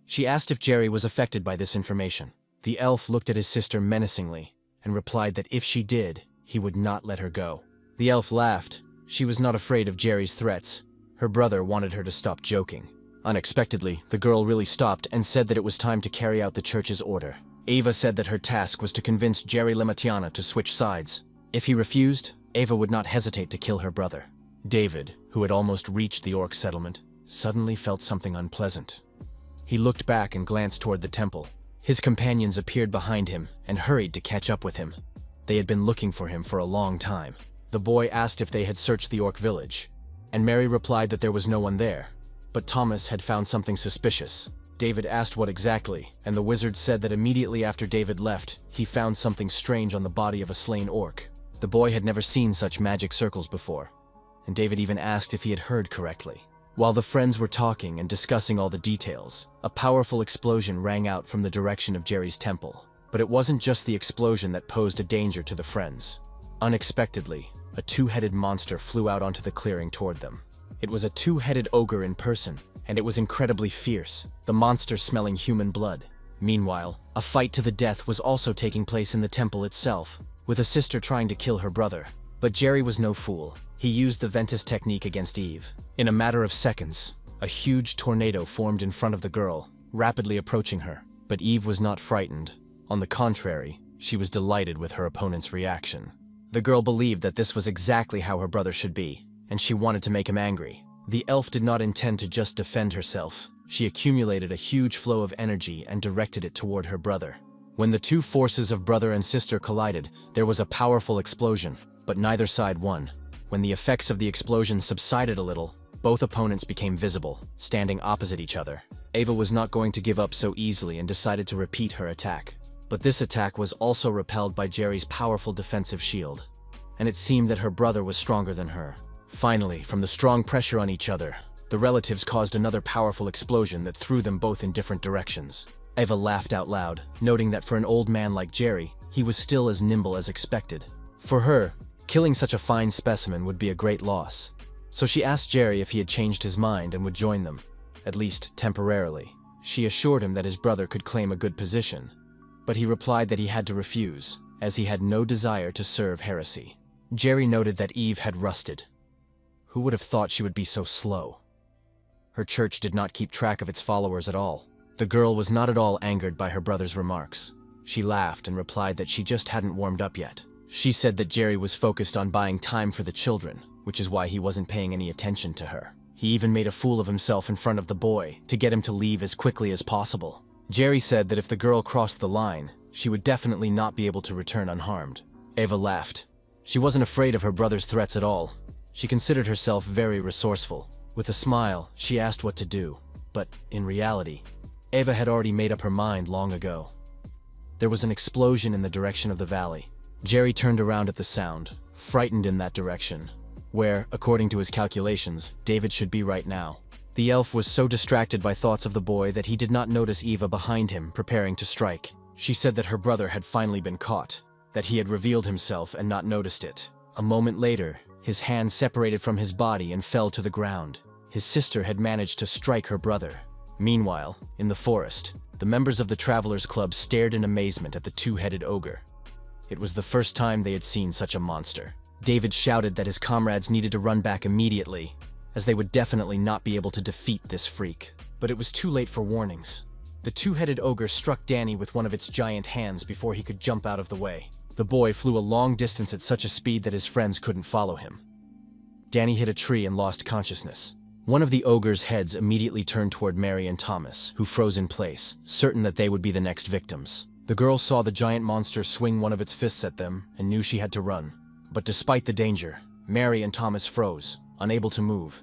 She asked if Jerry was affected by this information. The elf looked at his sister menacingly and replied that if she did, he would not let her go. The elf laughed. She was not afraid of Jerry's threats. Her brother wanted her to stop joking. Unexpectedly, the girl really stopped and said that it was time to carry out the church's order. Eva said that her task was to convince Jerry Lematiana to switch sides. If he refused, Eva would not hesitate to kill her brother. David, who had almost reached the orc settlement, suddenly felt something unpleasant. He looked back and glanced toward the temple. His companions appeared behind him and hurried to catch up with him. They had been looking for him for a long time. The boy asked if they had searched the orc village, and Mary replied that there was no one there, but Thomas had found something suspicious. David asked what exactly, and the wizard said that immediately after David left, he found something strange on the body of a slain orc. The boy had never seen such magic circles before, and David even asked if he had heard correctly. While the friends were talking and discussing all the details, a powerful explosion rang out from the direction of Jerry's temple. But it wasn't just the explosion that posed a danger to the friends. Unexpectedly, a two-headed monster flew out onto the clearing toward them. It was a two-headed ogre in person, and it was incredibly fierce, the monster smelling human blood. Meanwhile, a fight to the death was also taking place in the temple itself, with a sister trying to kill her brother. But Jerry was no fool. He used the Ventus technique against Eve. In a matter of seconds, a huge tornado formed in front of the girl, rapidly approaching her. But Eve was not frightened. On the contrary, she was delighted with her opponent's reaction. The girl believed that this was exactly how her brother should be, and she wanted to make him angry. The elf did not intend to just defend herself. She accumulated a huge flow of energy and directed it toward her brother. When the two forces of brother and sister collided, there was a powerful explosion, but neither side won. When the effects of the explosion subsided a little, both opponents became visible, standing opposite each other. Eva was not going to give up so easily and decided to repeat her attack. But this attack was also repelled by Jerry's powerful defensive shield, and it seemed that her brother was stronger than her. Finally, from the strong pressure on each other, the relatives caused another powerful explosion that threw them both in different directions. Eva laughed out loud, noting that for an old man like Jerry, he was still as nimble as expected. For her, killing such a fine specimen would be a great loss. So she asked Jerry if he had changed his mind and would join them, at least temporarily. She assured him that his brother could claim a good position, but he replied that he had to refuse, as he had no desire to serve heresy. Jerry noted that Eve had rusted. Who would have thought she would be so slow? Her church did not keep track of its followers at all. The girl was not at all angered by her brother's remarks. She laughed and replied that she just hadn't warmed up yet. She said that Jerry was focused on buying time for the children, which is why he wasn't paying any attention to her. He even made a fool of himself in front of the boy to get him to leave as quickly as possible. Jerry said that if the girl crossed the line, she would definitely not be able to return unharmed. Eva laughed. She wasn't afraid of her brother's threats at all. She considered herself very resourceful. With a smile, she asked what to do. But, in reality, Eva had already made up her mind long ago. There was an explosion in the direction of the valley. Jerry turned around at the sound, frightened in that direction, where, according to his calculations, David should be right now. The elf was so distracted by thoughts of the boy that he did not notice Eva behind him, preparing to strike. She said that her brother had finally been caught, that he had revealed himself and not noticed it. A moment later, his hand separated from his body and fell to the ground. His sister had managed to strike her brother. Meanwhile, in the forest, the members of the Travelers Club stared in amazement at the two-headed ogre. It was the first time they had seen such a monster. David shouted that his comrades needed to run back immediately, as they would definitely not be able to defeat this freak. But it was too late for warnings. The two-headed ogre struck Danny with one of its giant hands before he could jump out of the way. The boy flew a long distance at such a speed that his friends couldn't follow him. Danny hit a tree and lost consciousness. One of the ogre's heads immediately turned toward Mary and Thomas, who froze in place, certain that they would be the next victims. The girl saw the giant monster swing one of its fists at them and knew she had to run. But despite the danger, Mary and Thomas froze, unable to move.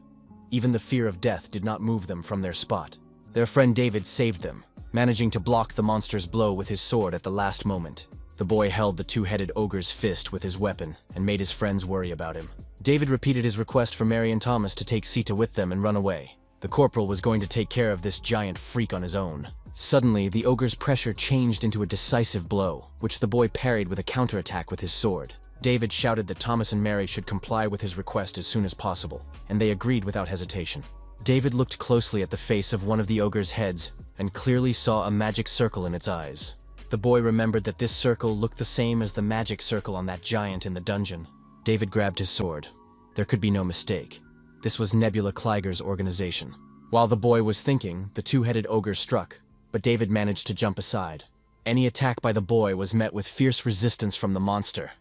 Even the fear of death did not move them from their spot. Their friend David saved them, managing to block the monster's blow with his sword at the last moment. The boy held the two-headed ogre's fist with his weapon and made his friends worry about him. David repeated his request for Mary and Thomas to take Sita with them and run away. The corporal was going to take care of this giant freak on his own. Suddenly, the ogre's pressure changed into a decisive blow, which the boy parried with a counterattack with his sword. David shouted that Thomas and Mary should comply with his request as soon as possible, and they agreed without hesitation. David looked closely at the face of one of the ogre's heads and clearly saw a magic circle in its eyes. The boy remembered that this circle looked the same as the magic circle on that giant in the dungeon. David grabbed his sword. There could be no mistake. This was Nebula Kleiger's organization. While the boy was thinking, the two-headed ogre struck, but David managed to jump aside. Any attack by the boy was met with fierce resistance from the monster,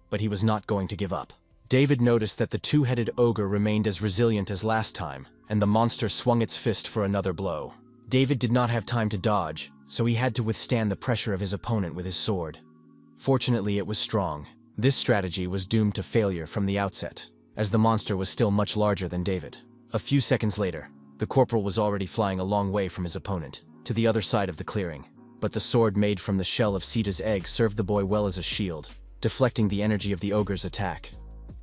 but he was not going to give up. David noticed that the two-headed ogre remained as resilient as last time, and the monster swung its fist for another blow. David did not have time to dodge, so he had to withstand the pressure of his opponent with his sword. Fortunately, it was strong. This strategy was doomed to failure from the outset, as the monster was still much larger than David. A few seconds later, the corporal was already flying a long way from his opponent, to the other side of the clearing. But the sword made from the shell of Sita's egg served the boy well as a shield, deflecting the energy of the ogre's attack.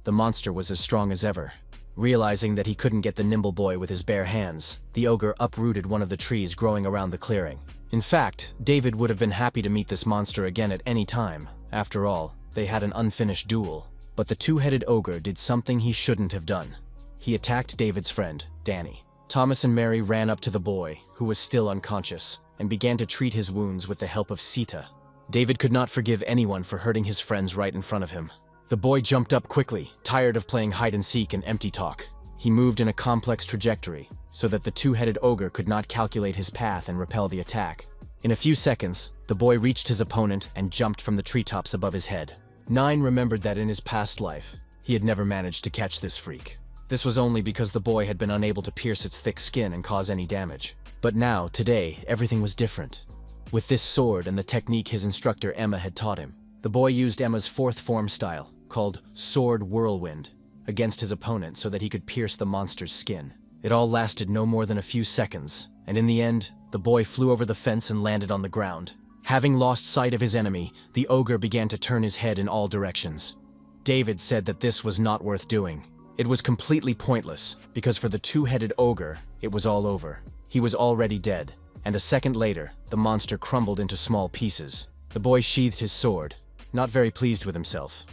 The monster was as strong as ever. Realizing that he couldn't get the nimble boy with his bare hands, the ogre uprooted one of the trees growing around the clearing. In fact, David would have been happy to meet this monster again at any time. After all, they had an unfinished duel. But the two-headed ogre did something he shouldn't have done. He attacked David's friend, Danny. Thomas and Mary ran up to the boy, who was still unconscious, and began to treat his wounds with the help of Sita. David could not forgive anyone for hurting his friends right in front of him. The boy jumped up quickly, tired of playing hide-and-seek and empty talk. He moved in a complex trajectory, so that the two-headed ogre could not calculate his path and repel the attack. In a few seconds, the boy reached his opponent and jumped from the treetops above his head. Nine remembered that in his past life, he had never managed to catch this freak. This was only because the boy had been unable to pierce its thick skin and cause any damage. But now, today, everything was different. With this sword and the technique his instructor Emma had taught him, the boy used Emma's fourth form style, called Sword Whirlwind, against his opponent so that he could pierce the monster's skin. It all lasted no more than a few seconds, and in the end, the boy flew over the fence and landed on the ground. Having lost sight of his enemy, the ogre began to turn his head in all directions. David said that this was not worth doing. It was completely pointless, because for the two-headed ogre, it was all over. He was already dead, and a second later, the monster crumbled into small pieces. The boy sheathed his sword, not very pleased with himself.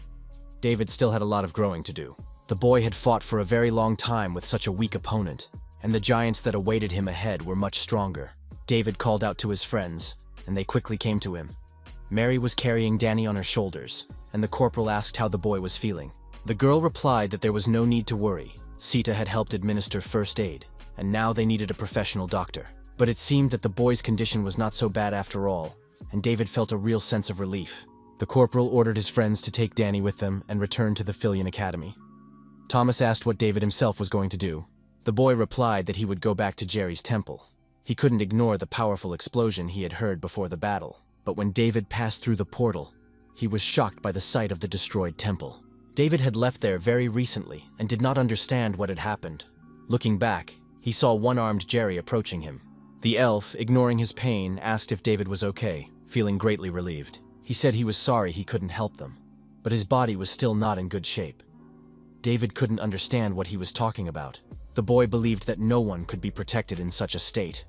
David still had a lot of growing to do. The boy had fought for a very long time with such a weak opponent, and the giants that awaited him ahead were much stronger. David called out to his friends, and they quickly came to him. Mary was carrying Danny on her shoulders, and the corporal asked how the boy was feeling. The girl replied that there was no need to worry. Sita had helped administer first aid, and now they needed a professional doctor. But it seemed that the boy's condition was not so bad after all, and David felt a real sense of relief. The corporal ordered his friends to take Danny with them and return to the Filian Academy. Thomas asked what David himself was going to do. The boy replied that he would go back to Jerry's temple. He couldn't ignore the powerful explosion he had heard before the battle, but when David passed through the portal, he was shocked by the sight of the destroyed temple. David had left there very recently and did not understand what had happened. Looking back, he saw one-armed Jerry approaching him. The elf, ignoring his pain, asked if David was okay, feeling greatly relieved. He said he was sorry he couldn't help them, but his body was still not in good shape. David couldn't understand what he was talking about. The boy believed that no one could be protected in such a state.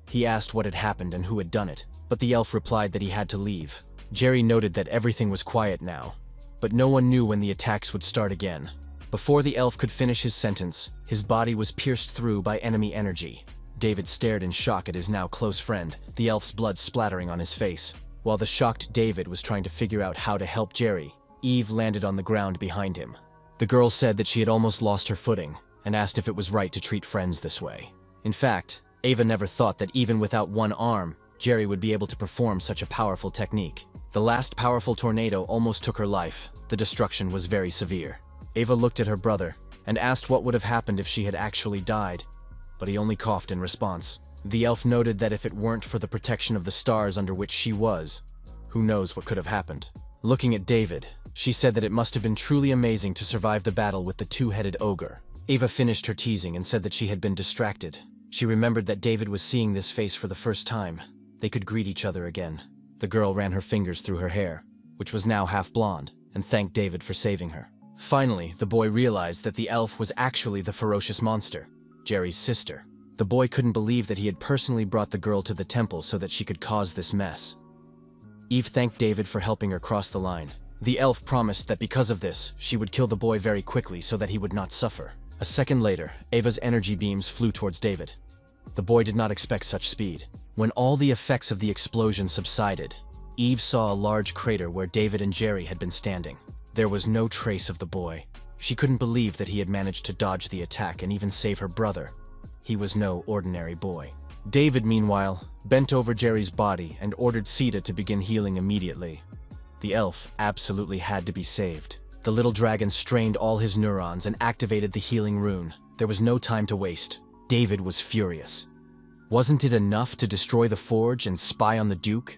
He asked what had happened and who had done it, but the elf replied that he had to leave. Jerry noted that everything was quiet now, but no one knew when the attacks would start again. Before the elf could finish his sentence, his body was pierced through by enemy energy. David stared in shock at his now close friend, the elf's blood splattering on his face. While the shocked David was trying to figure out how to help Jerry, Eve landed on the ground behind him. The girl said that she had almost lost her footing and asked if it was right to treat friends this way. In fact, Ava never thought that even without one arm, Jerry would be able to perform such a powerful technique. The last powerful tornado almost took her life. The destruction was very severe. Ava looked at her brother and asked what would have happened if she had actually died, but he only coughed in response. The elf noted that if it weren't for the protection of the stars under which she was, who knows what could have happened. Looking at David, she said that it must have been truly amazing to survive the battle with the two-headed ogre. Ava finished her teasing and said that she had been distracted. She remembered that David was seeing this face for the first time. They could greet each other again. The girl ran her fingers through her hair, which was now half blonde, and thanked David for saving her. Finally, the boy realized that the elf was actually the ferocious monster, Jerry's sister. The boy couldn't believe that he had personally brought the girl to the temple so that she could cause this mess. Eve thanked David for helping her cross the line. The elf promised that because of this, she would kill the boy very quickly so that he would not suffer. A second later, Ava's energy beams flew towards David. The boy did not expect such speed. When all the effects of the explosion subsided, Eve saw a large crater where David and Jerry had been standing. There was no trace of the boy. She couldn't believe that he had managed to dodge the attack and even save her brother. He was no ordinary boy. David, meanwhile, bent over Jerry's body and ordered Sita to begin healing immediately. The elf absolutely had to be saved. The little dragon strained all his neurons and activated the healing rune. There was no time to waste. David was furious. Wasn't it enough to destroy the forge and spy on the Duke?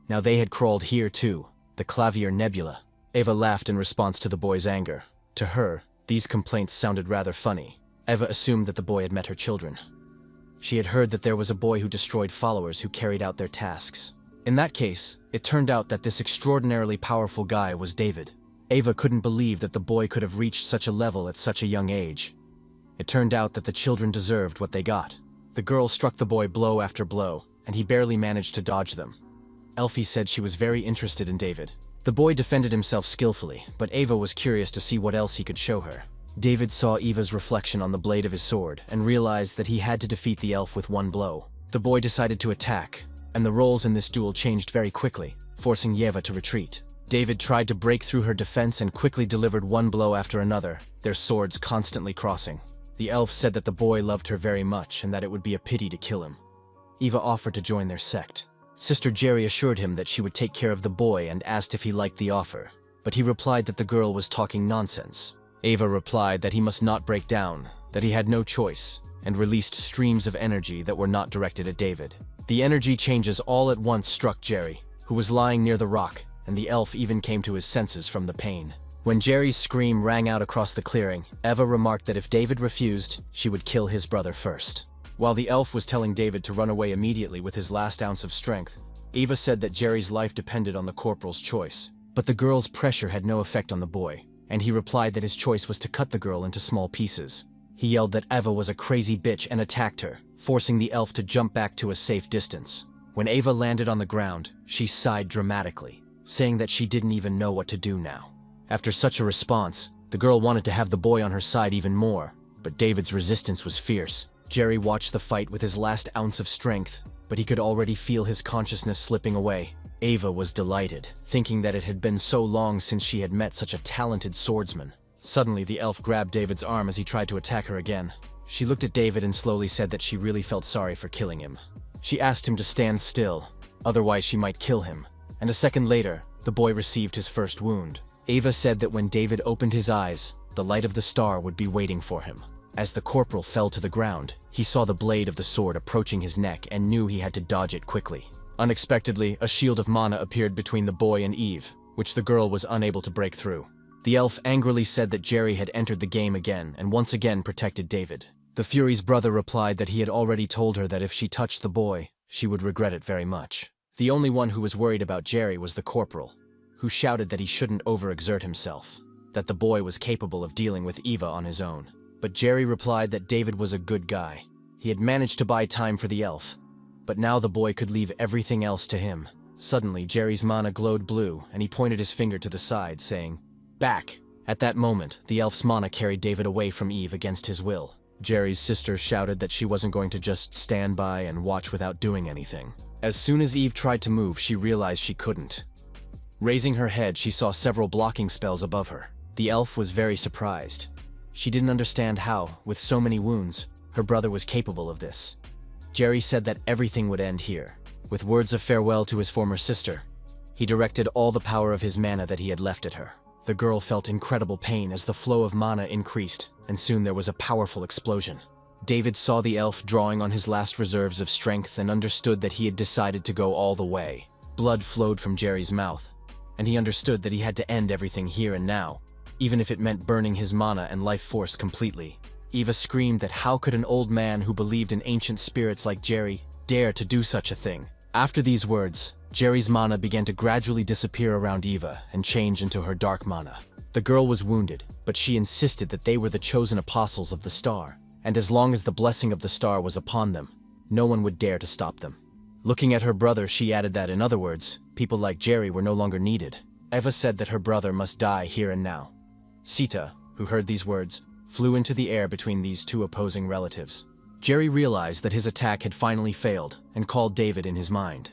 Now they had crawled here too, the Clavier Nebula. Ava laughed in response to the boy's anger. To her, these complaints sounded rather funny. Eva assumed that the boy had met her children. She had heard that there was a boy who destroyed followers who carried out their tasks. In that case, it turned out that this extraordinarily powerful guy was David. Ava couldn't believe that the boy could have reached such a level at such a young age. It turned out that the children deserved what they got. The girl struck the boy blow after blow, and he barely managed to dodge them. Elfie said she was very interested in David. The boy defended himself skillfully, but Ava was curious to see what else he could show her. David saw Eva's reflection on the blade of his sword and realized that he had to defeat the elf with one blow. The boy decided to attack, and the roles in this duel changed very quickly, forcing Yeva to retreat. David tried to break through her defense and quickly delivered one blow after another, their swords constantly crossing. The elf said that the boy loved her very much and that it would be a pity to kill him. Eva offered to join their sect. Sister Jerry assured him that she would take care of the boy and asked if he liked the offer, but he replied that the girl was talking nonsense. Eva replied that he must not break down, that he had no choice, and released streams of energy that were not directed at David. The energy changes all at once struck Jerry, who was lying near the rock, and the elf even came to his senses from the pain. When Jerry's scream rang out across the clearing, Eva remarked that if David refused, she would kill his brother first. While the elf was telling David to run away immediately with his last ounce of strength, Eva said that Jerry's life depended on the corporal's choice. But the girl's pressure had no effect on the boy, and he replied that his choice was to cut the girl into small pieces. He yelled that Eva was a crazy bitch and attacked her, forcing the elf to jump back to a safe distance. When Eva landed on the ground, she sighed dramatically, saying that she didn't even know what to do now. After such a response, the girl wanted to have the boy on her side even more, but David's resistance was fierce. Jerry watched the fight with his last ounce of strength, but he could already feel his consciousness slipping away. Ava was delighted, thinking that it had been so long since she had met such a talented swordsman. Suddenly, the elf grabbed David's arm as he tried to attack her again. She looked at David and slowly said that she really felt sorry for killing him. She asked him to stand still, otherwise she might kill him. And a second later, the boy received his first wound. Ava said that when David opened his eyes, the light of the star would be waiting for him. As the corporal fell to the ground, he saw the blade of the sword approaching his neck and knew he had to dodge it quickly. Unexpectedly, a shield of mana appeared between the boy and Eve, which the girl was unable to break through. The elf angrily said that Jerry had entered the game again and once again protected David. The Fury's brother replied that he had already told her that if she touched the boy, she would regret it very much. The only one who was worried about Jerry was the corporal, who shouted that he shouldn't overexert himself, that the boy was capable of dealing with Eva on his own. But Jerry replied that David was a good guy. He had managed to buy time for the elf, but now the boy could leave everything else to him. Suddenly, Jerry's mana glowed blue, and he pointed his finger to the side, saying, "Back!" At that moment, the elf's mana carried David away from Eve against his will. Jerry's sister shouted that she wasn't going to just stand by and watch without doing anything. As soon as Eve tried to move, she realized she couldn't. Raising her head, she saw several blocking spells above her. The elf was very surprised. She didn't understand how, with so many wounds, her brother was capable of this. Jerry said that everything would end here. With words of farewell to his former sister, he directed all the power of his mana that he had left at her. The girl felt incredible pain as the flow of mana increased, and soon there was a powerful explosion. David saw the elf drawing on his last reserves of strength and understood that he had decided to go all the way. Blood flowed from Jerry's mouth, and he understood that he had to end everything here and now, even if it meant burning his mana and life force completely. Eva screamed that how could an old man who believed in ancient spirits like Jerry dare to do such a thing? After these words, Jerry's mana began to gradually disappear around Eva and change into her dark mana. The girl was wounded, but she insisted that they were the chosen apostles of the star, and as long as the blessing of the star was upon them, no one would dare to stop them. Looking at her brother, she added that, in other words, people like Jerry were no longer needed. Eva said that her brother must die here and now. Sita, who heard these words, flew into the air between these two opposing relatives. Jerry realized that his attack had finally failed and called David in his mind.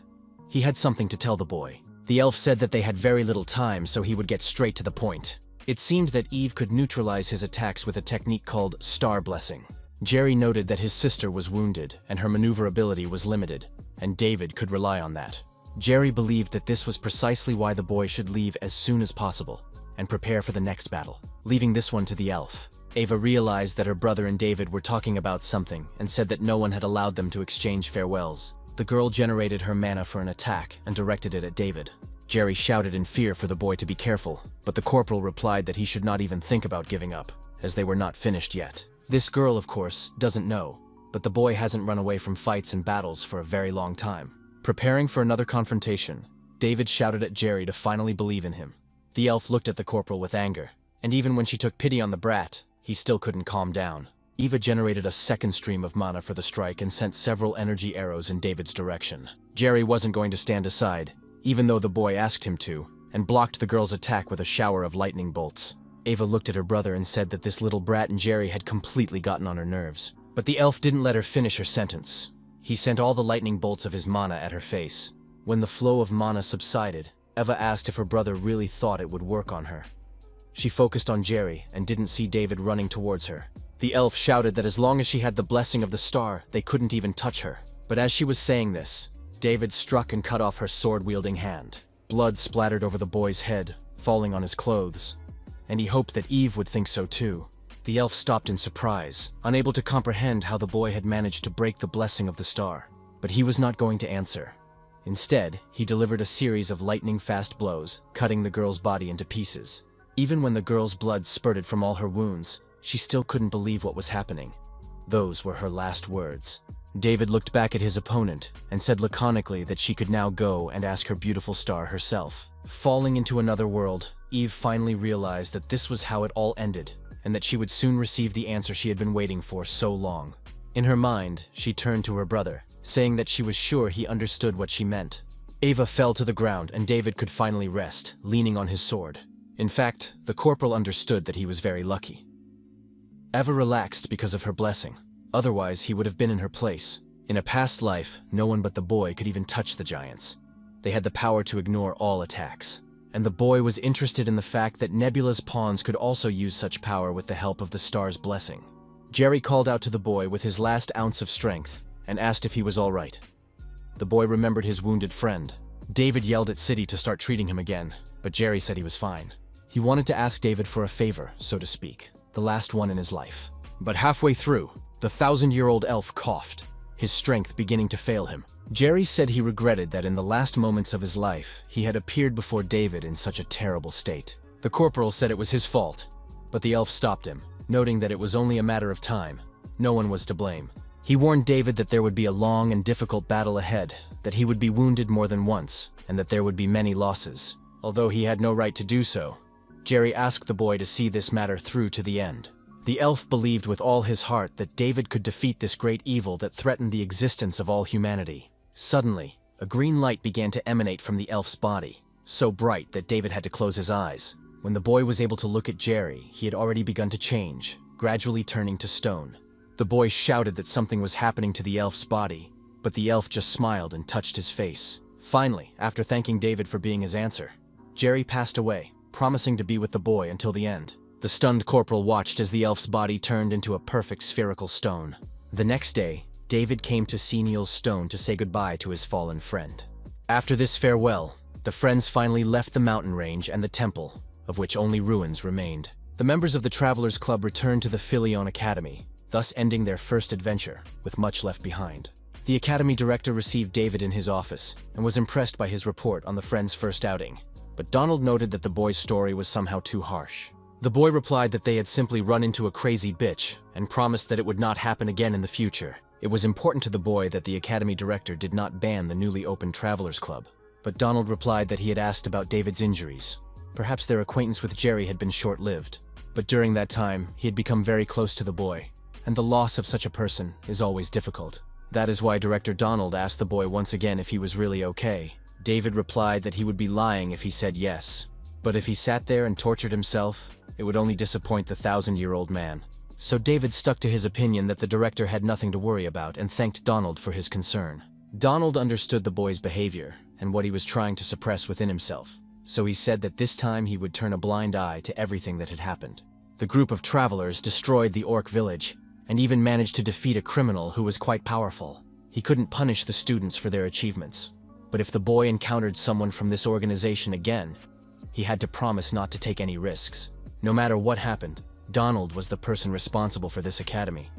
He had something to tell the boy. The elf said that they had very little time, so he would get straight to the point. It seemed that Eve could neutralize his attacks with a technique called Star Blessing. Jerry noted that his sister was wounded and her maneuverability was limited, and David could rely on that. Jerry believed that this was precisely why the boy should leave as soon as possible and prepare for the next battle, leaving this one to the elf. Ava realized that her brother and David were talking about something and said that no one had allowed them to exchange farewells. The girl generated her mana for an attack and directed it at David. Jerry shouted in fear for the boy to be careful, but the corporal replied that he should not even think about giving up, as they were not finished yet. This girl, of course, doesn't know, but the boy hasn't run away from fights and battles for a very long time. Preparing for another confrontation, David shouted at Jerry to finally believe in him. The elf looked at the corporal with anger, and even when she took pity on the brat, he still couldn't calm down. Eva generated a second stream of mana for the strike and sent several energy arrows in David's direction. Jerry wasn't going to stand aside, even though the boy asked him to, and blocked the girl's attack with a shower of lightning bolts. Ava looked at her brother and said that this little brat and Jerry had completely gotten on her nerves. But the elf didn't let her finish her sentence. He sent all the lightning bolts of his mana at her face. When the flow of mana subsided, Eva asked if her brother really thought it would work on her. She focused on Jerry and didn't see David running towards her. The elf shouted that as long as she had the blessing of the star, they couldn't even touch her. But as she was saying this, David struck and cut off her sword-wielding hand. Blood splattered over the boy's head, falling on his clothes, and he hoped that Eve would think so too. The elf stopped in surprise, unable to comprehend how the boy had managed to break the blessing of the star. But he was not going to answer. Instead, he delivered a series of lightning-fast blows, cutting the girl's body into pieces. Even when the girl's blood spurted from all her wounds, she still couldn't believe what was happening. Those were her last words. David looked back at his opponent and said laconically that she could now go and ask her beautiful star herself. Falling into another world, Eve finally realized that this was how it all ended, and that she would soon receive the answer she had been waiting for so long. In her mind, she turned to her brother, saying that she was sure he understood what she meant. Ava fell to the ground and David could finally rest, leaning on his sword. In fact, the corporal understood that he was very lucky. Eva relaxed because of her blessing. Otherwise, he would have been in her place. In a past life, no one but the boy could even touch the giants. They had the power to ignore all attacks. And the boy was interested in the fact that Nebula's pawns could also use such power with the help of the star's blessing. Jerry called out to the boy with his last ounce of strength and asked if he was all right. The boy remembered his wounded friend. David yelled at City to start treating him again, but Jerry said he was fine. He wanted to ask David for a favor, so to speak, the last one in his life. But halfway through, the 1,000-year-old elf coughed, his strength beginning to fail him. Jerry said he regretted that in the last moments of his life, he had appeared before David in such a terrible state. The corporal said it was his fault, but the elf stopped him, noting that it was only a matter of time. No one was to blame. He warned David that there would be a long and difficult battle ahead, that he would be wounded more than once, and that there would be many losses. Although he had no right to do so, Jerry asked the boy to see this matter through to the end. The elf believed with all his heart that David could defeat this great evil that threatened the existence of all humanity. Suddenly, a green light began to emanate from the elf's body, so bright that David had to close his eyes. When the boy was able to look at Jerry, he had already begun to change, gradually turning to stone. The boy shouted that something was happening to the elf's body, but the elf just smiled and touched his face. Finally, after thanking David for being his answer, Jerry passed away, promising to be with the boy until the end. The stunned corporal watched as the elf's body turned into a perfect spherical stone. The next day, David came to Senial's stone to say goodbye to his fallen friend. After this farewell, the friends finally left the mountain range and the temple, of which only ruins remained. The members of the Travelers Club returned to the Philion Academy, thus ending their first adventure, with much left behind. The Academy director received David in his office and was impressed by his report on the friends' first outing. But Donald noted that the boy's story was somehow too harsh. The boy replied that they had simply run into a crazy bitch and promised that it would not happen again in the future. It was important to the boy that the Academy director did not ban the newly opened Travelers Club. But Donald replied that he had asked about David's injuries. Perhaps their acquaintance with Jerry had been short-lived. But during that time, he had become very close to the boy, and the loss of such a person is always difficult. That is why Director Donald asked the boy once again if he was really okay. David replied that he would be lying if he said yes. But if he sat there and tortured himself, it would only disappoint the 1,000-year-old man. So David stuck to his opinion that the director had nothing to worry about and thanked Donald for his concern. Donald understood the boy's behavior and what he was trying to suppress within himself, so he said that this time he would turn a blind eye to everything that had happened. The group of travelers destroyed the orc village and even managed to defeat a criminal who was quite powerful. He couldn't punish the students for their achievements, but if the boy encountered someone from this organization again, he had to promise not to take any risks. No matter what happened, Donald was the person responsible for this academy,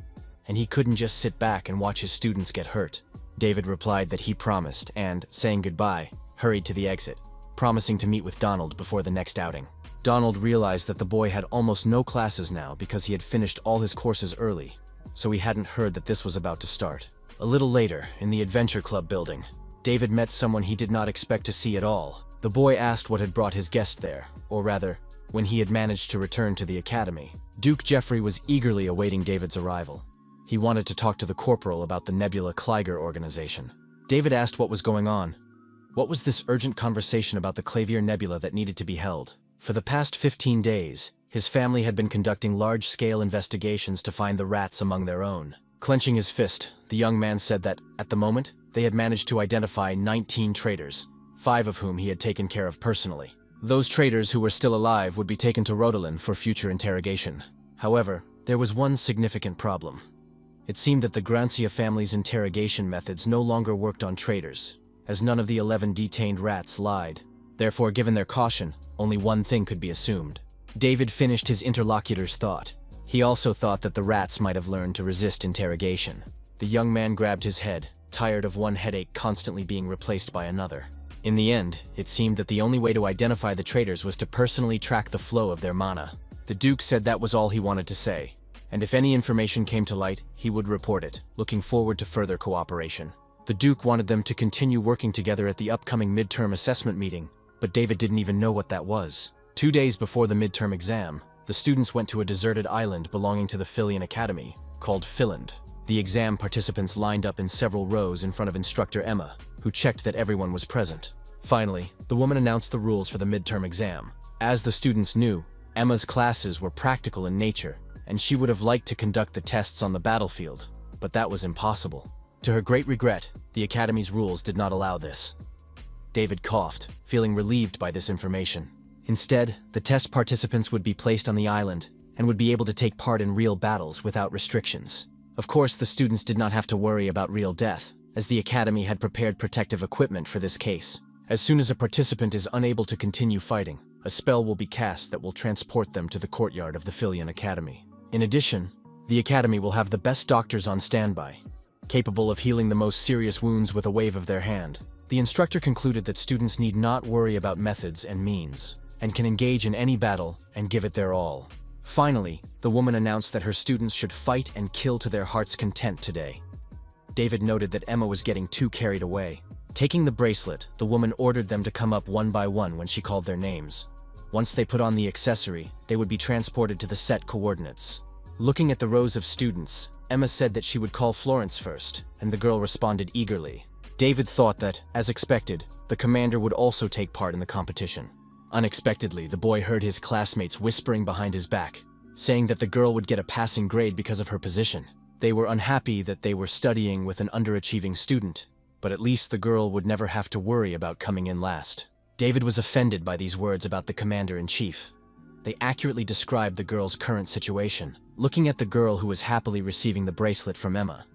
and he couldn't just sit back and watch his students get hurt. David replied that he promised and, saying goodbye, hurried to the exit, promising to meet with Donald before the next outing. Donald realized that the boy had almost no classes now because he had finished all his courses early, so he hadn't heard that this was about to start. A little later, in the Adventure Club building, David met someone he did not expect to see at all. The boy asked what had brought his guest there, or rather, when he had managed to return to the academy. Duke Jeffrey was eagerly awaiting David's arrival. He wanted to talk to the corporal about the Nebula Kleiger organization. David asked what was going on. What was this urgent conversation about the Clavier Nebula that needed to be held? For the past 15 days, his family had been conducting large-scale investigations to find the rats among their own. Clenching his fist, the young man said that, at the moment, they had managed to identify 19 traitors, 5 of whom he had taken care of personally. Those traitors who were still alive would be taken to Rhodolin for future interrogation. However, there was one significant problem. It seemed that the Grancia family's interrogation methods no longer worked on traitors, as none of the 11 detained rats lied. Therefore, given their caution, only one thing could be assumed. David finished his interlocutor's thought. He also thought that the rats might have learned to resist interrogation. The young man grabbed his head, tired of one headache constantly being replaced by another. In the end, it seemed that the only way to identify the traitors was to personally track the flow of their mana. The Duke said that was all he wanted to say, and if any information came to light, he would report it, looking forward to further cooperation. The Duke wanted them to continue working together at the upcoming midterm assessment meeting, but David didn't even know what that was. 2 days before the midterm exam, the students went to a deserted island belonging to the Philion Academy, called Philand. The exam participants lined up in several rows in front of instructor Emma, who checked that everyone was present. Finally, the woman announced the rules for the midterm exam. As the students knew, Emma's classes were practical in nature, and she would have liked to conduct the tests on the battlefield, but that was impossible. To her great regret, the Academy's rules did not allow this. David coughed, feeling relieved by this information. Instead, the test participants would be placed on the island and would be able to take part in real battles without restrictions. Of course, the students did not have to worry about real death, as the academy had prepared protective equipment for this case. As soon as a participant is unable to continue fighting, a spell will be cast that will transport them to the courtyard of the Filion Academy. In addition, the academy will have the best doctors on standby, capable of healing the most serious wounds with a wave of their hand. The instructor concluded that students need not worry about methods and means, and can engage in any battle and give it their all. Finally, the woman announced that her students should fight and kill to their heart's content today. David noted that Emma was getting too carried away. Taking the bracelet, the woman ordered them to come up one by one when she called their names. Once they put on the accessory, they would be transported to the set coordinates. Looking at the rows of students, Emma said that she would call Florence first, and the girl responded eagerly. David thought that, as expected, the commander would also take part in the competition. Unexpectedly, the boy heard his classmates whispering behind his back, saying that the girl would get a passing grade because of her position. They were unhappy that they were studying with an underachieving student, but at least the girl would never have to worry about coming in last. David was offended by these words about the commander-in-chief. They accurately described the girl's current situation. Looking at the girl who was happily receiving the bracelet from Emma,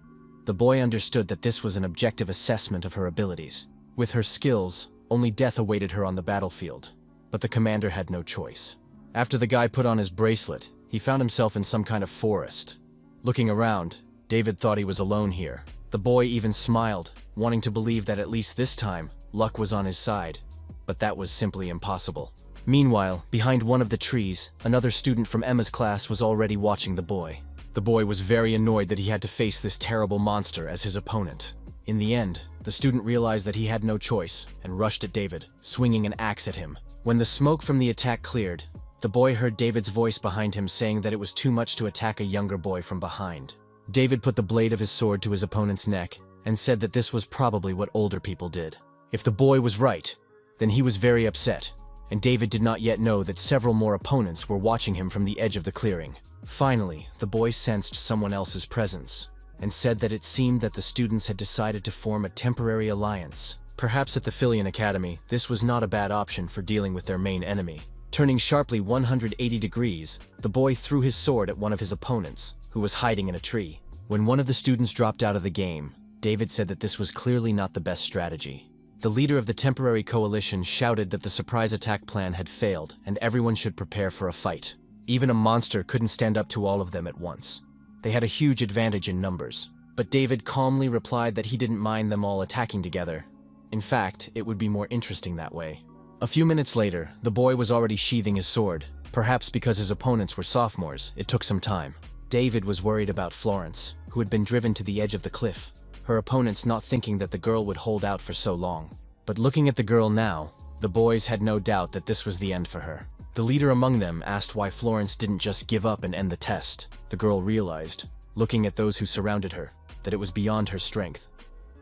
the boy understood that this was an objective assessment of her abilities. With her skills, only death awaited her on the battlefield, but the commander had no choice. After the guy put on his bracelet, he found himself in some kind of forest. Looking around, David thought he was alone here. The boy even smiled, wanting to believe that at least this time, luck was on his side. But that was simply impossible. Meanwhile, behind one of the trees, another student from Emma's class was already watching the boy. The boy was very annoyed that he had to face this terrible monster as his opponent. In the end, the student realized that he had no choice and rushed at David, swinging an axe at him. When the smoke from the attack cleared, the boy heard David's voice behind him saying that it was too much to attack a younger boy from behind. David put the blade of his sword to his opponent's neck and said that this was probably what older people did. If the boy was right, then he was very upset, and David did not yet know that several more opponents were watching him from the edge of the clearing. Finally, the boy sensed someone else's presence and said that it seemed that the students had decided to form a temporary alliance. Perhaps at the Filion Academy, this was not a bad option for dealing with their main enemy. Turning sharply 180 degrees, the boy threw his sword at one of his opponents, who was hiding in a tree. When one of the students dropped out of the game, David said that this was clearly not the best strategy. The leader of the temporary coalition shouted that the surprise attack plan had failed and everyone should prepare for a fight. Even a monster couldn't stand up to all of them at once. They had a huge advantage in numbers, but David calmly replied that he didn't mind them all attacking together. In fact, it would be more interesting that way. A few minutes later, the boy was already sheathing his sword. Perhaps because his opponents were sophomores, it took some time. David was worried about Florence, who had been driven to the edge of the cliff, her opponents not thinking that the girl would hold out for so long. But looking at the girl now, the boys had no doubt that this was the end for her. The leader among them asked why Florence didn't just give up and end the test. The girl realized, looking at those who surrounded her, that it was beyond her strength.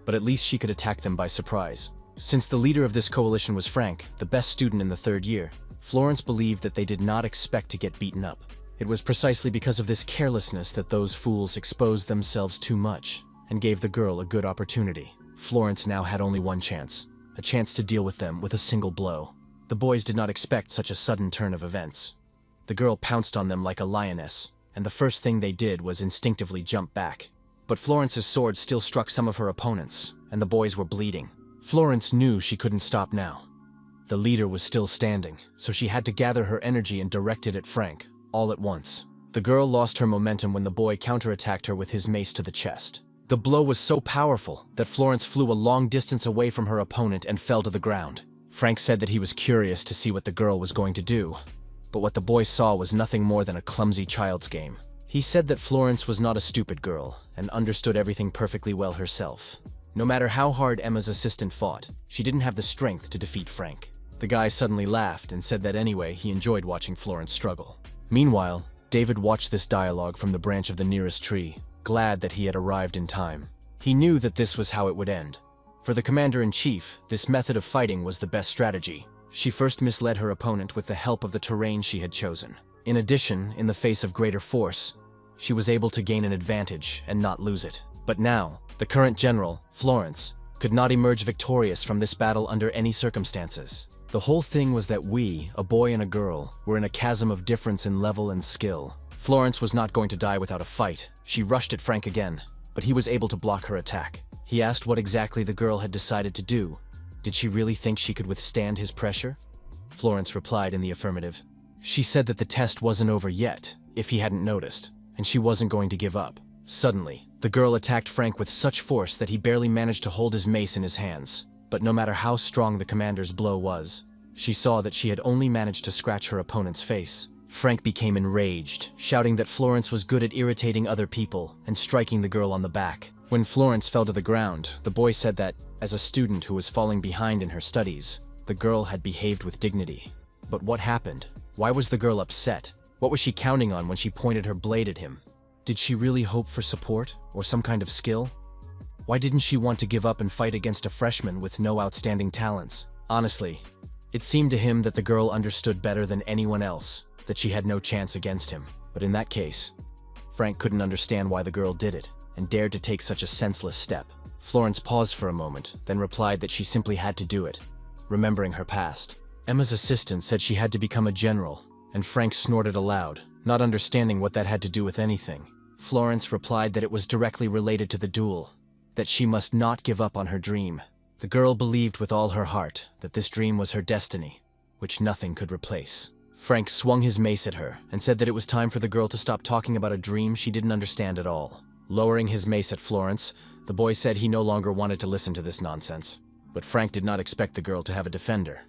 But at least she could attack them by surprise. Since the leader of this coalition was Frank, the best student in the third year, Florence believed that they did not expect to get beaten up. It was precisely because of this carelessness that those fools exposed themselves too much and gave the girl a good opportunity. Florence now had only one chance, a chance to deal with them with a single blow. The boys did not expect such a sudden turn of events. The girl pounced on them like a lioness, and the first thing they did was instinctively jump back. But Florence's sword still struck some of her opponents, and the boys were bleeding. Florence knew she couldn't stop now. The leader was still standing, so she had to gather her energy and direct it at Frank, all at once. The girl lost her momentum when the boy counterattacked her with his mace to the chest. The blow was so powerful that Florence flew a long distance away from her opponent and fell to the ground. Frank said that he was curious to see what the girl was going to do, but what the boy saw was nothing more than a clumsy child's game. He said that Florence was not a stupid girl and understood everything perfectly well herself. No matter how hard Emma's assistant fought, she didn't have the strength to defeat Frank. The guy suddenly laughed and said that anyway he enjoyed watching Florence struggle. Meanwhile, David watched this dialogue from the branch of the nearest tree, glad that he had arrived in time. He knew that this was how it would end. For the commander-in-chief, this method of fighting was the best strategy. She first misled her opponent with the help of the terrain she had chosen. In addition, in the face of greater force, she was able to gain an advantage and not lose it. But now, the current general, Florence, could not emerge victorious from this battle under any circumstances. The whole thing was that we, a boy and a girl, were in a chasm of difference in level and skill. Florence was not going to die without a fight. She rushed at Frank again, but he was able to block her attack. He asked what exactly the girl had decided to do. Did she really think she could withstand his pressure? Florence replied in the affirmative. She said that the test wasn't over yet, if he hadn't noticed, and she wasn't going to give up. Suddenly, the girl attacked Frank with such force that he barely managed to hold his mace in his hands. But no matter how strong the commander's blow was, she saw that she had only managed to scratch her opponent's face. Frank became enraged, shouting that Florence was good at irritating other people and striking the girl on the back. When Florence fell to the ground, the boy said that, as a student who was falling behind in her studies, the girl had behaved with dignity. But what happened? Why was the girl upset? What was she counting on when she pointed her blade at him? Did she really hope for support or some kind of skill? Why didn't she want to give up and fight against a freshman with no outstanding talents? Honestly, it seemed to him that the girl understood better than anyone else that she had no chance against him. But in that case, Frank couldn't understand why the girl did it and dared to take such a senseless step. Florence paused for a moment, then replied that she simply had to do it, remembering her past. Emma's assistant said she had to become a general, and Frank snorted aloud, not understanding what that had to do with anything. Florence replied that it was directly related to the duel, that she must not give up on her dream. The girl believed with all her heart that this dream was her destiny, which nothing could replace. Frank swung his mace at her and said that it was time for the girl to stop talking about a dream she didn't understand at all. Lowering his mace at Florence, the boy said he no longer wanted to listen to this nonsense. But Frank did not expect the girl to have a defender.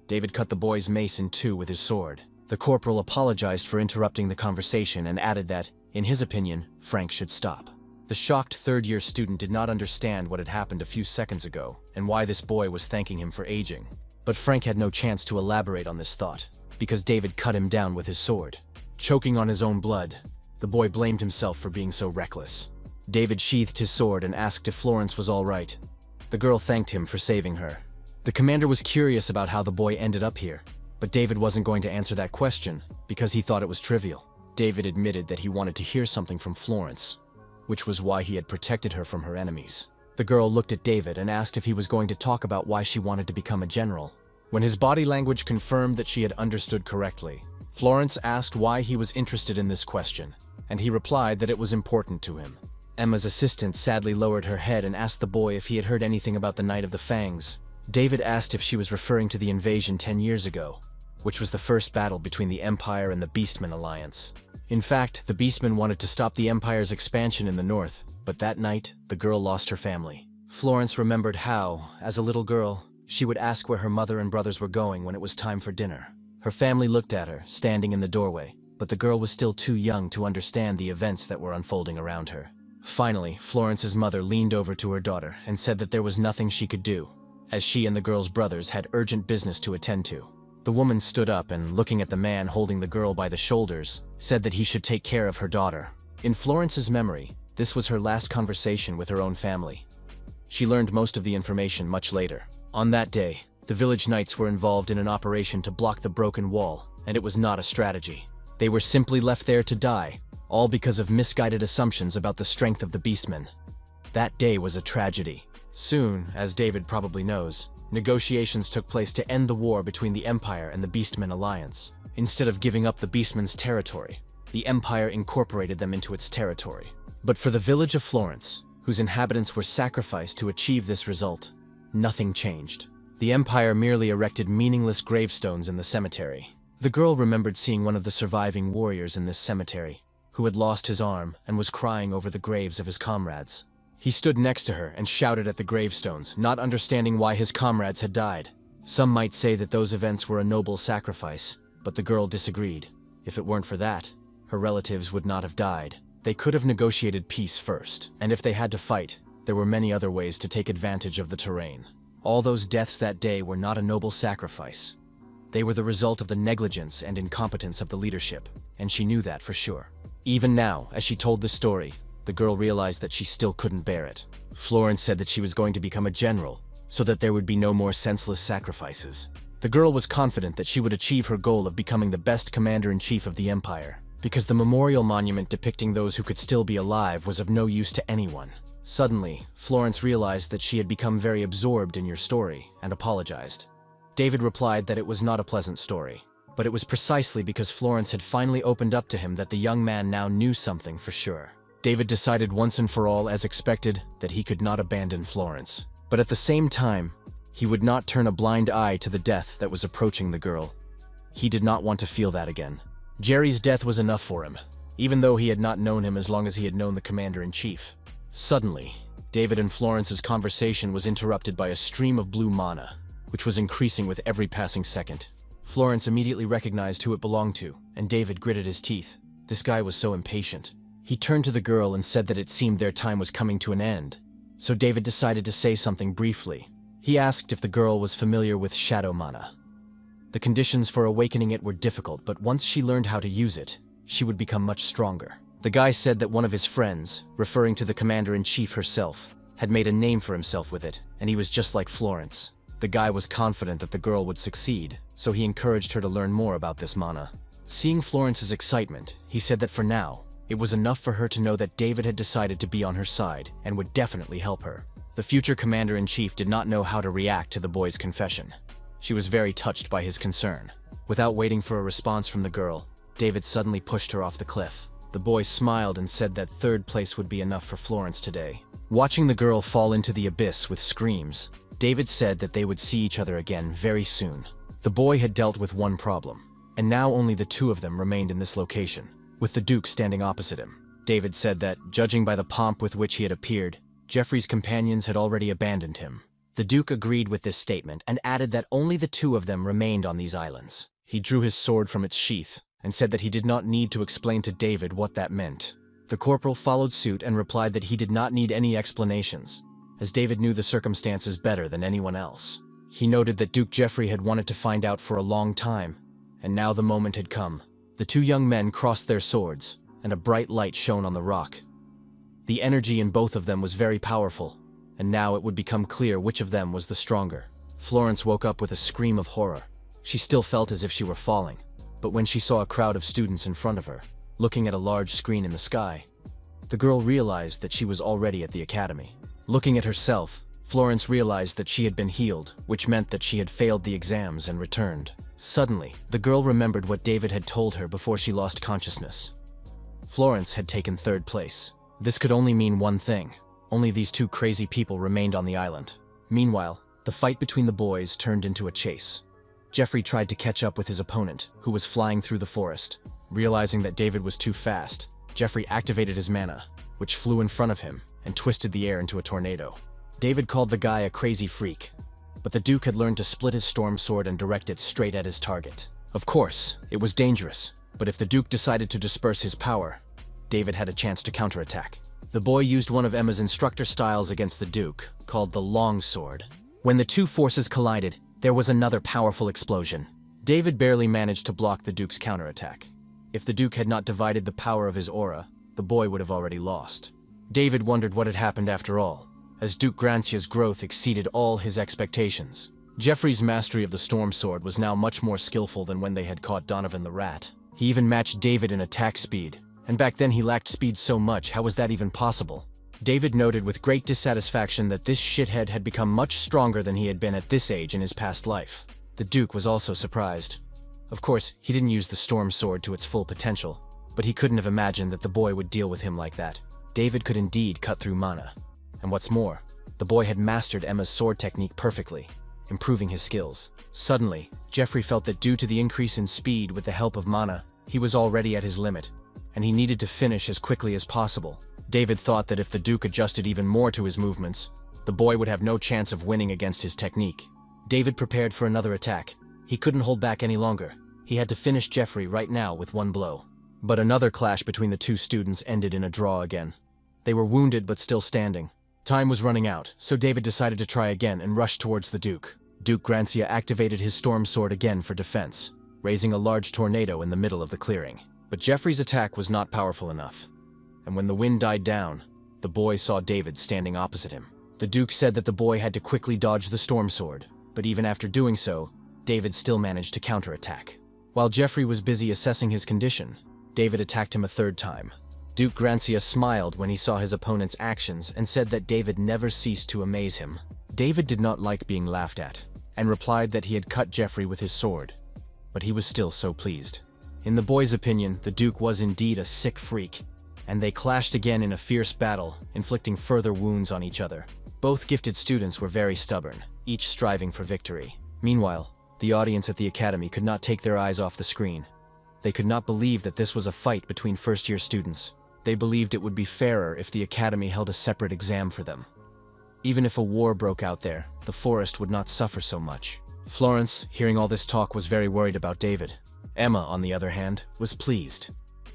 David cut the boy's mace in two with his sword. The corporal apologized for interrupting the conversation and added that, in his opinion, Frank should stop. The shocked third-year student did not understand what had happened a few seconds ago and why this boy was thanking him for aging. But Frank had no chance to elaborate on this thought, because David cut him down with his sword. Choking on his own blood, the boy blamed himself for being so reckless. David sheathed his sword and asked if Florence was all right. The girl thanked him for saving her. The commander was curious about how the boy ended up here, but David wasn't going to answer that question because he thought it was trivial. David admitted that he wanted to hear something from Florence, which was why he had protected her from her enemies. The girl looked at David and asked if he was going to talk about why she wanted to become a general. When his body language confirmed that she had understood correctly, Florence asked why he was interested in this question, and he replied that it was important to him. Emma's assistant sadly lowered her head and asked the boy if he had heard anything about the Night of the Fangs. David asked if she was referring to the invasion 10 years ago, which was the first battle between the Empire and the Beastmen Alliance. In fact, the Beastmen wanted to stop the Empire's expansion in the north, but that night, the girl lost her family. Florence remembered how, as a little girl, she would ask where her mother and brothers were going when it was time for dinner. Her family looked at her, standing in the doorway, but the girl was still too young to understand the events that were unfolding around her. Finally, Florence's mother leaned over to her daughter and said that there was nothing she could do, as she and the girl's brothers had urgent business to attend to. The woman stood up and, looking at the man holding the girl by the shoulders, said that he should take care of her daughter. In Florence's memory, this was her last conversation with her own family. She learned most of the information much later. On that day, the village knights were involved in an operation to block the broken wall, and it was not a strategy. They were simply left there to die, all because of misguided assumptions about the strength of the Beastmen. That day was a tragedy. Soon, as David probably knows, negotiations took place to end the war between the Empire and the Beastmen Alliance. Instead of giving up the Beastmen's territory, the Empire incorporated them into its territory. But for the village of Florence, whose inhabitants were sacrificed to achieve this result, nothing changed. The Empire merely erected meaningless gravestones in the cemetery. The girl remembered seeing one of the surviving warriors in this cemetery, who had lost his arm and was crying over the graves of his comrades. He stood next to her and shouted at the gravestones, not understanding why his comrades had died. Some might say that those events were a noble sacrifice, but the girl disagreed. If it weren't for that, her relatives would not have died. They could have negotiated peace first, and if they had to fight, there were many other ways to take advantage of the terrain. All those deaths that day were not a noble sacrifice. They were the result of the negligence and incompetence of the leadership, and she knew that for sure. Even now, as she told the story, the girl realized that she still couldn't bear it. Florence said that she was going to become a general, so that there would be no more senseless sacrifices. The girl was confident that she would achieve her goal of becoming the best commander-in-chief of the Empire, because the memorial monument depicting those who could still be alive was of no use to anyone. Suddenly, Florence realized that she had become very absorbed in your story and apologized. David replied that it was not a pleasant story, but it was precisely because Florence had finally opened up to him that the young man now knew something for sure. David decided once and for all, as expected, that he could not abandon Florence. But at the same time, he would not turn a blind eye to the death that was approaching the girl. He did not want to feel that again. Jerry's death was enough for him, even though he had not known him as long as he had known the commander-in-chief. Suddenly, David and Florence's conversation was interrupted by a stream of blue mana, which was increasing with every passing second. Florence immediately recognized who it belonged to, and David gritted his teeth. This guy was so impatient. He turned to the girl and said that it seemed their time was coming to an end, so David decided to say something briefly. He asked if the girl was familiar with shadow mana. The conditions for awakening it were difficult, but once she learned how to use it, she would become much stronger. The guy said that one of his friends, referring to the commander-in-chief herself, had made a name for himself with it, and he was just like Florence. The guy was confident that the girl would succeed, so he encouraged her to learn more about this mana. Seeing Florence's excitement, he said that for now, it was enough for her to know that David had decided to be on her side and would definitely help her. The future commander-in-chief did not know how to react to the boy's confession. She was very touched by his concern. Without waiting for a response from the girl, David suddenly pushed her off the cliff. The boy smiled and said that third place would be enough for Florence today. Watching the girl fall into the abyss with screams, David said that they would see each other again very soon. The boy had dealt with one problem, and now only the two of them remained in this location, with the Duke standing opposite him. David said that, judging by the pomp with which he had appeared, Jeffrey's companions had already abandoned him. The Duke agreed with this statement and added that only the two of them remained on these islands. He drew his sword from its sheath and said that he did not need to explain to David what that meant. The corporal followed suit and replied that he did not need any explanations, as David knew the circumstances better than anyone else. He noted that Duke Jeffrey had wanted to find out for a long time, and now the moment had come. The two young men crossed their swords, and a bright light shone on the rock. The energy in both of them was very powerful, and now it would become clear which of them was the stronger. Florence woke up with a scream of horror. She still felt as if she were falling, but when she saw a crowd of students in front of her, looking at a large screen in the sky, the girl realized that she was already at the academy. Looking at herself, Florence realized that she had been healed, which meant that she had failed the exams and returned. Suddenly, the girl remembered what David had told her before she lost consciousness. Florence had taken third place. This could only mean one thing. Only these two crazy people remained on the island. Meanwhile, the fight between the boys turned into a chase. Jeffrey tried to catch up with his opponent, who was flying through the forest. Realizing that David was too fast, Jeffrey activated his mana, which flew in front of him and twisted the air into a tornado. David called the guy a crazy freak, but the Duke had learned to split his storm sword and direct it straight at his target. Of course, it was dangerous, but if the Duke decided to disperse his power, David had a chance to counterattack. The boy used one of Emma's instructor styles against the Duke, called the long sword. When the two forces collided, there was another powerful explosion. David barely managed to block the Duke's counterattack. If the Duke had not divided the power of his aura, the boy would have already lost. David wondered what had happened after all, as Duke Grancia's growth exceeded all his expectations. Jeffrey's mastery of the storm sword was now much more skillful than when they had caught Donovan the Rat. He even matched David in attack speed, and back then he lacked speed so much. How was that even possible? David noted with great dissatisfaction that this shithead had become much stronger than he had been at this age in his past life. The Duke was also surprised. Of course, he didn't use the storm sword to its full potential, but he couldn't have imagined that the boy would deal with him like that. David could indeed cut through mana. And what's more, the boy had mastered Emma's sword technique perfectly, improving his skills. Suddenly, Jeffrey felt that due to the increase in speed with the help of mana, he was already at his limit, and he needed to finish as quickly as possible. David thought that if the Duke adjusted even more to his movements, the boy would have no chance of winning against his technique. David prepared for another attack. He couldn't hold back any longer. He had to finish Jeffrey right now with one blow. But another clash between the two students ended in a draw again. They were wounded but still standing. Time was running out, so David decided to try again and rush towards the Duke. Duke Grancia activated his storm sword again for defense, raising a large tornado in the middle of the clearing. But Jeffrey's attack was not powerful enough, and when the wind died down, the boy saw David standing opposite him. The Duke said that the boy had to quickly dodge the storm sword, but even after doing so, David still managed to counterattack. While Jeffrey was busy assessing his condition, David attacked him a third time. Duke Grancia smiled when he saw his opponent's actions and said that David never ceased to amaze him. David did not like being laughed at, and replied that he had cut Jeffrey with his sword, but he was still so pleased. In the boy's opinion, the Duke was indeed a sick freak, and they clashed again in a fierce battle, inflicting further wounds on each other. Both gifted students were very stubborn, each striving for victory. Meanwhile, the audience at the academy could not take their eyes off the screen. They could not believe that this was a fight between first-year students. They believed it would be fairer if the academy held a separate exam for them. Even if a war broke out there, the forest would not suffer so much. Florence, hearing all this talk, was very worried about David. Emma, on the other hand, was pleased.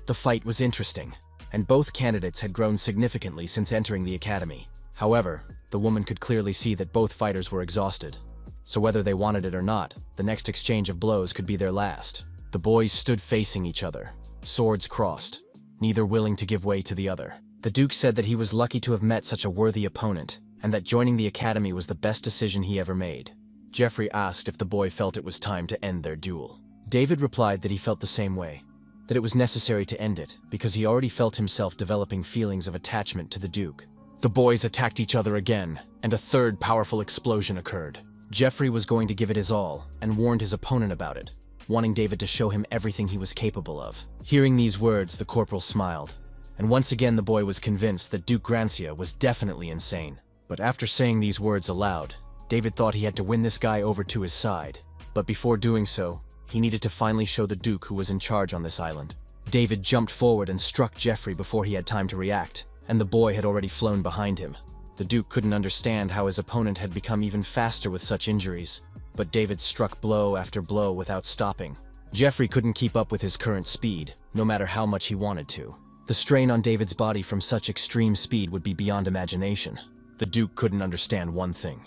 The fight was interesting, and both candidates had grown significantly since entering the academy. However, the woman could clearly see that both fighters were exhausted. So whether they wanted it or not, the next exchange of blows could be their last. The boys stood facing each other, swords crossed, neither willing to give way to the other. The Duke said that he was lucky to have met such a worthy opponent, and that joining the academy was the best decision he ever made. Jeffrey asked if the boy felt it was time to end their duel. David replied that he felt the same way, that it was necessary to end it because he already felt himself developing feelings of attachment to the Duke. The boys attacked each other again, and a third powerful explosion occurred. Jeffrey was going to give it his all and warned his opponent about it, wanting David to show him everything he was capable of. Hearing these words, the corporal smiled, and once again the boy was convinced that Duke Grancia was definitely insane. But after saying these words aloud, David thought he had to win this guy over to his side. But before doing so, he needed to finally show the Duke who was in charge on this island. David jumped forward and struck Jeffrey before he had time to react, and the boy had already flown behind him. The Duke couldn't understand how his opponent had become even faster with such injuries, but David struck blow after blow without stopping. Jeffrey couldn't keep up with his current speed, no matter how much he wanted to. The strain on David's body from such extreme speed would be beyond imagination. The Duke couldn't understand one thing.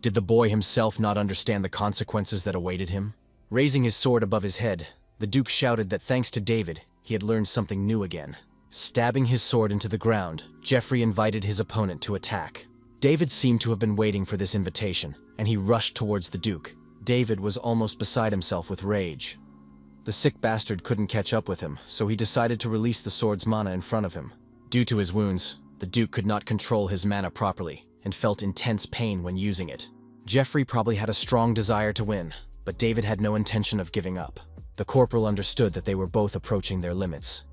Did the boy himself not understand the consequences that awaited him? Raising his sword above his head, the Duke shouted that thanks to David, he had learned something new again. Stabbing his sword into the ground, Jeffrey invited his opponent to attack. David seemed to have been waiting for this invitation, and he rushed towards the Duke. David was almost beside himself with rage. The sick bastard couldn't catch up with him, so he decided to release the sword's mana in front of him. Due to his wounds, the Duke could not control his mana properly, and felt intense pain when using it. Jeffrey probably had a strong desire to win, but David had no intention of giving up. The corporal understood that they were both approaching their limits.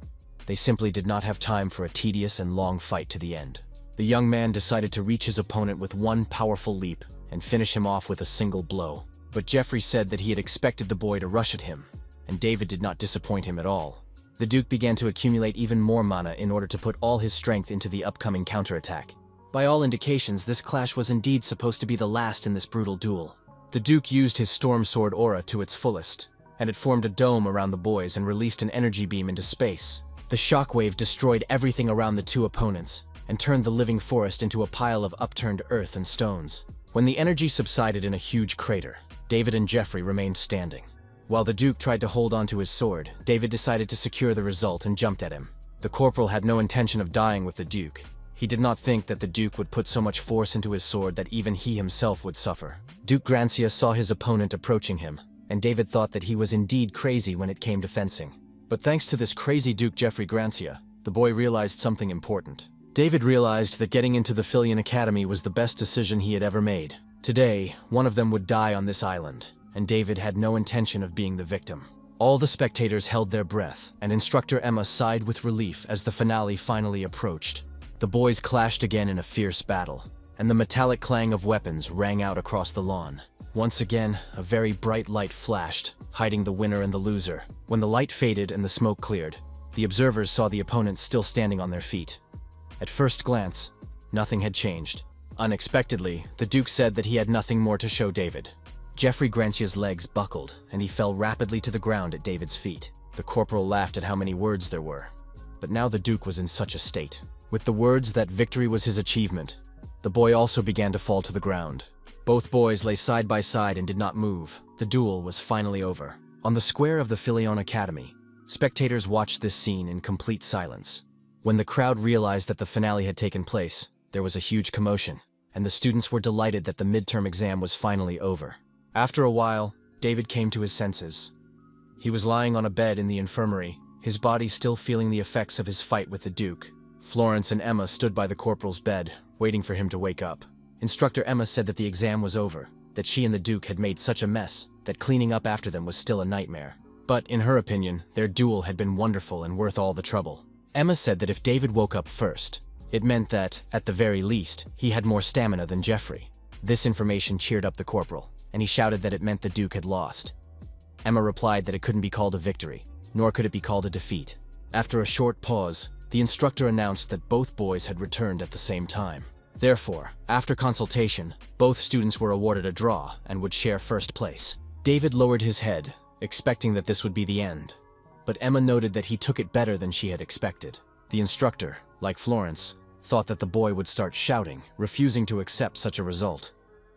They simply did not have time for a tedious and long fight to the end. The young man decided to reach his opponent with one powerful leap and finish him off with a single blow. But Jeffrey said that he had expected the boy to rush at him, and David did not disappoint him at all. The Duke began to accumulate even more mana in order to put all his strength into the upcoming counterattack. By all indications, this clash was indeed supposed to be the last in this brutal duel. The Duke used his Storm Sword aura to its fullest, and it formed a dome around the boys and released an energy beam into space. The shockwave destroyed everything around the two opponents, and turned the living forest into a pile of upturned earth and stones. When the energy subsided in a huge crater, David and Jeffrey remained standing. While the Duke tried to hold onto his sword, David decided to secure the result and jumped at him. The corporal had no intention of dying with the Duke. He did not think that the Duke would put so much force into his sword that even he himself would suffer. Duke Grancia saw his opponent approaching him, and David thought that he was indeed crazy when it came to fencing. But thanks to this crazy Duke Jeffrey Grancia, the boy realized something important. David realized that getting into the Filion Academy was the best decision he had ever made. Today, one of them would die on this island, and David had no intention of being the victim. All the spectators held their breath, and Instructor Emma sighed with relief as the finale finally approached. The boys clashed again in a fierce battle, and the metallic clang of weapons rang out across the lawn. Once again, a very bright light flashed, hiding the winner and the loser. When the light faded and the smoke cleared, the observers saw the opponents still standing on their feet. At first glance, nothing had changed. Unexpectedly, the Duke said that he had nothing more to show David. Jeffrey Grancia's legs buckled, and he fell rapidly to the ground at David's feet. The corporal laughed at how many words there were. But now the Duke was in such a state. With the words that victory was his achievement, the boy also began to fall to the ground. Both boys lay side by side and did not move. The duel was finally over. On the square of the Filion Academy, spectators watched this scene in complete silence. When the crowd realized that the finale had taken place, there was a huge commotion, and the students were delighted that the midterm exam was finally over. After a while, David came to his senses. He was lying on a bed in the infirmary, his body still feeling the effects of his fight with the Duke. Florence and Emma stood by the corporal's bed, waiting for him to wake up. Instructor Emma said that the exam was over, that she and the Duke had made such a mess that cleaning up after them was still a nightmare. But, in her opinion, their duel had been wonderful and worth all the trouble. Emma said that if David woke up first, it meant that, at the very least, he had more stamina than Jeffrey. This information cheered up the corporal, and he shouted that it meant the Duke had lost. Emma replied that it couldn't be called a victory, nor could it be called a defeat. After a short pause, the instructor announced that both boys had returned at the same time. Therefore, after consultation, both students were awarded a draw and would share first place. David lowered his head, expecting that this would be the end. But Emma noted that he took it better than she had expected. The instructor, like Florence, thought that the boy would start shouting, refusing to accept such a result.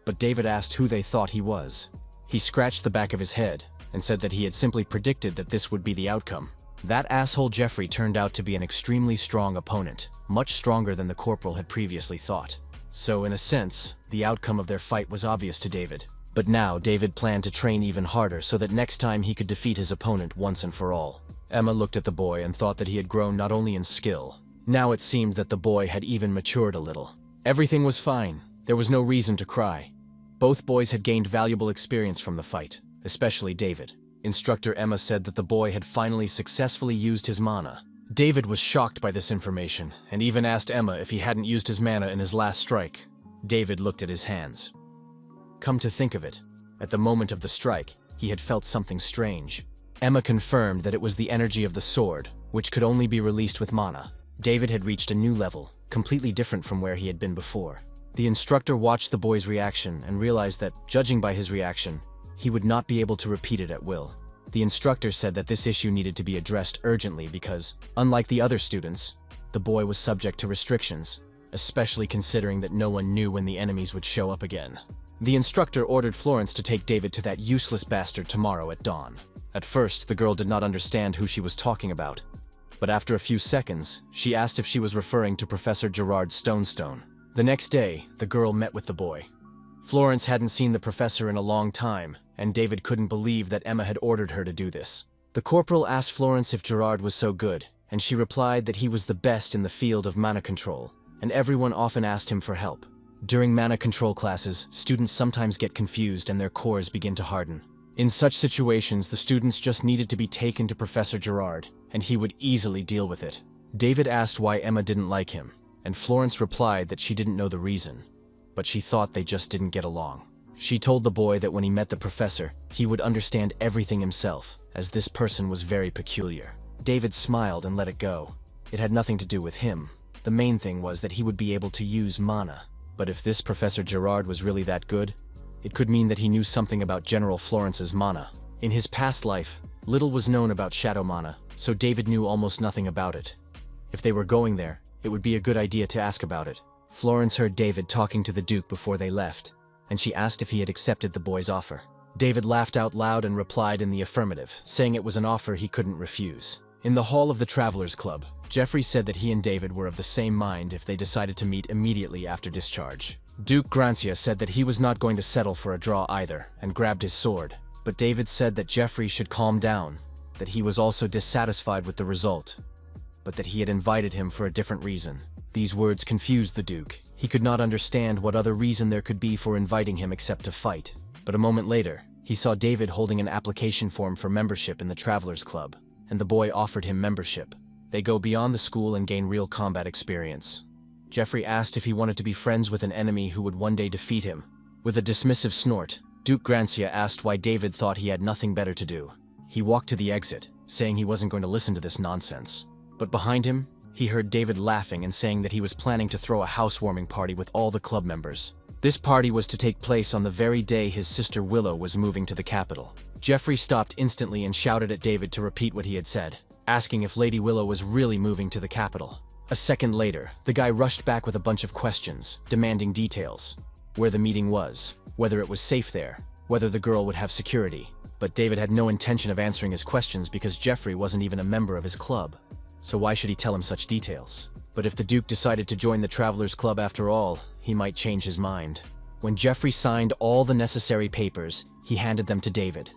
But David asked who they thought he was. He scratched the back of his head and said that he had simply predicted that this would be the outcome. That asshole Jeffrey turned out to be an extremely strong opponent, much stronger than the corporal had previously thought. So, in a sense, the outcome of their fight was obvious to David. But now David planned to train even harder so that next time he could defeat his opponent once and for all. Emma looked at the boy and thought that he had grown not only in skill. Now it seemed that the boy had even matured a little. Everything was fine. There was no reason to cry. Both boys had gained valuable experience from the fight, especially David. Instructor Emma said that the boy had finally successfully used his mana. David was shocked by this information, and even asked Emma if he hadn't used his mana in his last strike. David looked at his hands. Come to think of it, at the moment of the strike, he had felt something strange. Emma confirmed that it was the energy of the sword, which could only be released with mana. David had reached a new level, completely different from where he had been before. The instructor watched the boy's reaction and realized that, judging by his reaction, he would not be able to repeat it at will. The instructor said that this issue needed to be addressed urgently because, unlike the other students, the boy was subject to restrictions, especially considering that no one knew when the enemies would show up again. The instructor ordered Florence to take David to that useless bastard tomorrow at dawn. At first, the girl did not understand who she was talking about, but after a few seconds, she asked if she was referring to Professor Gerard Stonestone. The next day, the girl met with the boy. Florence hadn't seen the professor in a long time, and David couldn't believe that Emma had ordered her to do this. The corporal asked Florence if Gerard was so good, and she replied that he was the best in the field of mana control, and everyone often asked him for help. During mana control classes, students sometimes get confused and their cores begin to harden. In such situations, the students just needed to be taken to Professor Gerard, and he would easily deal with it. David asked why Emma didn't like him, and Florence replied that she didn't know the reason, but she thought they just didn't get along. She told the boy that when he met the professor, he would understand everything himself, as this person was very peculiar. David smiled and let it go. It had nothing to do with him. The main thing was that he would be able to use mana. But if this Professor Gerard was really that good, it could mean that he knew something about General Florence's mana. In his past life, little was known about shadow mana, so David knew almost nothing about it. If they were going there, it would be a good idea to ask about it. Florence heard David talking to the Duke before they left, and she asked if he had accepted the boy's offer. David laughed out loud and replied in the affirmative, saying it was an offer he couldn't refuse. In the hall of the Travelers Club, Jeffrey said that he and David were of the same mind if they decided to meet immediately after discharge. Duke Grancia said that he was not going to settle for a draw either, and grabbed his sword. But David said that Jeffrey should calm down, that he was also dissatisfied with the result, but that he had invited him for a different reason. These words confused the Duke. He could not understand what other reason there could be for inviting him except to fight. But a moment later, he saw David holding an application form for membership in the Travelers Club, and the boy offered him membership. They go beyond the school and gain real combat experience. Jeffrey asked if he wanted to be friends with an enemy who would one day defeat him. With a dismissive snort, Duke Grancia asked why David thought he had nothing better to do. He walked to the exit, saying he wasn't going to listen to this nonsense. But behind him, he heard David laughing and saying that he was planning to throw a housewarming party with all the club members. This party was to take place on the very day his sister Willow was moving to the capital. Jeffrey stopped instantly and shouted at David to repeat what he had said, asking if Lady Willow was really moving to the capital. A second later, the guy rushed back with a bunch of questions, demanding details. Where the meeting was, whether it was safe there, whether the girl would have security. But David had no intention of answering his questions because Jeffrey wasn't even a member of his club. So why should he tell him such details? But if the Duke decided to join the Travelers Club after all, he might change his mind. When Jeffrey signed all the necessary papers, he handed them to David.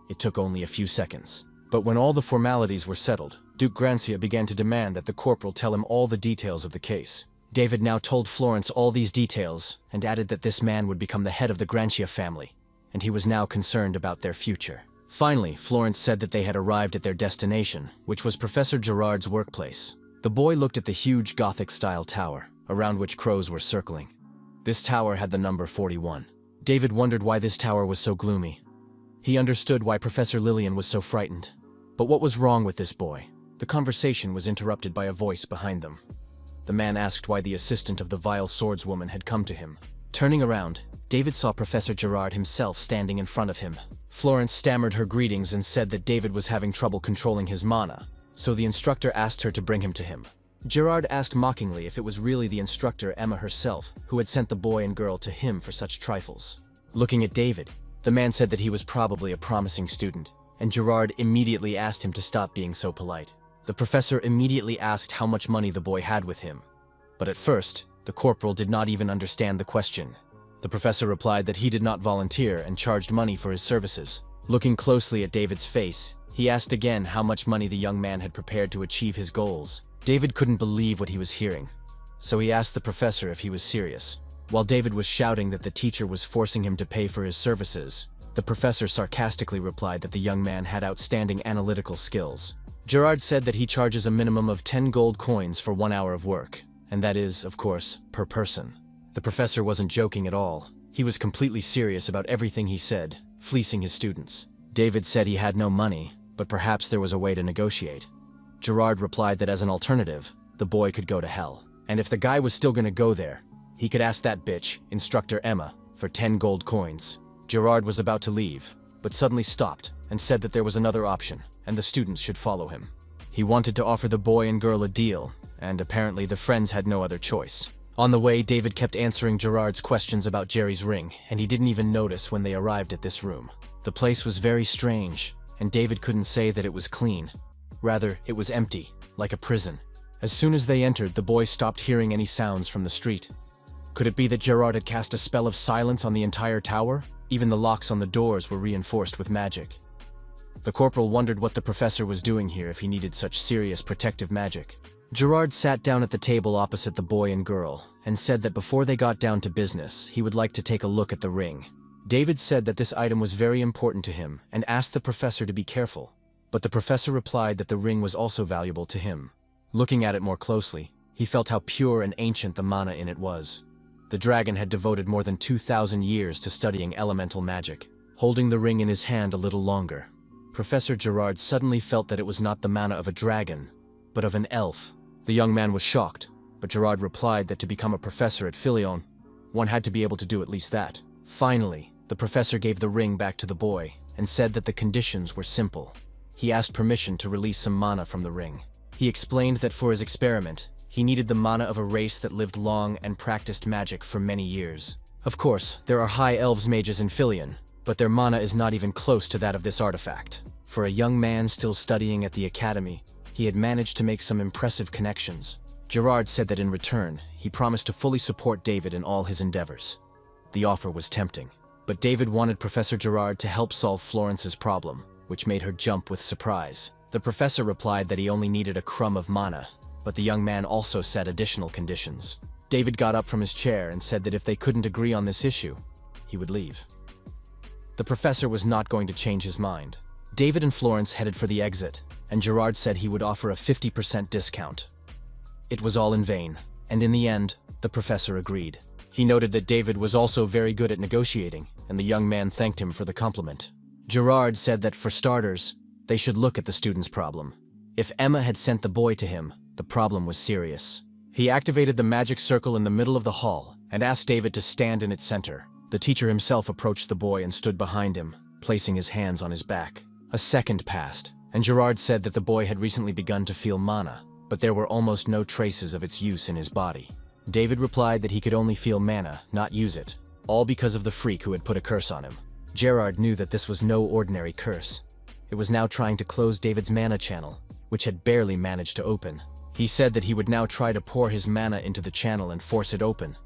It took only a few seconds. But when all the formalities were settled, Duke Grancia began to demand that the corporal tell him all the details of the case. David now told Florence all these details and added that this man would become the head of the Grancia family, and he was now concerned about their future. Finally, Florence said that they had arrived at their destination, which was Professor Gerard's workplace. The boy looked at the huge Gothic-style tower, around which crows were circling. This tower had the number 41. David wondered why this tower was so gloomy. He understood why Professor Lillian was so frightened. But what was wrong with this boy? The conversation was interrupted by a voice behind them. The man asked why the assistant of the vile swordswoman had come to him. Turning around, David saw Professor Gerard himself standing in front of him. Florence stammered her greetings and said that David was having trouble controlling his mana, so the instructor asked her to bring him to him. Gerard asked mockingly if it was really the instructor Emma herself who had sent the boy and girl to him for such trifles. Looking at David, the man said that he was probably a promising student, and Gerard immediately asked him to stop being so polite. The professor immediately asked how much money the boy had with him, but at first, the corporal did not even understand the question. The professor replied that he did not volunteer and charged money for his services. Looking closely at David's face, he asked again how much money the young man had prepared to achieve his goals. David couldn't believe what he was hearing, so he asked the professor if he was serious. While David was shouting that the teacher was forcing him to pay for his services, the professor sarcastically replied that the young man had outstanding analytical skills. Gerard said that he charges a minimum of 10 gold coins for 1 hour of work, and that is, of course, per person. The professor wasn't joking at all. He was completely serious about everything he said, fleecing his students. David said he had no money, but perhaps there was a way to negotiate. Gerard replied that as an alternative, the boy could go to hell. And if the guy was still gonna go there, he could ask that bitch, Instructor Emma, for 10 gold coins. Gerard was about to leave, but suddenly stopped and said that there was another option, and the students should follow him. He wanted to offer the boy and girl a deal, and apparently the friends had no other choice. On the way, David kept answering Gerard's questions about Jerry's ring, and he didn't even notice when they arrived at this room. The place was very strange, and David couldn't say that it was clean. Rather, it was empty, like a prison. As soon as they entered, the boy stopped hearing any sounds from the street. Could it be that Gerard had cast a spell of silence on the entire tower? Even the locks on the doors were reinforced with magic. The corporal wondered what the professor was doing here if he needed such serious protective magic. Gerard sat down at the table opposite the boy and girl, and said that before they got down to business, he would like to take a look at the ring. David said that this item was very important to him, and asked the professor to be careful. But the professor replied that the ring was also valuable to him. Looking at it more closely, he felt how pure and ancient the mana in it was. The dragon had devoted more than 2,000 years to studying elemental magic. Holding the ring in his hand a little longer, Professor Gerard suddenly felt that it was not the mana of a dragon, but of an elf. The young man was shocked, but Gerard replied that to become a professor at Philion, one had to be able to do at least that. Finally, the professor gave the ring back to the boy and said that the conditions were simple. He asked permission to release some mana from the ring. He explained that for his experiment, he needed the mana of a race that lived long and practiced magic for many years. Of course, there are high elves mages in Philion, but their mana is not even close to that of this artifact. For a young man still studying at the academy, he had managed to make some impressive connections. Gerard said that in return, he promised to fully support David in all his endeavors. The offer was tempting, but David wanted Professor Gerard to help solve Florence's problem, which made her jump with surprise. The professor replied that he only needed a crumb of mana, but the young man also set additional conditions. David got up from his chair and said that if they couldn't agree on this issue, he would leave. The professor was not going to change his mind. David and Florence headed for the exit, and Gerard said he would offer a 50% discount. It was all in vain, and in the end, the professor agreed. He noted that David was also very good at negotiating, and the young man thanked him for the compliment. Gerard said that for starters, they should look at the student's problem. If Emma had sent the boy to him, the problem was serious. He activated the magic circle in the middle of the hall and asked David to stand in its center. The teacher himself approached the boy and stood behind him, placing his hands on his back. A second passed, and Gerard said that the boy had recently begun to feel mana, but there were almost no traces of its use in his body. David replied that he could only feel mana, not use it, all because of the freak who had put a curse on him. Gerard knew that this was no ordinary curse. It was now trying to close David's mana channel, which had barely managed to open. He said that he would now try to pour his mana into the channel and force it open,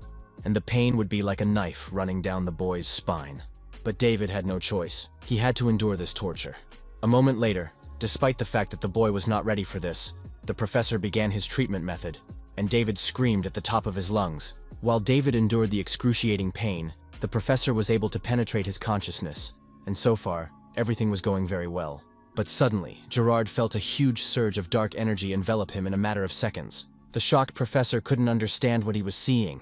and the pain would be like a knife running down the boy's spine. But David had no choice. He had to endure this torture. A moment later, Despite the fact that the boy was not ready for this, the professor began his treatment method, and David screamed at the top of his lungs. While David endured the excruciating pain, the professor was able to penetrate his consciousness, and so far, everything was going very well. But suddenly, Gerard felt a huge surge of dark energy envelop him in a matter of seconds. The shocked professor couldn't understand what he was seeing.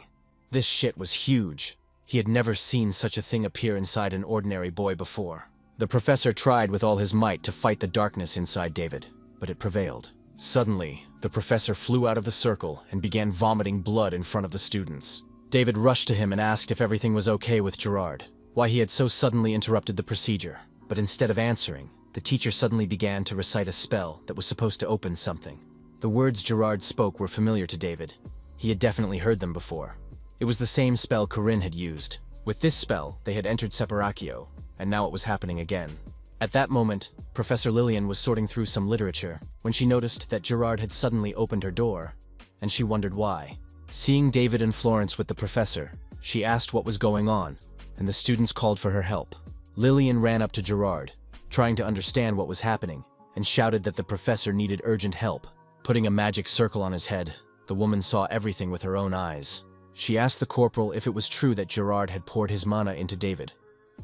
This shit was huge. He had never seen such a thing appear inside an ordinary boy before. The professor tried with all his might to fight the darkness inside David, but it prevailed. Suddenly, the professor flew out of the circle and began vomiting blood in front of the students. David rushed to him and asked if everything was okay with Gerard, why he had so suddenly interrupted the procedure. But instead of answering, the teacher suddenly began to recite a spell that was supposed to open something. The words Gerard spoke were familiar to David. He had definitely heard them before. It was the same spell Corinne had used. With this spell, they had entered Separatio, and now it was happening again. At that moment, Professor Lillian was sorting through some literature when she noticed that Gerard had suddenly opened her door, and she wondered why. Seeing David and Florence with the professor, she asked what was going on, and the students called for her help. Lillian ran up to Gerard, trying to understand what was happening, and shouted that the professor needed urgent help. Putting a magic circle on his head, the woman saw everything with her own eyes. She asked the corporal if it was true that Gerard had poured his mana into David,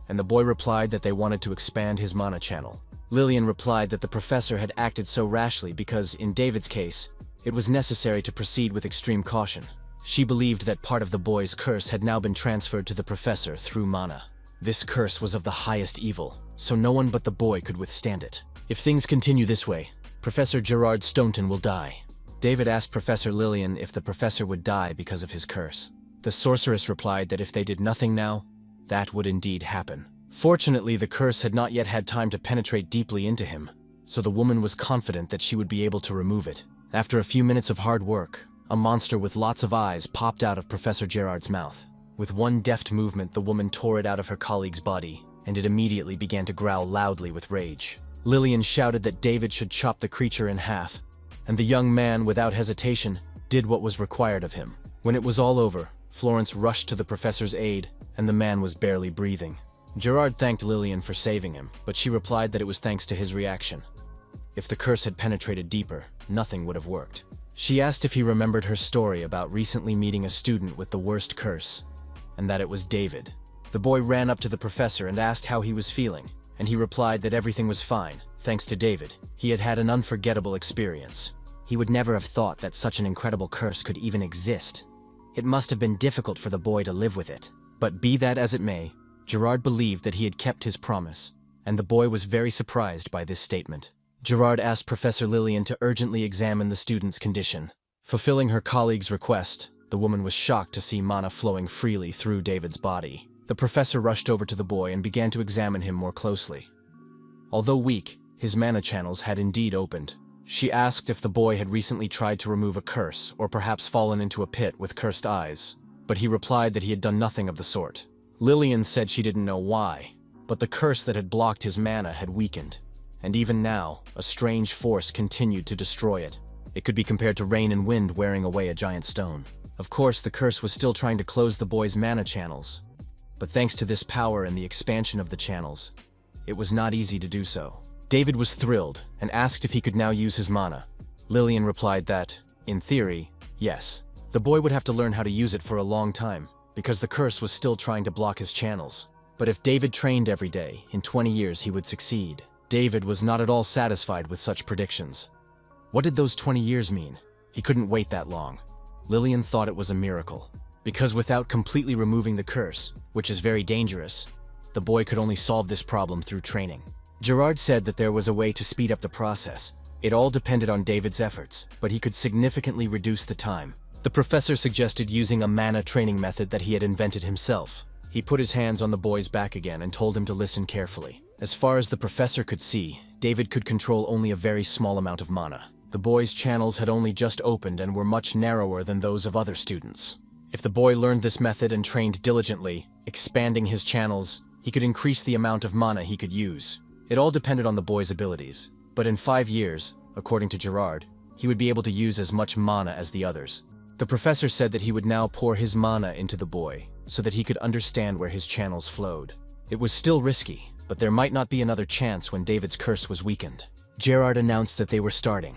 and the boy replied that they wanted to expand his mana channel. Lillian replied that the professor had acted so rashly because, in David's case, it was necessary to proceed with extreme caution. She believed that part of the boy's curse had now been transferred to the professor through mana. This curse was of the highest evil, so no one but the boy could withstand it. If things continue this way, Professor Gerard Staunton will die. David asked Professor Lillian if the professor would die because of his curse. The sorceress replied that if they did nothing now, that would indeed happen. Fortunately, the curse had not yet had time to penetrate deeply into him, so the woman was confident that she would be able to remove it. After a few minutes of hard work, a monster with lots of eyes popped out of Professor Gerard's mouth. With one deft movement, the woman tore it out of her colleague's body, and it immediately began to growl loudly with rage. Lillian shouted that David should chop the creature in half, and the young man, without hesitation, did what was required of him. When it was all over, Florence rushed to the professor's aid, and the man was barely breathing. Gerard thanked Lillian for saving him, but she replied that it was thanks to his reaction. If the curse had penetrated deeper, nothing would have worked. She asked if he remembered her story about recently meeting a student with the worst curse, and that it was David. The boy ran up to the professor and asked how he was feeling, and he replied that everything was fine, thanks to David. He had had an unforgettable experience. He would never have thought that such an incredible curse could even exist. It must have been difficult for the boy to live with it. But be that as it may, Gerard believed that he had kept his promise, and the boy was very surprised by this statement. Gerard asked Professor Lillian to urgently examine the student's condition. Fulfilling her colleague's request, the woman was shocked to see mana flowing freely through David's body. The professor rushed over to the boy and began to examine him more closely. Although weak, his mana channels had indeed opened. She asked if the boy had recently tried to remove a curse or perhaps fallen into a pit with cursed eyes, but he replied that he had done nothing of the sort. Lillian said she didn't know why, but the curse that had blocked his mana had weakened, and even now, a strange force continued to destroy it. It could be compared to rain and wind wearing away a giant stone. Of course, the curse was still trying to close the boy's mana channels, but thanks to this power and the expansion of the channels, it was not easy to do so. David was thrilled and asked if he could now use his mana. Lillian replied that, in theory, yes. The boy would have to learn how to use it for a long time, because the curse was still trying to block his channels. But if David trained every day, in 20 years he would succeed. David was not at all satisfied with such predictions. What did those 20 years mean? He couldn't wait that long. Lillian thought it was a miracle, because without completely removing the curse, which is very dangerous, the boy could only solve this problem through training. Gerard said that there was a way to speed up the process. It all depended on David's efforts, but he could significantly reduce the time. The professor suggested using a mana training method that he had invented himself. He put his hands on the boy's back again and told him to listen carefully. As far as the professor could see, David could control only a very small amount of mana. The boy's channels had only just opened and were much narrower than those of other students. If the boy learned this method and trained diligently, expanding his channels, he could increase the amount of mana he could use. It all depended on the boy's abilities, but in 5 years, according to Gerard, he would be able to use as much mana as the others. The professor said that he would now pour his mana into the boy, so that he could understand where his channels flowed. It was still risky, but there might not be another chance when David's curse was weakened. Gerard announced that they were starting,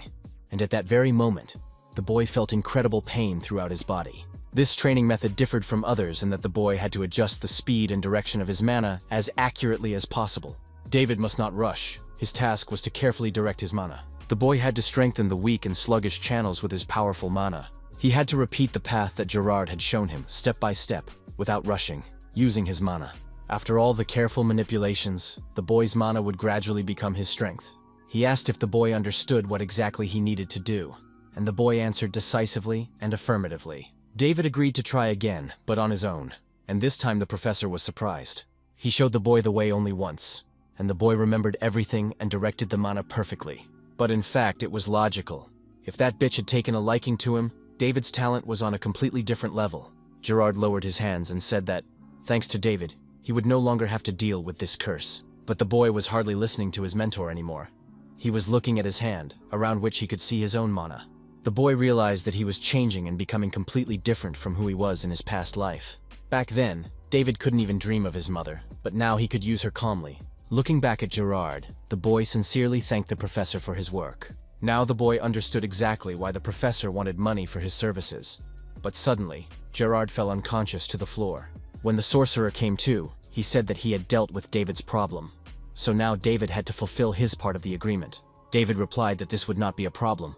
and at that very moment, the boy felt incredible pain throughout his body. This training method differed from others in that the boy had to adjust the speed and direction of his mana as accurately as possible. David must not rush. His task was to carefully direct his mana. The boy had to strengthen the weak and sluggish channels with his powerful mana. He had to repeat the path that Gerard had shown him, step by step, without rushing, using his mana. After all the careful manipulations, the boy's mana would gradually become his strength. He asked if the boy understood what exactly he needed to do, and the boy answered decisively and affirmatively. David agreed to try again, but on his own, and this time the professor was surprised. He showed the boy the way only once, and the boy remembered everything and directed the mana perfectly. But in fact, it was logical. If that bitch had taken a liking to him, David's talent was on a completely different level. Gerard lowered his hands and said that, thanks to David, he would no longer have to deal with this curse. But the boy was hardly listening to his mentor anymore. He was looking at his hand, around which he could see his own mana. The boy realized that he was changing and becoming completely different from who he was in his past life. Back then, David couldn't even dream of his mother, but now he could use her calmly. Looking back at Gerard, the boy sincerely thanked the professor for his work. Now the boy understood exactly why the professor wanted money for his services. But suddenly, Gerard fell unconscious to the floor. When the sorcerer came to, he said that he had dealt with David's problem. So now David had to fulfill his part of the agreement. David replied that this would not be a problem,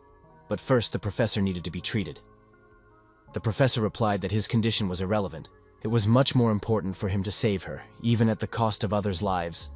but first the professor needed to be treated. The professor replied that his condition was irrelevant. It was much more important for him to save her, even at the cost of others' lives,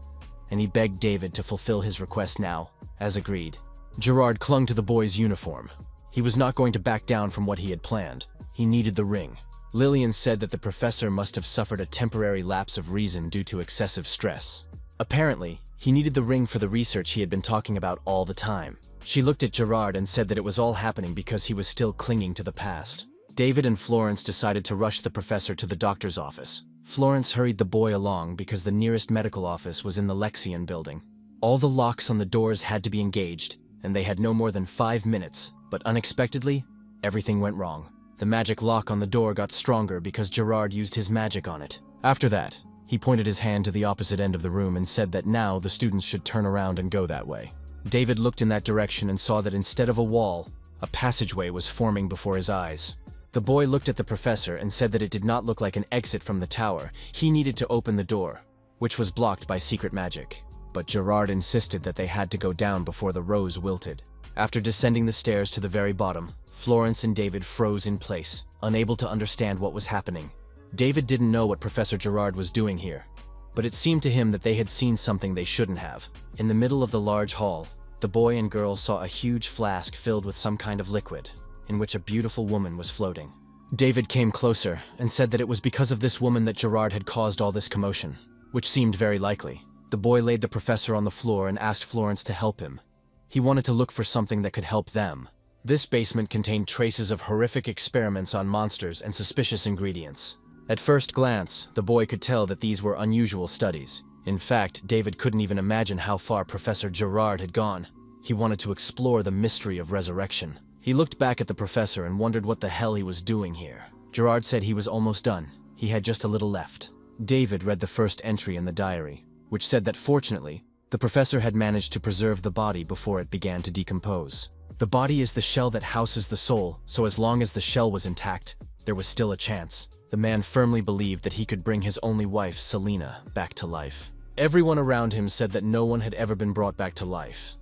and he begged David to fulfill his request now, as agreed. Gerard clung to the boy's uniform. He was not going to back down from what he had planned. He needed the ring. Lillian said that the professor must have suffered a temporary lapse of reason due to excessive stress. Apparently, he needed the ring for the research he had been talking about all the time. She looked at Gerard and said that it was all happening because he was still clinging to the past. David and Florence decided to rush the professor to the doctor's office. Florence hurried the boy along because the nearest medical office was in the Lexian building. All the locks on the doors had to be engaged, and they had no more than 5 minutes, but unexpectedly, everything went wrong. The magic lock on the door got stronger because Gerard used his magic on it. After that, he pointed his hand to the opposite end of the room and said that now the students should turn around and go that way. David looked in that direction and saw that instead of a wall, a passageway was forming before his eyes. The boy looked at the professor and said that it did not look like an exit from the tower. He needed to open the door, which was blocked by secret magic. But Gerard insisted that they had to go down before the rose wilted. After descending the stairs to the very bottom, Florence and David froze in place, unable to understand what was happening. David didn't know what Professor Gerard was doing here, but it seemed to him that they had seen something they shouldn't have. In the middle of the large hall, the boy and girl saw a huge flask filled with some kind of liquid, in which a beautiful woman was floating. David came closer and said that it was because of this woman that Gerard had caused all this commotion, which seemed very likely. The boy laid the professor on the floor and asked Florence to help him. He wanted to look for something that could help them. This basement contained traces of horrific experiments on monsters and suspicious ingredients. At first glance, the boy could tell that these were unusual studies. In fact, David couldn't even imagine how far Professor Gerard had gone. He wanted to explore the mystery of resurrection. He looked back at the professor and wondered what the hell he was doing here. Gerard said he was almost done. He had just a little left. David read the first entry in the diary, which said that fortunately, the professor had managed to preserve the body before it began to decompose. The body is the shell that houses the soul, so as long as the shell was intact, there was still a chance. The man firmly believed that he could bring his only wife, Selena, back to life. Everyone around him said that no one had ever been brought back to life.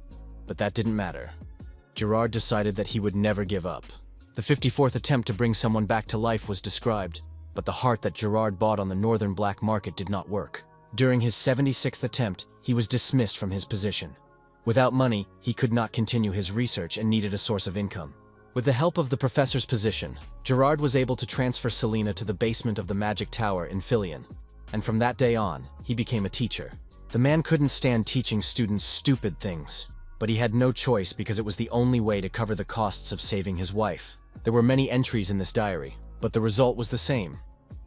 But that didn't matter. Gerard decided that he would never give up. The 54th attempt to bring someone back to life was described, but the heart that Gerard bought on the northern black market did not work. During his 76th attempt, he was dismissed from his position. Without money, he could not continue his research and needed a source of income. With the help of the professor's position, Gerard was able to transfer Selena to the basement of the Magic Tower in Filion, and from that day on, he became a teacher. The man couldn't stand teaching students stupid things, but he had no choice because it was the only way to cover the costs of saving his wife. There were many entries in this diary, but the result was the same.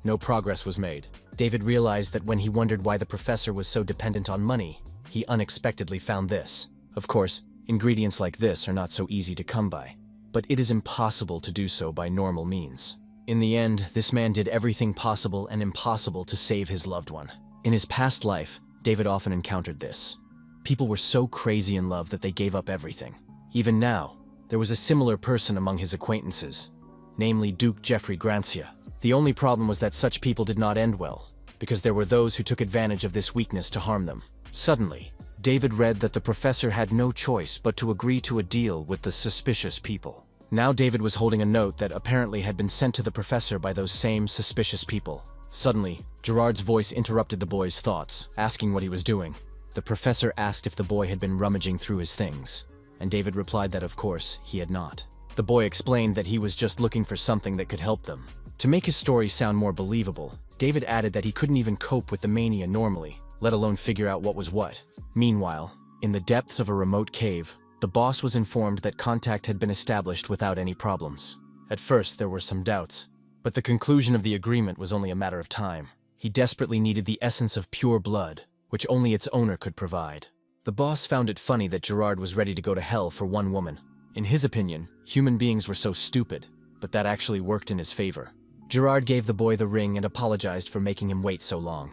No progress was made. David realized that when he wondered why the professor was so dependent on money, he unexpectedly found this. Of course, ingredients like this are not so easy to come by, but it is impossible to do so by normal means. In the end, this man did everything possible and impossible to save his loved one. In his past life, David often encountered this. People were so crazy in love that they gave up everything. Even now, there was a similar person among his acquaintances, namely Duke Geoffrey Grancia. The only problem was that such people did not end well, because there were those who took advantage of this weakness to harm them. Suddenly, David read that the professor had no choice but to agree to a deal with the suspicious people. Now David was holding a note that apparently had been sent to the professor by those same suspicious people. Suddenly, Gerard's voice interrupted the boy's thoughts, asking what he was doing. The professor asked if the boy had been rummaging through his things, and David replied that of course he had not. The boy explained that he was just looking for something that could help them. To make his story sound more believable, David added that he couldn't even cope with the mania normally, let alone figure out what was what. Meanwhile, in the depths of a remote cave, the boss was informed that contact had been established without any problems. At first, there were some doubts, but the conclusion of the agreement was only a matter of time. He desperately needed the essence of pure blood, which only its owner could provide. The boss found it funny that Gerard was ready to go to hell for one woman. In his opinion, human beings were so stupid, but that actually worked in his favor. Gerard gave the boy the ring and apologized for making him wait so long.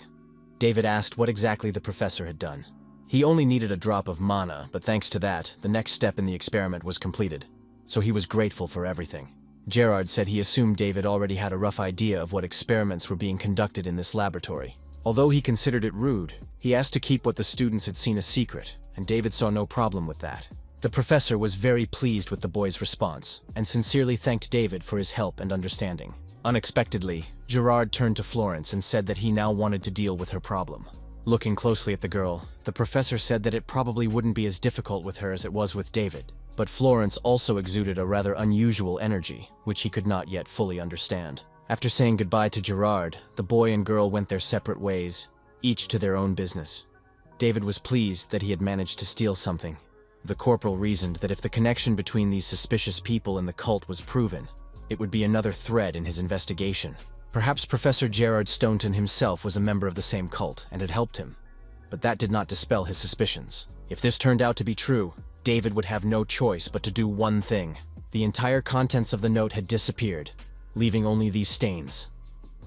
David asked what exactly the professor had done. He only needed a drop of mana, but thanks to that, the next step in the experiment was completed, so he was grateful for everything. Gerard said he assumed David already had a rough idea of what experiments were being conducted in this laboratory. Although he considered it rude, he asked to keep what the students had seen a secret, and David saw no problem with that. The professor was very pleased with the boy's response, and sincerely thanked David for his help and understanding. Unexpectedly, Gerard turned to Florence and said that he now wanted to deal with her problem. Looking closely at the girl, the professor said that it probably wouldn't be as difficult with her as it was with David. But Florence also exuded a rather unusual energy, which he could not yet fully understand. After saying goodbye to Gerard, the boy and girl went their separate ways, each to their own business. David was pleased that he had managed to steal something. The corporal reasoned that if the connection between these suspicious people and the cult was proven, it would be another thread in his investigation. Perhaps Professor Gerard Staunton himself was a member of the same cult and had helped him. But that did not dispel his suspicions. If this turned out to be true, David would have no choice but to do one thing. The entire contents of the note had disappeared, leaving only these stains.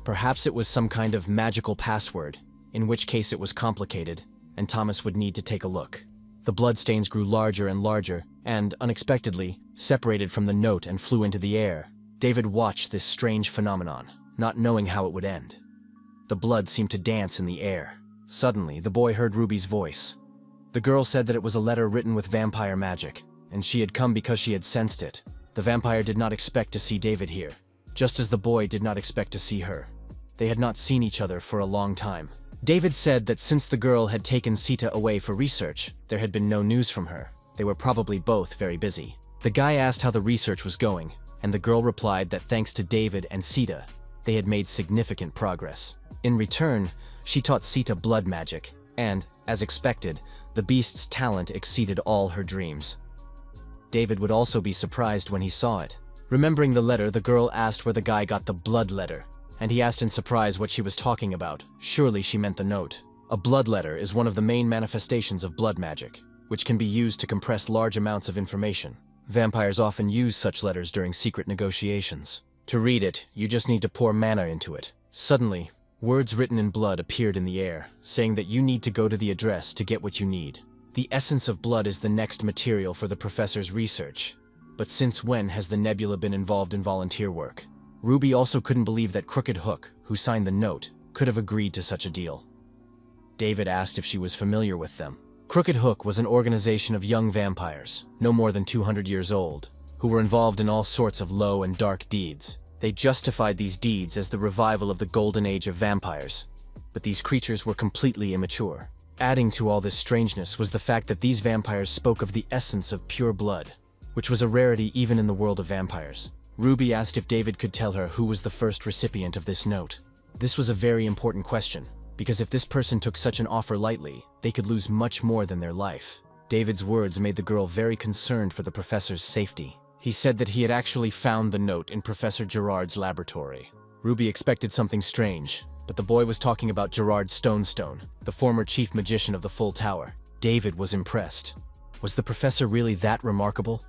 Perhaps it was some kind of magical password, in which case it was complicated, and Thomas would need to take a look. The bloodstains grew larger and larger, and, unexpectedly, separated from the note and flew into the air. David watched this strange phenomenon, not knowing how it would end. The blood seemed to dance in the air. Suddenly, the boy heard Ruby's voice. The girl said that it was a letter written with vampire magic, and she had come because she had sensed it. The vampire did not expect to see David here, just as the boy did not expect to see her. They had not seen each other for a long time. David said that since the girl had taken Sita away for research, there had been no news from her. They were probably both very busy. The guy asked how the research was going, and the girl replied that thanks to David and Sita, they had made significant progress. In return, she taught Sita blood magic, and, as expected, the beast's talent exceeded all her dreams. David would also be surprised when he saw it. Remembering the letter, the girl asked where the guy got the blood letter, and he asked in surprise what she was talking about. Surely she meant the note. A blood letter is one of the main manifestations of blood magic, which can be used to compress large amounts of information. Vampires often use such letters during secret negotiations. To read it, you just need to pour mana into it. Suddenly, words written in blood appeared in the air, saying that you need to go to the address to get what you need. The essence of blood is the next material for the professor's research. But since when has the Nebula been involved in volunteer work? Ruby also couldn't believe that Crooked Hook, who signed the note, could have agreed to such a deal. David asked if she was familiar with them. Crooked Hook was an organization of young vampires, no more than 200 years old, who were involved in all sorts of low and dark deeds. They justified these deeds as the revival of the golden age of vampires, but these creatures were completely immature. Adding to all this strangeness was the fact that these vampires spoke of the essence of pure blood, which was a rarity even in the world of vampires. Ruby asked if David could tell her who was the first recipient of this note. This was a very important question, because if this person took such an offer lightly, they could lose much more than their life. David's words made the girl very concerned for the professor's safety. He said that he had actually found the note in Professor Gerard's laboratory. Ruby expected something strange, but the boy was talking about Gerard Stonestone, the former chief magician of the Full Tower. David was impressed. Was the professor really that remarkable?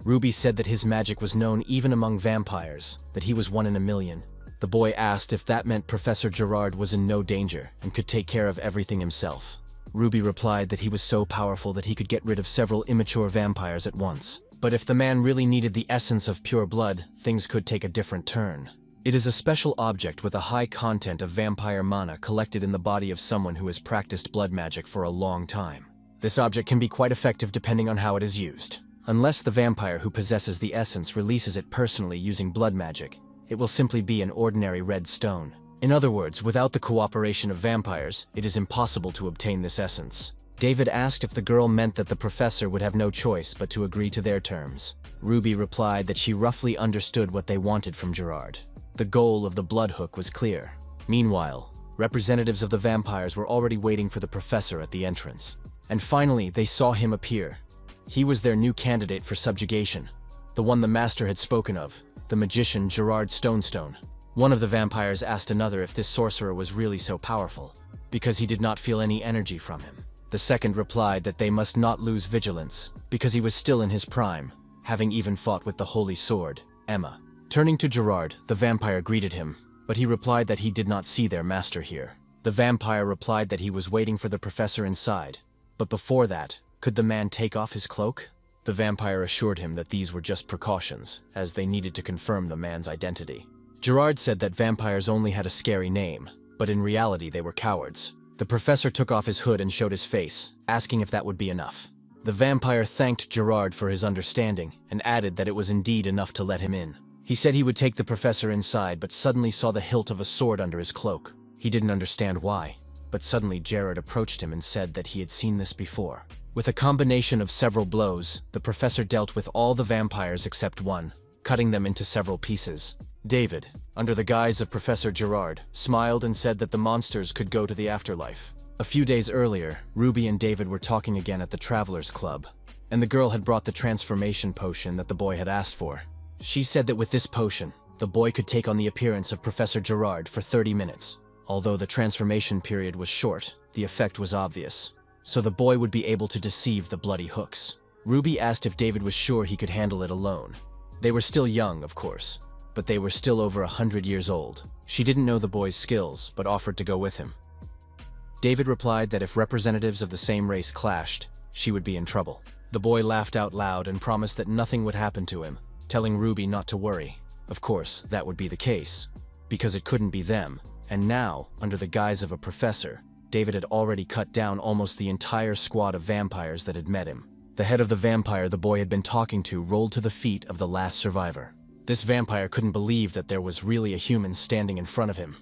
Ruby said that his magic was known even among vampires, that he was one in a million. The boy asked if that meant Professor Gerard was in no danger and could take care of everything himself. Ruby replied that he was so powerful that he could get rid of several immature vampires at once. But if the man really needed the essence of pure blood, things could take a different turn. It is a special object with a high content of vampire mana collected in the body of someone who has practiced blood magic for a long time. This object can be quite effective depending on how it is used. Unless the vampire who possesses the essence releases it personally using blood magic, it will simply be an ordinary red stone. In other words, without the cooperation of vampires, it is impossible to obtain this essence. David asked if the girl meant that the professor would have no choice but to agree to their terms. Ruby replied that she roughly understood what they wanted from Gerard. The goal of the blood hook was clear. Meanwhile, representatives of the vampires were already waiting for the professor at the entrance. And finally, they saw him appear. He was their new candidate for subjugation, the one the master had spoken of, the magician Gerard Stonestone. One of the vampires asked another if this sorcerer was really so powerful, because he did not feel any energy from him. The second replied that they must not lose vigilance, because he was still in his prime, having even fought with the holy sword, Emma. Turning to Gerard, the vampire greeted him, but he replied that he did not see their master here. The vampire replied that he was waiting for the professor inside, but before that, could the man take off his cloak? The vampire assured him that these were just precautions, as they needed to confirm the man's identity. Gerard said that vampires only had a scary name, but in reality they were cowards. The professor took off his hood and showed his face, asking if that would be enough. The vampire thanked Gerard for his understanding and added that it was indeed enough to let him in. He said he would take the professor inside, but suddenly saw the hilt of a sword under his cloak. He didn't understand why, but suddenly Gerard approached him and said that he had seen this before. With a combination of several blows, the professor dealt with all the vampires except one, cutting them into several pieces. David, under the guise of Professor Gerard, smiled and said that the monsters could go to the afterlife. A few days earlier, Ruby and David were talking again at the Travelers Club, and the girl had brought the transformation potion that the boy had asked for. She said that with this potion, the boy could take on the appearance of Professor Gerard for 30 minutes. Although the transformation period was short, the effect was obvious, so the boy would be able to deceive the bloody hooks. Ruby asked if David was sure he could handle it alone. They were still young, of course, but they were still over 100 years old. She didn't know the boy's skills, but offered to go with him. David replied that if representatives of the same race clashed, she would be in trouble. The boy laughed out loud and promised that nothing would happen to him, telling Ruby not to worry. Of course, that would be the case, because it couldn't be them. And now, under the guise of a professor, David had already cut down almost the entire squad of vampires that had met him. The head of the vampire the boy had been talking to rolled to the feet of the last survivor. This vampire couldn't believe that there was really a human standing in front of him.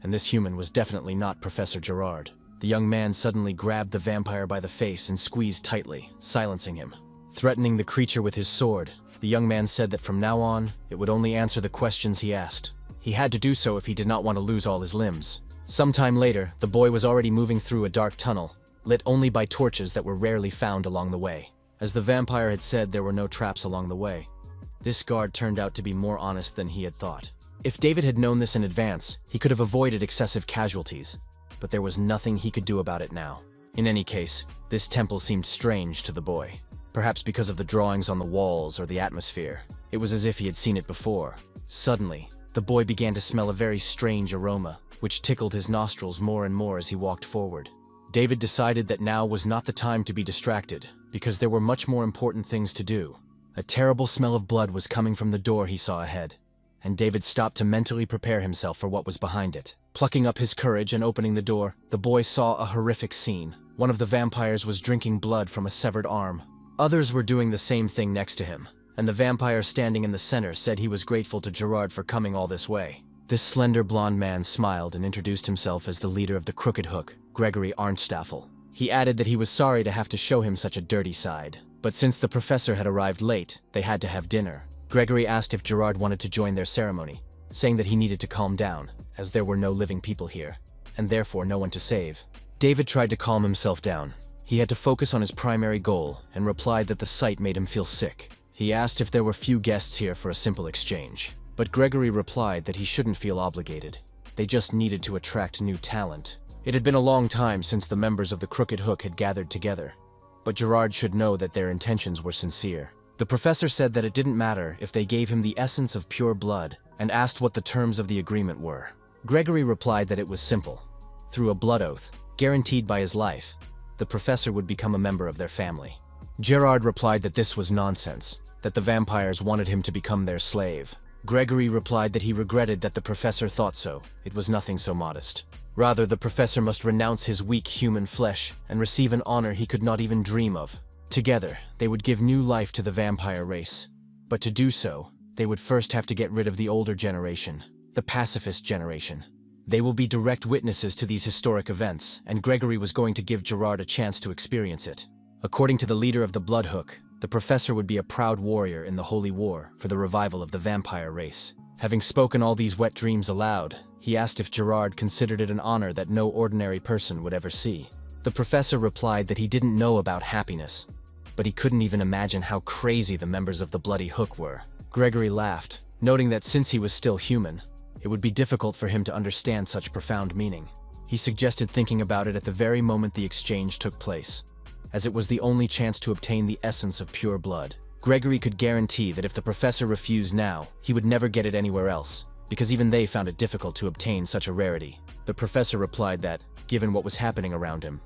And this human was definitely not Professor Gerard. The young man suddenly grabbed the vampire by the face and squeezed tightly, silencing him. Threatening the creature with his sword, the young man said that from now on, it would only answer the questions he asked. He had to do so if he did not want to lose all his limbs. Sometime later, the boy was already moving through a dark tunnel, lit only by torches that were rarely found along the way. As the vampire had said, there were no traps along the way. This guard turned out to be more honest than he had thought. If David had known this in advance, he could have avoided excessive casualties, but there was nothing he could do about it now. In any case, this temple seemed strange to the boy. Perhaps because of the drawings on the walls or the atmosphere. It was as if he had seen it before. Suddenly, the boy began to smell a very strange aroma, which tickled his nostrils more and more as he walked forward. David decided that now was not the time to be distracted, because there were much more important things to do. A terrible smell of blood was coming from the door he saw ahead, and David stopped to mentally prepare himself for what was behind it. Plucking up his courage and opening the door, the boy saw a horrific scene. One of the vampires was drinking blood from a severed arm. Others were doing the same thing next to him, and the vampire standing in the center said he was grateful to Gerard for coming all this way. This slender blonde man smiled and introduced himself as the leader of the Crooked Hook, Gregory Arnstaffel. He added that he was sorry to have to show him such a dirty side, but since the professor had arrived late, they had to have dinner. Gregory asked if Gerard wanted to join their ceremony, saying that he needed to calm down, as there were no living people here, and therefore no one to save. David tried to calm himself down. He had to focus on his primary goal, and replied that the sight made him feel sick. He asked if there were few guests here for a simple exchange, but Gregory replied that he shouldn't feel obligated. They just needed to attract new talent. It had been a long time since the members of the Crooked Hook had gathered together, but Gerard should know that their intentions were sincere. The professor said that it didn't matter if they gave him the essence of pure blood, and asked what the terms of the agreement were. Gregory replied that it was simple. Through a blood oath, guaranteed by his life, the professor would become a member of their family. Gerard replied that this was nonsense, that the vampires wanted him to become their slave. Gregory replied that he regretted that the professor thought so. It was nothing so modest. Rather, the professor must renounce his weak human flesh and receive an honor he could not even dream of. Together, they would give new life to the vampire race. But to do so, they would first have to get rid of the older generation, the pacifist generation. They will be direct witnesses to these historic events, and Gregory was going to give Gerard a chance to experience it. According to the leader of the Bloodhook, the professor would be a proud warrior in the Holy War for the revival of the vampire race. Having spoken all these wet dreams aloud, he asked if Gerard considered it an honor that no ordinary person would ever see. The professor replied that he didn't know about happiness, but he couldn't even imagine how crazy the members of the Bloody Hook were. Gregory laughed, noting that since he was still human, it would be difficult for him to understand such profound meaning. He suggested thinking about it at the very moment the exchange took place, as it was the only chance to obtain the essence of pure blood. Gregory could guarantee that if the professor refused now, he would never get it anywhere else, because even they found it difficult to obtain such a rarity. The professor replied that, given what was happening around him,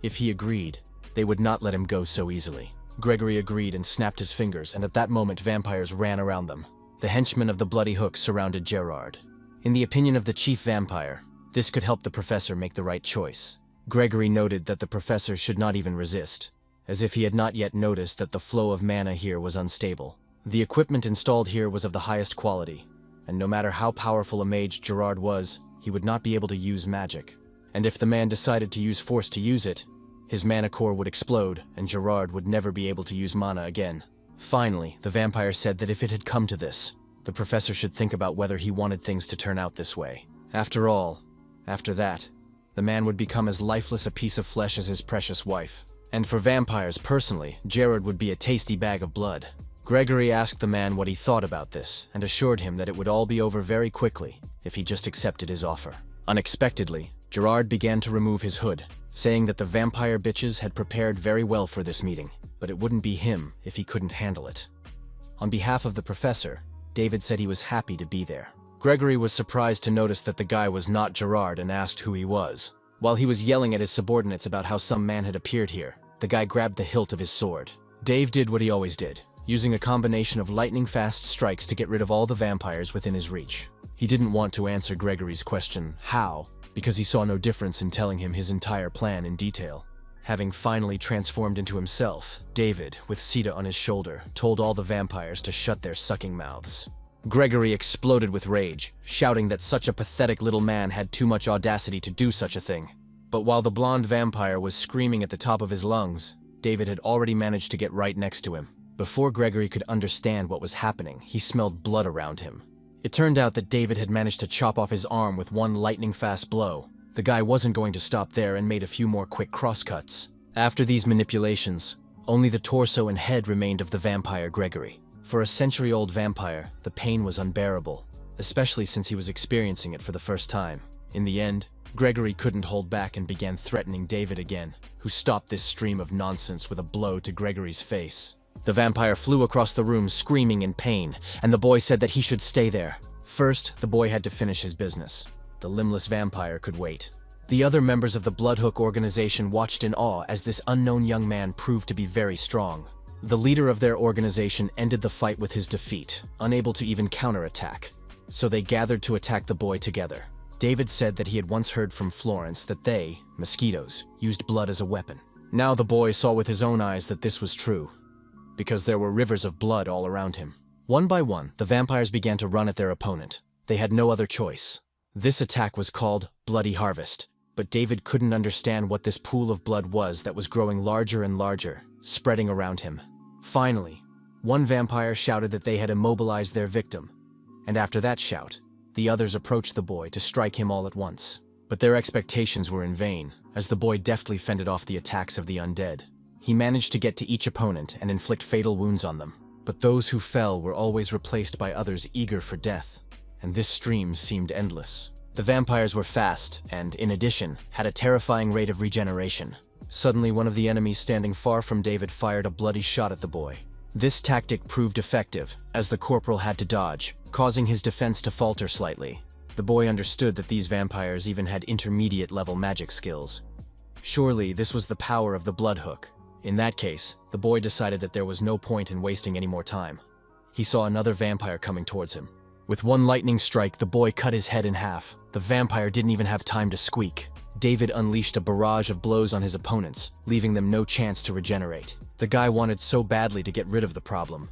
if he agreed, they would not let him go so easily. Gregory agreed and snapped his fingers, and at that moment vampires ran around them. The henchmen of the Bloody Hook surrounded Gerard. In the opinion of the chief vampire, this could help the professor make the right choice. Gregory noted that the professor should not even resist, as if he had not yet noticed that the flow of mana here was unstable. The equipment installed here was of the highest quality, and no matter how powerful a mage Gerard was, he would not be able to use magic. And if the man decided to use force to use it, his mana core would explode, and Gerard would never be able to use mana again. Finally, the vampire said that if it had come to this, the professor should think about whether he wanted things to turn out this way. After all, after that, the man would become as lifeless a piece of flesh as his precious wife. And for vampires personally, Gerard would be a tasty bag of blood. Gregory asked the man what he thought about this, and assured him that it would all be over very quickly if he just accepted his offer. Unexpectedly, Gerard began to remove his hood, saying that the vampire bitches had prepared very well for this meeting, but it wouldn't be him if he couldn't handle it. On behalf of the professor, David said he was happy to be there. Gregory was surprised to notice that the guy was not Gerard and asked who he was. While he was yelling at his subordinates about how some man had appeared here, the guy grabbed the hilt of his sword. Dave did what he always did, using a combination of lightning-fast strikes to get rid of all the vampires within his reach. He didn't want to answer Gregory's question, how, because he saw no difference in telling him his entire plan in detail. Having finally transformed into himself, David, with Sita on his shoulder, told all the vampires to shut their sucking mouths. Gregory exploded with rage, shouting that such a pathetic little man had too much audacity to do such a thing. But while the blonde vampire was screaming at the top of his lungs, David had already managed to get right next to him. Before Gregory could understand what was happening, he smelled blood around him. It turned out that David had managed to chop off his arm with one lightning-fast blow. The guy wasn't going to stop there and made a few more quick crosscuts. After these manipulations, only the torso and head remained of the vampire Gregory. For a century-old vampire, the pain was unbearable, especially since he was experiencing it for the first time. In the end, Gregory couldn't hold back and began threatening David again, who stopped this stream of nonsense with a blow to Gregory's face. The vampire flew across the room screaming in pain, and the boy said that he should stay there. First, the boy had to finish his business. The limbless vampire could wait. The other members of the Bloodhook organization watched in awe as this unknown young man proved to be very strong. The leader of their organization ended the fight with his defeat, unable to even counterattack. So they gathered to attack the boy together. David said that he had once heard from Florence that they, mosquitoes, used blood as a weapon. Now the boy saw with his own eyes that this was true, because there were rivers of blood all around him. One by one, the vampires began to run at their opponent. They had no other choice. This attack was called Bloody Harvest, but David couldn't understand what this pool of blood was that was growing larger and larger, spreading around him. Finally, one vampire shouted that they had immobilized their victim, and after that shout, the others approached the boy to strike him all at once. But their expectations were in vain, as the boy deftly fended off the attacks of the undead. He managed to get to each opponent and inflict fatal wounds on them, but those who fell were always replaced by others eager for death, and this stream seemed endless. The vampires were fast and, in addition, had a terrifying rate of regeneration. Suddenly, one of the enemies standing far from David fired a bloody shot at the boy. This tactic proved effective, as the corporal had to dodge, causing his defense to falter slightly. The boy understood that these vampires even had intermediate-level magic skills. Surely this was the power of the blood hook. In that case, the boy decided that there was no point in wasting any more time. He saw another vampire coming towards him. With one lightning strike, the boy cut his head in half. The vampire didn't even have time to squeak. David unleashed a barrage of blows on his opponents, leaving them no chance to regenerate. The guy wanted so badly to get rid of the problem.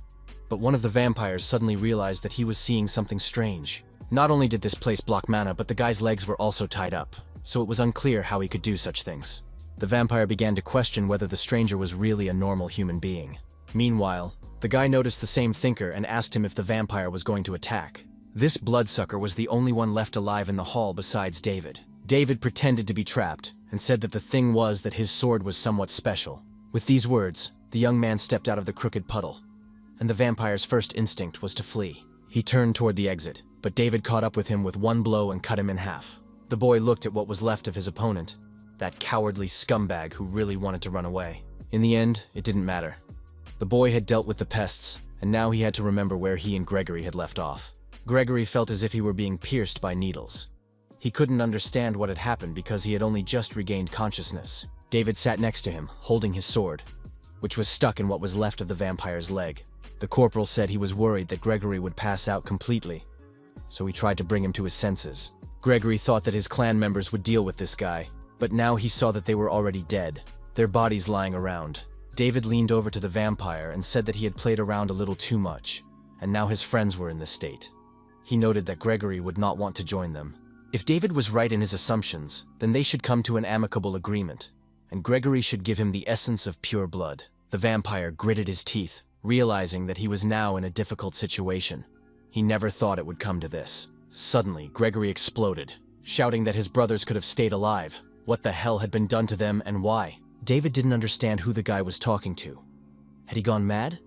But one of the vampires suddenly realized that he was seeing something strange. Not only did this place block mana, but the guy's legs were also tied up, so it was unclear how he could do such things. The vampire began to question whether the stranger was really a normal human being. Meanwhile, the guy noticed the same thinker and asked him if the vampire was going to attack. This bloodsucker was the only one left alive in the hall besides David. David pretended to be trapped and said that the thing was that his sword was somewhat special. With these words, the young man stepped out of the crooked puddle, and the vampire's first instinct was to flee. He turned toward the exit, but David caught up with him with one blow and cut him in half. The boy looked at what was left of his opponent, that cowardly scumbag who really wanted to run away. In the end, it didn't matter. The boy had dealt with the pests, and now he had to remember where he and Gregory had left off. Gregory felt as if he were being pierced by needles. He couldn't understand what had happened because he had only just regained consciousness. David sat next to him, holding his sword, which was stuck in what was left of the vampire's leg. The corporal said he was worried that Gregory would pass out completely, so he tried to bring him to his senses. Gregory thought that his clan members would deal with this guy, but now he saw that they were already dead, their bodies lying around. David leaned over to the vampire and said that he had played around a little too much, and now his friends were in this state. He noted that Gregory would not want to join them. If David was right in his assumptions, then they should come to an amicable agreement, and Gregory should give him the essence of pure blood. The vampire gritted his teeth, realizing that he was now in a difficult situation. He never thought it would come to this. Suddenly, Gregory exploded, shouting that his brothers could have stayed alive. What the hell had been done to them and why? David didn't understand who the guy was talking to. Had he gone mad?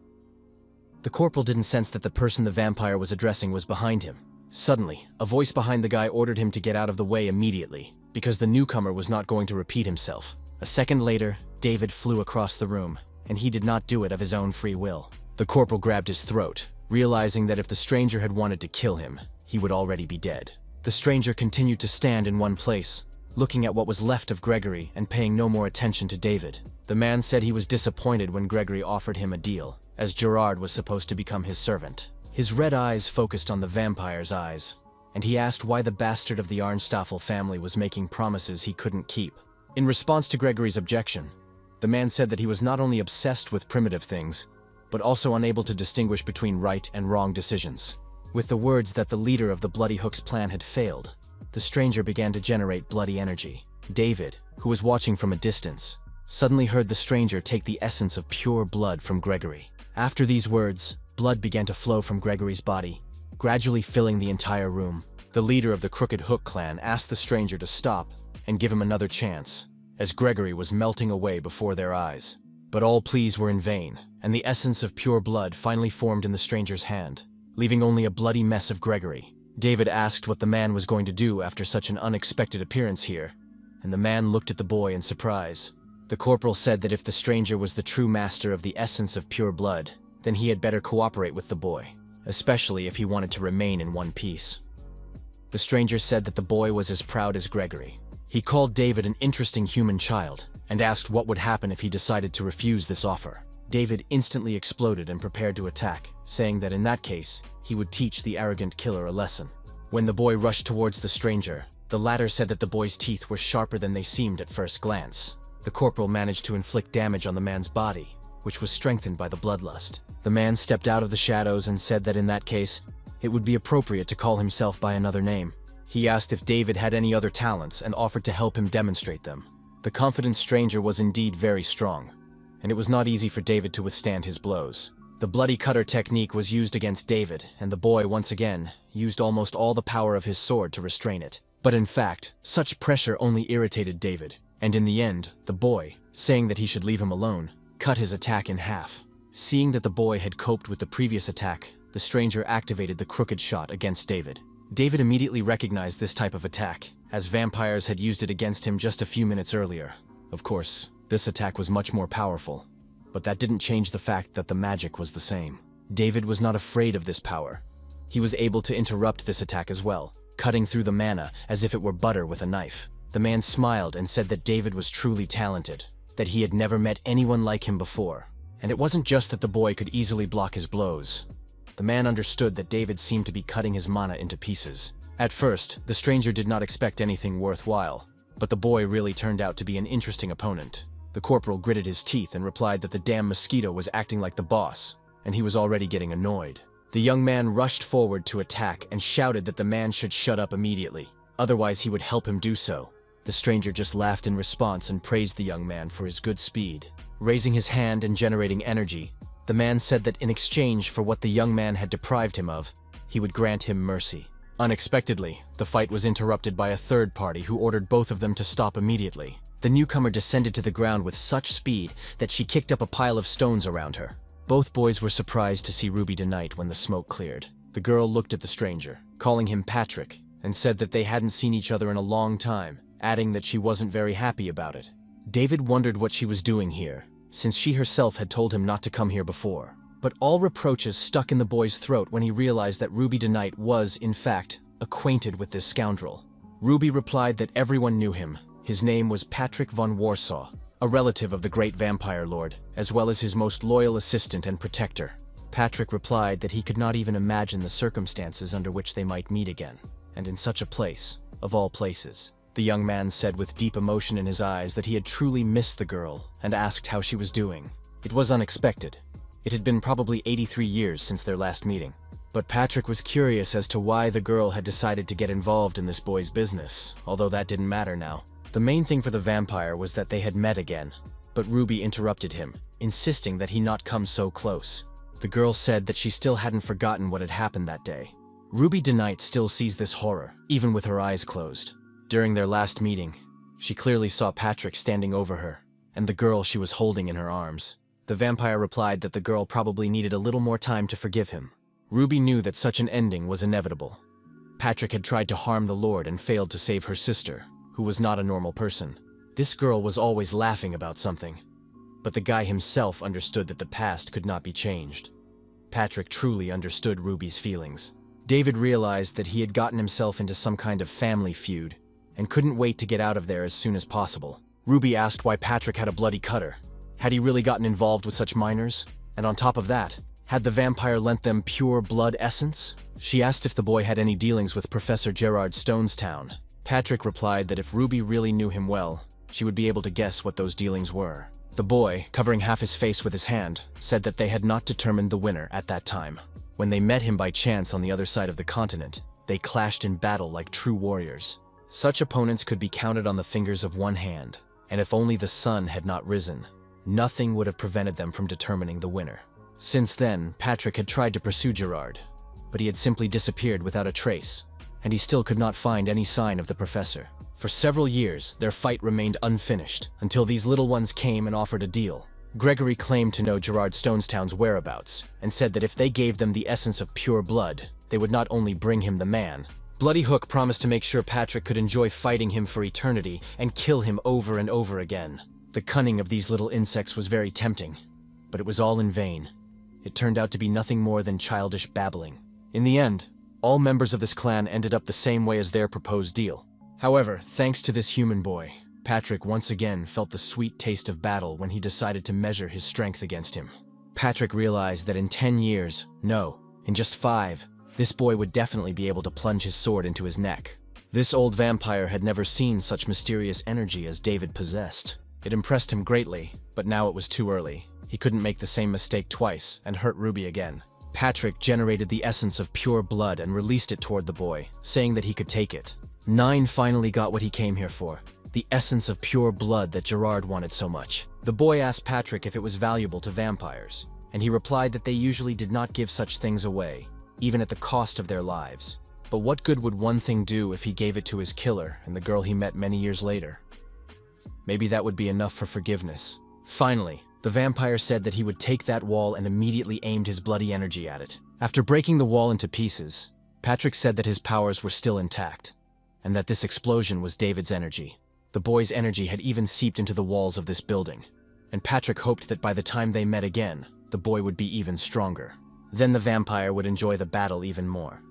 The corporal didn't sense that the person the vampire was addressing was behind him. Suddenly, a voice behind the guy ordered him to get out of the way immediately, because the newcomer was not going to repeat himself. A second later, David flew across the room, and he did not do it of his own free will. The corporal grabbed his throat, realizing that if the stranger had wanted to kill him, he would already be dead. The stranger continued to stand in one place, looking at what was left of Gregory and paying no more attention to David. The man said he was disappointed when Gregory offered him a deal, as Gerard was supposed to become his servant. His red eyes focused on the vampire's eyes, and he asked why the bastard of the Arnstaffel family was making promises he couldn't keep. In response to Gregory's objection, the man said that he was not only obsessed with primitive things, but also unable to distinguish between right and wrong decisions. With the words that the leader of the Bloody Hook's plan had failed, the stranger began to generate bloody energy. David, who was watching from a distance, suddenly heard the stranger take the essence of pure blood from Gregory. After these words, blood began to flow from Gregory's body, gradually filling the entire room. The leader of the Crooked Hook clan asked the stranger to stop and give him another chance, as Gregory was melting away before their eyes. But all pleas were in vain, and the essence of pure blood finally formed in the stranger's hand, leaving only a bloody mess of Gregory. David asked what the man was going to do after such an unexpected appearance here, and the man looked at the boy in surprise. The corporal said that if the stranger was the true master of the essence of pure blood, then he had better cooperate with the boy, especially if he wanted to remain in one piece. The stranger said that the boy was as proud as Gregory. He called David an interesting human child, and asked what would happen if he decided to refuse this offer. David instantly exploded and prepared to attack, saying that in that case, he would teach the arrogant killer a lesson. When the boy rushed towards the stranger, the latter said that the boy's teeth were sharper than they seemed at first glance. The corporal managed to inflict damage on the man's body, which was strengthened by the bloodlust. The man stepped out of the shadows and said that in that case, it would be appropriate to call himself by another name. He asked if David had any other talents and offered to help him demonstrate them. The confident stranger was indeed very strong, and it was not easy for David to withstand his blows. The bloody cutter technique was used against David, and the boy, once again, used almost all the power of his sword to restrain it. But in fact, such pressure only irritated David, and in the end, the boy, saying that he should leave him alone, cut his attack in half. Seeing that the boy had coped with the previous attack, the stranger activated the crooked shot against David. David immediately recognized this type of attack, as vampires had used it against him just a few minutes earlier. Of course, this attack was much more powerful, but that didn't change the fact that the magic was the same. David was not afraid of this power. He was able to interrupt this attack as well, cutting through the mana as if it were butter with a knife. The man smiled and said that David was truly talented, that he had never met anyone like him before. And it wasn't just that the boy could easily block his blows. The man understood that David seemed to be cutting his mana into pieces. At first, the stranger did not expect anything worthwhile, but the boy really turned out to be an interesting opponent. The corporal gritted his teeth and replied that the damn mosquito was acting like the boss, and he was already getting annoyed. The young man rushed forward to attack and shouted that the man should shut up immediately, otherwise he would help him do so. The stranger just laughed in response and praised the young man for his good speed. Raising his hand and generating energy, the man said that in exchange for what the young man had deprived him of, he would grant him mercy. Unexpectedly, the fight was interrupted by a third party who ordered both of them to stop immediately. The newcomer descended to the ground with such speed that she kicked up a pile of stones around her. Both boys were surprised to see Ruby tonight when the smoke cleared. The girl looked at the stranger, calling him Patrick, and said that they hadn't seen each other in a long time, adding that she wasn't very happy about it. David wondered what she was doing here, since she herself had told him not to come here before. But all reproaches stuck in the boy's throat when he realized that Ruby Knight was, in fact, acquainted with this scoundrel. Ruby replied that everyone knew him. His name was Patrick von Warsaw, a relative of the great vampire lord, as well as his most loyal assistant and protector. Patrick replied that he could not even imagine the circumstances under which they might meet again, and in such a place, of all places. The young man said with deep emotion in his eyes that he had truly missed the girl and asked how she was doing. It was unexpected. It had been probably 83 years since their last meeting. But Patrick was curious as to why the girl had decided to get involved in this boy's business, although that didn't matter now. The main thing for the vampire was that they had met again, but Ruby interrupted him, insisting that he not come so close. The girl said that she still hadn't forgotten what had happened that day. Ruby Knight still sees this horror, even with her eyes closed. During their last meeting, she clearly saw Patrick standing over her, and the girl she was holding in her arms. The vampire replied that the girl probably needed a little more time to forgive him. Ruby knew that such an ending was inevitable. Patrick had tried to harm the Lord and failed to save her sister, who was not a normal person. This girl was always laughing about something, but the guy himself understood that the past could not be changed. Patrick truly understood Ruby's feelings. David realized that he had gotten himself into some kind of family feud, and couldn't wait to get out of there as soon as possible. Ruby asked why Patrick had a bloody cutter. Had he really gotten involved with such minors? And on top of that, had the vampire lent them pure blood essence? She asked if the boy had any dealings with Professor Gerard Stonestown. Patrick replied that if Ruby really knew him well, she would be able to guess what those dealings were. The boy, covering half his face with his hand, said that they had not determined the winner at that time. When they met him by chance on the other side of the continent, they clashed in battle like true warriors. Such opponents could be counted on the fingers of one hand, and if only the sun had not risen, nothing would have prevented them from determining the winner. Since then, Patrick had tried to pursue Gerard, but he had simply disappeared without a trace, and he still could not find any sign of the professor. For several years, their fight remained unfinished, until these little ones came and offered a deal. Gregory claimed to know Gerard Stonestown's whereabouts, and said that if they gave them the essence of pure blood, they would not only bring him the man. Bloody Hook promised to make sure Patrick could enjoy fighting him for eternity and kill him over and over again. The cunning of these little insects was very tempting, but it was all in vain. It turned out to be nothing more than childish babbling. In the end, all members of this clan ended up the same way as their proposed deal. However, thanks to this human boy, Patrick once again felt the sweet taste of battle when he decided to measure his strength against him. Patrick realized that in 10 years, no, in just 5, this boy would definitely be able to plunge his sword into his neck. This old vampire had never seen such mysterious energy as David possessed. It impressed him greatly, but now it was too early. He couldn't make the same mistake twice and hurt Ruby again. Patrick generated the essence of pure blood and released it toward the boy, saying that he could take it. 9 finally got what he came here for, the essence of pure blood that Gerard wanted so much. The boy asked Patrick if it was valuable to vampires, and he replied that they usually did not give such things away, even at the cost of their lives. But what good would one thing do if he gave it to his killer and the girl he met many years later? Maybe that would be enough for forgiveness. Finally, the vampire said that he would take that wall and immediately aimed his bloody energy at it. After breaking the wall into pieces, Patrick said that his powers were still intact, and that this explosion was David's energy. The boy's energy had even seeped into the walls of this building, and Patrick hoped that by the time they met again, the boy would be even stronger. Then the vampire would enjoy the battle even more.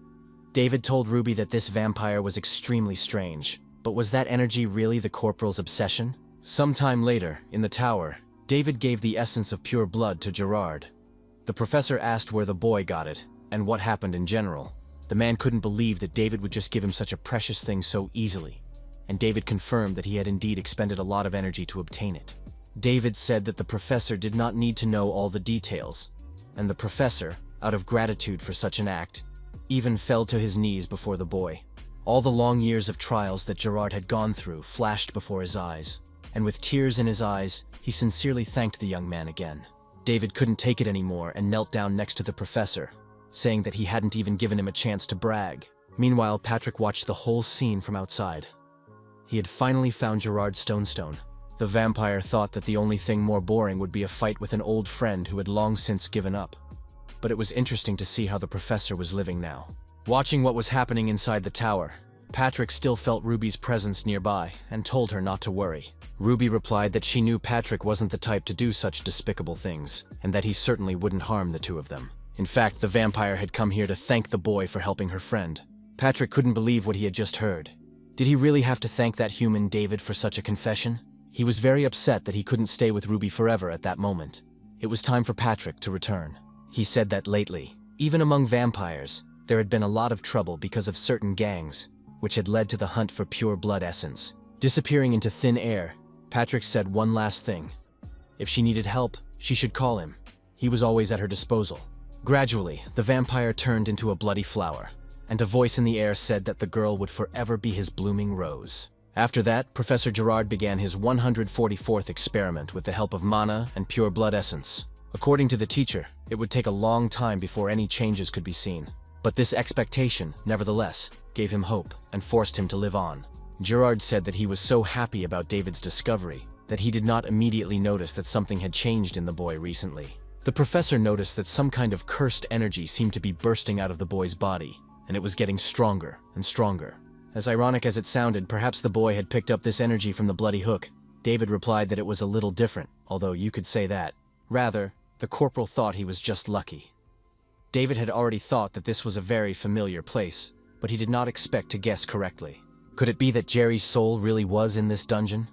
David told Ruby that this vampire was extremely strange, But was that energy really the corporal's obsession? Sometime later, in the tower, David gave the essence of pure blood to Gerard. The professor asked where the boy got it, and what happened in general. The man couldn't believe that David would just give him such a precious thing so easily, and David confirmed that he had indeed expended a lot of energy to obtain it. David said that the professor did not need to know all the details, and the professor, out of gratitude for such an act, even fell to his knees before the boy. All the long years of trials that Gerard had gone through flashed before his eyes, and with tears in his eyes, he sincerely thanked the young man again. David couldn't take it anymore and knelt down next to the professor, saying that he hadn't even given him a chance to brag. Meanwhile, Patrick watched the whole scene from outside. He had finally found Gerard Stonestone. The vampire thought that the only thing more boring would be a fight with an old friend who had long since given up. But it was interesting to see how the professor was living now. Watching what was happening inside the tower, Patrick still felt Ruby's presence nearby and told her not to worry. Ruby replied that she knew Patrick wasn't the type to do such despicable things, and that he certainly wouldn't harm the two of them. In fact, the vampire had come here to thank the boy for helping her friend. Patrick couldn't believe what he had just heard. Did he really have to thank that human David for such a confession? He was very upset that he couldn't stay with Ruby forever at that moment. It was time for Patrick to return. He said that lately, even among vampires, there had been a lot of trouble because of certain gangs, which had led to the hunt for pure blood essence. Disappearing into thin air, Patrick said one last thing. If she needed help, she should call him. He was always at her disposal. Gradually, the vampire turned into a bloody flower, and a voice in the air said that the girl would forever be his blooming rose. After that, Professor Gerard began his 144th experiment with the help of mana and pure blood essence. According to the teacher, it would take a long time before any changes could be seen. But this expectation, nevertheless, gave him hope and forced him to live on. Gerard said that he was so happy about David's discovery that he did not immediately notice that something had changed in the boy recently. The professor noticed that some kind of cursed energy seemed to be bursting out of the boy's body, and it was getting stronger and stronger. As ironic as it sounded, perhaps the boy had picked up this energy from the bloody hook. David replied that it was a little different, although you could say that. Rather, the corporal thought he was just lucky. David had already thought that this was a very familiar place, but he did not expect to guess correctly. Could it be that Jerry's soul really was in this dungeon?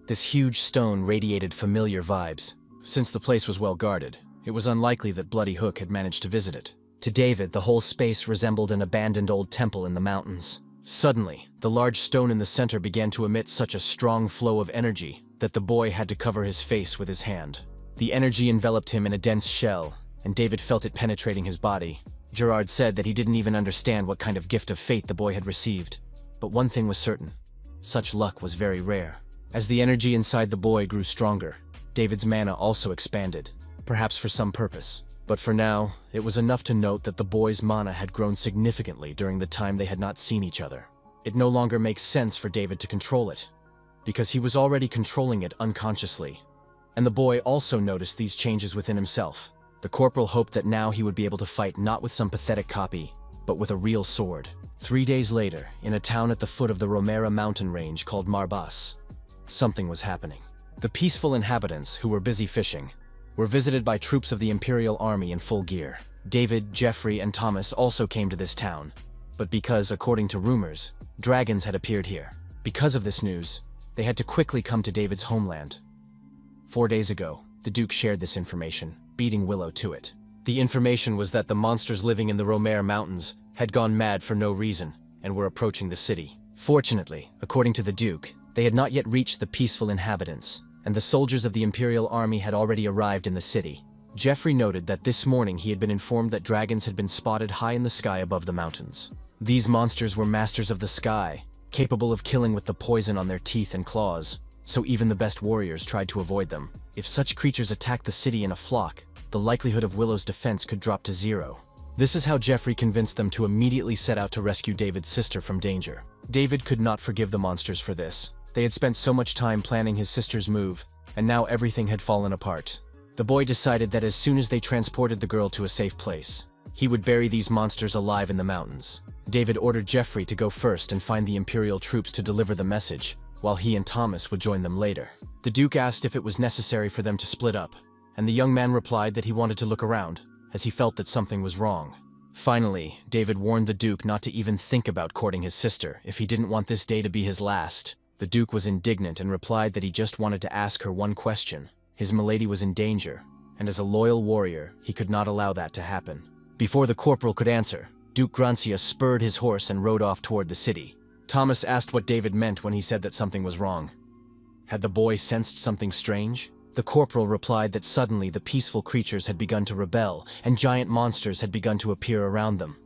This huge stone radiated familiar vibes. Since the place was well guarded, it was unlikely that Bloody Hook had managed to visit it. To David, the whole space resembled an abandoned old temple in the mountains. Suddenly, the large stone in the center began to emit such a strong flow of energy that the boy had to cover his face with his hand. The energy enveloped him in a dense shell, and David felt it penetrating his body. Gerard said that he didn't even understand what kind of gift of fate the boy had received. But one thing was certain: such luck was very rare. As the energy inside the boy grew stronger, David's mana also expanded, perhaps for some purpose. But for now, it was enough to note that the boy's mana had grown significantly during the time they had not seen each other. It no longer makes sense for David to control it, because he was already controlling it unconsciously. And the boy also noticed these changes within himself. The corporal hoped that now he would be able to fight not with some pathetic copy, but with a real sword. 3 days later, in a town at the foot of the Romera mountain range called Marbas, something was happening. The peaceful inhabitants, who were busy fishing, were visited by troops of the Imperial Army in full gear. David, Jeffrey, and Thomas also came to this town, but because, according to rumors, dragons had appeared here. Because of this news, they had to quickly come to David's homeland. 4 days ago, the Duke shared this information, beating Willow to it. The information was that the monsters living in the Romera Mountains had gone mad for no reason and were approaching the city. Fortunately, according to the Duke, they had not yet reached the peaceful inhabitants, and the soldiers of the Imperial Army had already arrived in the city. Jeffrey noted that this morning he had been informed that dragons had been spotted high in the sky above the mountains. These monsters were masters of the sky, capable of killing with the poison on their teeth and claws, so even the best warriors tried to avoid them. If such creatures attacked the city in a flock, the likelihood of Willow's defense could drop to 0. This is how Jeffrey convinced them to immediately set out to rescue David's sister from danger. David could not forgive the monsters for this. They had spent so much time planning his sister's move, and now everything had fallen apart. The boy decided that as soon as they transported the girl to a safe place, he would bury these monsters alive in the mountains. David ordered Jeffrey to go first and find the Imperial troops to deliver the message, while he and Thomas would join them later. The Duke asked if it was necessary for them to split up, and the young man replied that he wanted to look around, as he felt that something was wrong. Finally, David warned the Duke not to even think about courting his sister if he didn't want this day to be his last. The Duke was indignant and replied that he just wanted to ask her one question. His milady was in danger, and as a loyal warrior, he could not allow that to happen. Before the corporal could answer, Duke Grancia spurred his horse and rode off toward the city. Thomas asked what David meant when he said that something was wrong. Had the boy sensed something strange? The corporal replied that suddenly the peaceful creatures had begun to rebel, and giant monsters had begun to appear around them.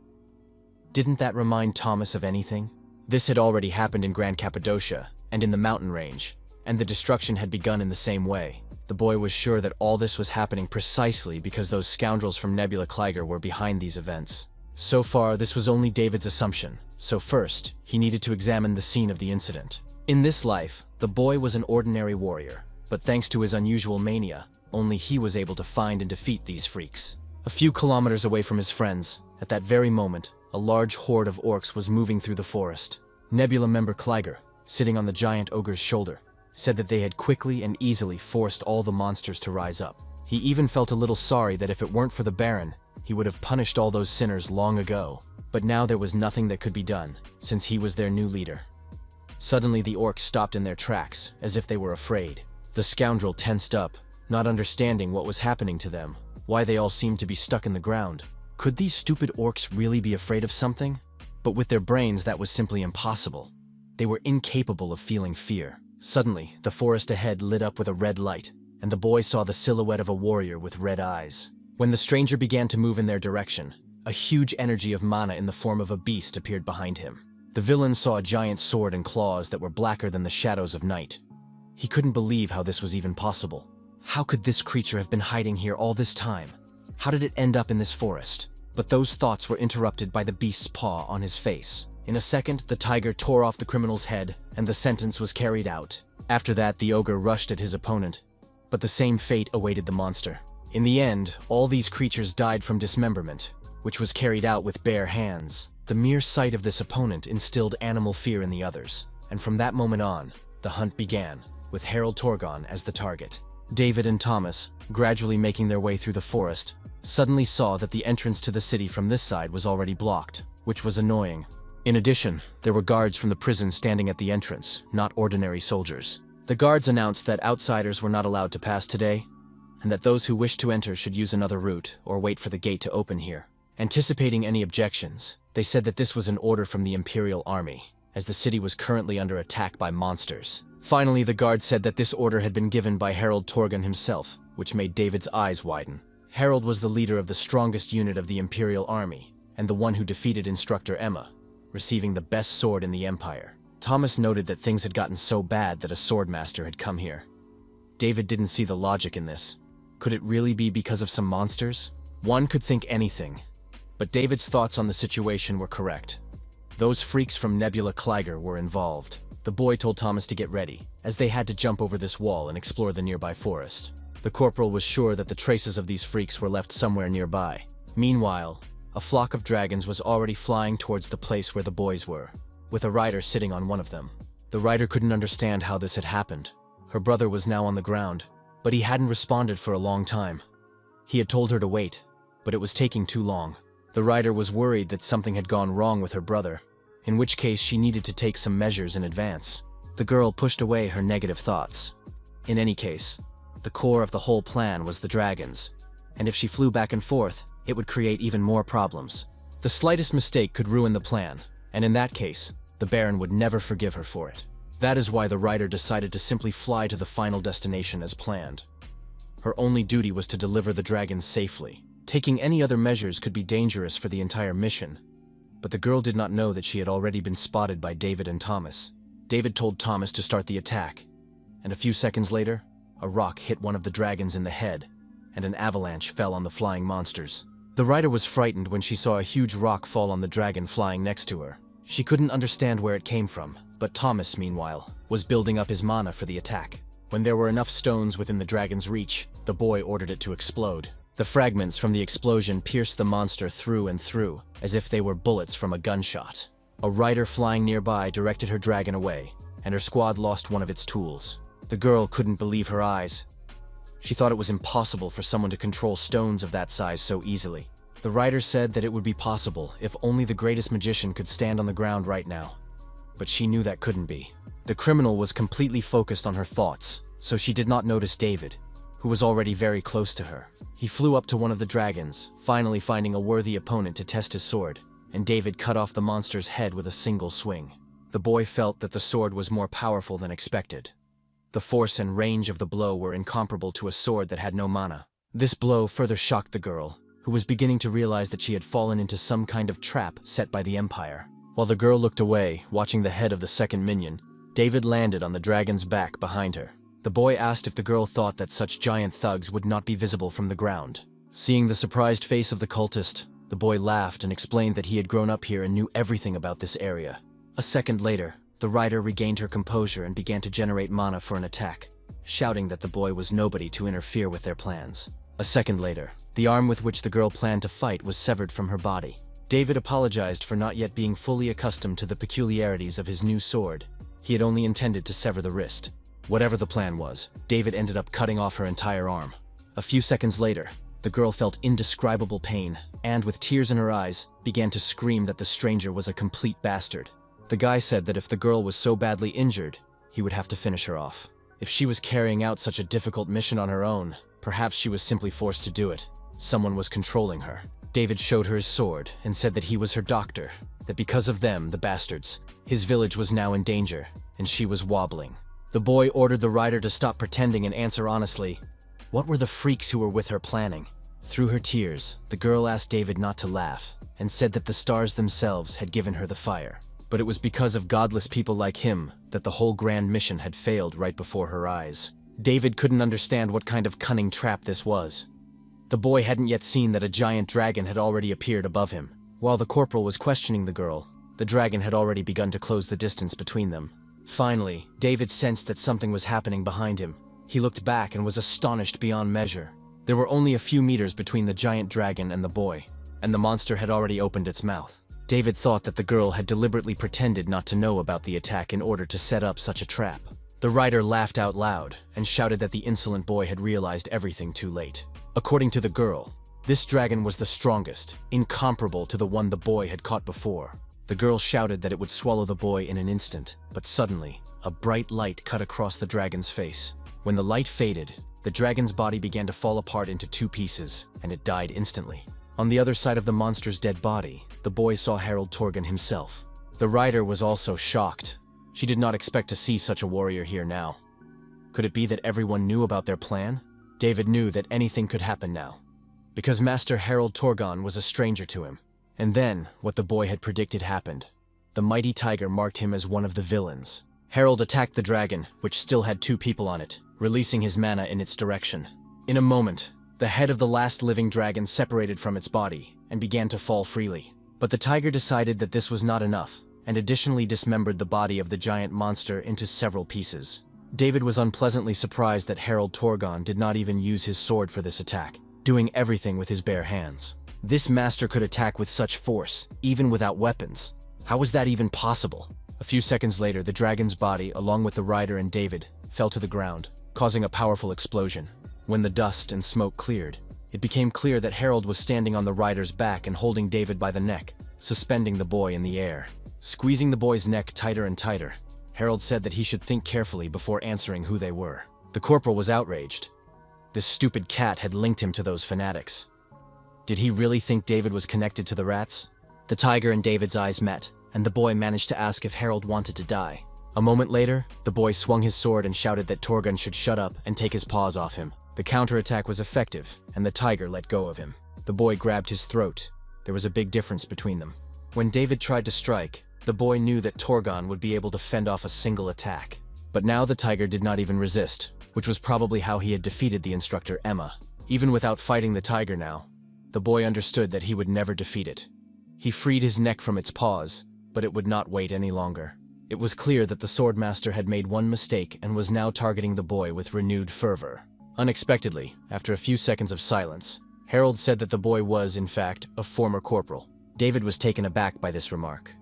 Didn't that remind Thomas of anything? This had already happened in Grand Cappadocia, and in the mountain range, and the destruction had begun in the same way. The boy was sure that all this was happening precisely because those scoundrels from Nebula Kliger were behind these events. So far, this was only David's assumption, so first, he needed to examine the scene of the incident. In this life, the boy was an ordinary warrior, but thanks to his unusual mania, only he was able to find and defeat these freaks. A few kilometers away from his friends, at that very moment, a large horde of orcs was moving through the forest. Nebula member Kliger, sitting on the giant ogre's shoulder, said that they had quickly and easily forced all the monsters to rise up. He even felt a little sorry that if it weren't for the Baron, he would have punished all those sinners long ago. But now there was nothing that could be done, since he was their new leader. Suddenly the orcs stopped in their tracks, as if they were afraid. The scoundrel tensed up, not understanding what was happening to them, why they all seemed to be stuck in the ground. Could these stupid orcs really be afraid of something? But with their brains that was simply impossible. They were incapable of feeling fear. Suddenly, the forest ahead lit up with a red light, and the boy saw the silhouette of a warrior with red eyes. When the stranger began to move in their direction, a huge energy of mana in the form of a beast appeared behind him. The villain saw a giant sword and claws that were blacker than the shadows of night. He couldn't believe how this was even possible. How could this creature have been hiding here all this time? How did it end up in this forest? But those thoughts were interrupted by the beast's paw on his face. In a second, the tiger tore off the criminal's head, and the sentence was carried out. After that, the ogre rushed at his opponent, but the same fate awaited the monster. In the end, all these creatures died from dismemberment, which was carried out with bare hands. The mere sight of this opponent instilled animal fear in the others, and from that moment on, the hunt began, with Harold Torgon as the target. David and Thomas, gradually making their way through the forest, suddenly saw that the entrance to the city from this side was already blocked, which was annoying. In addition, there were guards from the prison standing at the entrance, not ordinary soldiers. The guards announced that outsiders were not allowed to pass today, and that those who wished to enter should use another route or wait for the gate to open here. Anticipating any objections, they said that this was an order from the Imperial Army, as the city was currently under attack by monsters. Finally, the guards said that this order had been given by Harold Torgon himself, which made David's eyes widen. Harold was the leader of the strongest unit of the Imperial Army, and the one who defeated Instructor Emma, receiving the best sword in the Empire. Thomas noted that things had gotten so bad that a swordmaster had come here. David didn't see the logic in this. Could it really be because of some monsters? One could think anything, but David's thoughts on the situation were correct. Those freaks from Nebula Kliger were involved. The boy told Thomas to get ready, as they had to jump over this wall and explore the nearby forest. The corporal was sure that the traces of these freaks were left somewhere nearby. Meanwhile, a flock of dragons was already flying towards the place where the boys were, with a rider sitting on one of them. The rider couldn't understand how this had happened. Her brother was now on the ground, but he hadn't responded for a long time. He had told her to wait, but it was taking too long. The rider was worried that something had gone wrong with her brother, in which case she needed to take some measures in advance. The girl pushed away her negative thoughts. In any case, the core of the whole plan was the dragons, and if she flew back and forth, it would create even more problems. The slightest mistake could ruin the plan, and in that case, the Baron would never forgive her for it. That is why the rider decided to simply fly to the final destination as planned. Her only duty was to deliver the dragons safely. Taking any other measures could be dangerous for the entire mission, but the girl did not know that she had already been spotted by David and Thomas. David told Thomas to start the attack, and a few seconds later, a rock hit one of the dragons in the head, and an avalanche fell on the flying monsters. The rider was frightened when she saw a huge rock fall on the dragon flying next to her. She couldn't understand where it came from, but Thomas, meanwhile, was building up his mana for the attack. When there were enough stones within the dragon's reach, the boy ordered it to explode. The fragments from the explosion pierced the monster through and through, as if they were bullets from a gunshot. A rider flying nearby directed her dragon away, and her squad lost one of its tools. The girl couldn't believe her eyes. She thought it was impossible for someone to control stones of that size so easily. The writer said that it would be possible if only the greatest magician could stand on the ground right now. But she knew that couldn't be. The criminal was completely focused on her thoughts, so she did not notice David, who was already very close to her. He flew up to one of the dragons, finally finding a worthy opponent to test his sword, and David cut off the monster's head with a single swing. The boy felt that the sword was more powerful than expected. The force and range of the blow were incomparable to a sword that had no mana. This blow further shocked the girl, who was beginning to realize that she had fallen into some kind of trap set by the Empire. While the girl looked away, watching the head of the second minion, David landed on the dragon's back behind her. The boy asked if the girl thought that such giant thugs would not be visible from the ground. Seeing the surprised face of the cultist, the boy laughed and explained that he had grown up here and knew everything about this area. A second later, the rider regained her composure and began to generate mana for an attack, shouting that the boy was nobody to interfere with their plans. A second later, the arm with which the girl planned to fight was severed from her body. David apologized for not yet being fully accustomed to the peculiarities of his new sword. He had only intended to sever the wrist. Whatever the plan was, David ended up cutting off her entire arm. A few seconds later, the girl felt indescribable pain and, with tears in her eyes, began to scream that the stranger was a complete bastard. The guy said that if the girl was so badly injured, he would have to finish her off. If she was carrying out such a difficult mission on her own, perhaps she was simply forced to do it. Someone was controlling her. David showed her his sword and said that he was her doctor, that because of them, the bastards, his village was now in danger, and she was wobbling. The boy ordered the rider to stop pretending and answer honestly. What were the freaks who were with her planning? Through her tears, the girl asked David not to laugh, and said that the stars themselves had given her the fire. But it was because of godless people like him that the whole grand mission had failed right before her eyes. David couldn't understand what kind of cunning trap this was. The boy hadn't yet seen that a giant dragon had already appeared above him. While the corporal was questioning the girl, the dragon had already begun to close the distance between them. Finally, David sensed that something was happening behind him. He looked back and was astonished beyond measure. There were only a few meters between the giant dragon and the boy, and the monster had already opened its mouth. David thought that the girl had deliberately pretended not to know about the attack in order to set up such a trap. The rider laughed out loud and shouted that the insolent boy had realized everything too late. According to the girl, this dragon was the strongest, incomparable to the one the boy had caught before. The girl shouted that it would swallow the boy in an instant, but suddenly, a bright light cut across the dragon's face. When the light faded, the dragon's body began to fall apart into two pieces, and it died instantly. On the other side of the monster's dead body, the boy saw Harald Torgun himself. The rider was also shocked. She did not expect to see such a warrior here now. Could it be that everyone knew about their plan? David knew that anything could happen now, because Master Harald Torgun was a stranger to him. And then, what the boy had predicted happened. The mighty tiger marked him as one of the villains. Harald attacked the dragon, which still had two people on it, releasing his mana in its direction. In a moment, the head of the last living dragon separated from its body and began to fall freely. But the tiger decided that this was not enough, and additionally dismembered the body of the giant monster into several pieces. David was unpleasantly surprised that Harald Torgun did not even use his sword for this attack, doing everything with his bare hands. This master could attack with such force, even without weapons. How was that even possible? A few seconds later, the dragon's body, along with the rider and David, fell to the ground, causing a powerful explosion. When the dust and smoke cleared, it became clear that Harald was standing on the rider's back and holding David by the neck, suspending the boy in the air. Squeezing the boy's neck tighter and tighter, Harald said that he should think carefully before answering who they were. The corporal was outraged. This stupid cat had linked him to those fanatics. Did he really think David was connected to the rats? The tiger and David's eyes met, and the boy managed to ask if Harald wanted to die. A moment later, the boy swung his sword and shouted that Torgun should shut up and take his paws off him. The counterattack was effective, and the tiger let go of him. The boy grabbed his throat. There was a big difference between them. When David tried to strike, the boy knew that Torgun would be able to fend off a single attack. But now the tiger did not even resist, which was probably how he had defeated the instructor Emma. Even without fighting the tiger now, the boy understood that he would never defeat it. He freed his neck from its paws, but it would not wait any longer. It was clear that the swordmaster had made one mistake and was now targeting the boy with renewed fervor. Unexpectedly, after a few seconds of silence, Harald said that the boy was, in fact, a former corporal. David was taken aback by this remark.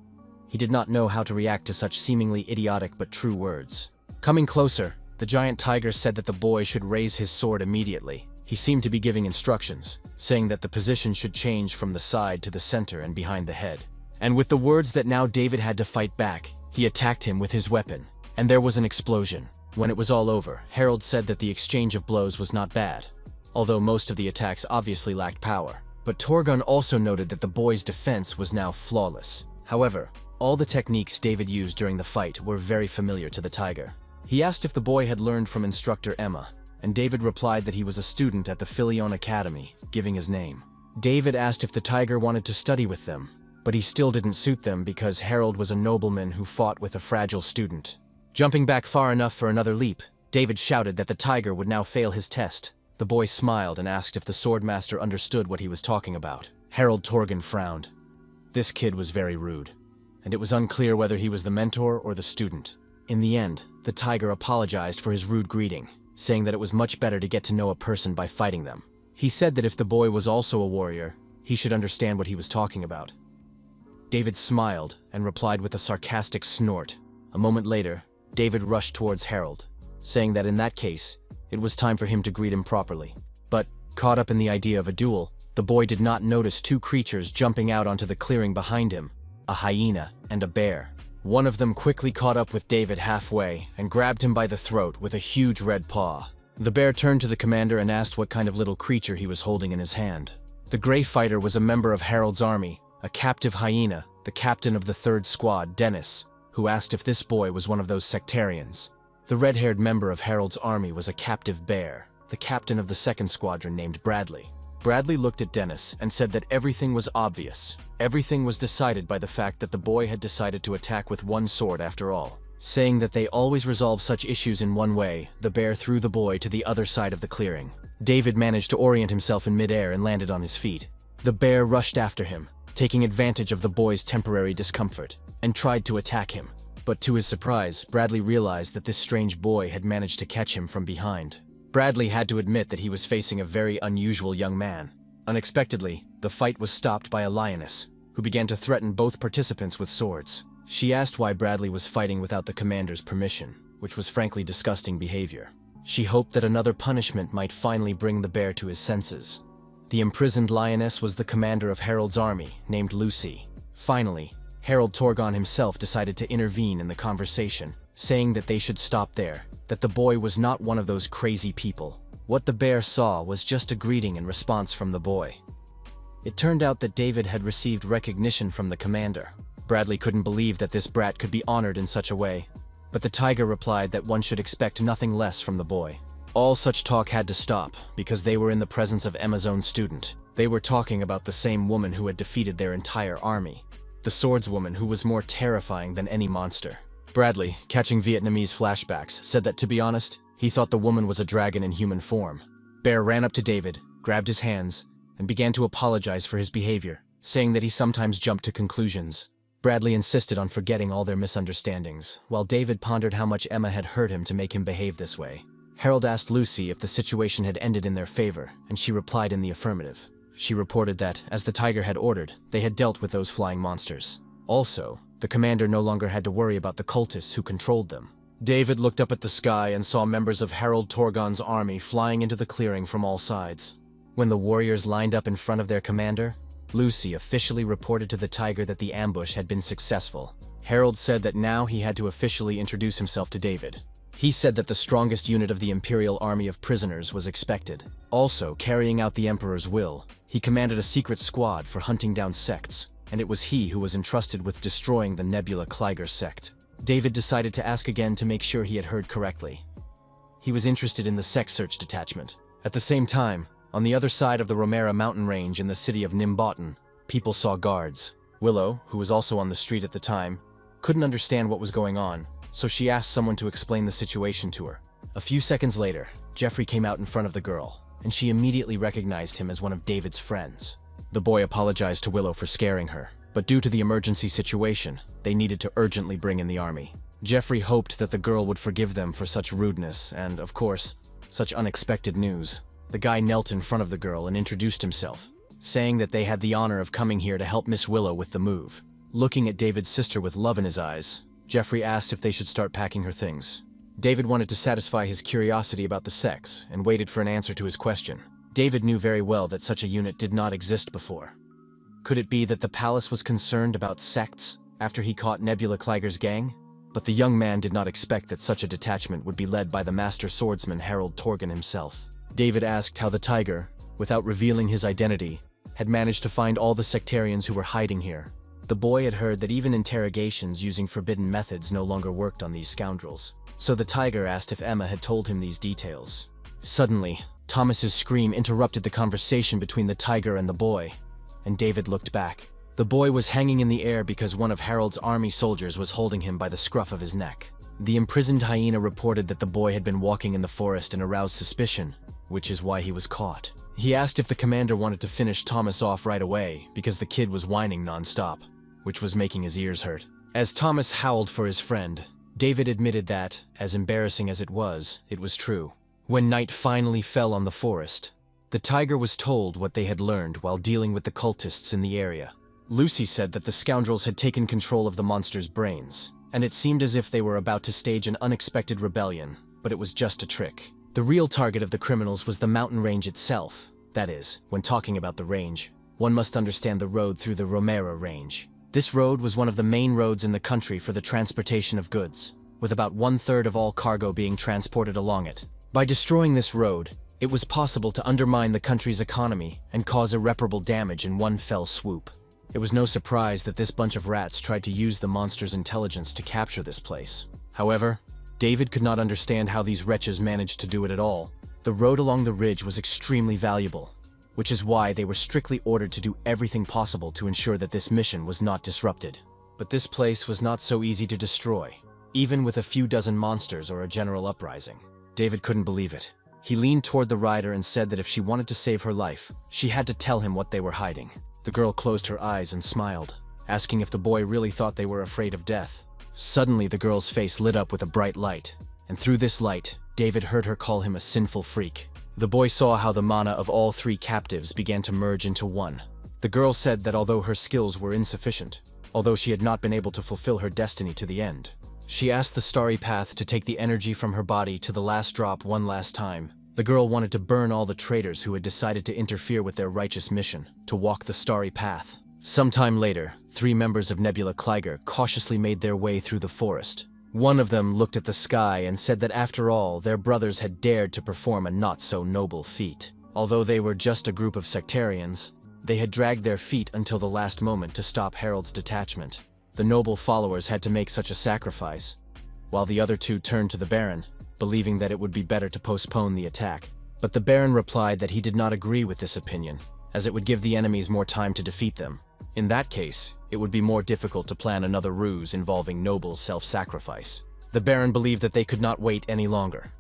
He did not know how to react to such seemingly idiotic but true words. Coming closer, the giant tiger said that the boy should raise his sword immediately. He seemed to be giving instructions, saying that the position should change from the side to the center and behind the head. And with the words that now David had to fight back, he attacked him with his weapon, and there was an explosion. When it was all over, Harold said that the exchange of blows was not bad, although most of the attacks obviously lacked power. But Torgon also noted that the boy's defense was now flawless. However, all the techniques David used during the fight were very familiar to the tiger. He asked if the boy had learned from instructor Emma, and David replied that he was a student at the Philion Academy, giving his name. David asked if the tiger wanted to study with them, but he still didn't suit them because Harold was a nobleman who fought with a fragile student. Jumping back far enough for another leap, David shouted that the tiger would now fail his test. The boy smiled and asked if the swordmaster understood what he was talking about. Harold Torgon frowned. This kid was very rude, and it was unclear whether he was the mentor or the student. In the end, the tiger apologized for his rude greeting, saying that it was much better to get to know a person by fighting them. He said that if the boy was also a warrior, he should understand what he was talking about. David smiled and replied with a sarcastic snort. A moment later, David rushed towards Harold, saying that in that case, it was time for him to greet him properly. But, caught up in the idea of a duel, the boy did not notice two creatures jumping out onto the clearing behind him, a hyena and a bear. One of them quickly caught up with David halfway and grabbed him by the throat with a huge red paw. The bear turned to the commander and asked what kind of little creature he was holding in his hand. The gray fighter was a member of Harold's army, a captive hyena, the captain of the 3rd Squad, Dennis, who asked if this boy was one of those sectarians. The red-haired member of Harold's army was a captive bear, the captain of the 2nd Squadron named Bradley. Bradley looked at Dennis and said that everything was obvious. Everything was decided by the fact that the boy had decided to attack with one sword after all. Saying that they always resolve such issues in one way, the bear threw the boy to the other side of the clearing. David managed to orient himself in midair and landed on his feet. The bear rushed after him, taking advantage of the boy's temporary discomfort, and tried to attack him. But to his surprise, Bradley realized that this strange boy had managed to catch him from behind. Bradley had to admit that he was facing a very unusual young man. Unexpectedly, the fight was stopped by a lioness, who began to threaten both participants with swords. She asked why Bradley was fighting without the commander's permission, which was frankly disgusting behavior. She hoped that another punishment might finally bring the bear to his senses. The imprisoned lioness was the commander of Harold's army, named Lucy. Finally, Harold Torgon himself decided to intervene in the conversation, saying that they should stop there, that the boy was not one of those crazy people. What the bear saw was just a greeting and response from the boy. It turned out that David had received recognition from the commander. Bradley couldn't believe that this brat could be honored in such a way, but the tiger replied that one should expect nothing less from the boy. All such talk had to stop, because they were in the presence of Emma's own student. They were talking about the same woman who had defeated their entire army. The swordswoman who was more terrifying than any monster. Bradley, catching Vietnamese flashbacks, said that to be honest, he thought the woman was a dragon in human form. Bear ran up to David, grabbed his hands, and began to apologize for his behavior, saying that he sometimes jumped to conclusions. Bradley insisted on forgetting all their misunderstandings, while David pondered how much Emma had hurt him to make him behave this way. Harold asked Lucy if the situation had ended in their favor, and she replied in the affirmative. She reported that, as the tiger had ordered, they had dealt with those flying monsters. Also, the commander no longer had to worry about the cultists who controlled them. David looked up at the sky and saw members of Harold Torgon's army flying into the clearing from all sides. When the warriors lined up in front of their commander, Lucy officially reported to the tiger that the ambush had been successful. Harold said that now he had to officially introduce himself to David. He said that the strongest unit of the Imperial Army of prisoners was expected. Also, carrying out the Emperor's will, he commanded a secret squad for hunting down sects, and it was he who was entrusted with destroying the Nebula Kleiger sect. David decided to ask again to make sure he had heard correctly. He was interested in the sect search detachment. At the same time, on the other side of the Romera mountain range in the city of Nimbotan, people saw guards. Willow, who was also on the street at the time, couldn't understand what was going on, so she asked someone to explain the situation to her. A few seconds later, Jeffrey came out in front of the girl, and she immediately recognized him as one of David's friends. The boy apologized to Willow for scaring her, but due to the emergency situation, they needed to urgently bring in the army. Jeffrey hoped that the girl would forgive them for such rudeness and, of course, such unexpected news. The guy knelt in front of the girl and introduced himself, saying that they had the honor of coming here to help Miss Willow with the move. Looking at David's sister with love in his eyes, Jeffrey asked if they should start packing her things. David wanted to satisfy his curiosity about the sex and waited for an answer to his question. David knew very well that such a unit did not exist before. Could it be that the palace was concerned about sects after he caught Nebula Kliger's gang? But the young man did not expect that such a detachment would be led by the master swordsman Harold Torgan himself. David asked how the tiger, without revealing his identity, had managed to find all the sectarians who were hiding here. The boy had heard that even interrogations using forbidden methods no longer worked on these scoundrels. So the tiger asked if Emma had told him these details. Suddenly, Thomas's scream interrupted the conversation between the tiger and the boy, and David looked back. The boy was hanging in the air because one of Harold's army soldiers was holding him by the scruff of his neck. The imprisoned hyena reported that the boy had been walking in the forest and aroused suspicion, which is why he was caught. He asked if the commander wanted to finish Thomas off right away because the kid was whining non-stop, which was making his ears hurt. As Thomas howled for his friend, David admitted that, as embarrassing as it was true. When night finally fell on the forest, the tiger was told what they had learned while dealing with the cultists in the area. Lucy said that the scoundrels had taken control of the monster's brains, and it seemed as if they were about to stage an unexpected rebellion, but it was just a trick. The real target of the criminals was the mountain range itself. That is, when talking about the range, one must understand the road through the Romera range. This road was one of the main roads in the country for the transportation of goods, with about 1/3 of all cargo being transported along it. By destroying this road, it was possible to undermine the country's economy and cause irreparable damage in one fell swoop. It was no surprise that this bunch of rats tried to use the monster's intelligence to capture this place. However, David could not understand how these wretches managed to do it at all. The road along the ridge was extremely valuable, which is why they were strictly ordered to do everything possible to ensure that this mission was not disrupted. But this place was not so easy to destroy, even with a few dozen monsters or a general uprising. David couldn't believe it. He leaned toward the rider and said that if she wanted to save her life, she had to tell him what they were hiding. The girl closed her eyes and smiled, asking if the boy really thought they were afraid of death. Suddenly, the girl's face lit up with a bright light, and through this light, David heard her call him a sinful freak. The boy saw how the mana of all three captives began to merge into one. The girl said that although her skills were insufficient, although she had not been able to fulfill her destiny to the end, she asked the starry path to take the energy from her body to the last drop one last time. The girl wanted to burn all the traitors who had decided to interfere with their righteous mission, to walk the starry path. Sometime later, 3 members of Nebula Kliger cautiously made their way through the forest. One of them looked at the sky and said that after all, their brothers had dared to perform a not-so-noble feat. Although they were just a group of sectarians, they had dragged their feet until the last moment to stop Harold's detachment. The noble followers had to make such a sacrifice, while the other 2 turned to the Baron, believing that it would be better to postpone the attack. But the Baron replied that he did not agree with this opinion, as it would give the enemies more time to defeat them. In that case, it would be more difficult to plan another ruse involving noble self-sacrifice. The Baron believed that they could not wait any longer.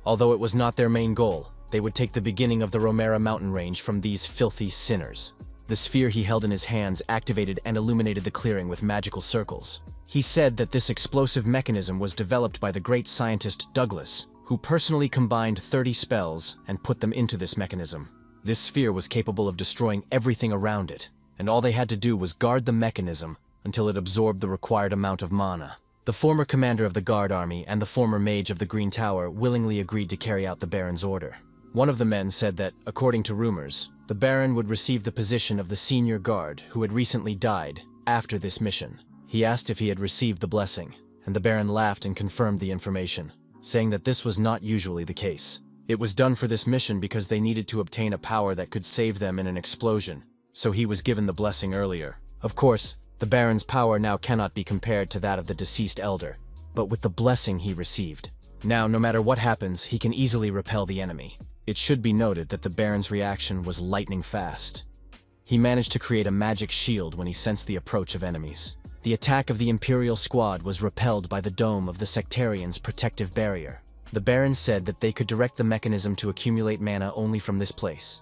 Although it was not their main goal, they would take the beginning of the Romera mountain range from these filthy sinners. The sphere he held in his hands activated and illuminated the clearing with magical circles. He said that this explosive mechanism was developed by the great scientist Douglas, who personally combined 30 spells and put them into this mechanism. This sphere was capable of destroying everything around it, and all they had to do was guard the mechanism until it absorbed the required amount of mana. The former commander of the guard army and the former mage of the Green Tower willingly agreed to carry out the Baron's order. One of the men said that, according to rumors, the Baron would receive the position of the senior guard who had recently died after this mission. He asked if he had received the blessing, and the Baron laughed and confirmed the information, saying that this was not usually the case. It was done for this mission because they needed to obtain a power that could save them in an explosion, so he was given the blessing earlier. Of course, the Baron's power now cannot be compared to that of the deceased elder, but with the blessing he received. Now, no matter what happens, he can easily repel the enemy. It should be noted that the Baron's reaction was lightning fast. He managed to create a magic shield when he sensed the approach of enemies. The attack of the Imperial squad was repelled by the dome of the Sectarians' protective barrier. The Baron said that they could direct the mechanism to accumulate mana only from this place,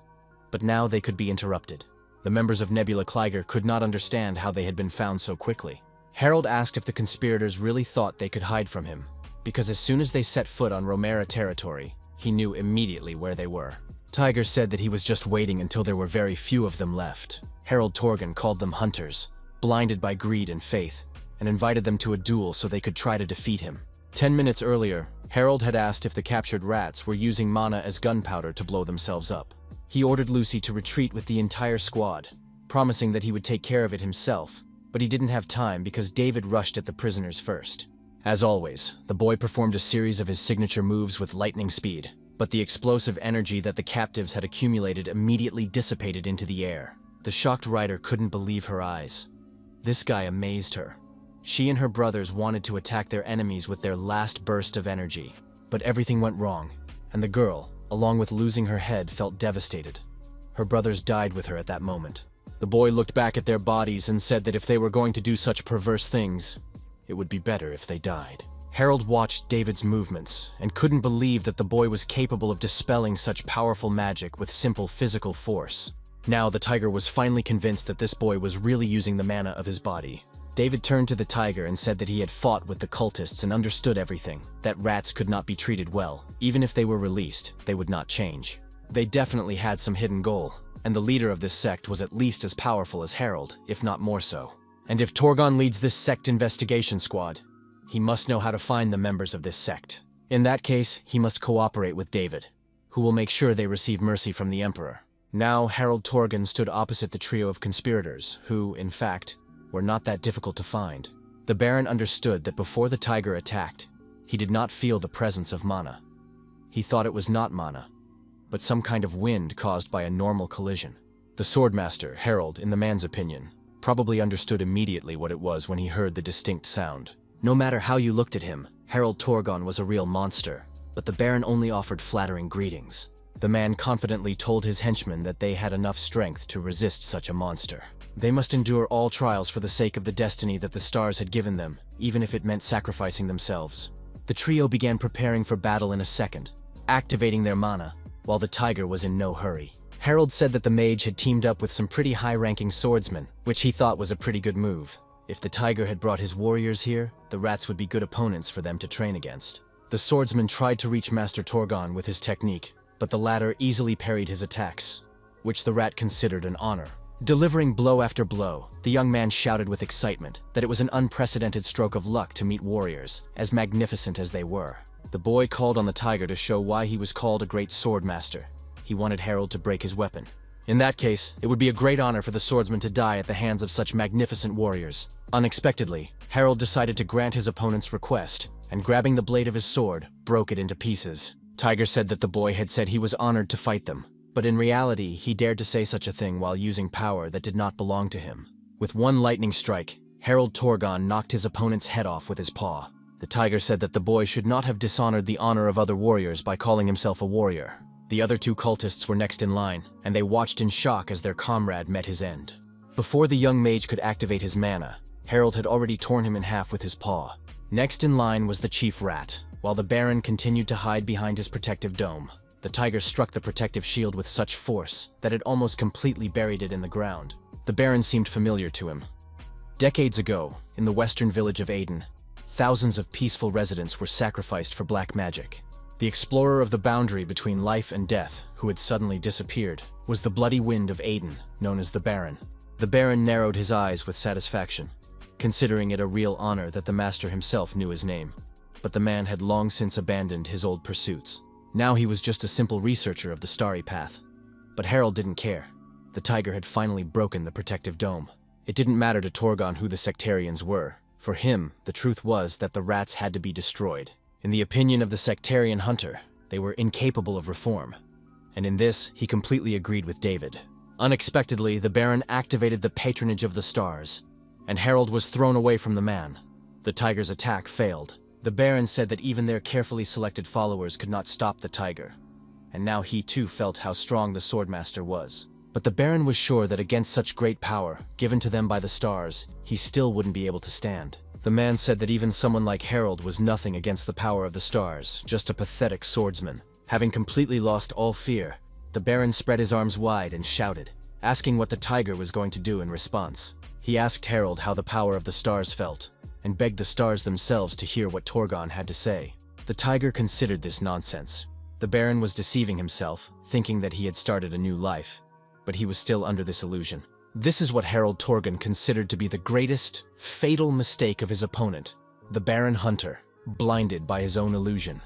but now they could be interrupted. The members of Nebula Kliger could not understand how they had been found so quickly. Harold asked if the conspirators really thought they could hide from him, because as soon as they set foot on Romera territory, he knew immediately where they were. Tiger said that he was just waiting until there were very few of them left. Harold Torgan called them hunters, blinded by greed and faith, and invited them to a duel so they could try to defeat him. 10 minutes earlier, Harold had asked if the captured rats were using mana as gunpowder to blow themselves up. He ordered Lucy to retreat with the entire squad, promising that he would take care of it himself, but he didn't have time because David rushed at the prisoners first. As always, the boy performed a series of his signature moves with lightning speed, but the explosive energy that the captives had accumulated immediately dissipated into the air. The shocked rider couldn't believe her eyes. This guy amazed her. She and her brothers wanted to attack their enemies with their last burst of energy, but everything went wrong, and the girl, along with losing her head, felt devastated. Her brothers died with her at that moment. The boy looked back at their bodies and said that if they were going to do such perverse things, it would be better if they died. Harold watched David's movements and couldn't believe that the boy was capable of dispelling such powerful magic with simple physical force. Now the tiger was finally convinced that this boy was really using the mana of his body. David turned to the tiger and said that he had fought with the cultists and understood everything, that rats could not be treated well. Even if they were released, they would not change. They definitely had some hidden goal, and the leader of this sect was at least as powerful as Harold, if not more so. And if Torgon leads this sect investigation squad, he must know how to find the members of this sect. In that case, he must cooperate with David, who will make sure they receive mercy from the Emperor. Now Harold Torgon stood opposite the trio of conspirators, who, in fact, were not that difficult to find. The Baron understood that before the tiger attacked, he did not feel the presence of mana. He thought it was not mana, but some kind of wind caused by a normal collision. The swordmaster, Harold, in the man's opinion, probably understood immediately what it was when he heard the distinct sound. No matter how you looked at him, Harold Torgon was a real monster, but the Baron only offered flattering greetings. The man confidently told his henchmen that they had enough strength to resist such a monster. They must endure all trials for the sake of the destiny that the stars had given them, even if it meant sacrificing themselves. The trio began preparing for battle in a second, activating their mana, while the tiger was in no hurry. Harold said that the mage had teamed up with some pretty high-ranking swordsmen, which he thought was a pretty good move. If the tiger had brought his warriors here, the rats would be good opponents for them to train against. The swordsman tried to reach Master Torgon with his technique, but the latter easily parried his attacks, which the rat considered an honor. Delivering blow after blow, the young man shouted with excitement that it was an unprecedented stroke of luck to meet warriors, as magnificent as they were. The boy called on the tiger to show why he was called a great swordmaster. He wanted Harold to break his weapon. In that case, it would be a great honor for the swordsman to die at the hands of such magnificent warriors. Unexpectedly, Harold decided to grant his opponent's request, and grabbing the blade of his sword, broke it into pieces. Tiger said that the boy had said he was honored to fight them, but in reality, he dared to say such a thing while using power that did not belong to him. With one lightning strike, Harold Torgon knocked his opponent's head off with his paw. The tiger said that the boy should not have dishonored the honor of other warriors by calling himself a warrior. The other two cultists were next in line, and they watched in shock as their comrade met his end. Before the young mage could activate his mana, Harold had already torn him in half with his paw. Next in line was the chief rat, while the Baron continued to hide behind his protective dome. The tiger struck the protective shield with such force that it almost completely buried it in the ground. The Baron seemed familiar to him. Decades ago, in the western village of Aden, thousands of peaceful residents were sacrificed for black magic. The explorer of the boundary between life and death, who had suddenly disappeared, was the bloody wind of Aden, known as the Baron. The Baron narrowed his eyes with satisfaction, considering it a real honor that the master himself knew his name. But the man had long since abandoned his old pursuits. Now he was just a simple researcher of the starry path. But Harold didn't care. The tiger had finally broken the protective dome. It didn't matter to Torgon who the sectarians were. For him, the truth was that the rats had to be destroyed. In the opinion of the sectarian hunter, they were incapable of reform. And in this, he completely agreed with David. Unexpectedly, the Baron activated the patronage of the stars, and Harold was thrown away from the man. The tiger's attack failed. The Baron said that even their carefully selected followers could not stop the tiger, and now he too felt how strong the swordmaster was. But the Baron was sure that against such great power, given to them by the stars, he still wouldn't be able to stand. The man said that even someone like Harold was nothing against the power of the stars, just a pathetic swordsman. Having completely lost all fear, the Baron spread his arms wide and shouted, asking what the tiger was going to do in response. He asked Harold how the power of the stars felt, and begged the stars themselves to hear what Torgon had to say. The tiger considered this nonsense. The Baron was deceiving himself, thinking that he had started a new life, but he was still under this illusion. This is what Harold Torgon considered to be the greatest, fatal mistake of his opponent, the Baron Hunter, blinded by his own illusion.